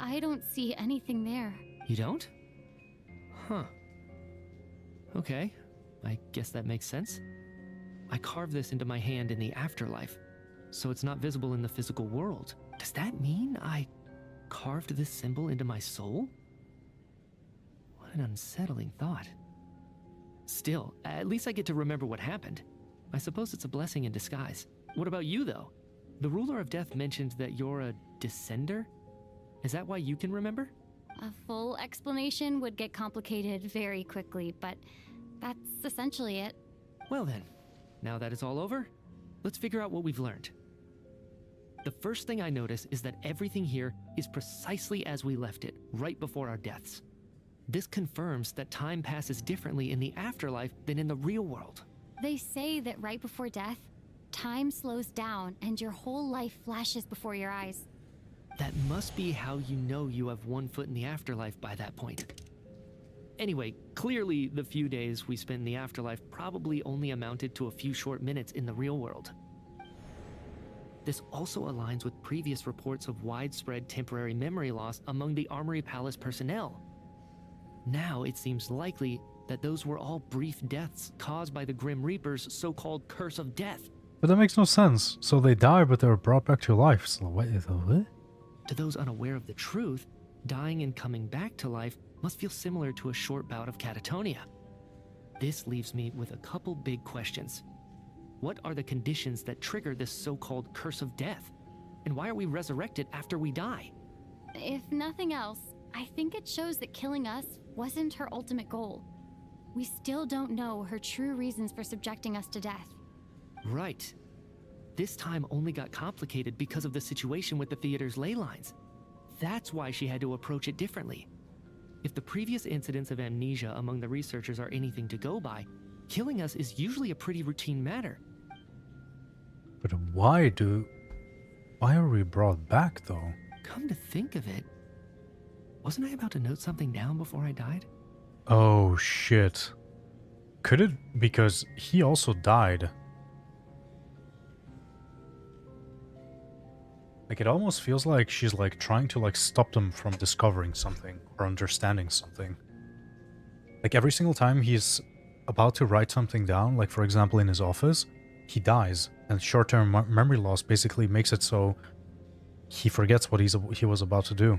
I don't see anything there. You don't? Huh. Okay, I guess that makes sense. I carved this into my hand in the afterlife, so it's not visible in the physical world. Does that mean I carved this symbol into my soul? What an unsettling thought. Still, at least I get to remember what happened. I suppose it's a blessing in disguise. What about you, though? The Ruler of Death mentioned that you're a descender? Is that why you can remember? A full explanation would get complicated very quickly, but that's essentially it. Well then, now that it's all over, let's figure out what we've learned. The first thing I notice is that everything here is precisely as we left it, right before our deaths. This confirms that time passes differently in the afterlife than in the real world. They say that right before death, time slows down and your whole life flashes before your eyes. That must be how you know you have one foot in the afterlife by that point. Anyway, clearly the few days we spent in the afterlife probably only amounted to a few short minutes in the real world. This also aligns with previous reports of widespread temporary memory loss among the Armory Palace personnel. Now it seems likely that those were all brief deaths caused by the Grim Reaper's so-called curse of death. But that makes no sense. So they die, but they were brought back to life. So what? To those unaware of the truth, dying and coming back to life must feel similar to a short bout of catatonia. This leaves me with a couple big questions. What are the conditions that trigger this so-called curse of death? And why are we resurrected after we die? If nothing else, I think it shows that killing us wasn't her ultimate goal. We still don't know her true reasons for subjecting us to death. Right. This time only got complicated because of the situation with the theater's ley lines. That's why she had to approach it differently. If the previous incidents of amnesia among the researchers are anything to go by, killing us is usually a pretty routine matter. But why are we brought back, though? Come to think of it, wasn't I about to note something down before I died? Oh, shit. Could it? Because he also died. Like, it almost feels like she's, like, trying to, like, stop them from discovering something or understanding something. Like, every single time he's about to write something down, like, for example, in his office, he dies. And short-term memory loss basically makes it so he forgets what he was about to do.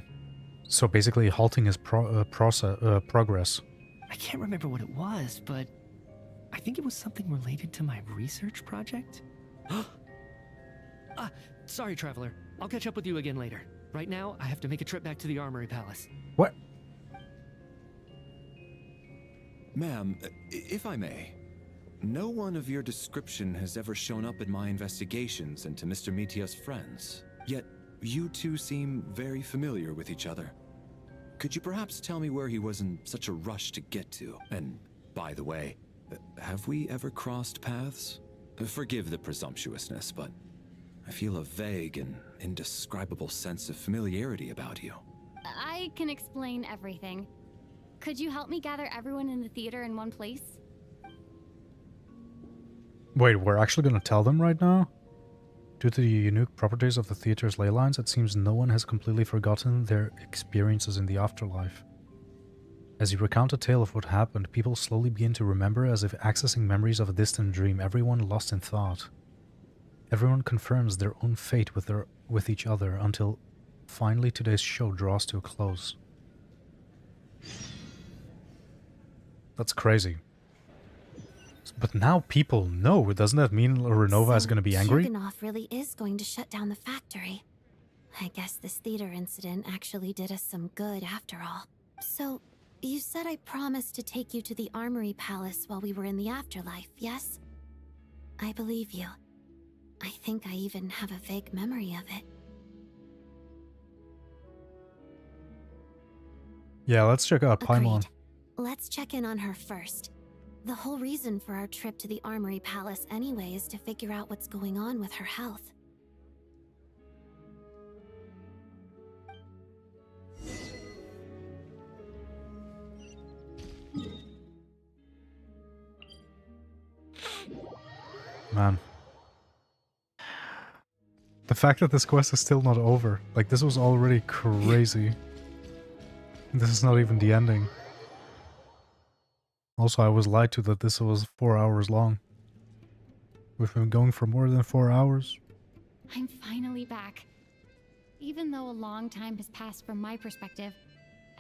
So basically halting his progress. I can't remember what it was, but I think it was something related to my research project. Sorry, Traveler. I'll catch up with you again later. Right now, I have to make a trip back to the Armory Palace. What? Ma'am, if I may, no one of your description has ever shown up in my investigations into Mr. Mitia's friends. Yet, you two seem very familiar with each other. Could you perhaps tell me where he was in such a rush to get to? And, by the way, have we ever crossed paths? Forgive the presumptuousness, but I feel a vague and indescribable sense of familiarity about you. I can explain everything. Could you help me gather everyone in the theater in one place? Wait, we're actually gonna tell them right now? Due to the unique properties of the theater's ley lines, it seems no one has completely forgotten their experiences in the afterlife. As you recount a tale of what happened, people slowly begin to remember as if accessing memories of a distant dream, everyone lost in thought. Everyone confirms their own fate with each other until finally today's show draws to a close. That's crazy. But now people know. Doesn't that mean Renova is going to be angry? Yuganov really is going to shut down the factory. I guess this theater incident actually did us some good after all. So, you said I promised to take you to the Armory Palace while we were in the afterlife, yes? I believe you. I think I even have a vague memory of it. Yeah, let's check out Paimon. Let's check in on her first. The whole reason for our trip to the Armory Palace anyway is to figure out what's going on with her health. Man. The fact that this quest is still not over. Like, this was already crazy. This is not even the ending. Also, I was lied to that this was 4 hours long. We've been going for more than 4 hours. I'm finally back. Even though a long time has passed from my perspective,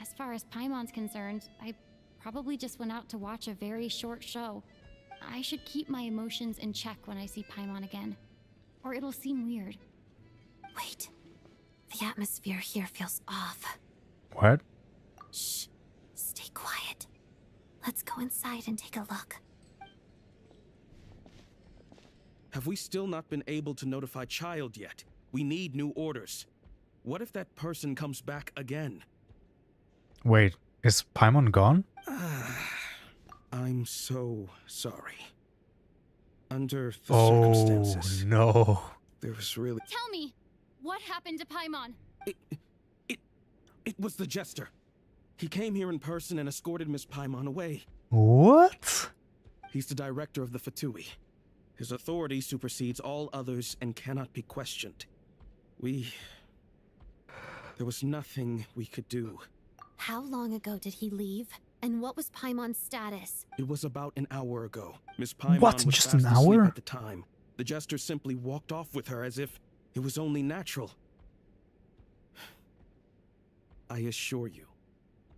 as far as Paimon's concerned, I probably just went out to watch a very short show. I should keep my emotions in check when I see Paimon again, or it'll seem weird. Wait. The atmosphere here feels off. What? Shh. Stay quiet. Let's go inside and take a look. Have we still not been able to notify Child yet? We need new orders. What if that person comes back again? Wait, is Paimon gone? I'm so sorry. Under the circumstances. Oh, no. There was really... Tell me, what happened to Paimon? It was the Jester. He came here in person and escorted Miss Paimon away. What? He's the director of the Fatui. His authority supersedes all others and cannot be questioned. There was nothing we could do. How long ago did he leave? And what was Paimon's status? It was about an hour ago. Miss Paimon What? was Just fast an asleep hour? at the time. The jester simply walked off with her as if it was only natural. I assure you,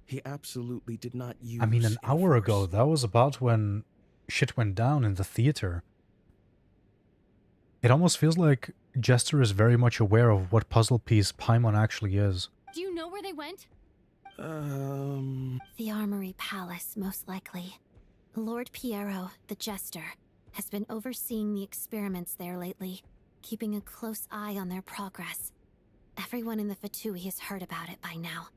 he absolutely did not use. I mean, an hour ago, that was about when shit went down in the theater. It almost feels like Jester is very much aware of what puzzle piece Paimon actually is. Do you know where they went? The Armory Palace, most likely. Lord Piero, the Jester, has been overseeing the experiments there lately, keeping a close eye on their progress. Everyone in the Fatui has heard about it by now.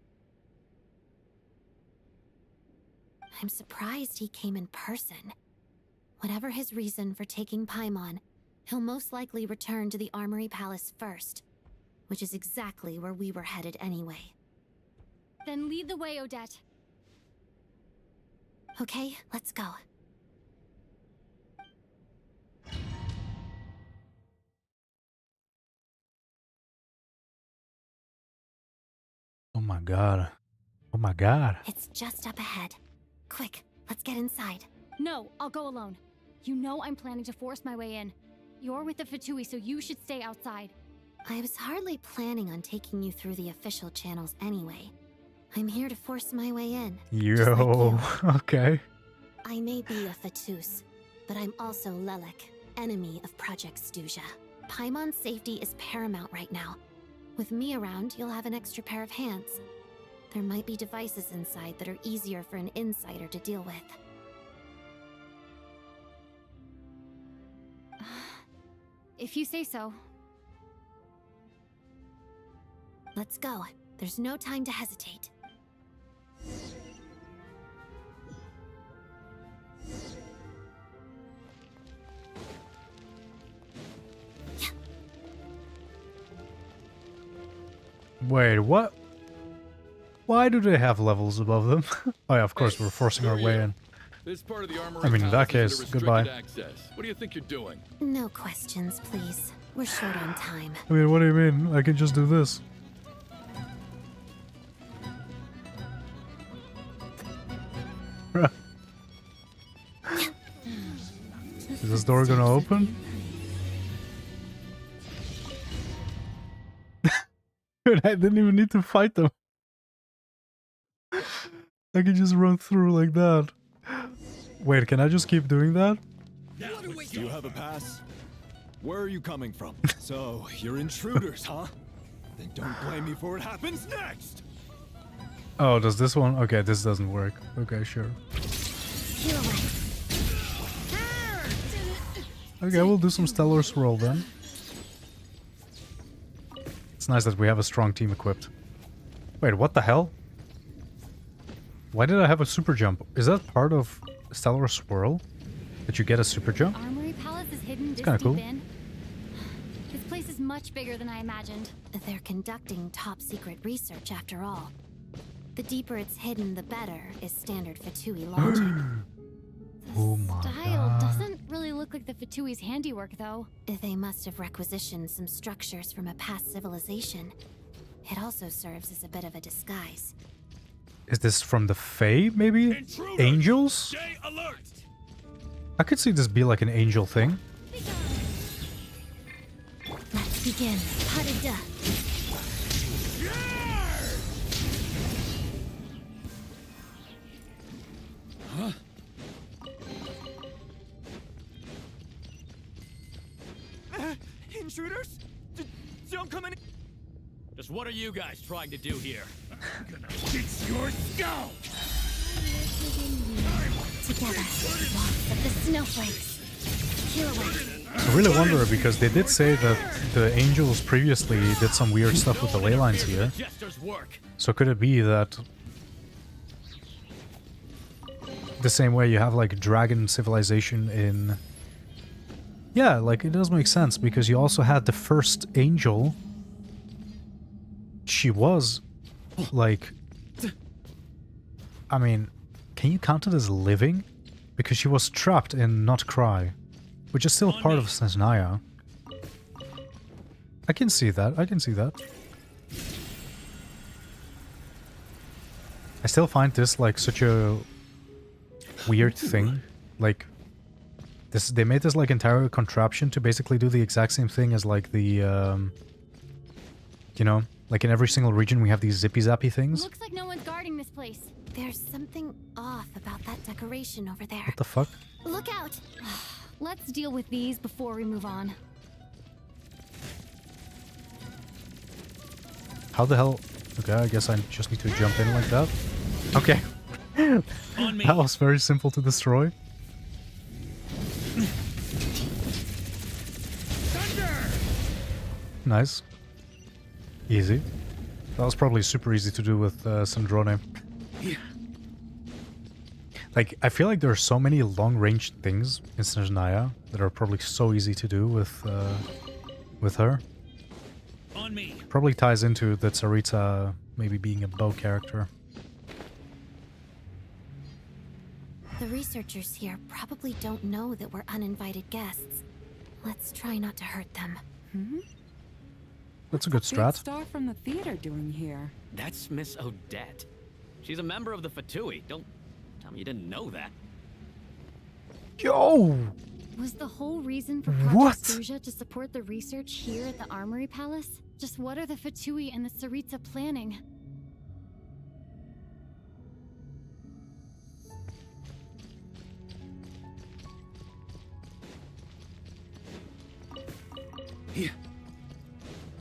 I'm surprised he came in person. Whatever his reason for taking Paimon, he'll most likely return to the Armory Palace first, which is exactly where we were headed anyway. Then lead the way, Odette. Okay, let's go. Oh my god. Oh my god. It's just up ahead. Quick, let's get inside. No, I'll go alone. You know I'm planning to force my way in. You're with the Fatui, so you should stay outside. I was hardly planning on taking you through the official channels anyway. I'm here to force my way in. Yo, okay. I may be a Fatus, but I'm also Lelek, enemy of Project Stuja. Paimon's safety is paramount right now. With me around, you'll have an extra pair of hands. There might be devices inside that are easier for an insider to deal with. If you say so. Let's go. There's no time to hesitate. Wait, what? Why do they have levels above them? Oh yeah, of course, we're forcing our way in. This part of the armory I mean, in that palace is case, under goodbye. restricted access. What do you think you're doing? No questions, please. We're short on time. I mean, what do you mean? I can just do this. Is this door gonna open? Dude, I didn't even need to fight them. I can just run through like that. Wait, can I just keep doing that? Do you have a pass? Where are you coming from? So, you're intruders, huh? Then don't blame me for what happens next! Oh, does this one? Okay, this doesn't work. Okay, sure. Okay, we'll do some Stellar Swirl then. It's nice that we have a strong team equipped. Wait, what the hell? Why did I have a super jump? Is that part of Stellar Swirl? That you get a super jump? Armory Palace is hidden It's this kinda deep cool. in. This place is much bigger than I imagined. They're conducting top-secret research after all. The deeper it's hidden, the better, is standard Fatui logic. Oh my Style doesn't really look like the Fatui's handiwork, though. They must have requisitioned some structures from a past civilization. It also serves as a bit of a disguise. Is this from the Fae, maybe? Angels? Stay alert! I could see this be like an angel thing. Let's begin. Harida. Huh? Intruders? Don't come in. Just what are you guys trying to do here? I'm gonna fix your skull! Together, walks of the snowflakes. Peel away. I really wonder because they did say that the angels previously did some weird stuff with the ley lines here. So could it be that the same way you have like dragon civilization in... Yeah, like it does make sense because you also had the first angel. She was like... I mean, can you count it as living? Because she was trapped in Not Cry, which is still part of Snezhnaya. I can see that, I can see that. I still find this like such a weird thing. Like, this, they made this like entire contraption to basically do the exact same thing as like the, you know, like in every single region we have these zippy zappy things. Looks like no one's guarding this place. There's something off about that decoration over there. What the fuck? Look out! Let's deal with these before we move on. How the hell? Okay, I guess I just need to jump in like that. Okay. That was very simple to destroy. Nice. Easy. That was probably super easy to do with Snezhnaya. Like, I feel like there are so many long-range things in Snezhnaya that are probably so easy to do with her. On me. Probably ties into the Tsaritsa maybe being a bow character. The researchers here probably don't know that we're uninvited guests. Let's try not to hurt them. That's a good strat. Star from the theater doing here? That's Miss Odette. She's a member of the Fatui. Don't tell me you didn't know that. Yo! Was the whole reason for What? Project Stuja to support the research here at the Armory Palace? Just what are the Fatui and the Tsaritsa planning?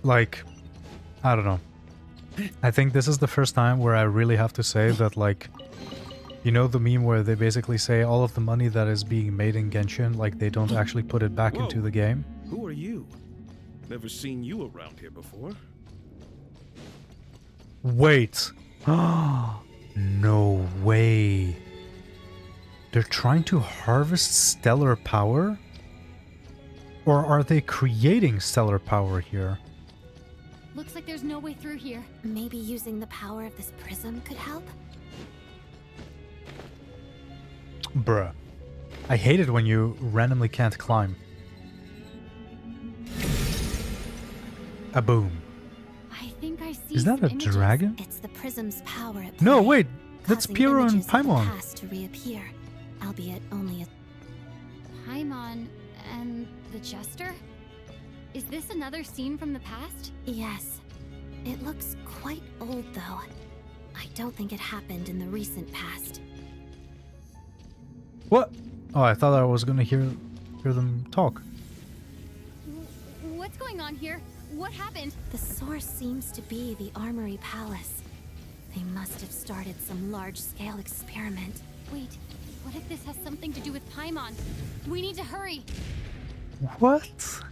Like, I don't know. I think this is the first time where I really have to say that, like, you know the meme where they basically say all of the money that is being made in Genshin, like, they don't actually put it back into the game? Who are you? Never seen you around here before. Wait. No way. They're trying to harvest stellar power? Or are they creating stellar power here? Looks like there's no way through here. Maybe using the power of this prism could help? Bruh. I hate it when you randomly can't climb. A boom. I think I see. Is that some a images. dragon? It's the prism's power at No, play, wait. That's causing Pyro and images of the Paimon. past to reappear, albeit only a Paimon and the Jester? Is this another scene from the past? Yes. It looks quite old, though. I don't think it happened in the recent past. What? Oh, I thought I was gonna hear them talk. What's going on here? What happened? The source seems to be the Armory Palace. They must have started some large-scale experiment. Wait, what if this has something to do with Paimon? We need to hurry. What?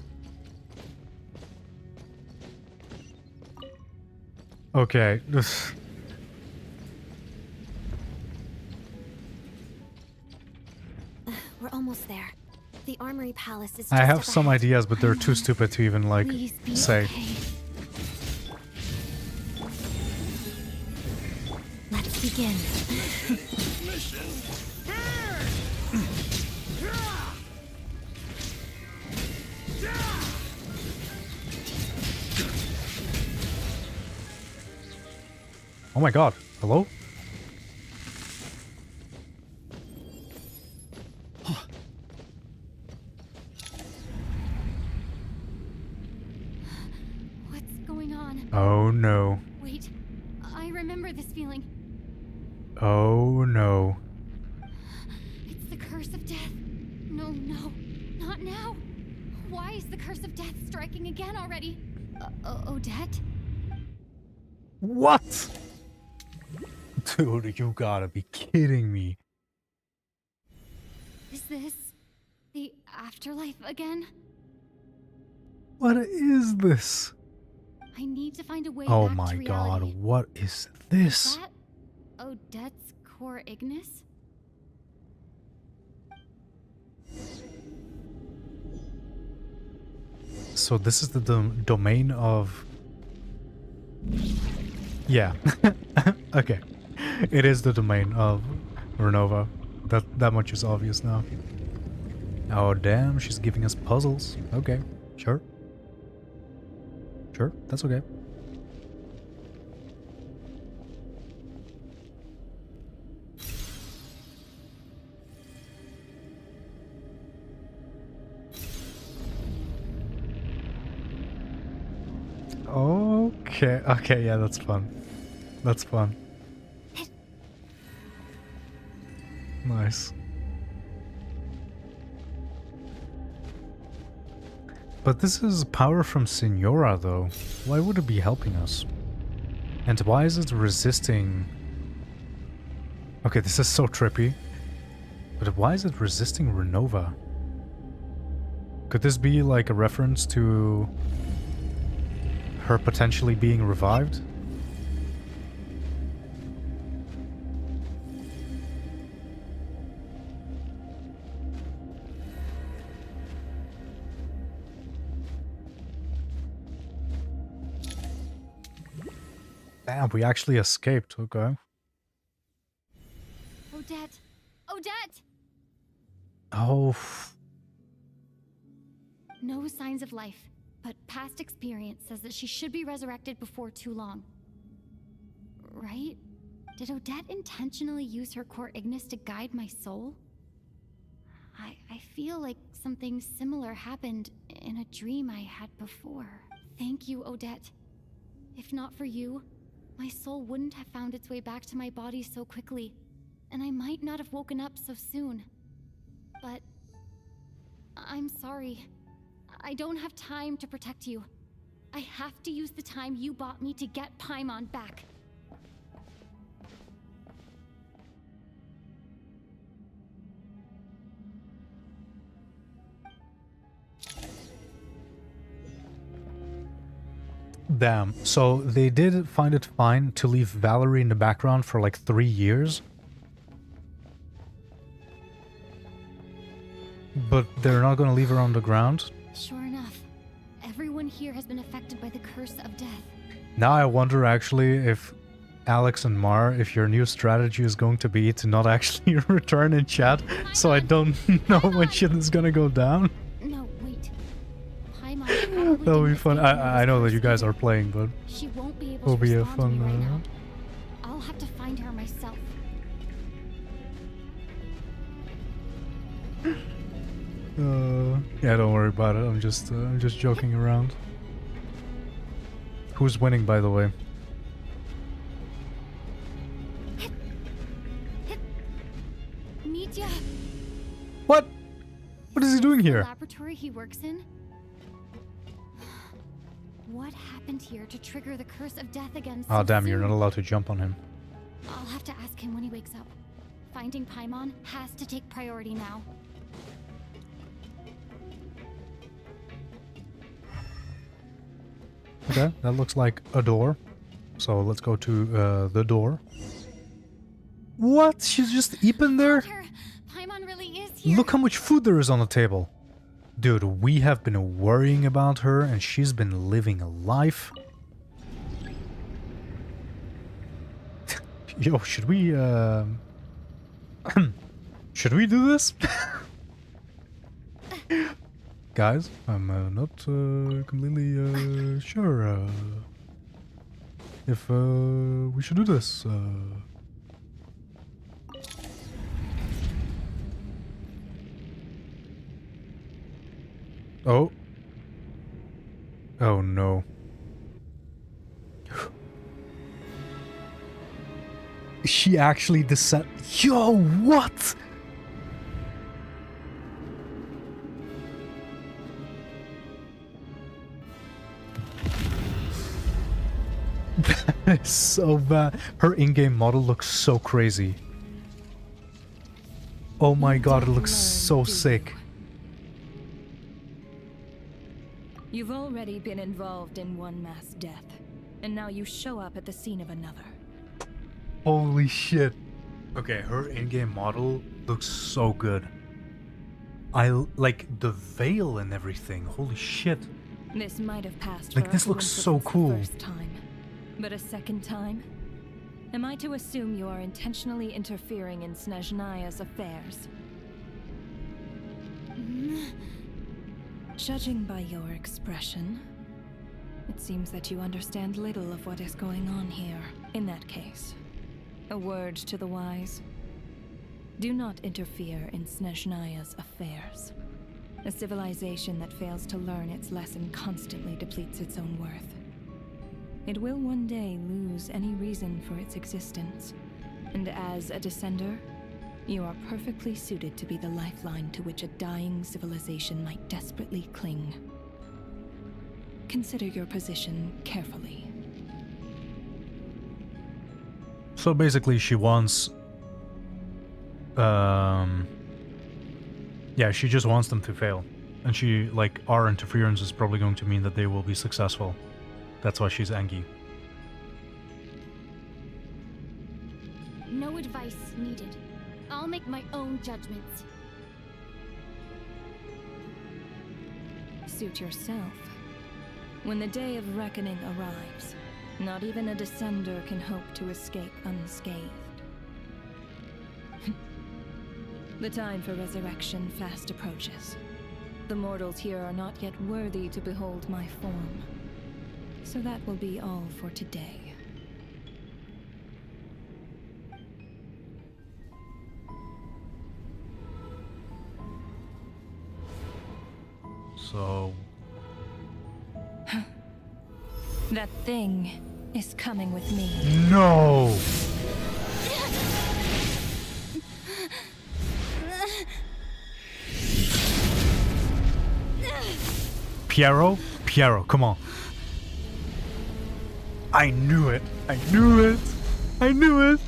Okay. We're almost there. The Armory Palace is just I have up some ahead. ideas, but they're too stupid to even, like, Please be say. okay. Let's begin. Oh my god. Hello? What's going on? Oh no. Wait, I remember this feeling. Oh no. It's the curse of death. No, no, not now. Why is the curse of death striking again already? Odette? What? Dude, you gotta be kidding me. Is this the afterlife again? What is this? I need to find a way Oh back my to god, reality. what is this? Is that Odette's core Ignis? So this is the domain of... Yeah. Okay. It is the domain of Renova. That much is obvious now. Oh damn, she's giving us puzzles. Okay, sure. Sure, that's okay. Okay, okay, yeah, that's fun. That's fun. Nice. But this is power from Signora, though. Why would it be helping us? And why is it resisting... Okay, this is so trippy. But why is it resisting Renova? Could this be like a reference to her potentially being revived? Damn, we actually escaped, okay. Odette! Odette! Oh. No signs of life, but past experience says that she should be resurrected before too long. Right? Did Odette intentionally use her core Ignis to guide my soul? I feel like something similar happened in a dream I had before. Thank you, Odette. If not for you, my soul wouldn't have found its way back to my body so quickly, and I might not have woken up so soon. But I'm sorry. I don't have time to protect you. I have to use the time you bought me to get Paimon back. Damn. So they did find it fine to leave Valerie in the background for like 3 years. But they're not gonna leave her on the ground? Sure enough, everyone here has been affected by the curse of death. Now I wonder actually if Alex and Mar, if your new strategy is going to be to not actually return in chat, so I don't know when shit is gonna go down. No, wait. Paimon That'll be fun. I know that you guys are playing, but she won't be able it'll to be a respond to me fun. right now. I'll have to find her myself. Yeah, don't worry about it. I'm just joking around. Who's winning, by the way? Nitya! What? What is he doing The here? laboratory he works in? What happened here to trigger the curse of death again so Oh damn, you're soon? not allowed to jump on him. I'll have to ask him when he wakes up. Finding Paimon has to take priority now. Okay, that looks like a door. So let's go to the door. What? She's just eaten there? Paimon really is here. Look how much food there is on the table. Dude, we have been worrying about her and she's been living a life. Yo, should we should we do this? Guys, I'm not completely sure if we should do this. Oh. Oh no. She actually descend. Yo, what? That is so bad. Her in-game model looks so crazy. Oh my god, it looks so sick. You've already been involved in one mass death, and now you show up at the scene of another. Holy shit. Okay, her in-game model looks so good. I like the veil and everything. Holy shit. This might have passed Like, for this looks so coincidence cool. the first time, but a second time? Am I to assume you are intentionally interfering in Snezhnaya's affairs? Judging by your expression, it seems that you understand little of what is going on here. In that case, a word to the wise. Do not interfere in Snezhnaya's affairs. A civilization that fails to learn its lesson constantly depletes its own worth. It will one day lose any reason for its existence. And as a descender, you are perfectly suited to be the lifeline to which a dying civilization might desperately cling. Consider your position carefully. So basically she wants... yeah, she just wants them to fail. And she, like, our interference is probably going to mean that they will be successful. That's why she's angry. No advice needed. I'll make my own judgments. Suit yourself. When the day of reckoning arrives, not even a descender can hope to escape unscathed. The time for resurrection fast approaches. The mortals here are not yet worthy to behold my form. So that will be all for today. So... That thing is coming with me. No! Piero? Piero, come on. I knew it! I knew it! I knew it!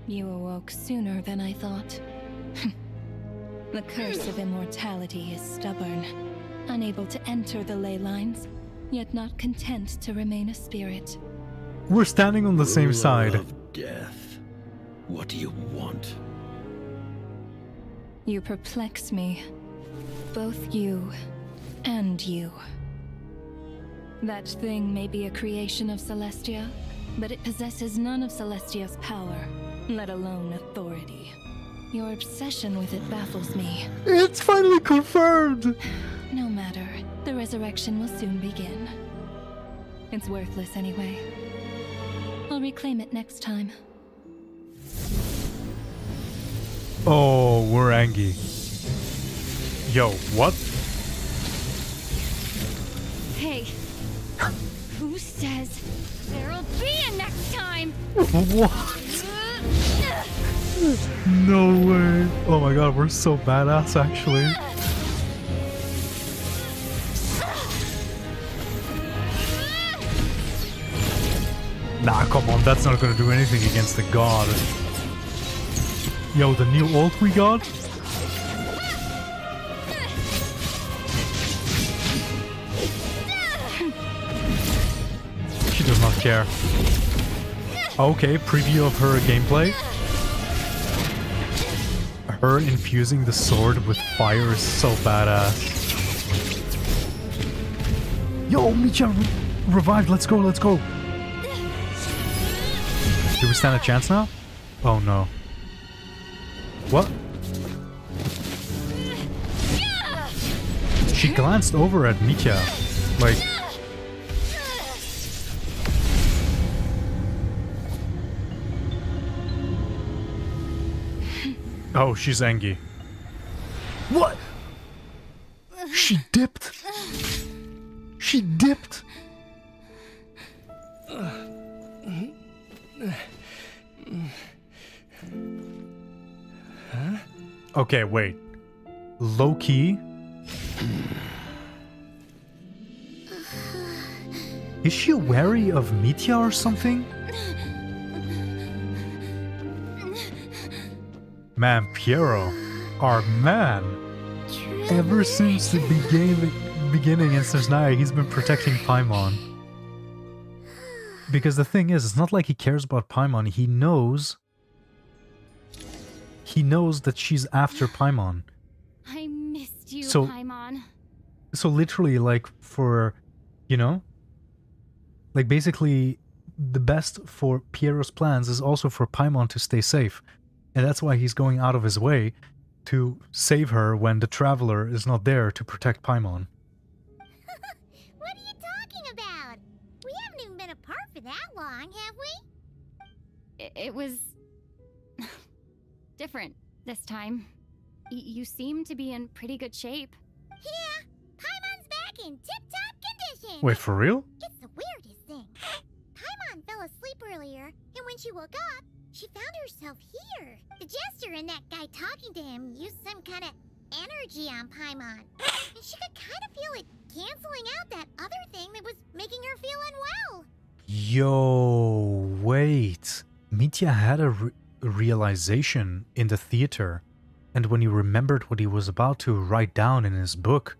You awoke sooner than I thought. The curse of immortality is stubborn, unable to enter the ley lines, yet not content to remain a spirit. We're standing on the same side. Of death. What do you want? You perplex me. Both you and you. That thing may be a creation of Celestia, but it possesses none of Celestia's power, let alone authority. Your obsession with it baffles me. It's finally confirmed! No matter. The resurrection will soon begin. It's worthless anyway. I'll reclaim it next time. Oh, we're angry. Yo, what? Hey, who says there'll be a next time? What? No way. Oh my god, we're so badass actually. Nah, come on, that's not gonna do anything against the god. Yo, the new ult we got? She does not care. Okay, preview of her gameplay. Her infusing the sword with fire is so badass. Yo, Micha revived, let's go, let's go. Do we stand a chance now? Oh no. What? She glanced over at Micha. Like... Oh, she's angry. What? She dipped. She dipped. Huh? Okay, wait. Low key? Is she wary of Mitya or something? Man, Piero, our man. Ever since the beginning in Snezhnaya, he's been protecting Paimon. Because the thing is, it's not like he cares about Paimon. He knows that she's after Paimon. I missed you, So- Paimon. So literally, like, for, you know? Like, basically, the best for Piero's plans is also for Paimon to stay safe. And that's why he's going out of his way to save her when the Traveler is not there to protect Paimon. What are you talking about? We haven't even been apart for that long, have we? It was... different this time. You seem to be in pretty good shape. Yeah, Paimon's back in tip-top Genshin. Wait, for real? It's the weirdest thing. Paimon fell asleep earlier, and when she woke up, she found herself here. The jester and that guy talking to him used some kind of energy on Paimon. And she could kind of feel it canceling out that other thing that was making her feel unwell. Yo, wait. Mitya had a realization in the theater, and when he remembered what he was about to write down in his book,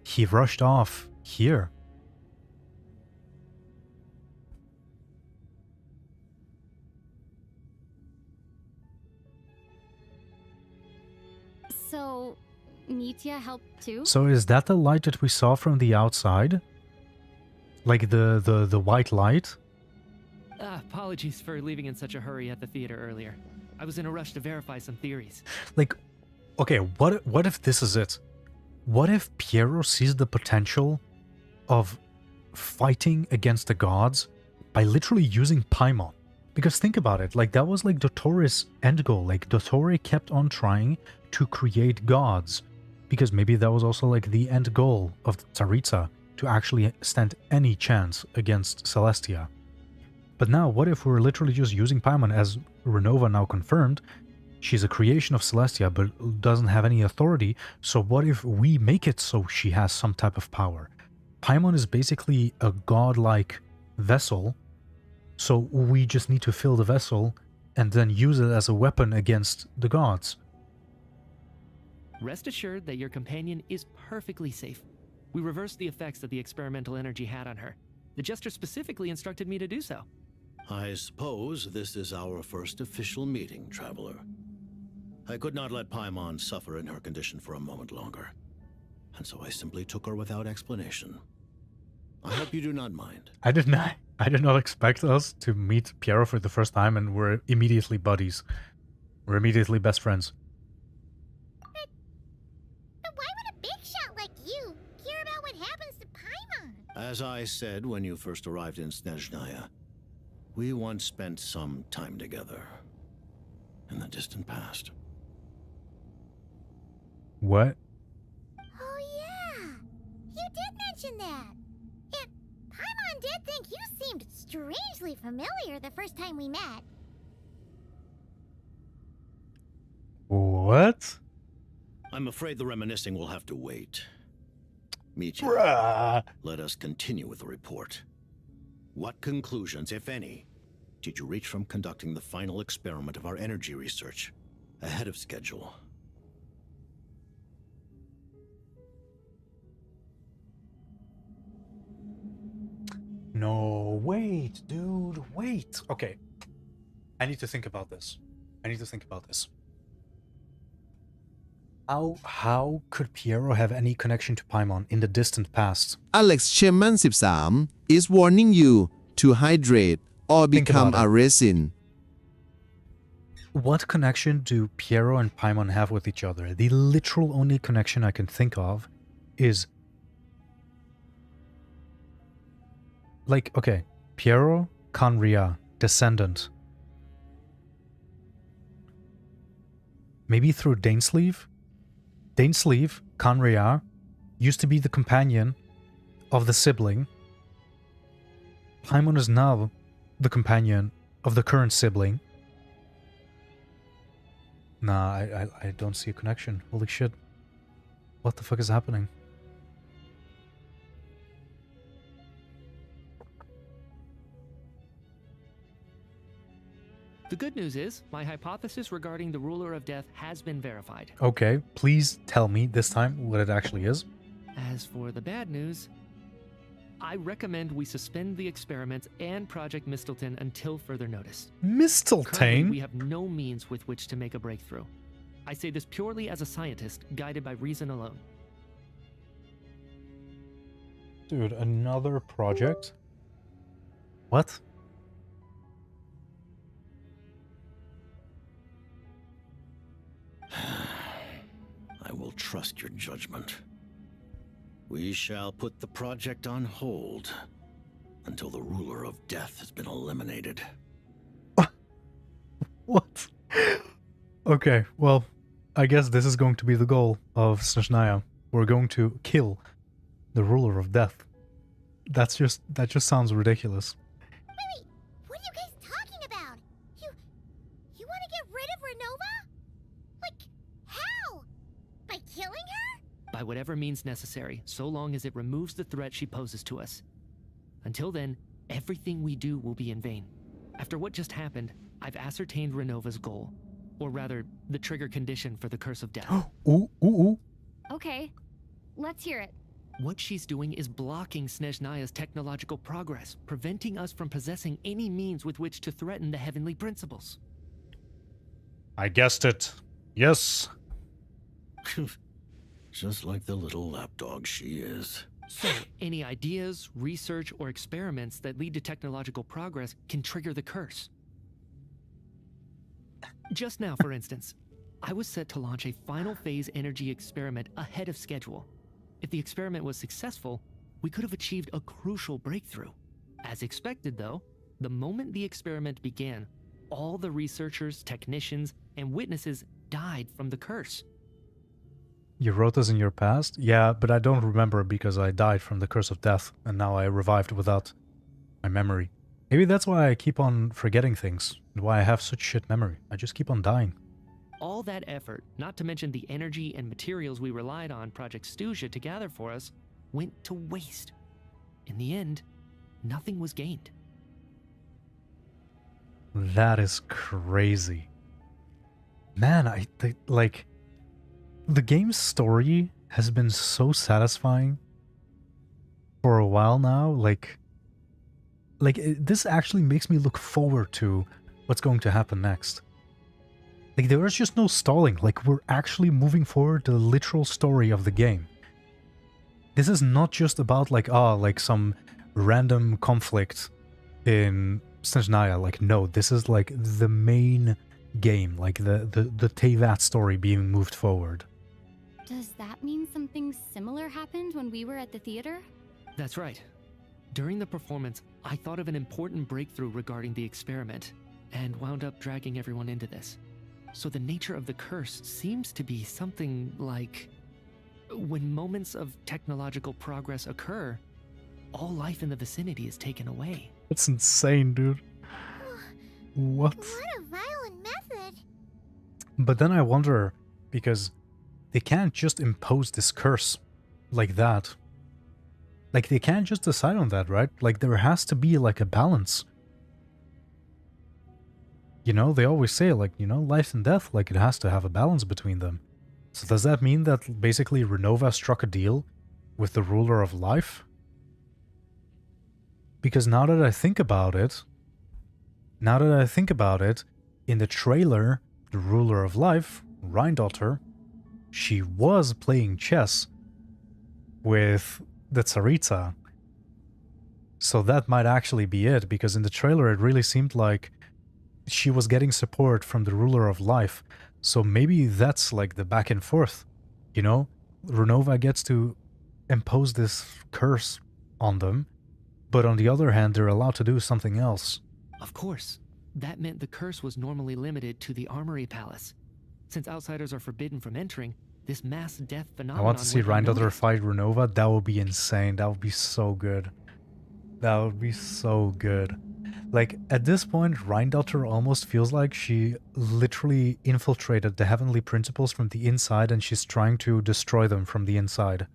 he rushed off here. So, Mitya helped too? So is that the light that we saw from the outside? Like the white light? Apologies for leaving in such a hurry at the theater earlier. I was in a rush to verify some theories. Like, okay, what if this is it? What if Piero sees the potential of fighting against the gods by literally using Paimon? Because think about it, like that was like Dottoro's end goal. Like Dottore kept on trying to create gods, because maybe that was also like the end goal of Tsaritsa, to actually stand any chance against Celestia. But now, what if we're literally just using Paimon, as Renova now confirmed? She's a creation of Celestia, but doesn't have any authority, so what if we make it so she has some type of power? Paimon is basically a godlike vessel, so we just need to fill the vessel and then use it as a weapon against the gods. Rest assured that your companion is perfectly safe. We reversed the effects that the experimental energy had on her. The jester specifically instructed me to do so. I suppose this is our first official meeting, Traveler. I could not let Paimon suffer in her condition for a moment longer, and so I simply took her without explanation. I hope you do not mind. I did not expect us to meet Piero for the first time and we're immediately buddies. We're immediately best friends. But why would a big shot like you care about what happens to Paimon? As I said when you first arrived in Snezhnaya, we once spent some time together in the distant past. What? Oh yeah, you did mention that. And Paimon did think you seemed strangely familiar the first time we met. What? I'm afraid the reminiscing will have to wait. Meet you. Bruh. Let us continue with the report. What conclusions, if any, did you reach from conducting the final experiment of our energy research ahead of schedule? No, wait, dude, wait. Okay. I need to think about this. How could Piero have any connection to Paimon in the distant past? Alex Sheman 13 is warning you to hydrate or become a resin. What connection do Piero and Paimon have with each other? The literal only connection I can think of is... like, okay, Piero, Conria, descendant. Maybe through Dainsleeve? Dainsleeve, Conria, used to be the companion of the sibling. Paimon is now the companion of the current sibling. Nah, I don't see a connection. Holy shit. What the fuck is happening? The good news is, my hypothesis regarding the ruler of death has been verified. Okay, please tell me this time what it actually is. As for the bad news, I recommend we suspend the experiments and Project Mistelton until further notice. Currently, Mistelton? we have no means with which to make a breakthrough. I say this purely as a scientist, guided by reason alone. Dude, another project? What? I will trust your judgment. We shall put the project on hold until the ruler of death has been eliminated. What? Okay, well, I guess this is going to be the goal of Snezhnaya. We're going to kill the ruler of death. that just sounds ridiculous. Wait, what are you guys talking about? You want to get rid of Renova? Like, how? By killing her? By whatever means necessary, so long as it removes the threat she poses to us. Until then, everything we do will be in vain. After what just happened, I've ascertained Renova's goal. Or rather, the trigger condition for the Curse of Death. Ooh. Okay, let's hear it. What she's doing is blocking Snezhnaya's technological progress, preventing us from possessing any means with which to threaten the heavenly principles. I guessed it. Yes. Just like the little lapdog she is. So, any ideas, research, or experiments that lead to technological progress can trigger the curse. Just now, for instance, I was set to launch a final phase energy experiment ahead of schedule. If the experiment was successful, we could have achieved a crucial breakthrough. As expected, though, the moment the experiment began, all the researchers, technicians, and witnesses died from the curse. You wrote this in your past? Yeah, but I don't remember because I died from the Curse of Death, and now I revived without my memory. Maybe that's why I keep on forgetting things, and why I have such shit memory. I just keep on dying. All that effort, not to mention the energy and materials we relied on Project Snezhnaya to gather for us, went to waste. In the end, nothing was gained. That is crazy. Man, like... The game's story has been so satisfying for a while now. This actually makes me look forward to what's going to happen next. Like, there is just no stalling. Like, we're actually moving forward the literal story of the game. This is not just about, like some random conflict in Snezhnaya. Like, no, this is, like, the main game. Like, the Teyvat story being moved forward. Does that mean something similar happened when we were at the theater? That's right. During the performance, I thought of an important breakthrough regarding the experiment, and wound up dragging everyone into this. So the nature of the curse seems to be something like... When moments of technological progress occur, all life in the vicinity is taken away. That's insane, dude. What? What a violent method. But then I wonder, because they can't just impose this curse like that. Like, they can't just decide on that, right? Like, there has to be, like, a balance. You know, they always say, like, you know, life and death, like, it has to have a balance between them. So does that mean that basically Renova struck a deal with the ruler of life? Because now that I think about it, in the trailer, the ruler of life, Rheindotter, she was playing chess with the Tsaritsa. So that might actually be it, because in the trailer it really seemed like she was getting support from the ruler of life. So maybe that's like the back and forth, you know? Renova gets to impose this curse on them, but on the other hand, they're allowed to do something else. Of course, that meant the curse was normally limited to the Armory Palace. Since outsiders are forbidden from entering, this mass death phenomenon... I want to see Rheindotter fight Renova. That would be insane. That would be so good. That would be so good. Like, at this point, Rheindotter almost feels like she literally infiltrated the heavenly principles from the inside and she's trying to destroy them from the inside.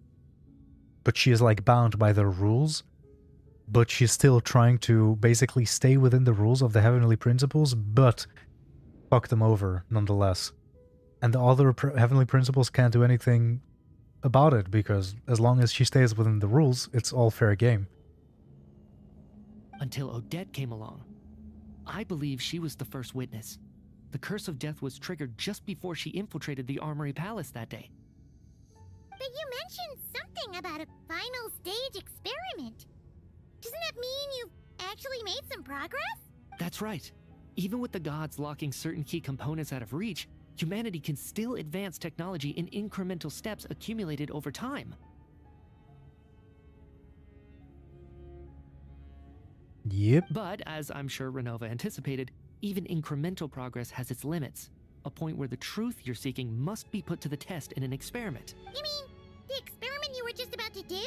But she is, like, bound by their rules, but she's still trying to basically stay within the rules of the heavenly principles, but fuck them over nonetheless. And the other heavenly principles can't do anything about it, because as long as she stays within the rules, it's all fair game. Until Odette came along. I believe she was the first witness. The Curse of Death was triggered just before she infiltrated the Armory Palace that day. But you mentioned something about a final stage experiment. Doesn't that mean you've actually made some progress? That's right. Even with the gods locking certain key components out of reach, humanity can still advance technology in incremental steps accumulated over time. Yep. But, as I'm sure Renova anticipated, even incremental progress has its limits. A point where the truth you're seeking must be put to the test in an experiment. You mean the experiment you were just about to do?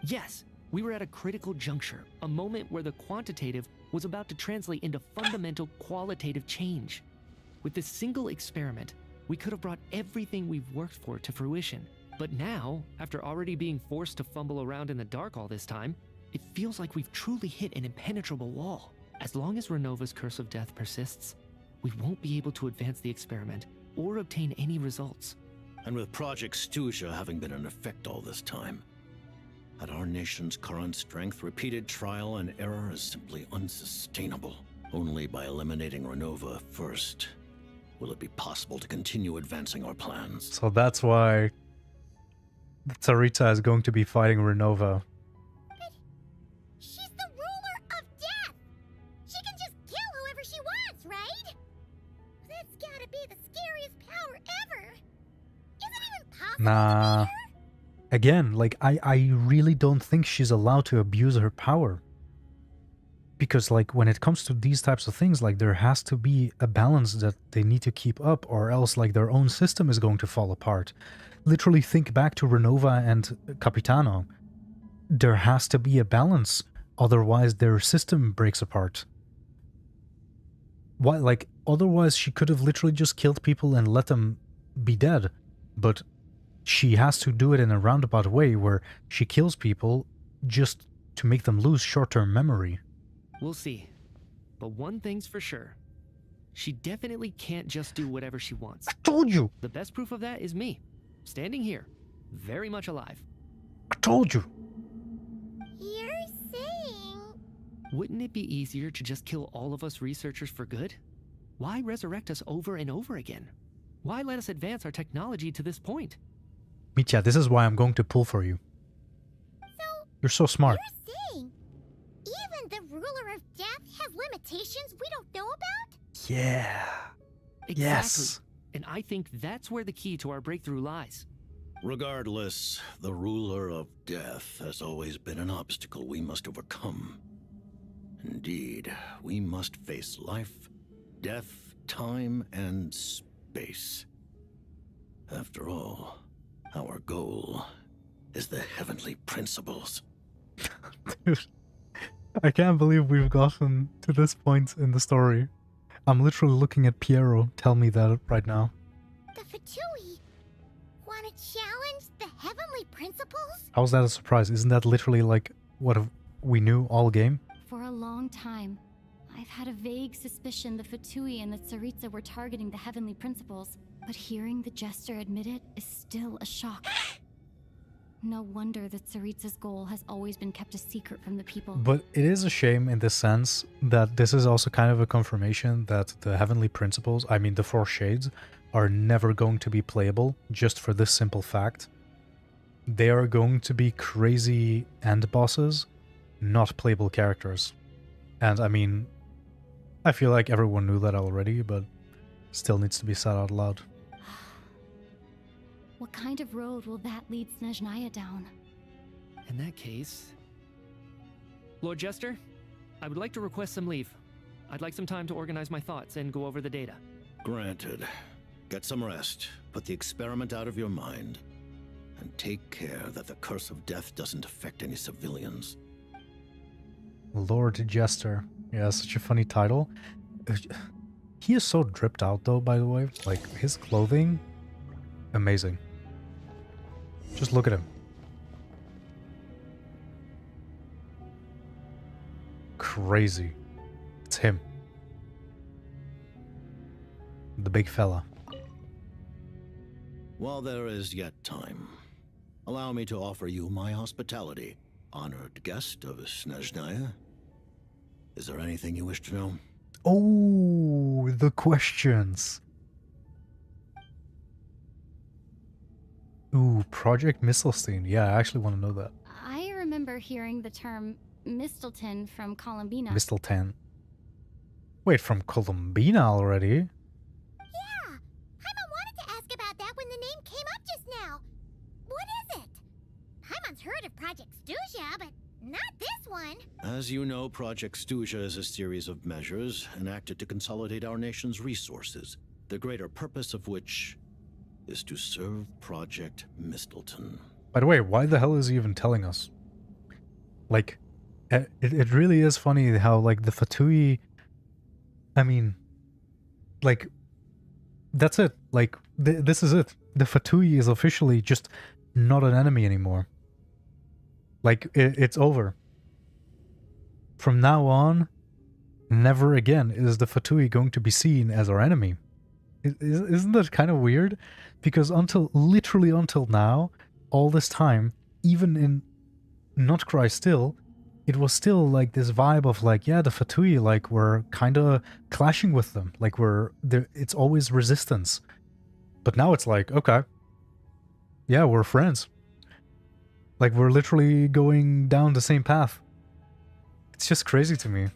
Yes. We were at a critical juncture, a moment where the quantitative was about to translate into fundamental qualitative change. With this single experiment, we could have brought everything we've worked for to fruition. But now, after already being forced to fumble around in the dark all this time, it feels like we've truly hit an impenetrable wall. As long as Renova's curse of death persists, we won't be able to advance the experiment or obtain any results. And with Project Stuja having been in effect all this time, at our nation's current strength, repeated trial and error is simply unsustainable. Only by eliminating Renova first will it be possible to continue advancing our plans. So that's why Tsaritsa is going to be fighting Renova. She's the ruler of death! She can just kill whoever she wants, right? That's gotta be the scariest power ever! Is it even possible? Nah. Again, like, I really don't think she's allowed to abuse her power. Because, like, when it comes to these types of things, like, there has to be a balance that they need to keep up, or else, like, their own system is going to fall apart. Literally think back to Renova and Capitano. There has to be a balance, otherwise their system breaks apart. Why, like, otherwise she could have literally just killed people and let them be dead, but she has to do it in a roundabout way where she kills people just to make them lose short-term memory. We'll see. But one thing's for sure. She definitely can't just do whatever she wants. I told you! The best proof of that is me, standing here, very much alive. I told you! You're saying... Wouldn't it be easier to just kill all of us researchers for good? Why resurrect us over and over again? Why let us advance our technology to this point? Mitya, this is why I'm going to pull for you. You're so smart. You're saying even the ruler of death has limitations we don't know about? Yeah. Exactly. Yes. And I think that's where the key to our breakthrough lies. Regardless, the ruler of death has always been an obstacle we must overcome. Indeed, we must face life, death, time, and space. After all, our goal is the heavenly principles. Dude, I can't believe we've gotten to this point in the story. I'm literally looking at Piero tell me that right now. The Fatui want to challenge the heavenly principles? How's that a surprise? Isn't that literally like what we knew all game? For a long time, I've had a vague suspicion the Fatui and the Tsaritsa were targeting the heavenly principles, but hearing the Jester admit it is still a shock. No wonder that Tsaritsa's goal has always been kept a secret from the people. But it is a shame in the sense that this is also kind of a confirmation that the heavenly principles, I mean the Four Shades, are never going to be playable just for this simple fact. They are going to be crazy end bosses, not playable characters. And I mean, I feel like everyone knew that already, but still needs to be said out loud. What kind of road will that lead Snezhnaya down? In that case... Lord Jester, I would like to request some leave. I'd like some time to organize my thoughts and go over the data. Granted. Get some rest, put the experiment out of your mind, and take care that the curse of death doesn't affect any civilians. Lord Jester. Yeah, such a funny title. He is so dripped out though, by the way. Like, his clothing, amazing. Just look at him. Crazy. It's him. The big fella. While there is yet time, allow me to offer you my hospitality, honored guest of Snezhnaya. Is there anything you wish to know? Oh, the questions. Ooh, Project Mistelstein. Yeah, I actually want to know that. I remember hearing the term Mistelton from Columbina. Mistelten. Wait, from Columbina already? Yeah, Paimon wanted to ask about that when the name came up just now. What is it? Paimon's heard of Project Stuja, but not this one. As you know, Project Stuja is a series of measures enacted to consolidate our nation's resources, the greater purpose of which is to serve Project Mistelton. By the way, why the hell is he even telling us? Like, it really is funny how, like, the Fatui... I mean, like, that's it. Like, this is it. The Fatui is officially just not an enemy anymore. Like, it's over. From now on, never again is the Fatui going to be seen as our enemy. Isn't that kind of weird? Because literally until now, all this time, even in Notcry still, it was still like this vibe of like, yeah, the Fatui, like, we're kind of clashing with them. Like, it's always resistance. But now it's like, okay, yeah, we're friends. Like, we're literally going down the same path. It's just crazy to me.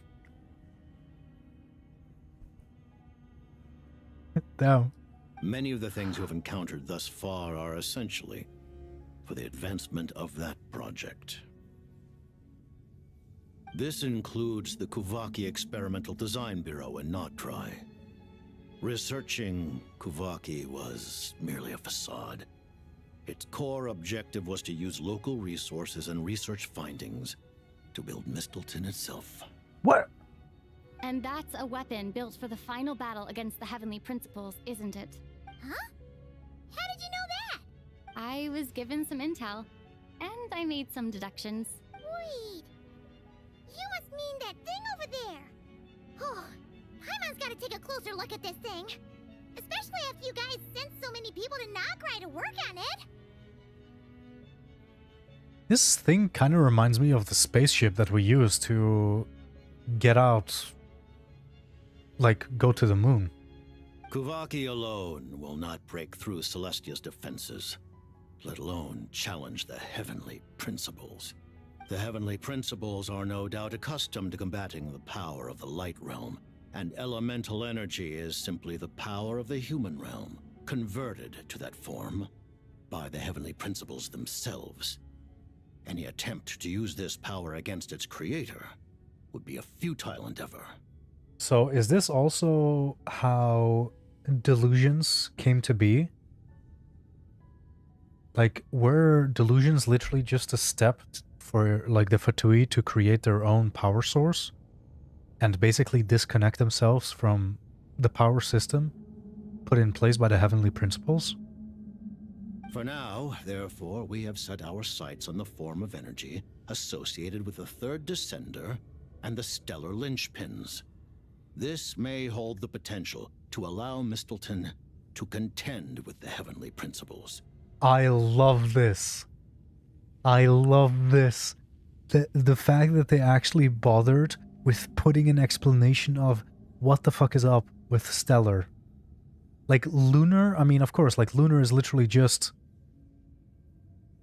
Damn. Many of the things you have encountered thus far are essentially for the advancement of that project. This includes the Kuvaki Experimental Design Bureau in Notcry. Researching Kuvaki was merely a facade. Its core objective was to use local resources and research findings to build Mistleton itself. What? And that's a weapon built for the final battle against the Heavenly Principles, isn't it? Huh? How did you know that? I was given some intel, and I made some deductions. Wait. You must mean that thing over there. Oh, Paimon's gotta take a closer look at this thing. Especially after you guys sent so many people to Notcry to work on it. This thing kind of reminds me of the spaceship that we used to get out, like, go to the moon. Kuvaki alone will not break through Celestia's defenses, let alone challenge the Heavenly Principles. The Heavenly Principles are no doubt accustomed to combating the power of the Light Realm, and elemental energy is simply the power of the human realm, converted to that form by the Heavenly Principles themselves. Any attempt to use this power against its creator would be a futile endeavor. So is this also how delusions came to be? Like, were delusions literally just a step for, like, the Fatui to create their own power source and basically disconnect themselves from the power system put in place by the Heavenly Principles? For now, therefore, we have set our sights on the form of energy associated with the Third Descender and the Stellar Linchpins. This may hold the potential to allow Mistleton to contend with the Heavenly Principles. I love this. I love this. The fact that they actually bothered with putting an explanation of what the fuck is up with Stellar. Like, Lunar, I mean, of course, like, Lunar is literally just,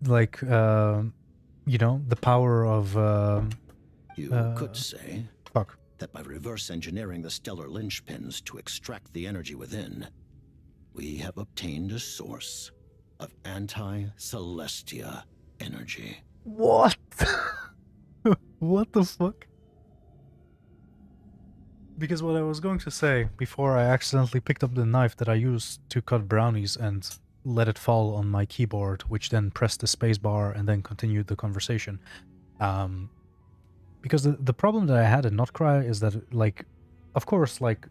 like, you know, the power of, You could say that by reverse engineering the stellar linchpins to extract the energy within, we have obtained a source of anti-Celestia energy. What? What the fuck? Because what I was going to say before I accidentally picked up the knife that I used to cut brownies and let it fall on my keyboard, which then pressed the spacebar and then continued the conversation. Because the problem that I had in Notcry is that, like, of course, like,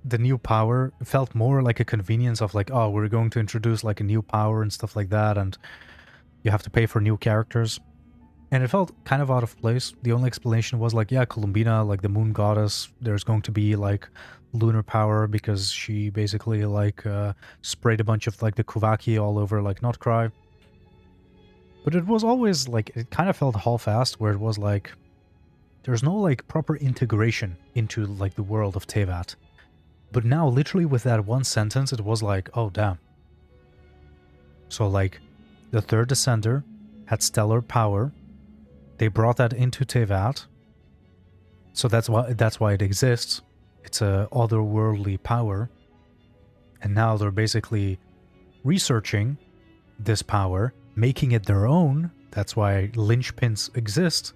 the new power felt more like a convenience of, like, oh, we're going to introduce, like, a new power and stuff like that, and you have to pay for new characters. And it felt kind of out of place. The only explanation was, like, yeah, Columbina, like, the moon goddess, there's going to be, like, lunar power because she basically, like, sprayed a bunch of, like, the Kuvaki all over, like, Notcry. But it was always, like, it kind of felt half-assed, where it was, like, there's no, like, proper integration into, like, the world of Tevat. But now, literally with that one sentence, it was like, oh, damn. So, like, the Third Descender had stellar power. They brought that into Tevat. So that's why it exists. It's a otherworldly power. And now they're basically researching this power, making it their own. That's why linchpins exist.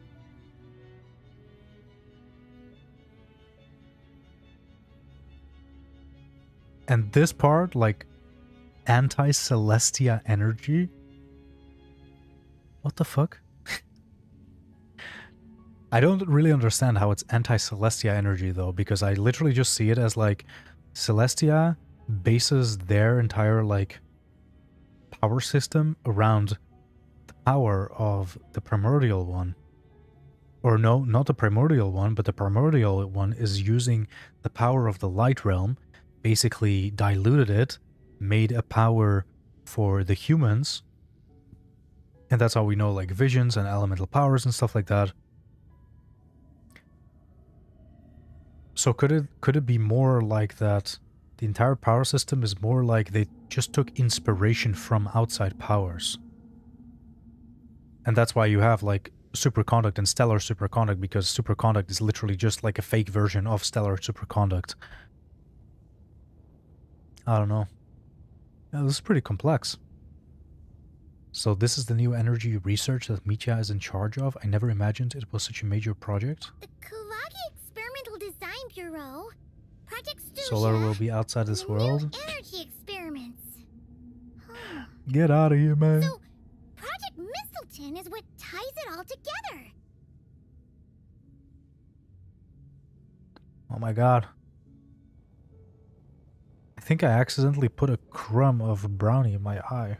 And this part, like, anti-Celestia energy? What the fuck? I don't really understand how it's anti-Celestia energy though, because I literally just see it as like Celestia bases their entire like power system around the power of the primordial one. Or no, not the primordial one, but the primordial one is using the power of the light realm, basically diluted it, made a power for the humans, and that's how we know like visions and elemental powers and stuff like that. So could it be more like that the entire power system is more like they just took inspiration from outside powers? And that's why you have like superconduct and stellar superconduct, because superconduct is literally just like a fake version of stellar superconduct. I don't know. Yeah, this is pretty complex. So this is the new energy research that Mitya is in charge of. I never imagined it was such a major project. The Kulagi Experimental Design Bureau. Project Studia. Solar will be outside this world. Energy experiments. Get out of here, man. So, Project Mistleton is what ties it all together. Oh my god. I think I accidentally put a crumb of brownie in my eye.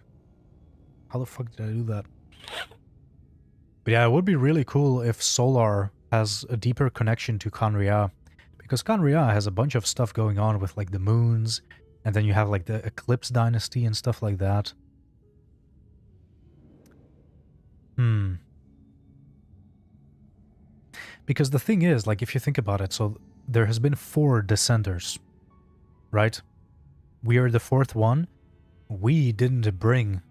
How the fuck did I do that? But yeah, it would be really cool if Solar has a deeper connection to Kanria. Because Kanria has a bunch of stuff going on with like the moons. And then you have like the Eclipse Dynasty and stuff like that. Because the thing is, like if you think about it, so there has been 4 Descenders. Right? We are the 4th one. We didn't bring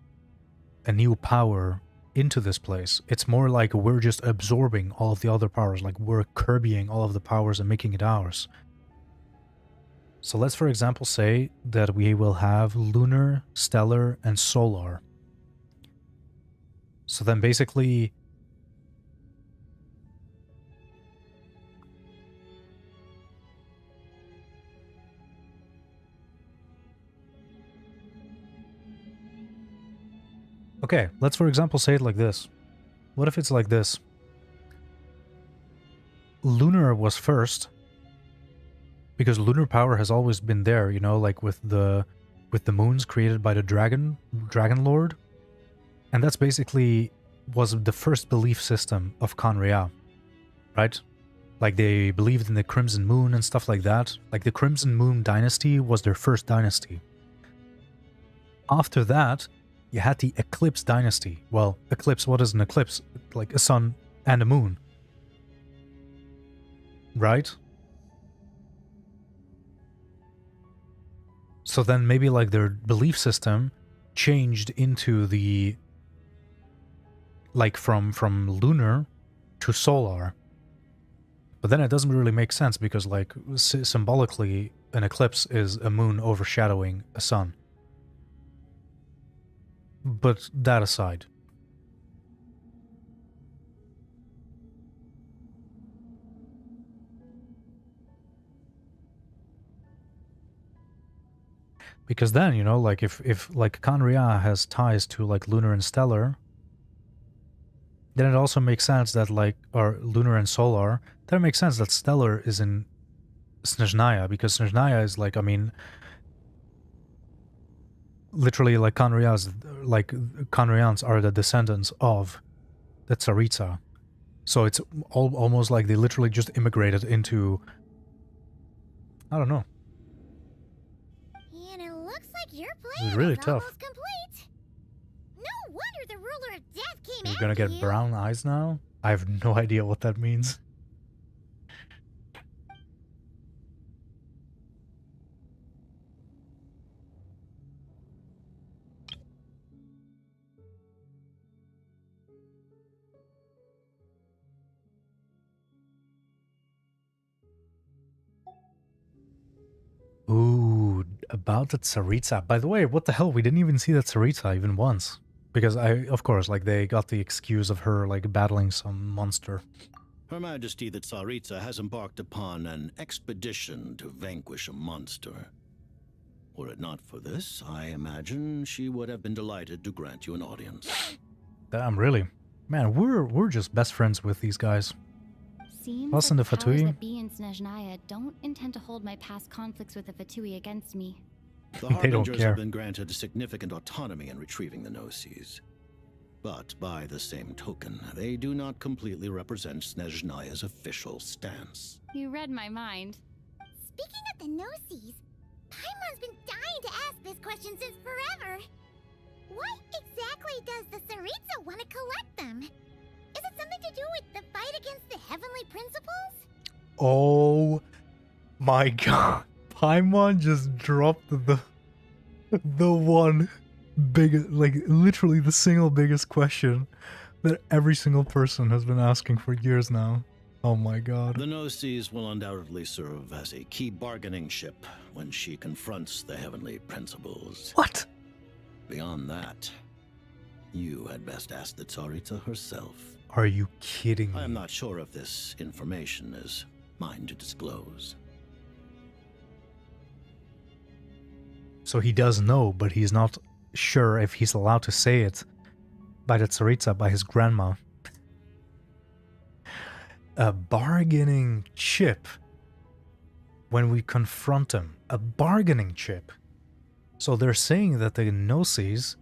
a new power into this place. It's more like we're just absorbing all of the other powers, like we're Kirbying all of the powers and making it ours. So let's for example say that we will have lunar, stellar, and solar. So then basically okay, let's for example say it like this. What if it's like this? Lunar was first, because lunar power has always been there, you know, like with the moons created by the Dragon Lord. And that's basically was the first belief system of Kanria, right? Like they believed in the Crimson Moon and stuff like that. Like the Crimson Moon dynasty was their first dynasty. After that, you had the Eclipse Dynasty. Well, eclipse, what is an eclipse? Like a sun and a moon. Right? So then maybe like their belief system changed into the... like from lunar to solar. But then it doesn't really make sense because like symbolically an eclipse is a moon overshadowing a sun. But that aside. Because then, you know, like if like Kanria has ties to like lunar and stellar, then it also makes sense that like, or lunar and solar, then it makes sense that stellar is in Snezhnaya, because Snezhnaya is like, I mean, literally like Kanrians are the descendants of the Tsaritsa. So it's almost like they literally just immigrated into, I don't know. And it looks like your plan It's really is tough. almost complete. No wonder the ruler of death came You're gonna get brown eyes now? I have no idea what that means. Ooh, about the Tsaritsa. By the way, what the hell? We didn't even see that Tsaritsa even once. Because of course, like they got the excuse of her like battling some monster. Her Majesty the Tsaritsa has embarked upon an expedition to vanquish a monster. Were it not for this, I imagine she would have been delighted to grant you an audience. Damn, really? Man, we're just best friends with these guys. seems Listen like to the powers Fatui. that be in Snezhnaya don't intend to hold my past conflicts with the Fatui against me. The They don't Harbingers care. have been granted significant autonomy in retrieving the Gnosis. But by the same token, they do not completely represent Snezhnaya's official stance. You read my mind. Speaking of the Gnosis, Paimon's been dying to ask this question since forever. Why exactly does the Tsaritsa want to collect them? Is it something to do with the fight against the heavenly principles? Oh my god. Paimon just dropped the one big, like literally the single biggest question that every single person has been asking for years now. Oh my god. The Gnosis will undoubtedly serve as a key bargaining chip when she confronts the heavenly principles. What? Beyond that, you had best ask the Tsaritsa herself. Are you kidding me? I am not sure if this information is mine to disclose. So he does know, but he's not sure if he's allowed to say it by the Tsaritsa, by his grandma. A bargaining chip when we confront him. A bargaining chip. So they're saying that the Gnosis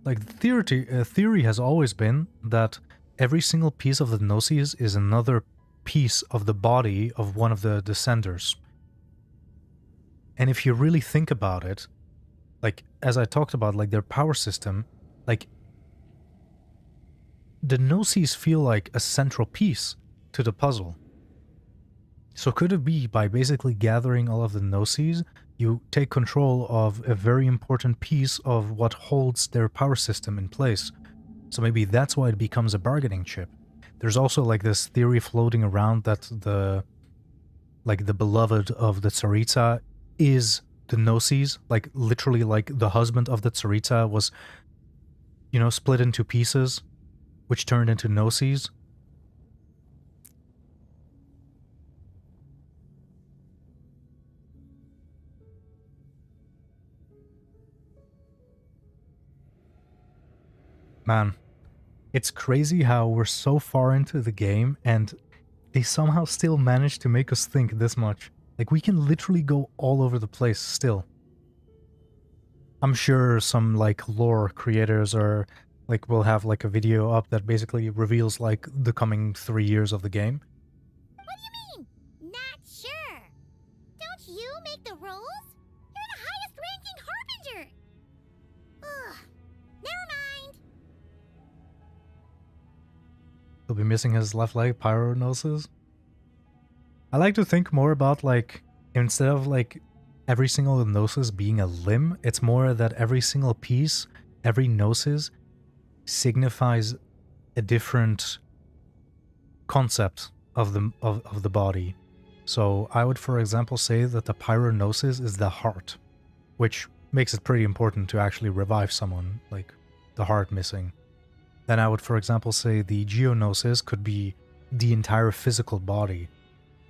like the theory has always been that every single piece of the Gnosis is another piece of the body of one of the descenders. And if you really think about it, like as I talked about, like their power system, like the Gnosis feel like a central piece to the puzzle. So could it be by basically gathering all of the Gnosis, you take control of a very important piece of what holds their power system in place? So maybe that's why it becomes a bargaining chip. There's also like this theory floating around that the beloved of the Tsaritsa is the Gnosis, like literally like the husband of the Tsaritsa was, you know, split into pieces, which turned into Gnosis. Man, it's crazy how we're so far into the game and they somehow still manage to make us think this much. Like, we can literally go all over the place still. I'm sure some, like, lore creators are, like, will have, like, a video up that basically reveals, like, the coming 3 years of the game. What do you mean? Not sure. Don't you make the rules? You're the highest ranking harbinger. Ugh. Never mind. He'll be missing his left leg, Pyronosis. I like to think more about, like, instead of, like, every single gnosis being a limb, it's more that every single piece, every gnosis, signifies a different concept of the body. So I would, for example, say that the Pyronosis is the heart, which makes it pretty important to actually revive someone, like the heart missing. Then I would, for example, say the Geonosis could be the entire physical body.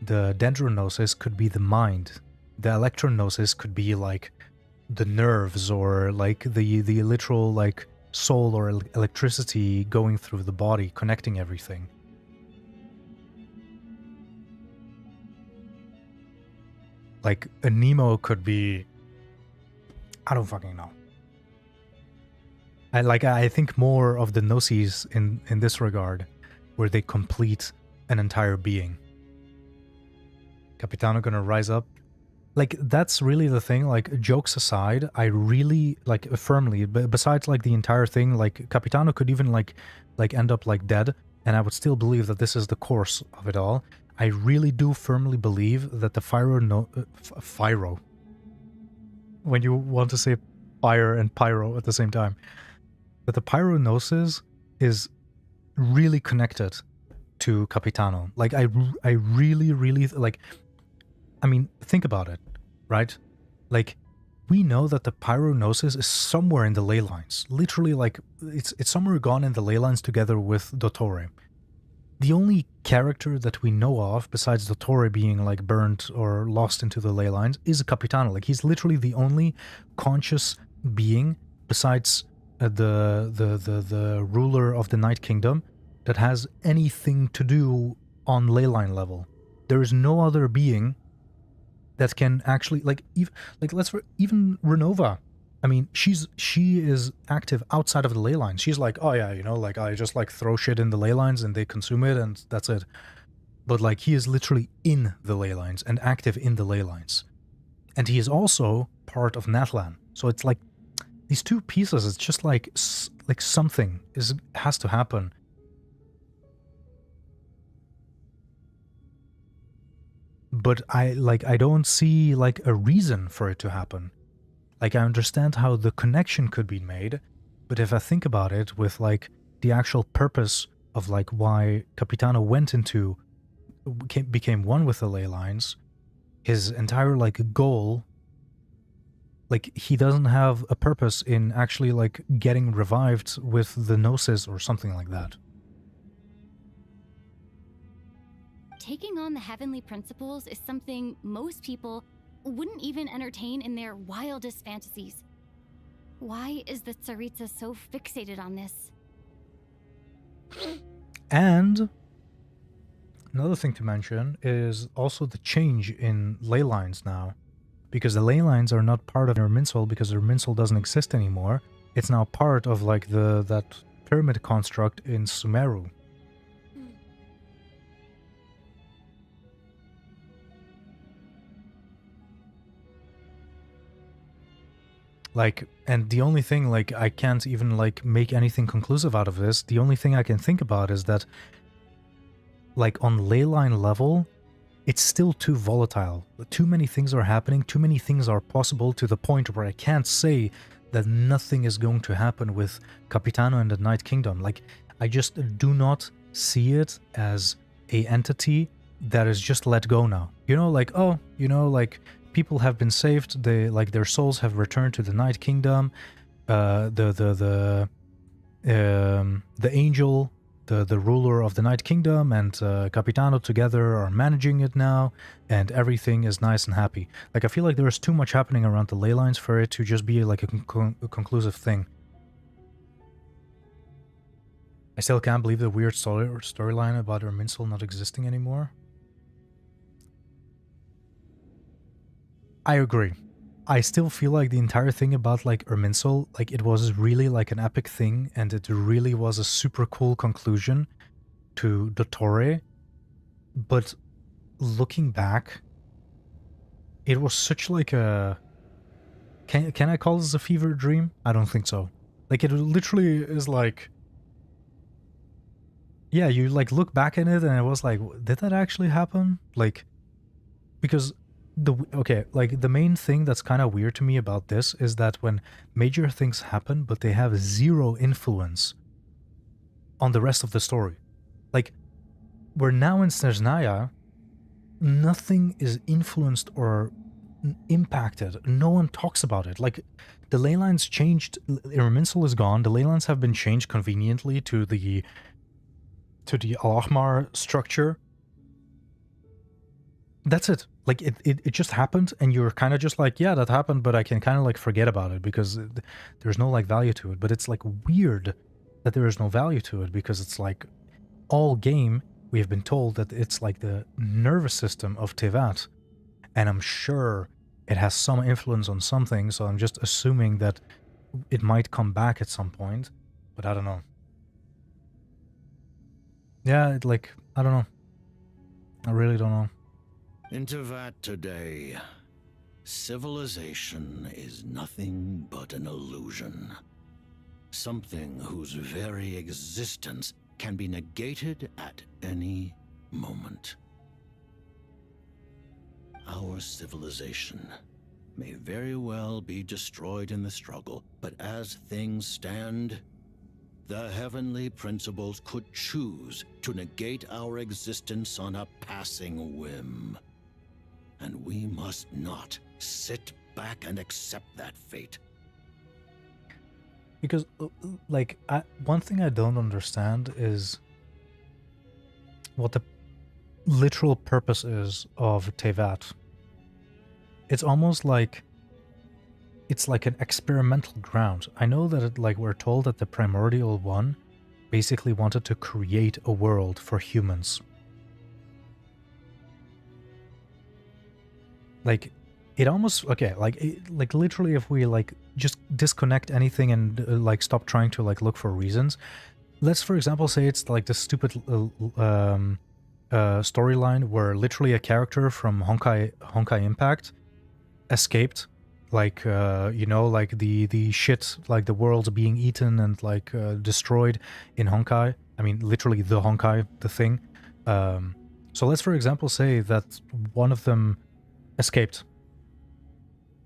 The Dendronosis could be the mind. The Electronosis could be like the nerves or like the literal like soul or electricity going through the body, connecting everything. Like a Nemo could be, I don't fucking know. I think more of the Gnosis in this regard, where they complete an entire being. Capitano gonna rise up. Like, that's really the thing, like, jokes aside, I really, like, firmly, besides, like, the entire thing, like, Capitano could even, like end up, like, dead, and I would still believe that this is the course of it all. I really do firmly believe that the Fyro, when you want to say fire and pyro at the same time, that the Pyronosis is really connected to Capitano. Like, I really, like, I mean, think about it, right? Like, we know that the Pyronosis is somewhere in the ley lines. Literally, like, it's somewhere gone in the ley lines together with Dottore. the only character that we know of, besides the Torre being like burnt or lost into the ley lines, is a Capitano. Like, he's literally the only conscious being besides the ruler of the Night Kingdom that has anything to do on ley line level. There is no other being that can actually even Renova. I mean, she is active outside of the ley lines. She's like, oh yeah, you know, like I just like throw shit in the ley lines and they consume it and that's it. But like he is literally in the ley lines and active in the ley lines. And he is also part of Natlan. So it's like these two pieces, it's just like something has to happen. But I don't see like a reason for it to happen. Like, I understand how the connection could be made, but if I think about it with like the actual purpose of like why Capitano became one with the ley lines, his entire like goal, like he doesn't have a purpose in actually like getting revived with the Gnosis or something like that. Taking on the heavenly principles is something most people wouldn't even entertain in their wildest fantasies. Why is the Tsaritsa so fixated on this? And another thing to mention is also the change in ley lines now. Because the ley lines are not part of Irminsul because Irminsul doesn't exist anymore. It's now part of like that pyramid construct in Sumeru. Like, and the only thing, like, I can't even, like, make anything conclusive out of this. The only thing I can think about is that, like, on leyline level, it's still too volatile. Too many things are happening, too many things are possible to the point where I can't say that nothing is going to happen with Capitano and the Night Kingdom. Like, I just do not see it as a entity that is just let go now. You know, like, oh, you know, like, people have been saved. They like their souls have returned to the Night Kingdom. The angel, the ruler of the Night Kingdom, and Capitano together are managing it now, and everything is nice and happy. Like I feel like there is too much happening around the ley lines for it to just be like a conclusive thing. I still can't believe the weird storyline about Irminsul not existing anymore. I agree. I still feel like the entire thing about like Irminsul, like it was really like an epic thing, and it really was a super cool conclusion to the Torre. But looking back, it was such like a... Can I call this a fever dream? I don't think so. Like it literally is like... Yeah, you like look back at it and it was like, did that actually happen? Like, because... the main thing that's kind of weird to me about this is that when major things happen, but they have zero influence on the rest of the story. Like, we're now in Snezhnaya, nothing is influenced or impacted. No one talks about it. Like, the ley lines changed, Irminsul is gone, the ley lines have been changed conveniently to the Al-Ahmar structure. That's it. Like, it just happened, and you're kind of just like, yeah, that happened, but I can kind of, like, forget about it, because there's no, like, value to it. But it's, like, weird that there is no value to it, because it's, like, all game, we have been told that it's, like, the nervous system of Tevat, and I'm sure it has some influence on something, so I'm just assuming that it might come back at some point, but I don't know. Yeah, I don't know. I really don't know. In Tevat today, civilization is nothing but an illusion. Something whose very existence can be negated at any moment. Our civilization may very well be destroyed in the struggle, but as things stand, the heavenly principles could choose to negate our existence on a passing whim. And we must not sit back and accept that fate. Because, like, one thing I don't understand is what the literal purpose is of Tevat. It's almost like it's like an experimental ground. I know that we're told that the Primordial One basically wanted to create a world for humans. Like, it almost, okay, like literally if we just disconnect anything and stop trying to look for reasons. Let's, for example, say it's like this stupid storyline where literally a character from Honkai Impact escaped, the shit, the world's being eaten and destroyed in Honkai. I mean, literally the Honkai, the thing. So let's, for example, say that one of them escaped.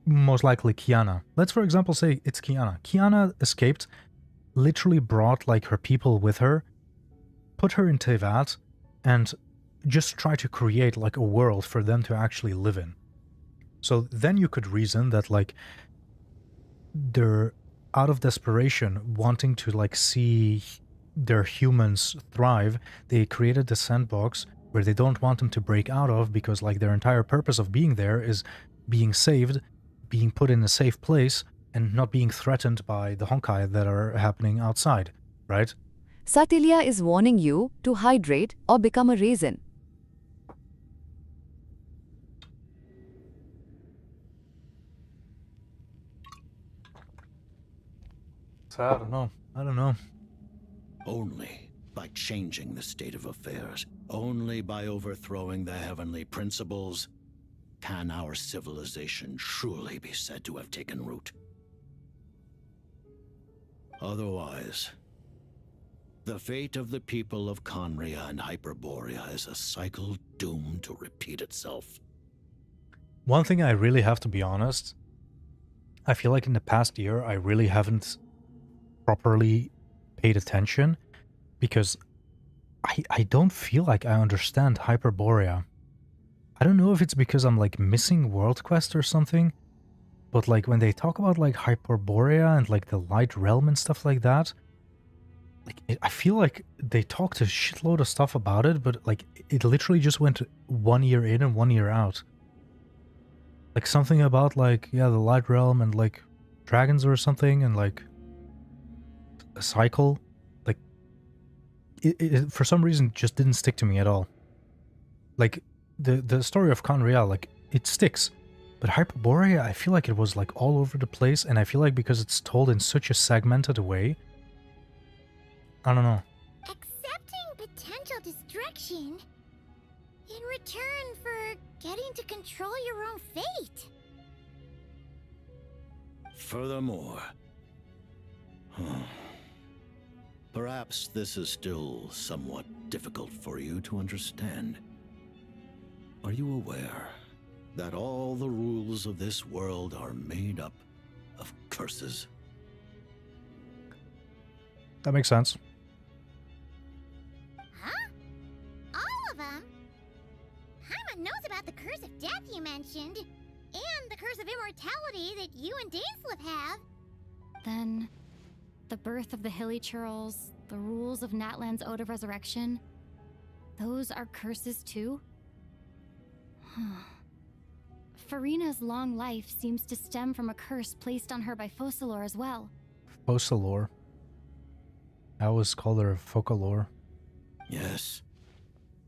Most likely Kiana. Let's, for example, say it's Kiana. Kiana escaped, literally brought her people with her, put her in Tevat, and just try to create a world for them to actually live in. So then you could reason that they're out of desperation, wanting to see their humans thrive. They created the sandbox where they don't want them to break out of, because their entire purpose of being there is being saved, being put in a safe place, and not being threatened by the Honkai that are happening outside, right? Satilia is warning you to hydrate or become a raisin. So I don't know. Only by changing the state of affairs, only by overthrowing the heavenly principles, can our civilization truly be said to have taken root. Otherwise, the fate of the people of Conria and Hyperborea is a cycle doomed to repeat itself. One thing I really have to be honest, I feel like in the past year I really haven't properly paid attention, because I don't feel like I understand Hyperborea. I don't know if it's because I'm missing World Quest or something, but when they talk about Hyperborea and the Light Realm and stuff like that, I feel like they talked a shitload of stuff about it, but it literally just went 1 year in and 1 year out. Something about the Light Realm and dragons or something, and a cycle. It for some reason just didn't stick to me at all. The story of Conria, it sticks. But Hyperborea, I feel like it was all over the place, and I feel like because it's told in such a segmented way, I don't know. Accepting potential destruction in return for getting to control your own fate. Furthermore, perhaps this is still somewhat difficult for you to understand. Are you aware that all the rules of this world are made up of curses? That makes sense. Huh? All of them? Paimon knows about the curse of death you mentioned, and the curse of immortality that you and Dainsleif have. Then, the birth of the Hilly Churls, the rules of Natlan's Ode of Resurrection, those are curses too? Farina's long life seems to stem from a curse placed on her by Focalor as well. Focalor? I always called her Focalor. Yes.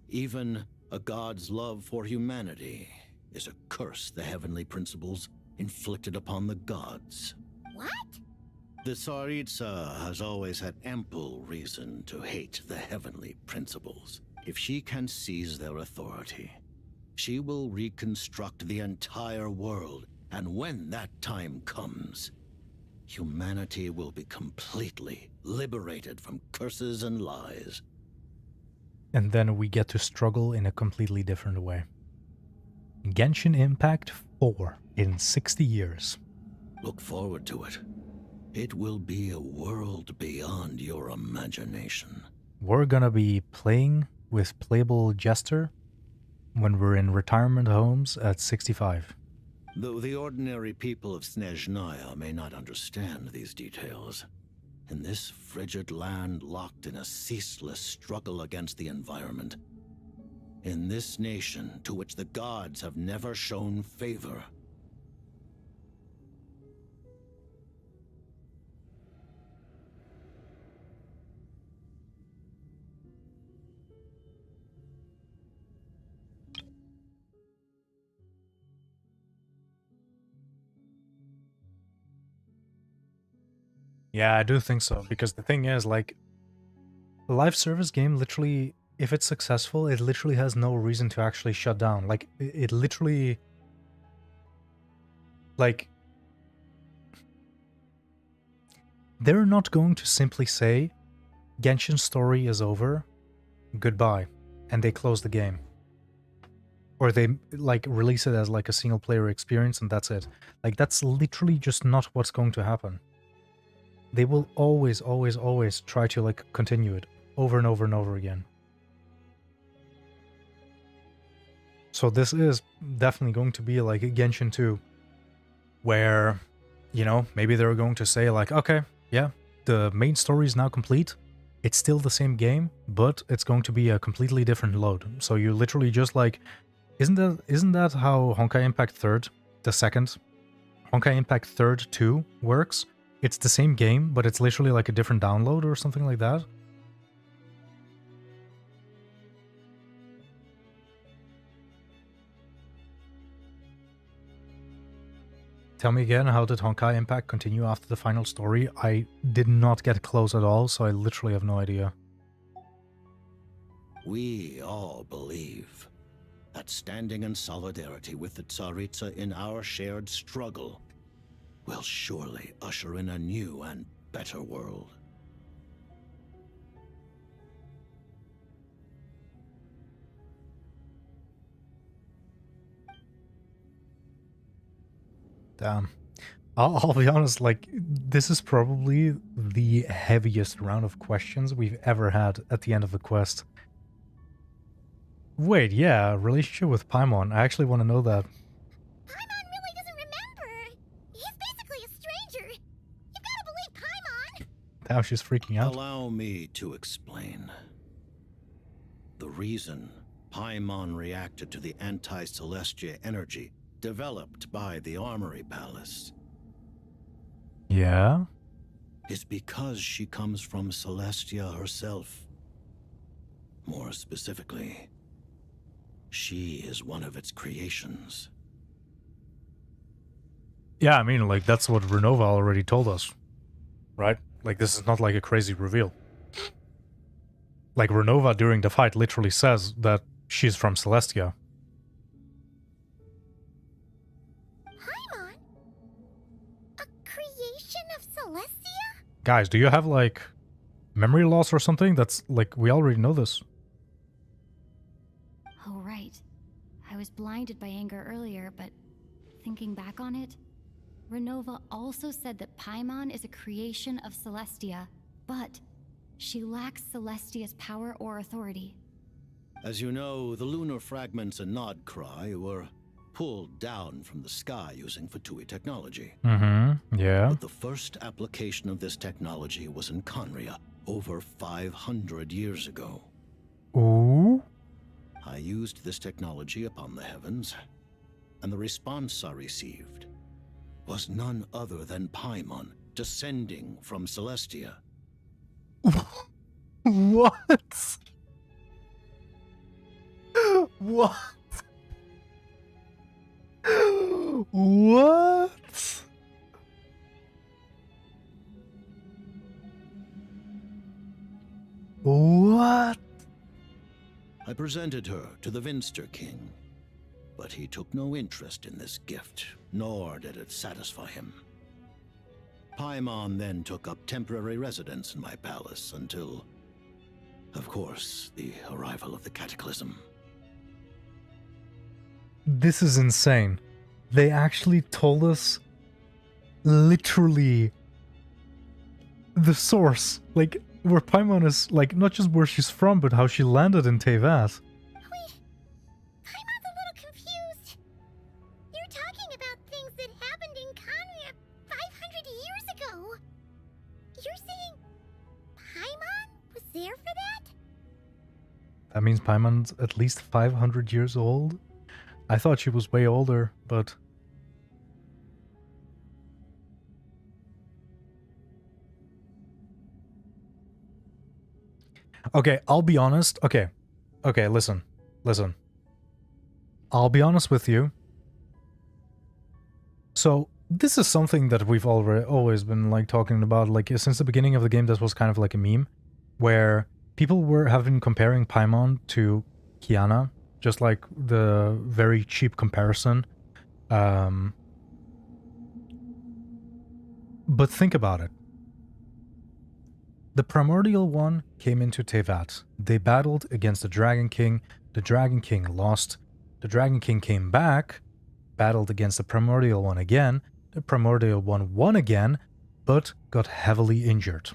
Even a god's love for humanity is a curse the heavenly principles inflicted upon the gods. What? The Tsaritsa has always had ample reason to hate the heavenly principles. If she can seize their authority, she will reconstruct the entire world, and when that time comes, humanity will be completely liberated from curses and lies. And then we get to struggle in a completely different way. Genshin Impact 4 in 60 years. Look forward to it. It will be a world beyond your imagination. We're gonna be playing with playable Jester when we're in retirement homes at 65. Though the ordinary people of Snezhnaya may not understand these details, in this frigid land locked in a ceaseless struggle against the environment, in this nation to which the gods have never shown favor. Yeah, I do think so, because the thing is, like, a live service game literally, if it's successful, it literally has no reason to actually shut down. Like, it literally, like, they're not going to simply say, Genshin's story is over, goodbye, and they close the game. Or they, like, release it as, like, a single-player experience, and that's it. Like, that's literally just not what's going to happen. They will always, always, always try to, like, continue it over and over and over again. So this is definitely going to be like a Genshin 2, where, you know, maybe they're going to say like, okay, yeah, the main story is now complete. It's still the same game, but it's going to be a completely different load. So you literally just like, isn't that how Honkai Impact 3rd, the second, Honkai Impact 3rd 2 works? It's the same game, but it's literally like a different download or something like that. Tell me again, how did Honkai Impact continue after the final story? I did not get close at all, so I literally have no idea. We all believe that standing in solidarity with the Tsaritsa in our shared struggle will surely usher in a new and better world. Damn. I'll be honest, like, this is probably the heaviest round of questions we've ever had at the end of the quest. Wait, yeah, relationship with Paimon. I actually want to know that. Paimon really doesn't remember. He's basically a stranger. You've got to believe Paimon. Damn, she's freaking out. Allow me to explain. The reason Paimon reacted to the anti-Celestia energy developed by the Armory Palace. Yeah? Is because she comes from Celestia herself. More specifically, she is one of its creations. Yeah, I mean, like, that's what Renova already told us. Right? Like, this is not like a crazy reveal. Like, Renova during the fight literally says that she's from Celestia. Guys, do you have, like, memory loss or something? That's, like, we already know this. Oh, right. I was blinded by anger earlier, but thinking back on it, Renova also said that Paimon is a creation of Celestia, but she lacks Celestia's power or authority. As you know, the lunar fragments in Nodcry were pulled down from the sky using Fatui technology. Mm-hmm, yeah. But the first application of this technology was in Conria over 500 years ago. Ooh? I used this technology upon the heavens, and the response I received was none other than Paimon descending from Celestia. What? What? What? What? I presented her to the Vinster King, but he took no interest in this gift, nor did it satisfy him. Paimon then took up temporary residence in my palace until, of course, the arrival of the Cataclysm. This is insane. They actually told us literally the source. Like, where Paimon is, like, not just where she's from, but how she landed in Tevat. Wait, Paimon's a little confused. You're talking about things that happened in Conria 500 years ago. You're saying Paimon was there for that? That means Paimon's at least 500 years old? I thought she was way older, but... Okay, I'll be honest. Okay, listen. I'll be honest with you. So, this is something that we've always been, like, talking about, like, since the beginning of the game. This was kind of like a meme, where people have been comparing Paimon to Kiana, just like the very cheap comparison. But think about it. The Primordial One came into Tevat. They battled against the Dragon King. The Dragon King lost. The Dragon King came back, battled against the Primordial One again. The Primordial One won again, but got heavily injured.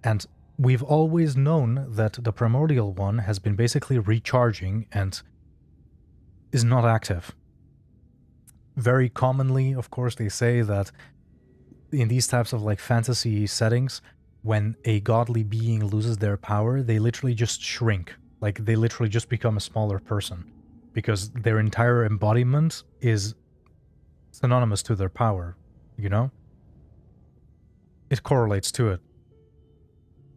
And we've always known that the Primordial One has been basically recharging and is not active. Very commonly, of course, they say that in these types of like fantasy settings, when a godly being loses their power, they literally just shrink. Like, they literally just become a smaller person, because their entire embodiment is synonymous to their power, you know? It correlates to it.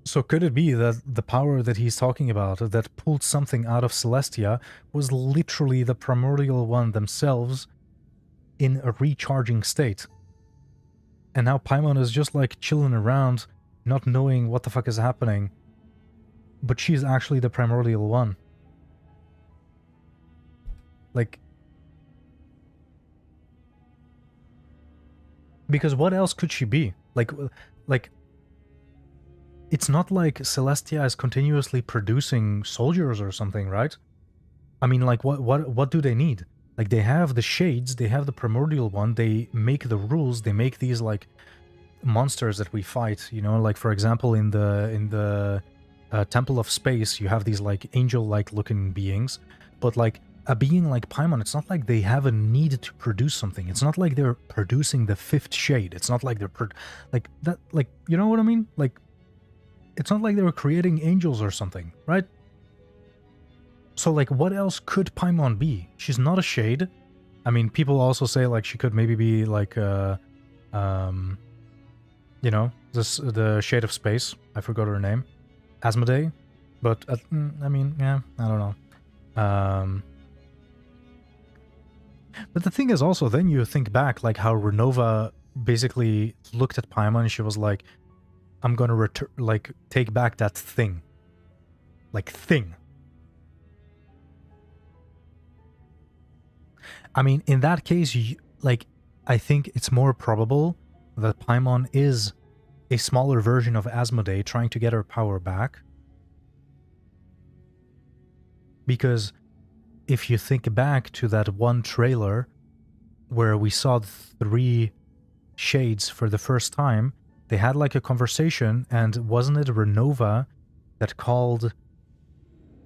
So could it be that the power that he's talking about, that pulled something out of Celestia, was literally the Primordial One themselves in a recharging state? And now Paimon is just like chilling around, not knowing what the fuck is happening, but she's actually the Primordial One. Like, because what else could she be? Like, it's not like Celestia is continuously producing soldiers or something, right? I mean, like, what do they need? Like, they have the Shades, they have the Primordial One, they make the rules, they make these, like, monsters that we fight, you know? Like, for example, in the Temple of Space, you have these, like, angel-like looking beings, but, like, a being like Paimon, it's not like they have a need to produce something. It's not like they're producing the fifth shade. It's not like they're like that, like, you know what I mean? Like, it's not like they were creating angels or something, right? So, like, what else could Paimon be? She's not a shade. I mean, people also say, like, she could maybe be, like, you know, the Shade of Space. I forgot her name. Asmodee? But, I mean, yeah, I don't know. But the thing is also, then you think back, like, how Renova basically looked at Paimon and she was like, I'm gonna take back that thing. Like, thing. I mean, in that case, like, I think it's more probable that Paimon is a smaller version of Asmodee trying to get her power back. Because if you think back to that one trailer where we saw the 3 shades for the first time, they had like a conversation, and wasn't it Renova that called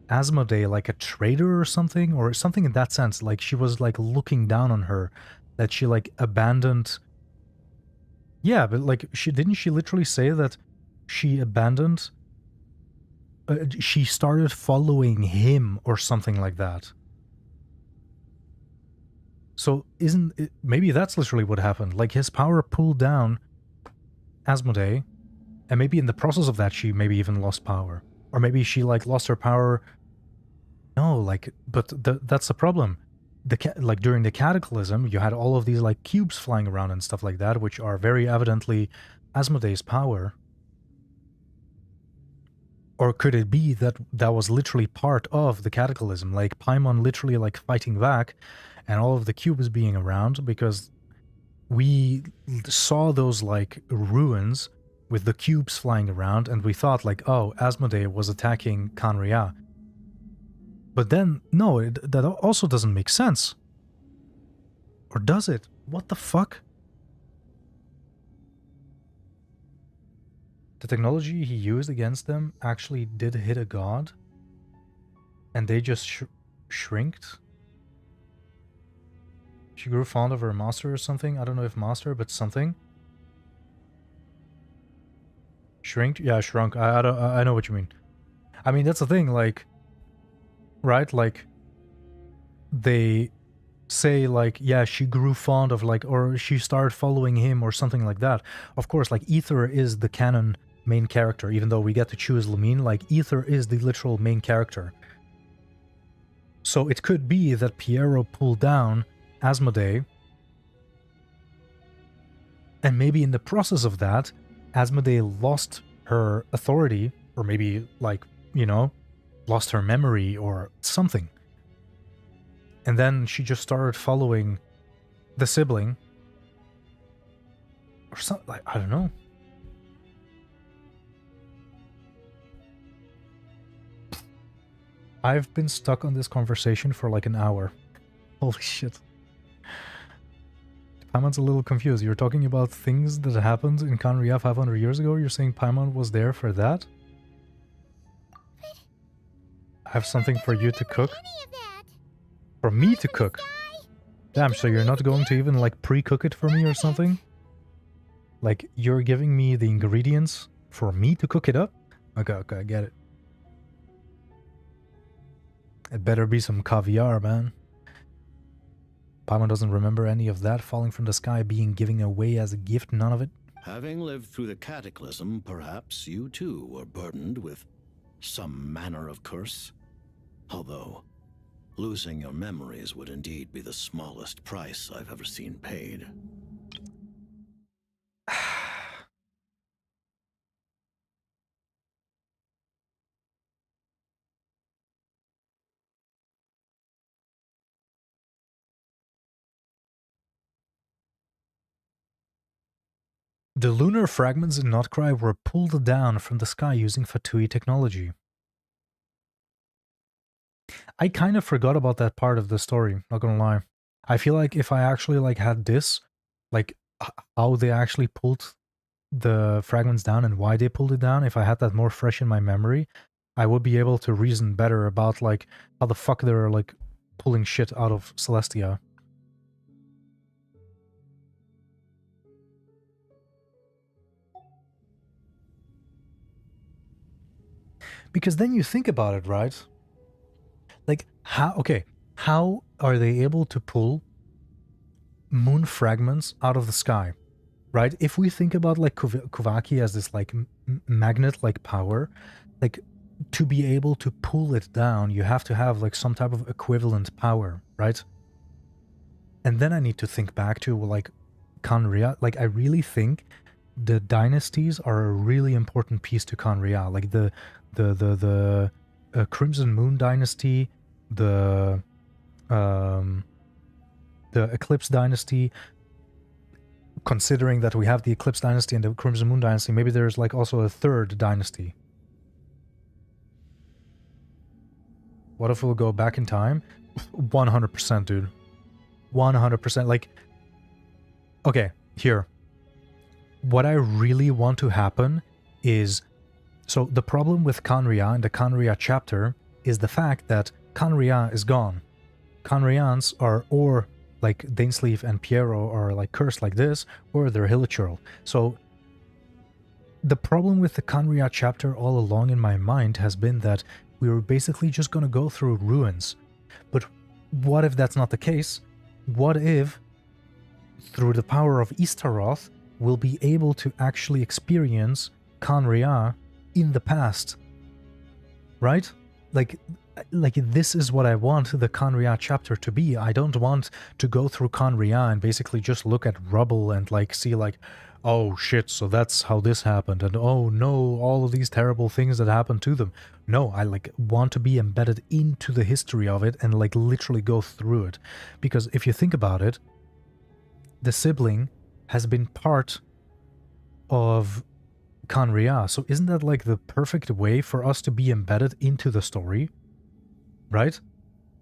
Asmodee like a traitor or something? Or something in that sense, like she was like looking down on her, that she like abandoned... Yeah, but like, didn't she literally say that she abandoned... she started following him or something like that? So isn't it, maybe that's literally what happened? Like, his power pulled down Asmodee, and maybe in the process of that she maybe even lost power. Or maybe she like lost her power... No, like, but that's the problem. Like, during the Cataclysm, you had all of these like cubes flying around and stuff like that, which are very evidently Asmodee's power. Or could it be that that was literally part of the Cataclysm? Like, Paimon literally like fighting back, and all of the cubes being around, because we saw those like ruins with the cubes flying around, and we thought like, oh, Asmodee was attacking Kanria. But then, no, that also doesn't make sense. Or does it? What the fuck? The technology he used against them actually did hit a god? And they just shrinked? She grew fond of her master or something? I don't know if master, but something. Shrinked? Yeah, shrunk. I know what you mean. I mean, that's the thing, like... right? Like, they say, like, yeah, she grew fond of, like, or she started following him or something like that. Of course, like, Ether is the canon main character, even though we get to choose Lumine, like, Ether is the literal main character. So it could be that Piero pulled down Asmodee, and maybe in the process of that, Asmodee lost her authority, or maybe, like, you know, lost her memory or something. And then she just started following the sibling. Or something, like, I don't know. I've been stuck on this conversation for like an hour. Holy shit. Paimon's a little confused. You're talking about things that happened in Khaenri'ah 500 years ago? You're saying Paimon was there for that? I have something for you to cook? For me to cook? Damn, so you're not going to even like pre-cook it for me or something? Like, you're giving me the ingredients for me to cook it up? Okay, okay, I get it. It better be some caviar, man. Paimon doesn't remember any of that falling from the sky being given away as a gift, none of it. Having lived through the cataclysm, perhaps you too were burdened with some manner of curse. Although, losing your memories would indeed be the smallest price I've ever seen paid. The lunar fragments in Notcry were pulled down from the sky using Fatui technology. I kind of forgot about that part of the story, not gonna lie. I feel like if I actually like had this, like how they actually pulled the fragments down and why they pulled it down, if I had that more fresh in my memory, I would be able to reason better about like how the fuck they're like pulling shit out of Celestia. Because then you think about it, right? Like, how are they able to pull moon fragments out of the sky, right? If we think about, like, Kuvaki as this, like, magnet-like power, like, to be able to pull it down, you have to have, like, some type of equivalent power, right? And then I need to think back to, like, Khaenri'ah. Like, I really think the dynasties are a really important piece to Khaenri'ah. Like, the Crimson Moon Dynasty, the Eclipse Dynasty. Considering that we have the Eclipse Dynasty and the Crimson Moon Dynasty, maybe there's like also a third dynasty. What if we'll go back in time? 100%, dude. 100%. Like, okay, here. What I really want to happen is... So the problem with Khaenri'ah and the Khaenri'ah chapter is the fact that Khaenri'ah is gone. Khaenri'ahns are, or like Dainsleif and Piero are like cursed like this, or they're Hilichurl. So the problem with the Khaenri'ah chapter all along in my mind has been that we were basically just going to go through ruins. But what if that's not the case? What if, through the power of Istaroth, we'll be able to actually experience Khaenri'ah in the past? Right? Like this is what I want the Khaenri'ah chapter to be. I don't want to go through Khaenri'ah and basically just look at rubble and like see like, oh shit, so that's how this happened, and oh no, all of these terrible things that happened to them. No, I like want to be embedded into the history of it and like literally go through it. Because if you think about it, the sibling has been part of Khaenri'ah, so isn't that like the perfect way for us to be embedded into the story? Right?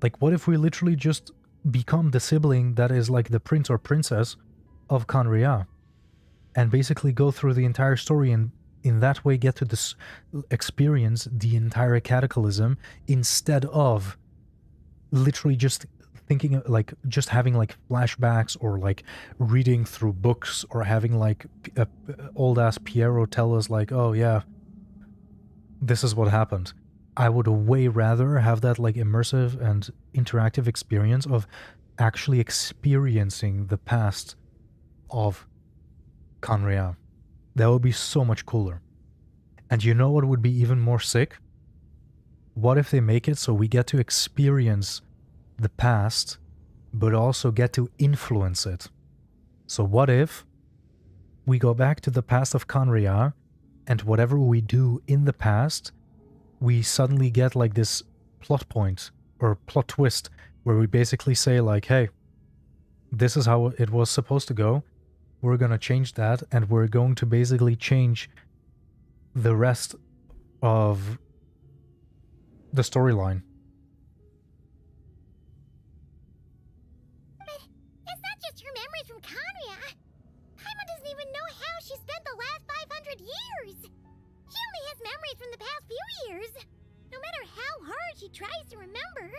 Like, what if we literally just become the sibling that is like the prince or princess of Khaenri'ah and basically go through the entire story and in that way get to experience the entire cataclysm instead of literally just thinking like just having like flashbacks or like reading through books or having like old ass Piero tell us like, oh yeah, this is what happened. I would way rather have that like immersive and interactive experience of actually experiencing the past of Conria. That would be so much cooler. And you know what would be even more sick? What if they make it so we get to experience the past, but also get to influence it? So what if we go back to the past of Conria, and whatever we do in the past, we suddenly get like this plot point or plot twist where we basically say like, hey, this is how it was supposed to go. We're going to change that, and we're going to basically change the rest of the storyline. But it's not just her memories from Conria. Paimon doesn't even know how she spent the last 500 years. She only has memories from the past few years. No matter how hard she tries to remember.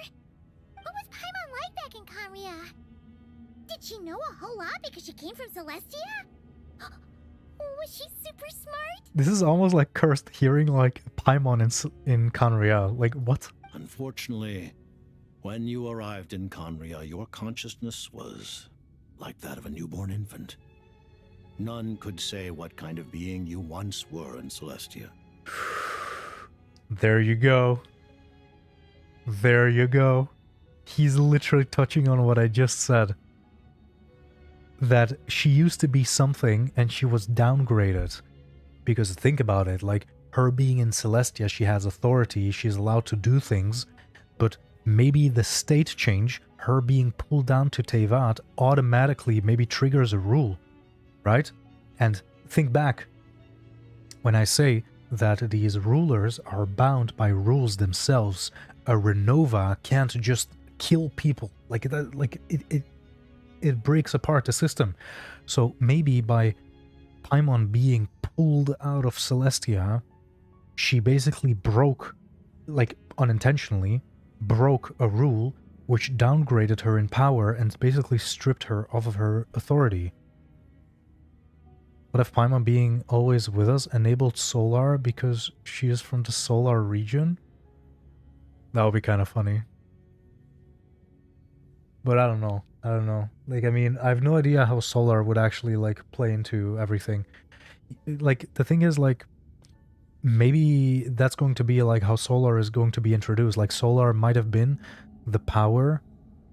What was Paimon like back in Conria? Did she know a whole lot because she came from Celestia? Was she super smart? This is almost like cursed hearing like Paimon in Conria. Like, what? Unfortunately, when you arrived in Conria, your consciousness was like that of a newborn infant. None could say what kind of being you once were in Celestia. There you go. There you go. He's literally touching on what I just said. That she used to be something and she was downgraded. Because think about it, like her being in Celestia, she has authority, she's allowed to do things, but maybe the state change, her being pulled down to Teyvat, automatically maybe triggers a rule, right? And think back, when I say that these rulers are bound by rules themselves, a Renova can't just kill people. Like that, like it breaks apart the system. So maybe by Paimon being pulled out of Celestia, she basically broke, like unintentionally, broke a rule which downgraded her in power and basically stripped her of her authority. What if Paimon being always with us enabled Solar because she is from the Solar region? That would be kind of funny. But I don't know. I don't know. Like, I mean, I have no idea how Solar would actually, like, play into everything. Like, the thing is, like, maybe that's going to be, like, how Solar is going to be introduced. Like, Solar might have been the power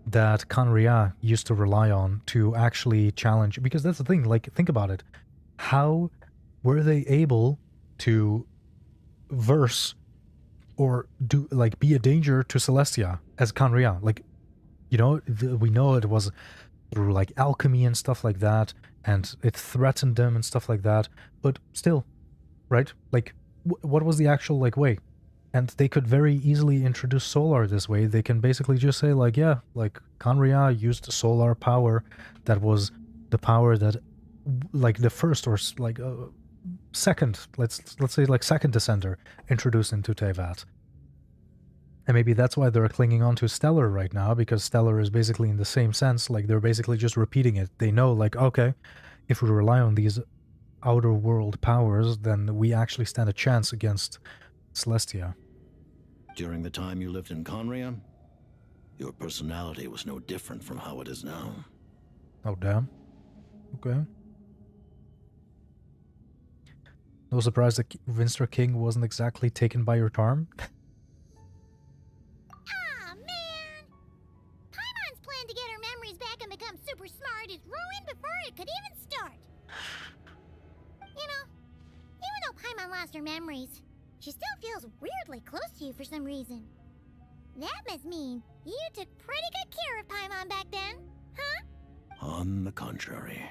that Conria used to rely on to actually challenge. Because that's the thing, like, think about it. How were they able to verse or do, like, be a danger to Celestia as Conria? Like, you know, we know it was through like alchemy and stuff like that, and it threatened them and stuff like that, but still, right? Like, what was the actual, like, way? And they could very easily introduce Solar this way. They can basically just say, like, yeah, like, Conria used Solar power that was the power that, like, the first or, like, second, let's say, like, second Descender introduced into Teyvat. And maybe that's why they're clinging on to Stellar right now, because Stellar is basically in the same sense, like they're basically just repeating it. They know, like, okay, if we rely on these outer world powers, then we actually stand a chance against Celestia. During the time you lived in Conria, your personality was no different from how it is now. Oh, damn. Okay. No surprise that Winster King wasn't exactly taken by your charm. Aw, man! Paimon's plan to get her memories back and become super smart is ruined before it could even start. You know, even though Paimon lost her memories, she still feels weirdly close to you for some reason. That must mean you took pretty good care of Paimon back then, huh? On the contrary,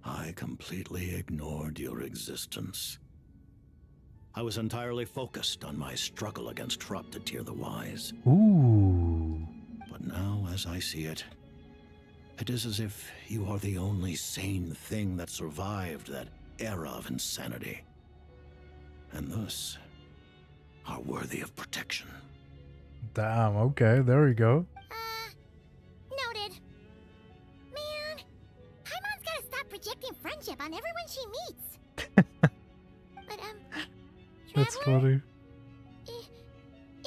I completely ignored your existence. I was entirely focused on my struggle against Troptatir the Wise. Ooh. But now, as I see it, it is as if you are the only sane thing that survived that era of insanity. And thus, are worthy of protection. Damn, okay, there you go. Noted. Man, Paimon's gotta stop projecting friendship on everyone she meets. But, That's funny.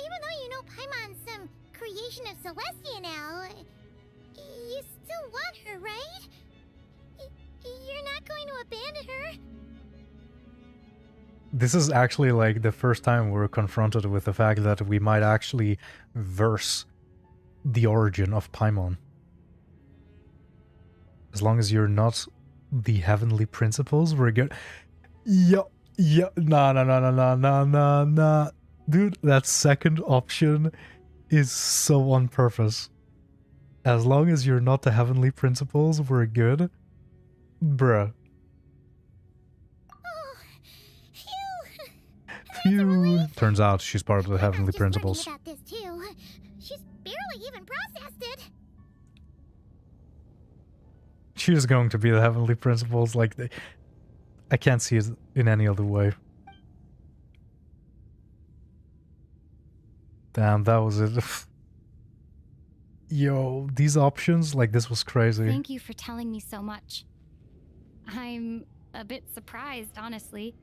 Even though you know Paimon's some creation of Celestia now, you still want her, right? You're not going to abandon her? This is actually like the first time we're confronted with the fact that we might actually verse the origin of Paimon. As long as you're not the heavenly principles, we're good. Yeah, nah. Dude, that second option is so on purpose. As long as you're not the heavenly principles, we're good. Bruh. Phew. Turns out she's part of the heavenly principles. About this too. She's barely even processed it. She's going to be the heavenly principles. Like, I can't see it in any other way. Damn, that was it. Yo, these options, like, this was crazy. Thank you for telling me so much. I'm a bit surprised, honestly.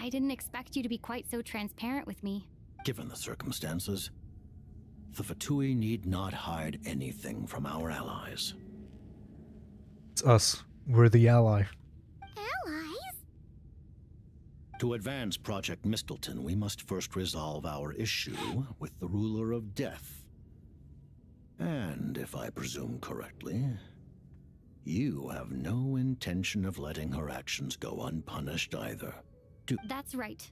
I didn't expect you to be quite so transparent with me. Given the circumstances, the Fatui need not hide anything from our allies. It's us. We're the ally. Allies? To advance Project Mistleton, we must first resolve our issue with the Ruler of Death. And if I presume correctly, you have no intention of letting her actions go unpunished either. That's right.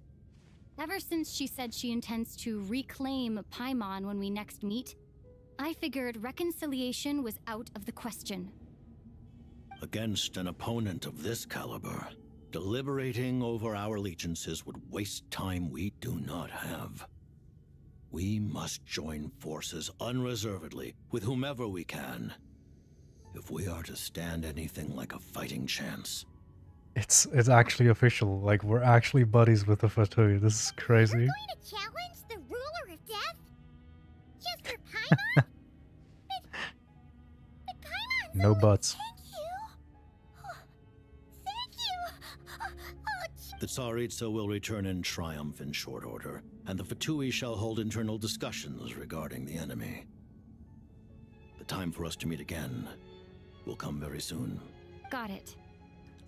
Ever since she said she intends to reclaim Paimon when we next meet, I figured reconciliation was out of the question. Against an opponent of this caliber, deliberating over our allegiances would waste time we do not have. We must join forces unreservedly with whomever we can, if we are to stand anything like a fighting chance. It's actually official. Like, we're actually buddies with the Fatui. This is crazy. You're going to challenge the Ruler of Death? Just for Paimon? but Paimon... No buts. The Tsaritsa will return in triumph in short order, and the Fatui shall hold internal discussions regarding the enemy. The time for us to meet again will come very soon. Got it.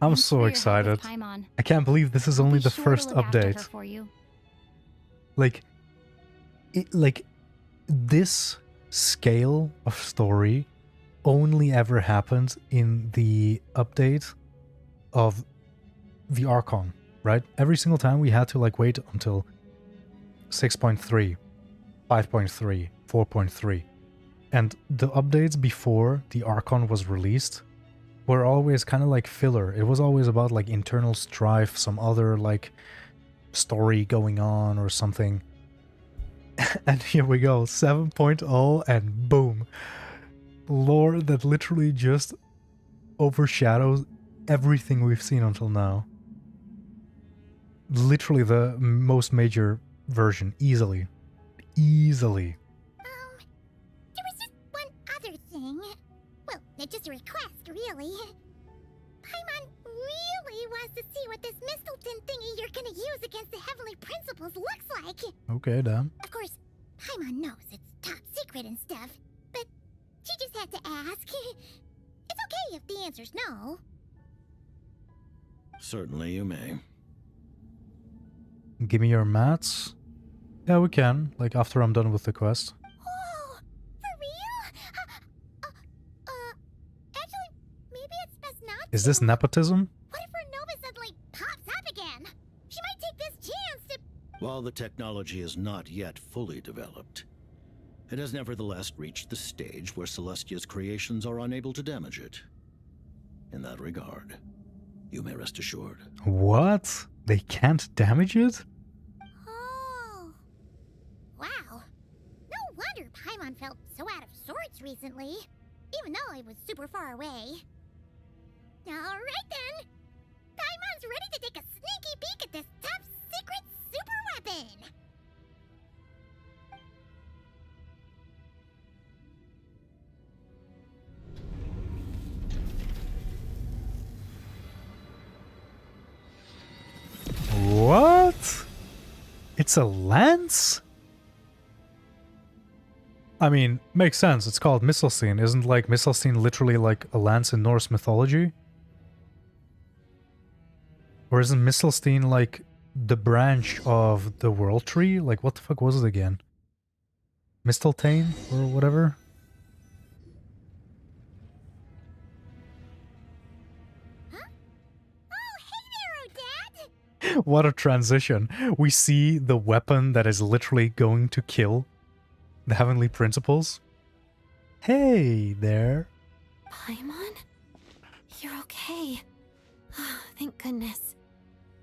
I'm so excited. I can't believe this is only the first update. Like, this scale of story only ever happened in the update of the Archon, right? Every single time we had to like wait until 6.3, 5.3, 4.3. And the updates before the Archon was released were always kind of like filler. It was always about like internal strife, some other like story going on or something. And here we go, 7.0 and boom. Lore that literally just overshadows everything we've seen until now. Literally the most major version, easily. Easily. There was just one other thing. Well, it's just a request, really. Paimon really wants to see what this Mistleton thingy you're gonna use against the Heavenly Principles looks like. Okay, damn. Of course, Paimon knows it's top secret and stuff, but she just had to ask. It's okay if the answer's no. Certainly you may. Give me your mats. Yeah, we can. Like, after I'm done with the quest. Oh, for real? Actually, maybe it's best not Is this nepotism? What if her Nova suddenly pops up again? She might take this chance to... While the technology is not yet fully developed, it has nevertheless reached the stage where Celestia's creations are unable to damage it. In that regard, you may rest assured. What? They can't damage it? Oh. Wow. No wonder Paimon felt so out of sorts recently, even though it was super far away. Alright then. Paimon's ready to take a sneaky peek at this top secret super weapon. What? It's a lance? I mean, makes sense. It's called Mistelstein. Isn't like Mistelstein literally like a lance in Norse mythology? Or isn't Mistelstein like the branch of the world tree? Like, what the fuck was it again? Misteltein or whatever? What a transition. We see the weapon that is literally going to kill the Heavenly Principles. Hey there. Paimon? You're okay. Thank goodness.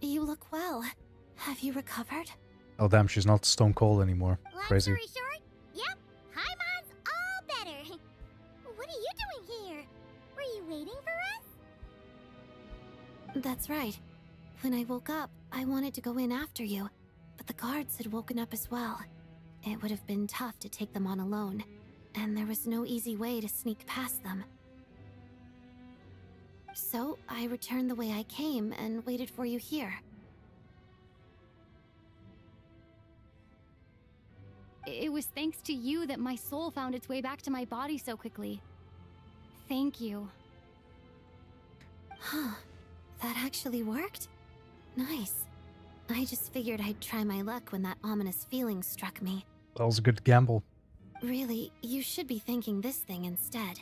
You look well. Have you recovered? Oh damn, she's not stone cold anymore. Crazy. Long story short, yep, Paimon's all better. What are you doing here? Were you waiting for us? That's right. When I woke up, I wanted to go in after you, but the guards had woken up as well. It would have been tough to take them on alone, and there was no easy way to sneak past them. So I returned the way I came and waited for you here. It was thanks to you that my soul found its way back to my body so quickly. Thank you. Huh. That actually worked? Nice. I just figured I'd try my luck when that ominous feeling struck me. That was a good gamble. Really, you should be thanking this thing instead.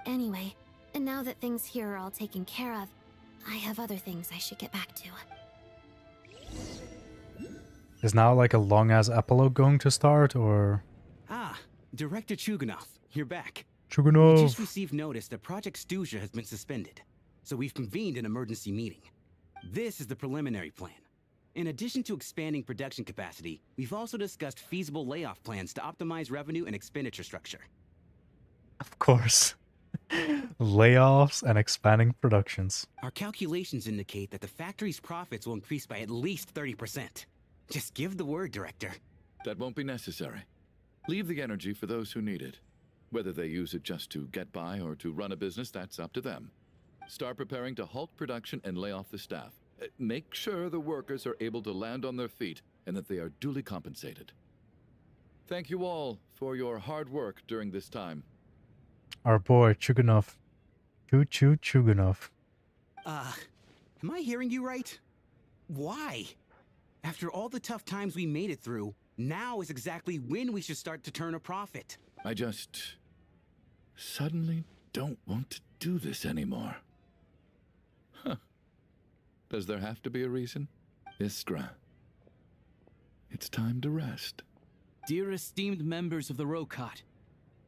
Anyway, and now that things here are all taken care of, I have other things I should get back to. Is now like a long-ass epilogue going to start, or...? Ah, Director Chuganov, you're back. Chuganov! We just received notice that Project Stuzha has been suspended, so we've convened an emergency meeting. This is the preliminary plan. In addition to expanding production capacity, we've also discussed feasible layoff plans to optimize revenue and expenditure structure. Of course. Layoffs and expanding productions. Our calculations indicate that the factory's profits will increase by at least 30%. Just give the word, Director. That won't be necessary. Leave the energy for those who need it. Whether they use it just to get by or to run a business, that's up to them. Start preparing to halt production and lay off the staff. Make sure the workers are able to land on their feet and that they are duly compensated. Thank you all for your hard work during this time. Our boy, Chuganov. Choo-choo Chuganov. Am I hearing you right? Why? After all the tough times we made it through, now is exactly when we should start to turn a profit. I just suddenly don't want to do this anymore. Huh. Does there have to be a reason? Iskra. It's time to rest. Dear esteemed members of the Rokat,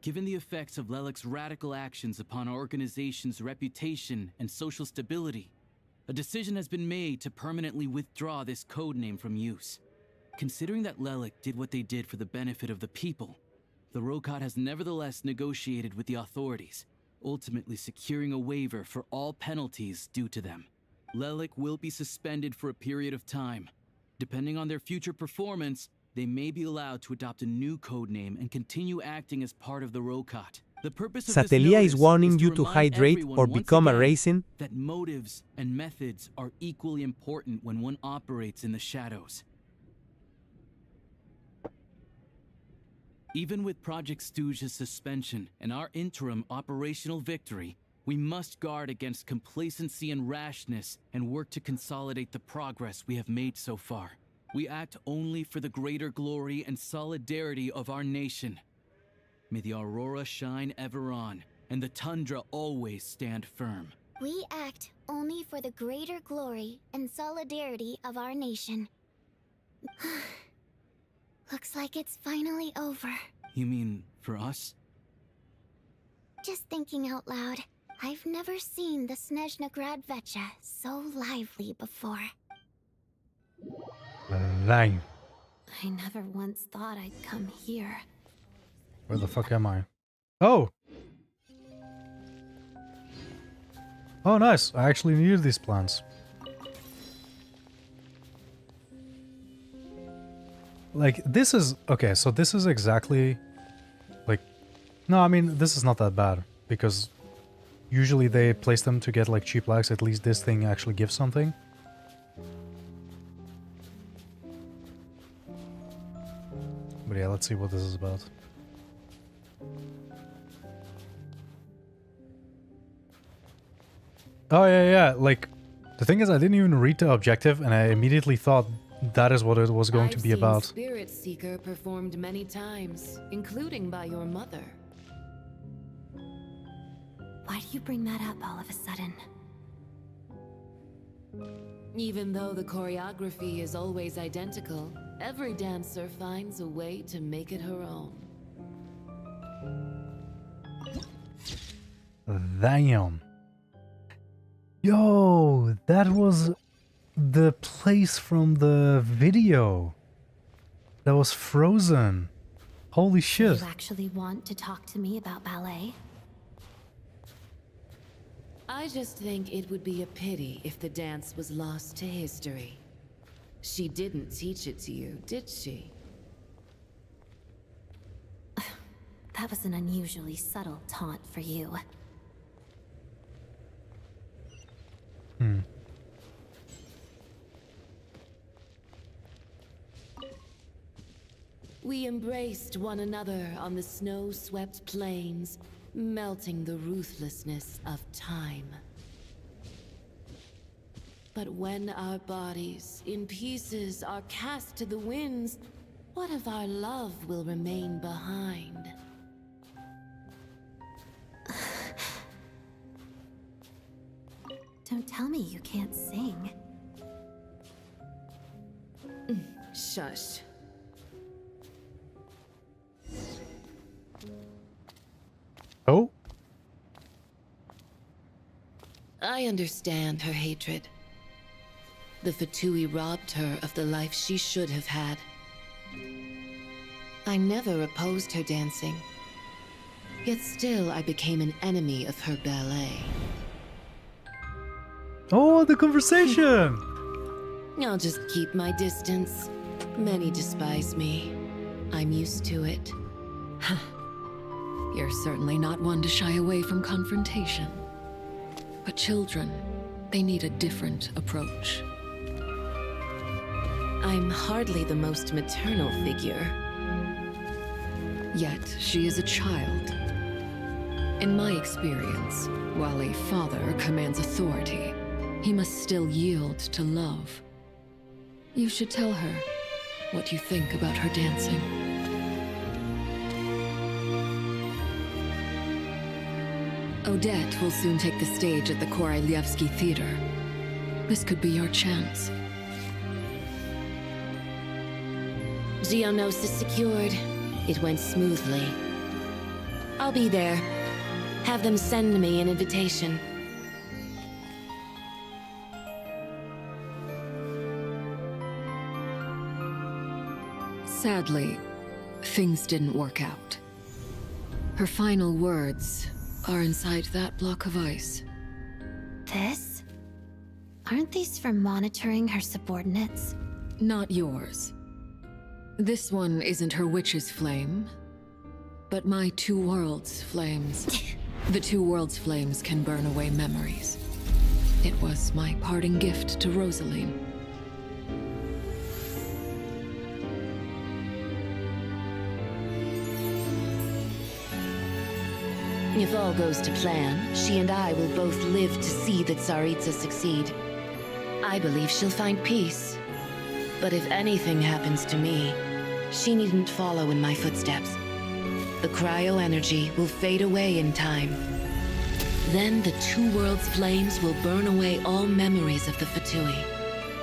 given the effects of Lelik's radical actions upon our organization's reputation and social stability, a decision has been made to permanently withdraw this codename from use. Considering that Lelik did what they did for the benefit of the people, the Rokat has nevertheless negotiated with the authorities, ultimately securing a waiver for all penalties due to them. Lelik will be suspended for a period of time. Depending on their future performance, they may be allowed to adopt a new codename and continue acting as part of the Rokat. The purpose of Satellia this is warning is you to remind hydrate everyone or once become a again raisin. that motives and methods are equally important when one operates in the shadows. Even with Project Stuzha's suspension and our interim operational victory, we must guard against complacency and rashness and work to consolidate the progress we have made so far. We act only for the greater glory and solidarity of our nation. May the aurora shine ever on, and the tundra always stand firm. We act only for the greater glory and solidarity of our nation. Looks like it's finally over. You mean for us? Just thinking out loud, I've never seen the Snezhnaya Vecha so lively before. Lijn. I never once thought I'd come here. Where the fuck am I? Oh! Oh, nice. I actually needed these plants. Like, this is... Okay, so this is exactly... Like... No, I mean, this is not that bad. Because usually they place them to get, like, cheap lags. At least this thing actually gives something. But yeah, let's see what this is about. Oh yeah, like the thing is I didn't even read the objective and I immediately thought that is what it was going to be about. Spirit Seeker performed many times, including by your mother. Why do you bring that up all of a sudden? Even though the choreography is always identical, every dancer finds a way to make it her own. Damn. Yo, that was the place from the video that was frozen. Holy shit. You actually want to talk to me about ballet? I just think it would be a pity if the dance was lost to history. She didn't teach it to you, did she? That was an unusually subtle taunt for you. We embraced one another on the snow-swept plains, melting the ruthlessness of time. But when our bodies, in pieces, are cast to the winds, what of our love will remain behind? Don't tell me you can't sing. Shush. Oh? I understand her hatred. The Fatui robbed her of the life she should have had. I never opposed her dancing. Yet still I became an enemy of her ballet. Oh, the conversation! I'll just keep my distance. Many despise me. I'm used to it. You're certainly not one to shy away from confrontation. But children, they need a different approach. I'm hardly the most maternal figure. Yet, she is a child. In my experience, while a father commands authority, he must still yield to love. You should tell her what you think about her dancing. Odette will soon take the stage at the Koralyevsky Theater. This could be your chance. Geonosis secured. It went smoothly. I'll be there. Have them send me an invitation. Sadly, things didn't work out. Her final words are inside that block of ice. This? Aren't these for monitoring her subordinates? Not yours. This one isn't her witch's flame, but my two worlds' flames. The two worlds' flames can burn away memories. It was my parting gift to Rosaline. If all goes to plan, she and I will both live to see the Tsaritsa succeed. I believe she'll find peace. But if anything happens to me, she needn't follow in my footsteps. The cryo-energy will fade away in time. Then the two worlds' flames will burn away all memories of the Fatui.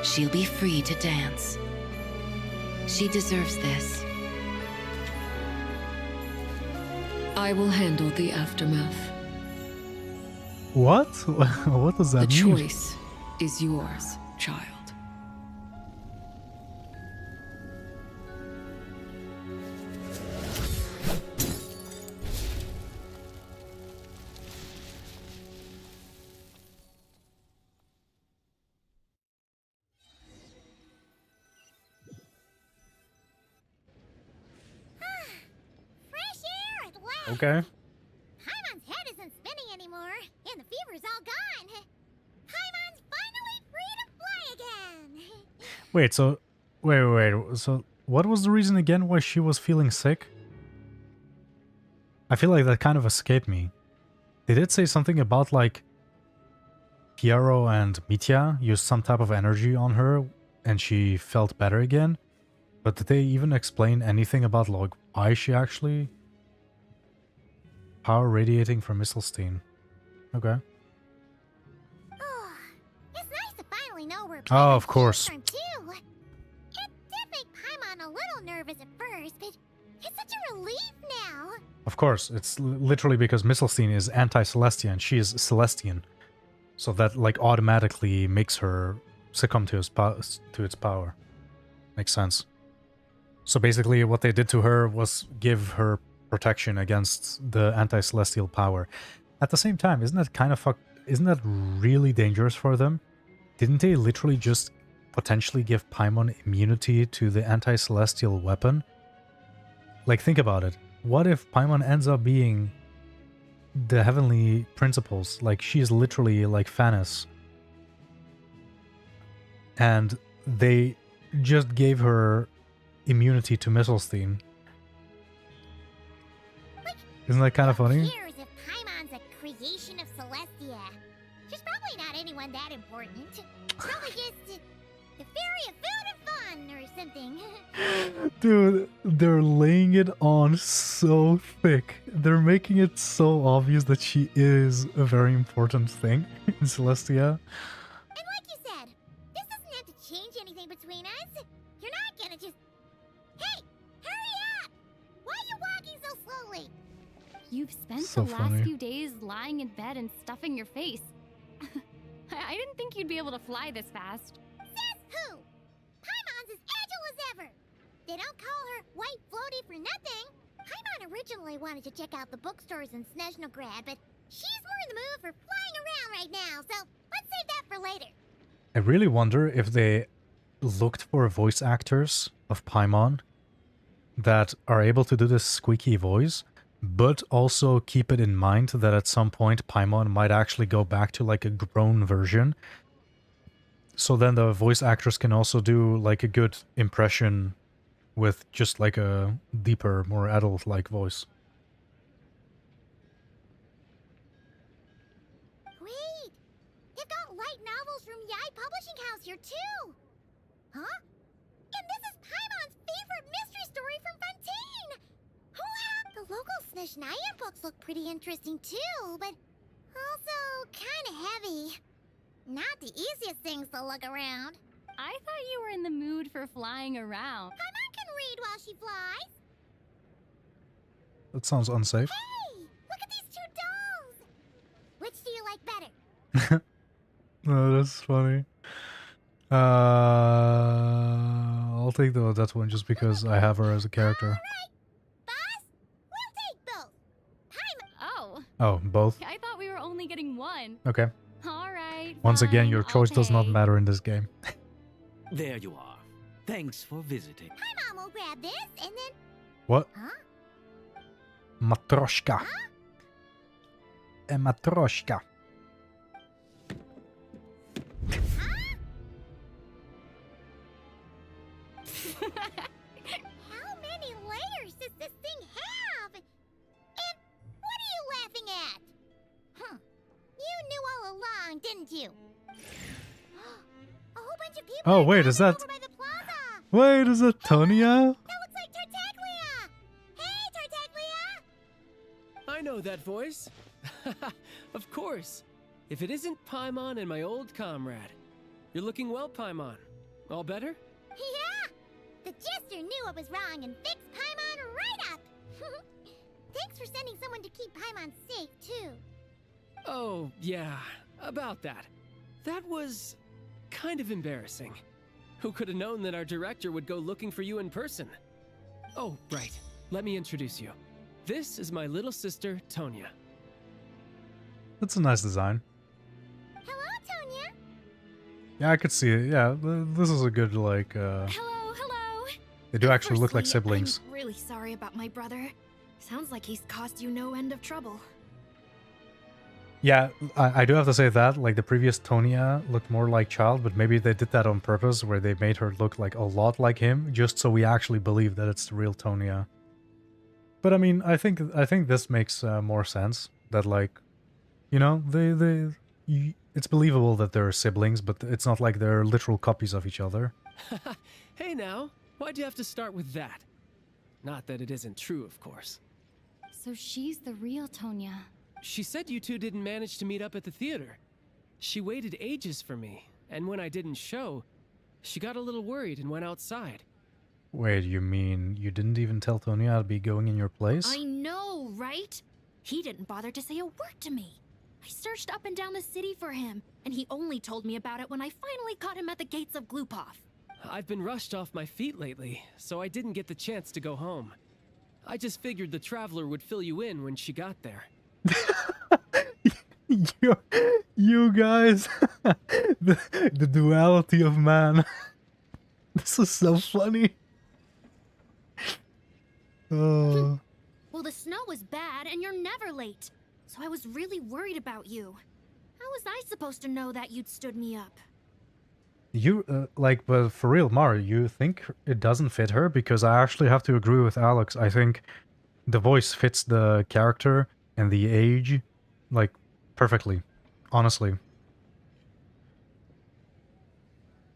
She'll be free to dance. She deserves this. I will handle the aftermath. What? What does that mean? mean? The choice is yours, child. Okay. Paimon's head isn't spinning anymore, and the fever's all gone. Paimon's finally free to fly again. Wait, so... Wait. So What was the reason again why she was feeling sick? I feel like that kind of escaped me. They did say something about like Piero and Mitya used some type of energy on her and she felt better again. But did they even explain anything about like why she actually... Power radiating from Misselstein. Okay. It's nice to finally know where Oh, of course. from too. It did make Paimon a little nervous at first, but it's such a relief now. Of course, it's literally because Misselstein is anti-Celestia and she is Celestian. So that like automatically makes her succumb to its power. Makes sense. So basically what they did to her was give her protection against the anti-celestial power. At the same time, isn't that really dangerous for them? Didn't they literally just potentially give Paimon immunity to the anti-celestial weapon? Like, think about it. What if Paimon ends up being the heavenly principles? Like, she is literally like Phanis. And they just gave her immunity to Misselstein. Isn't that kind of funny? Who cares if Paimon's a creation of Celestia? She's probably not anyone that important. Probably just the fairy of food and fun or something. Dude, they're laying it on so thick. They're making it so obvious that she is a very important thing in Celestia. And like you said, this doesn't have to change anything between us. You're not gonna just... Hey, hurry up! Why are you walking so slowly? You've spent So the last funny. few days lying in bed and stuffing your face. I didn't think you'd be able to fly this fast. Says who? Paimon's as agile as ever. They don't call her White Floaty for nothing. Paimon originally wanted to check out the bookstores in Snezhnaya, but she's more in the mood for flying around right now, so let's save that for later. I really wonder if they looked for voice actors of Paimon that are able to do this squeaky voice, but also keep it in mind that at some point Paimon might actually go back to like a grown version. So then the voice actors can also do like a good impression with just like a deeper, more adult-like voice. Wait, they've got light novels from Yai Publishing House here too. Huh? And this is Paimon's favorite mystery story from Fontaine. Wow! The local Snezhnaya books look pretty interesting too, but also kind of heavy. Not the easiest things to look around. I thought you were in the mood for flying around. Paimon can read while she flies. That sounds unsafe. Hey, look at these two dolls. Which do you like better? No, that's funny. I'll take that one just because I have her as a character. Oh. Oh, both? I thought we were only getting one. Okay. All right. Once again, your fine, choice does not okay. matter in this game. There you are. Thanks for visiting. Paimon will grab this and then... What? Huh? Matroshka. A matroshka. How many layers does this thing have? And what are you laughing at? Huh. You knew all along, didn't you? A whole bunch of people Oh, are wait, is that... over by the plaza. Wait, is that Tonya? That looks like Tartaglia. Hey, Tartaglia. I know that voice. Of course. If it isn't Paimon and my old comrade. You're looking well, Paimon. All better? Yeah. The jester knew I was wrong and fixed Paimon right up. Thanks for sending someone to keep Paimon safe, too. Oh, yeah. About that. That was kind of embarrassing. Who could have known that our director would go looking for you in person? Oh, right. Let me introduce you. This is my little sister, Tonya. That's a nice design. Hello, Tonya. Yeah, I could see it. Yeah, this is a good, like, Hello. They do actually look like Firstly, siblings. I'm really sorry about my brother. Sounds like he's caused you no end of trouble. Yeah, I do have to say that, like, the previous Tonya looked more like Child, but maybe they did that on purpose, where they made her look like a lot like him, just so we actually believe that it's the real Tonya. But I mean, I think this makes more sense. That, like, you know, it's believable that they're siblings, but it's not like they're literal copies of each other. Hey now, why'd you have to start with that? Not that it isn't true, of course. So she's the real Tonya. She said you two didn't manage to meet up at the theater. She waited ages for me, and when I didn't show, she got a little worried and went outside. Wait, you mean you didn't even tell Tonya I'd be going in your place? I know, right? He didn't bother to say a word to me. I searched up and down the city for him, and he only told me about it when I finally caught him at the gates of Glupov. I've been rushed off my feet lately, so I didn't get the chance to go home. I just figured the Traveler would fill you in when she got there. you guys, the duality of man. This is so funny. Well, the snow was bad, and you're never late. So I was really worried about you. How was I supposed to know that you'd stood me up? You, like, but for real, Mar, you think it doesn't fit her? Because I actually have to agree with Alex. I think the voice fits the character and the age, like, perfectly. Honestly.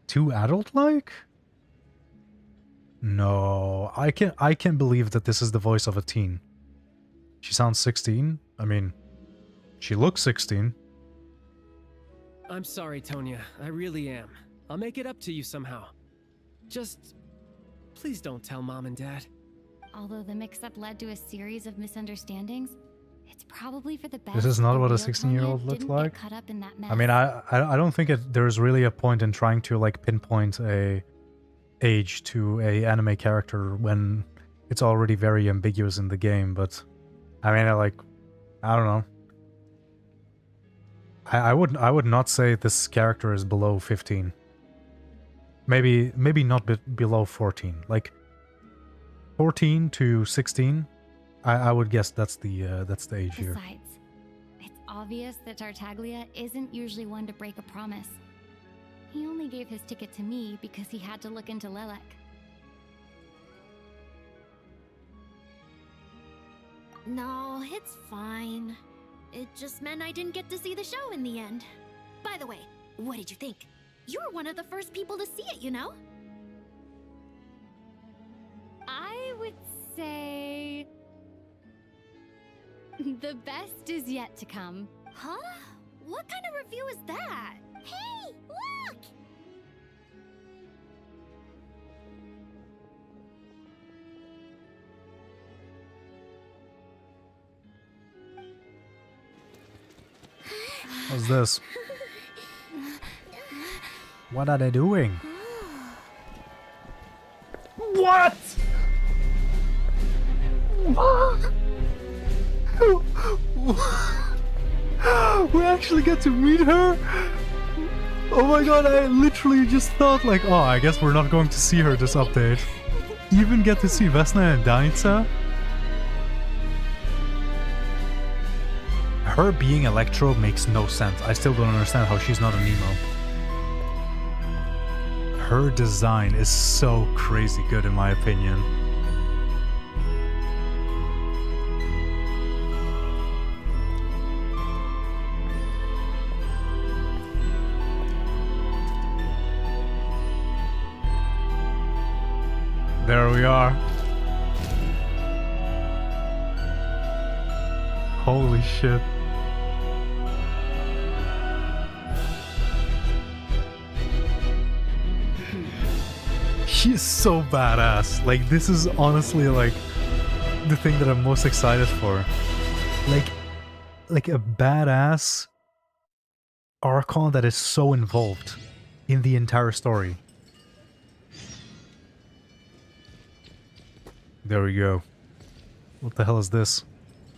Too adult-like? No, I can't believe that this is the voice of a teen. She sounds 16. I mean, she looks 16. I'm sorry, Tonya. I really am. I'll make it up to you somehow. Just, please don't tell Mom and Dad. Although the mix-up led to a series of misunderstandings, it's probably for the best. This is not what a 16-year-old looks like. I mean, I don't think there's really a point in trying to, like, pinpoint a age to a anime character when it's already very ambiguous in the game. But I mean, I don't know. I would not say this character is below 15. Maybe not below 14. Like 14 to 16. I would guess that's the age here. Besides, it's obvious that Tartaglia isn't usually one to break a promise. He only gave his ticket to me because he had to look into Lelek. No, it's fine. It just meant I didn't get to see the show in the end. By the way, what did you think? You were one of the first people to see it, you know? I would say... the best is yet to come. Huh? What kind of review is that? Hey, look! What's this? What are they doing? What? What? We actually get to meet her? Oh my god, I literally just thought like, oh, I guess we're not going to see her this update. Even get to see Vesna and Danica? Her being Electro makes no sense. I still don't understand how she's not a Nemo. Her design is so crazy good in my opinion. There we are. Holy shit. She's so badass. Like, this is honestly like the thing that I'm most excited for. Like a badass Archon that is so involved in the entire story. There we go. What the hell is this?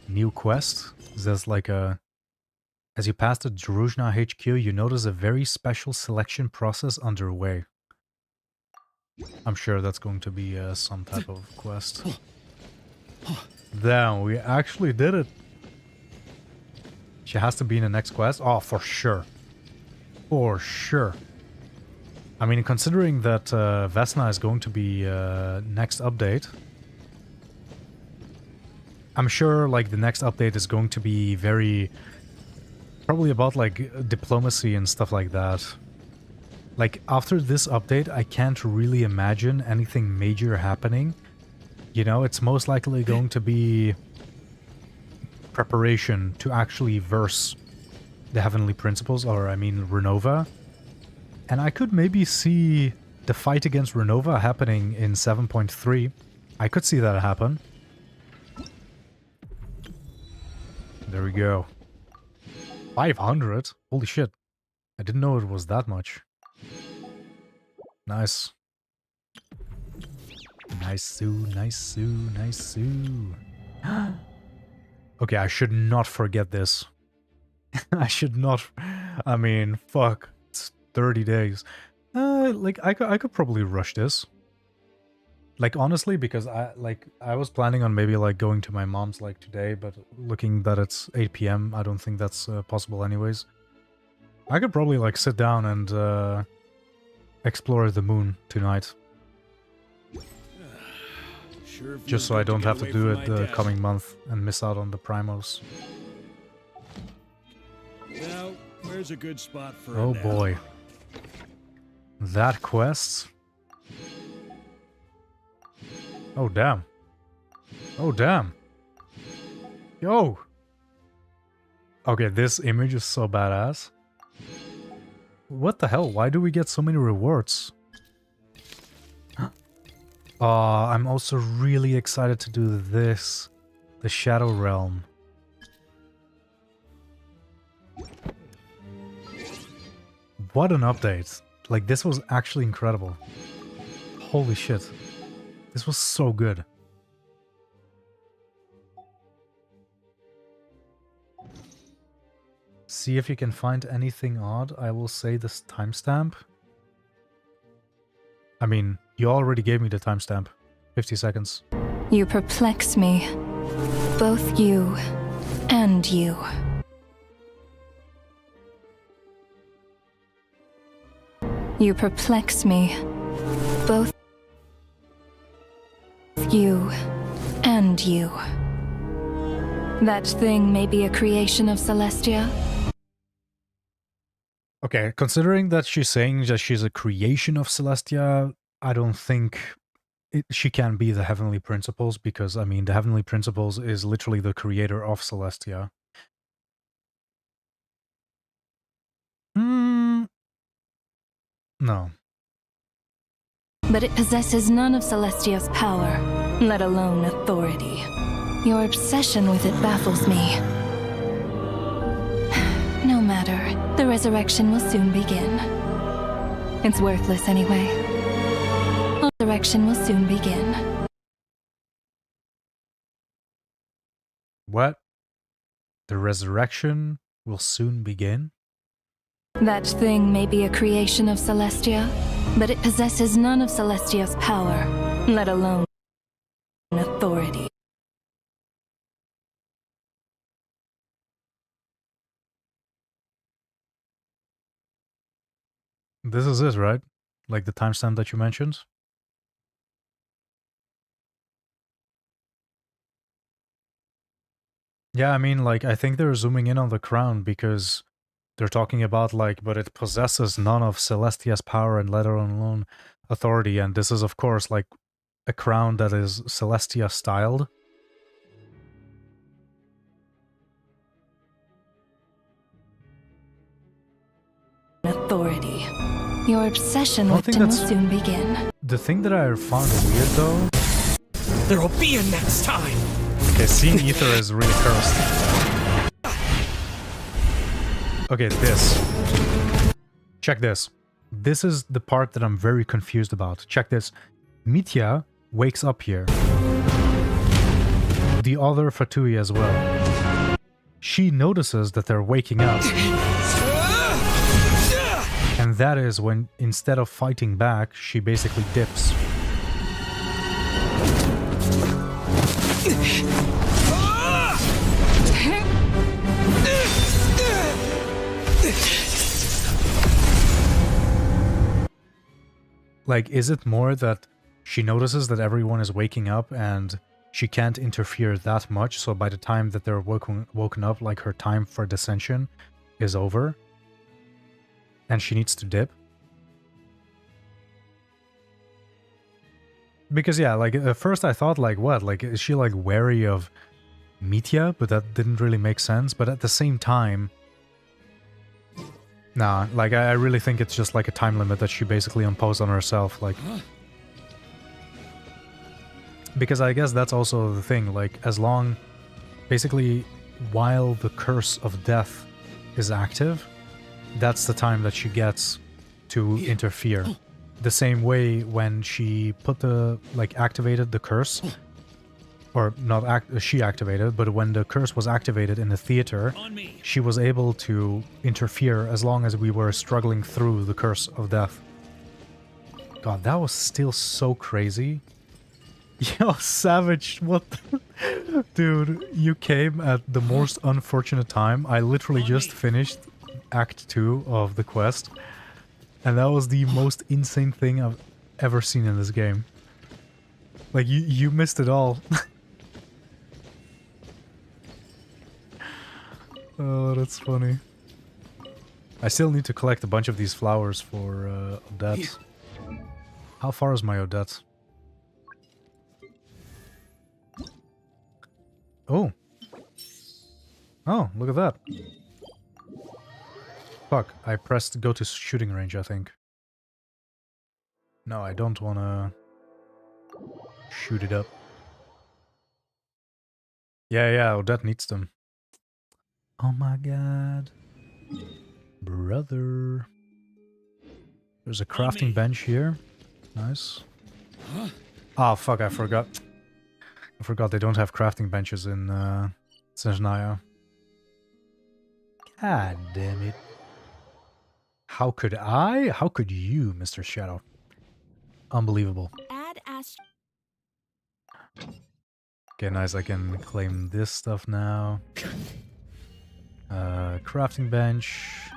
New quest? Is this like a... As you pass the Snezhnaya HQ, you notice a very special selection process underway. I'm sure that's going to be some type of quest. Damn, we actually did it. She has to be in the next quest? Oh, for sure. For sure. I mean, considering that Vesna is going to be next update, I'm sure like the next update is going to be probably about like diplomacy and stuff like that. Like after this update, I can't really imagine anything major happening. You know, it's most likely going to be preparation to actually verse the Heavenly Principles, or I mean Renova. And I could maybe see the fight against Renova happening in 7.3. I could see that happen. There we go. 500? Holy shit. I didn't know it was that much. Nice. Nice-oo, nice-oo, nice-oo. Okay, I should not forget this. I should not... I mean, fuck. It's 30 days. Like, I could probably rush this. Like, honestly, because I was planning on maybe, like, going to my mom's, like, today, but looking that it's 8 PM, I don't think that's possible anyways. I could probably, like, sit down and explore the moon tonight. Sure Just so I don't have to do it the coming month and miss out on the primos. Now, where's a good spot for Oh a nap? boy. That quest? Oh damn. Oh damn. Yo! Okay, this image is so badass. What the hell? Why do we get so many rewards? I'm also really excited to do this. The Shadow Realm. What an update. Like, this was actually incredible. Holy shit. This was so good. See if you can find anything odd. I will say this timestamp. I mean, you already gave me the timestamp. 50 seconds. You perplex me. Both you and you. You perplex me. Both you and you. That thing may be a creation of Celestia. Okay, considering that she's saying that she's a creation of Celestia, I don't think she can be the Heavenly Principles, because, I mean, the Heavenly Principles is literally the creator of Celestia. No. But it possesses none of Celestia's power, let alone authority. Your obsession with it baffles me. No matter, the resurrection will soon begin. It's worthless anyway. The resurrection will soon begin. What? The resurrection will soon begin? That thing may be a creation of Celestia, but it possesses none of Celestia's power, let alone authority. This is it, right? Like the timestamp that you mentioned? Yeah, I mean, like, I think they're zooming in on the crown because they're talking about, like, but it possesses none of Celestia's power and let alone authority. And this is, of course, like, a crown that is Celestia styled. Authority. Your obsession with it will soon begin. The thing that I found weird, though... There'll be a next time! Okay, seeing Ether is really cursed. Okay, this. Check this. This is the part that I'm very confused about. Check this. Mitya wakes up here. The other Fatui as well. She notices that they're waking up. And that is when, instead of fighting back, she basically dips. Like, is it more that she notices that everyone is waking up and she can't interfere that much, so by the time that they're woken up, like, her time for dissension is over, and she needs to dip? Because, yeah, like, at first I thought, like, what? Like, is she, like, wary of Mitya? But that didn't really make sense. But at the same time... Nah, like, I really think it's just, like, a time limit that she basically imposed on herself, like... Because I guess that's also the thing, like, as long... Basically, while the curse of death is active, that's the time that she gets to interfere. The same way when she put the, like, activated the curse, or not she activated, but when the curse was activated in the theater, she was able to interfere as long as we were struggling through the curse of death. God, that was still so crazy. Yo, Savage, what the... Dude, you came at the most unfortunate time. I literally just finished Act 2 of the quest. And that was the most insane thing I've ever seen in this game. Like, you missed it all. Oh, that's funny. I still need to collect a bunch of these flowers for Odette. How far is my Odette? Oh. Oh, look at that. Fuck, I pressed go to shooting range, I think. No, I don't wanna shoot it up. Yeah, Odette needs them. Oh my god. Brother. There's a crafting bench here. Nice. Oh, fuck, I forgot. I forgot they don't have crafting benches in Snezhnaya. God damn it. How could I? How could you, Mr. Shadow? Unbelievable. Okay, nice. I can claim this stuff now. Crafting bench.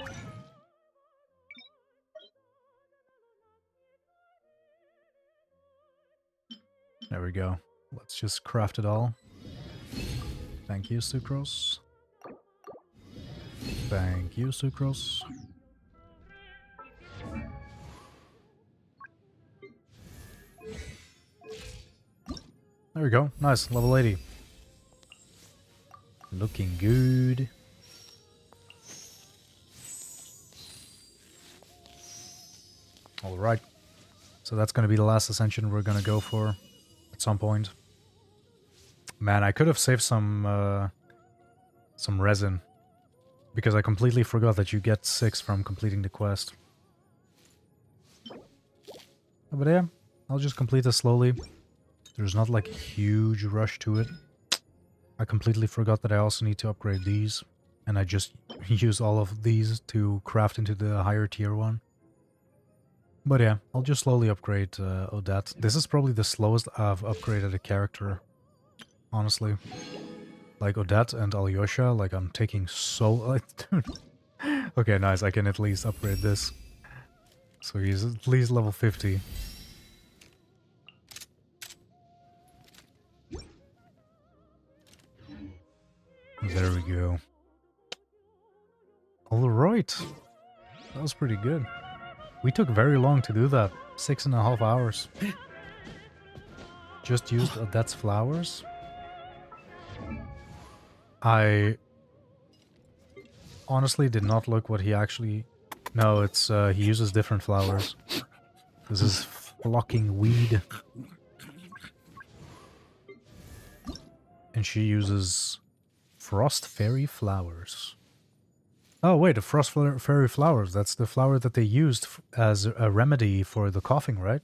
There we go. Let's just craft it all. Thank you, Sucrose. Thank you, Sucrose. There we go. Nice. Level 80. Looking good. Alright. So that's going to be the last ascension we're going to go for at some point. Man, I could have saved some resin. Because I completely forgot that you get 6 from completing the quest. But yeah, I'll just complete this slowly. There's not like a huge rush to it. I completely forgot that I also need to upgrade these. And I just use all of these to craft into the higher tier one. But yeah, I'll just slowly upgrade Odette. This is probably the slowest I've upgraded a character. Honestly. Like Odette and Alyosha, like I'm taking so... Okay, nice, I can at least upgrade this. So he's at least level 50. There we go. Alright. That was pretty good. We took very long to do that. 6.5 hours. Just used Odette's flowers. I honestly did not look what he actually... No, it's he uses different flowers. This is flocking weed. And she uses frost fairy flowers. Oh wait, the frost fairy flowers. That's the flower that they used as a remedy for the coughing, right?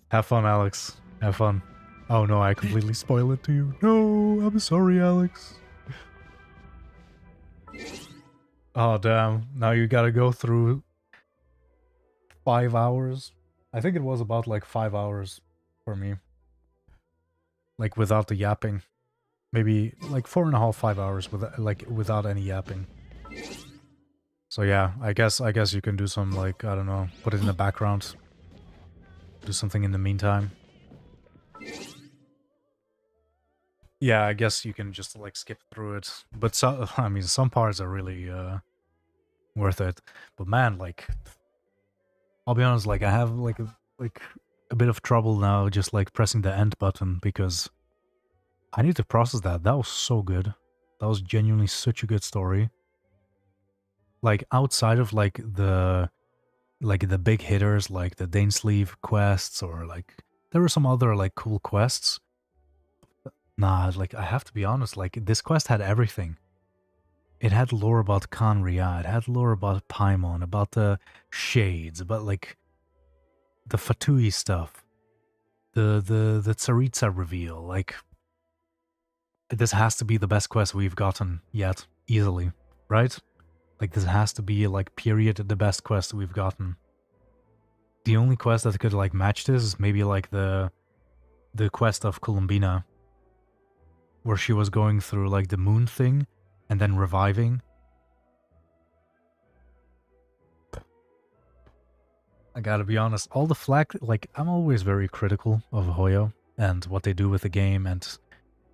Have fun, Alex. Have fun. Oh no, I completely spoil it to you. No, I'm sorry, Alex. Oh damn, now you gotta go through 5 hours. I think it was about like 5 hours for me. Like without the yapping. Maybe like 4.5, 5 hours without any yapping. So yeah, I guess you can do some, like, I don't know, put it in the background. Do something in the meantime. Yeah, I guess you can just like skip through it. But so, I mean, some parts are really worth it. But man, like, I'll be honest, like I have like a bit of trouble now just like pressing the end button because I need to process that. That was so good. That was genuinely such a good story. Like outside of like the big hitters like the Dainsleeve quests or like there were some other like cool quests. Nah, like I have to be honest, like this quest had everything. It had lore about Kanria, it had lore about Paimon, about the Shades, about like the Fatui stuff, the Tsaritsa reveal. Like this has to be the best quest we've gotten yet, easily, right? Like this has to be like period the best quest we've gotten. The only quest that could like match this is maybe like the quest of Columbina, where she was going through like the moon thing and then reviving. I gotta be honest, all the flag, like I'm always very critical of Hoyo and what they do with the game, and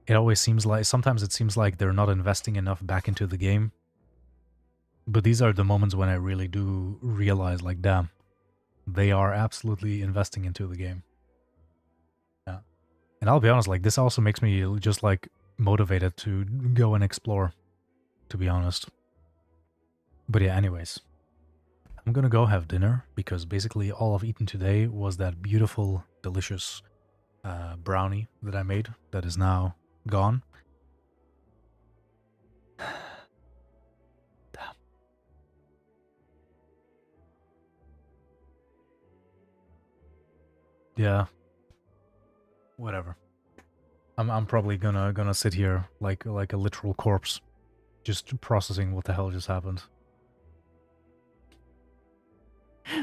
it always seems like, sometimes it seems like they're not investing enough back into the game. But these are the moments when I really do realize, like, damn, they are absolutely investing into the game. Yeah. And I'll be honest, like, this also makes me just, like, motivated to go and explore, to be honest. But yeah, anyways. I'm gonna go have dinner, because basically all I've eaten today was that beautiful, delicious brownie that I made that is now gone. Yeah. Whatever. I'm probably gonna sit here like a literal corpse, just processing what the hell just happened.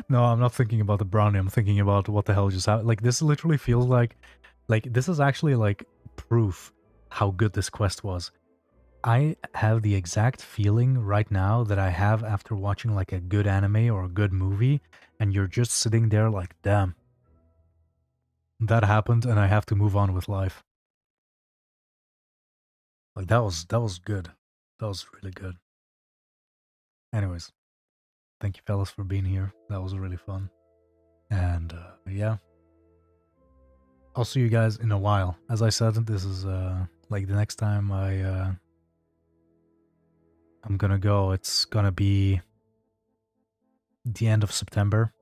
No, I'm not thinking about the brownie. I'm thinking about what the hell just happened. Like this literally feels like this is actually like proof how good this quest was. I have the exact feeling right now that I have after watching like a good anime or a good movie, and you're just sitting there like, damn. That happened and I have to move on with life. Like that was good. That was really good. Anyways, thank you fellas for being here. That was really fun. And yeah. I'll see you guys in a while. As I said, this is like the next time I'm gonna go, it's gonna be the end of September.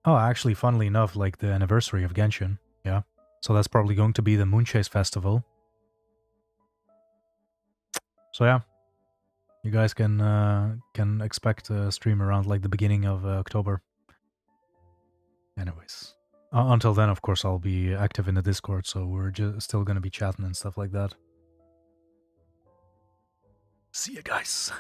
Oh, actually, funnily enough, like the anniversary of Genshin. Yeah. So that's probably going to be the Moonchase Festival. So yeah. You guys can expect a stream around like the beginning of October. Anyways. Until then, of course, I'll be active in the Discord, so we're still gonna be chatting and stuff like that. See you guys.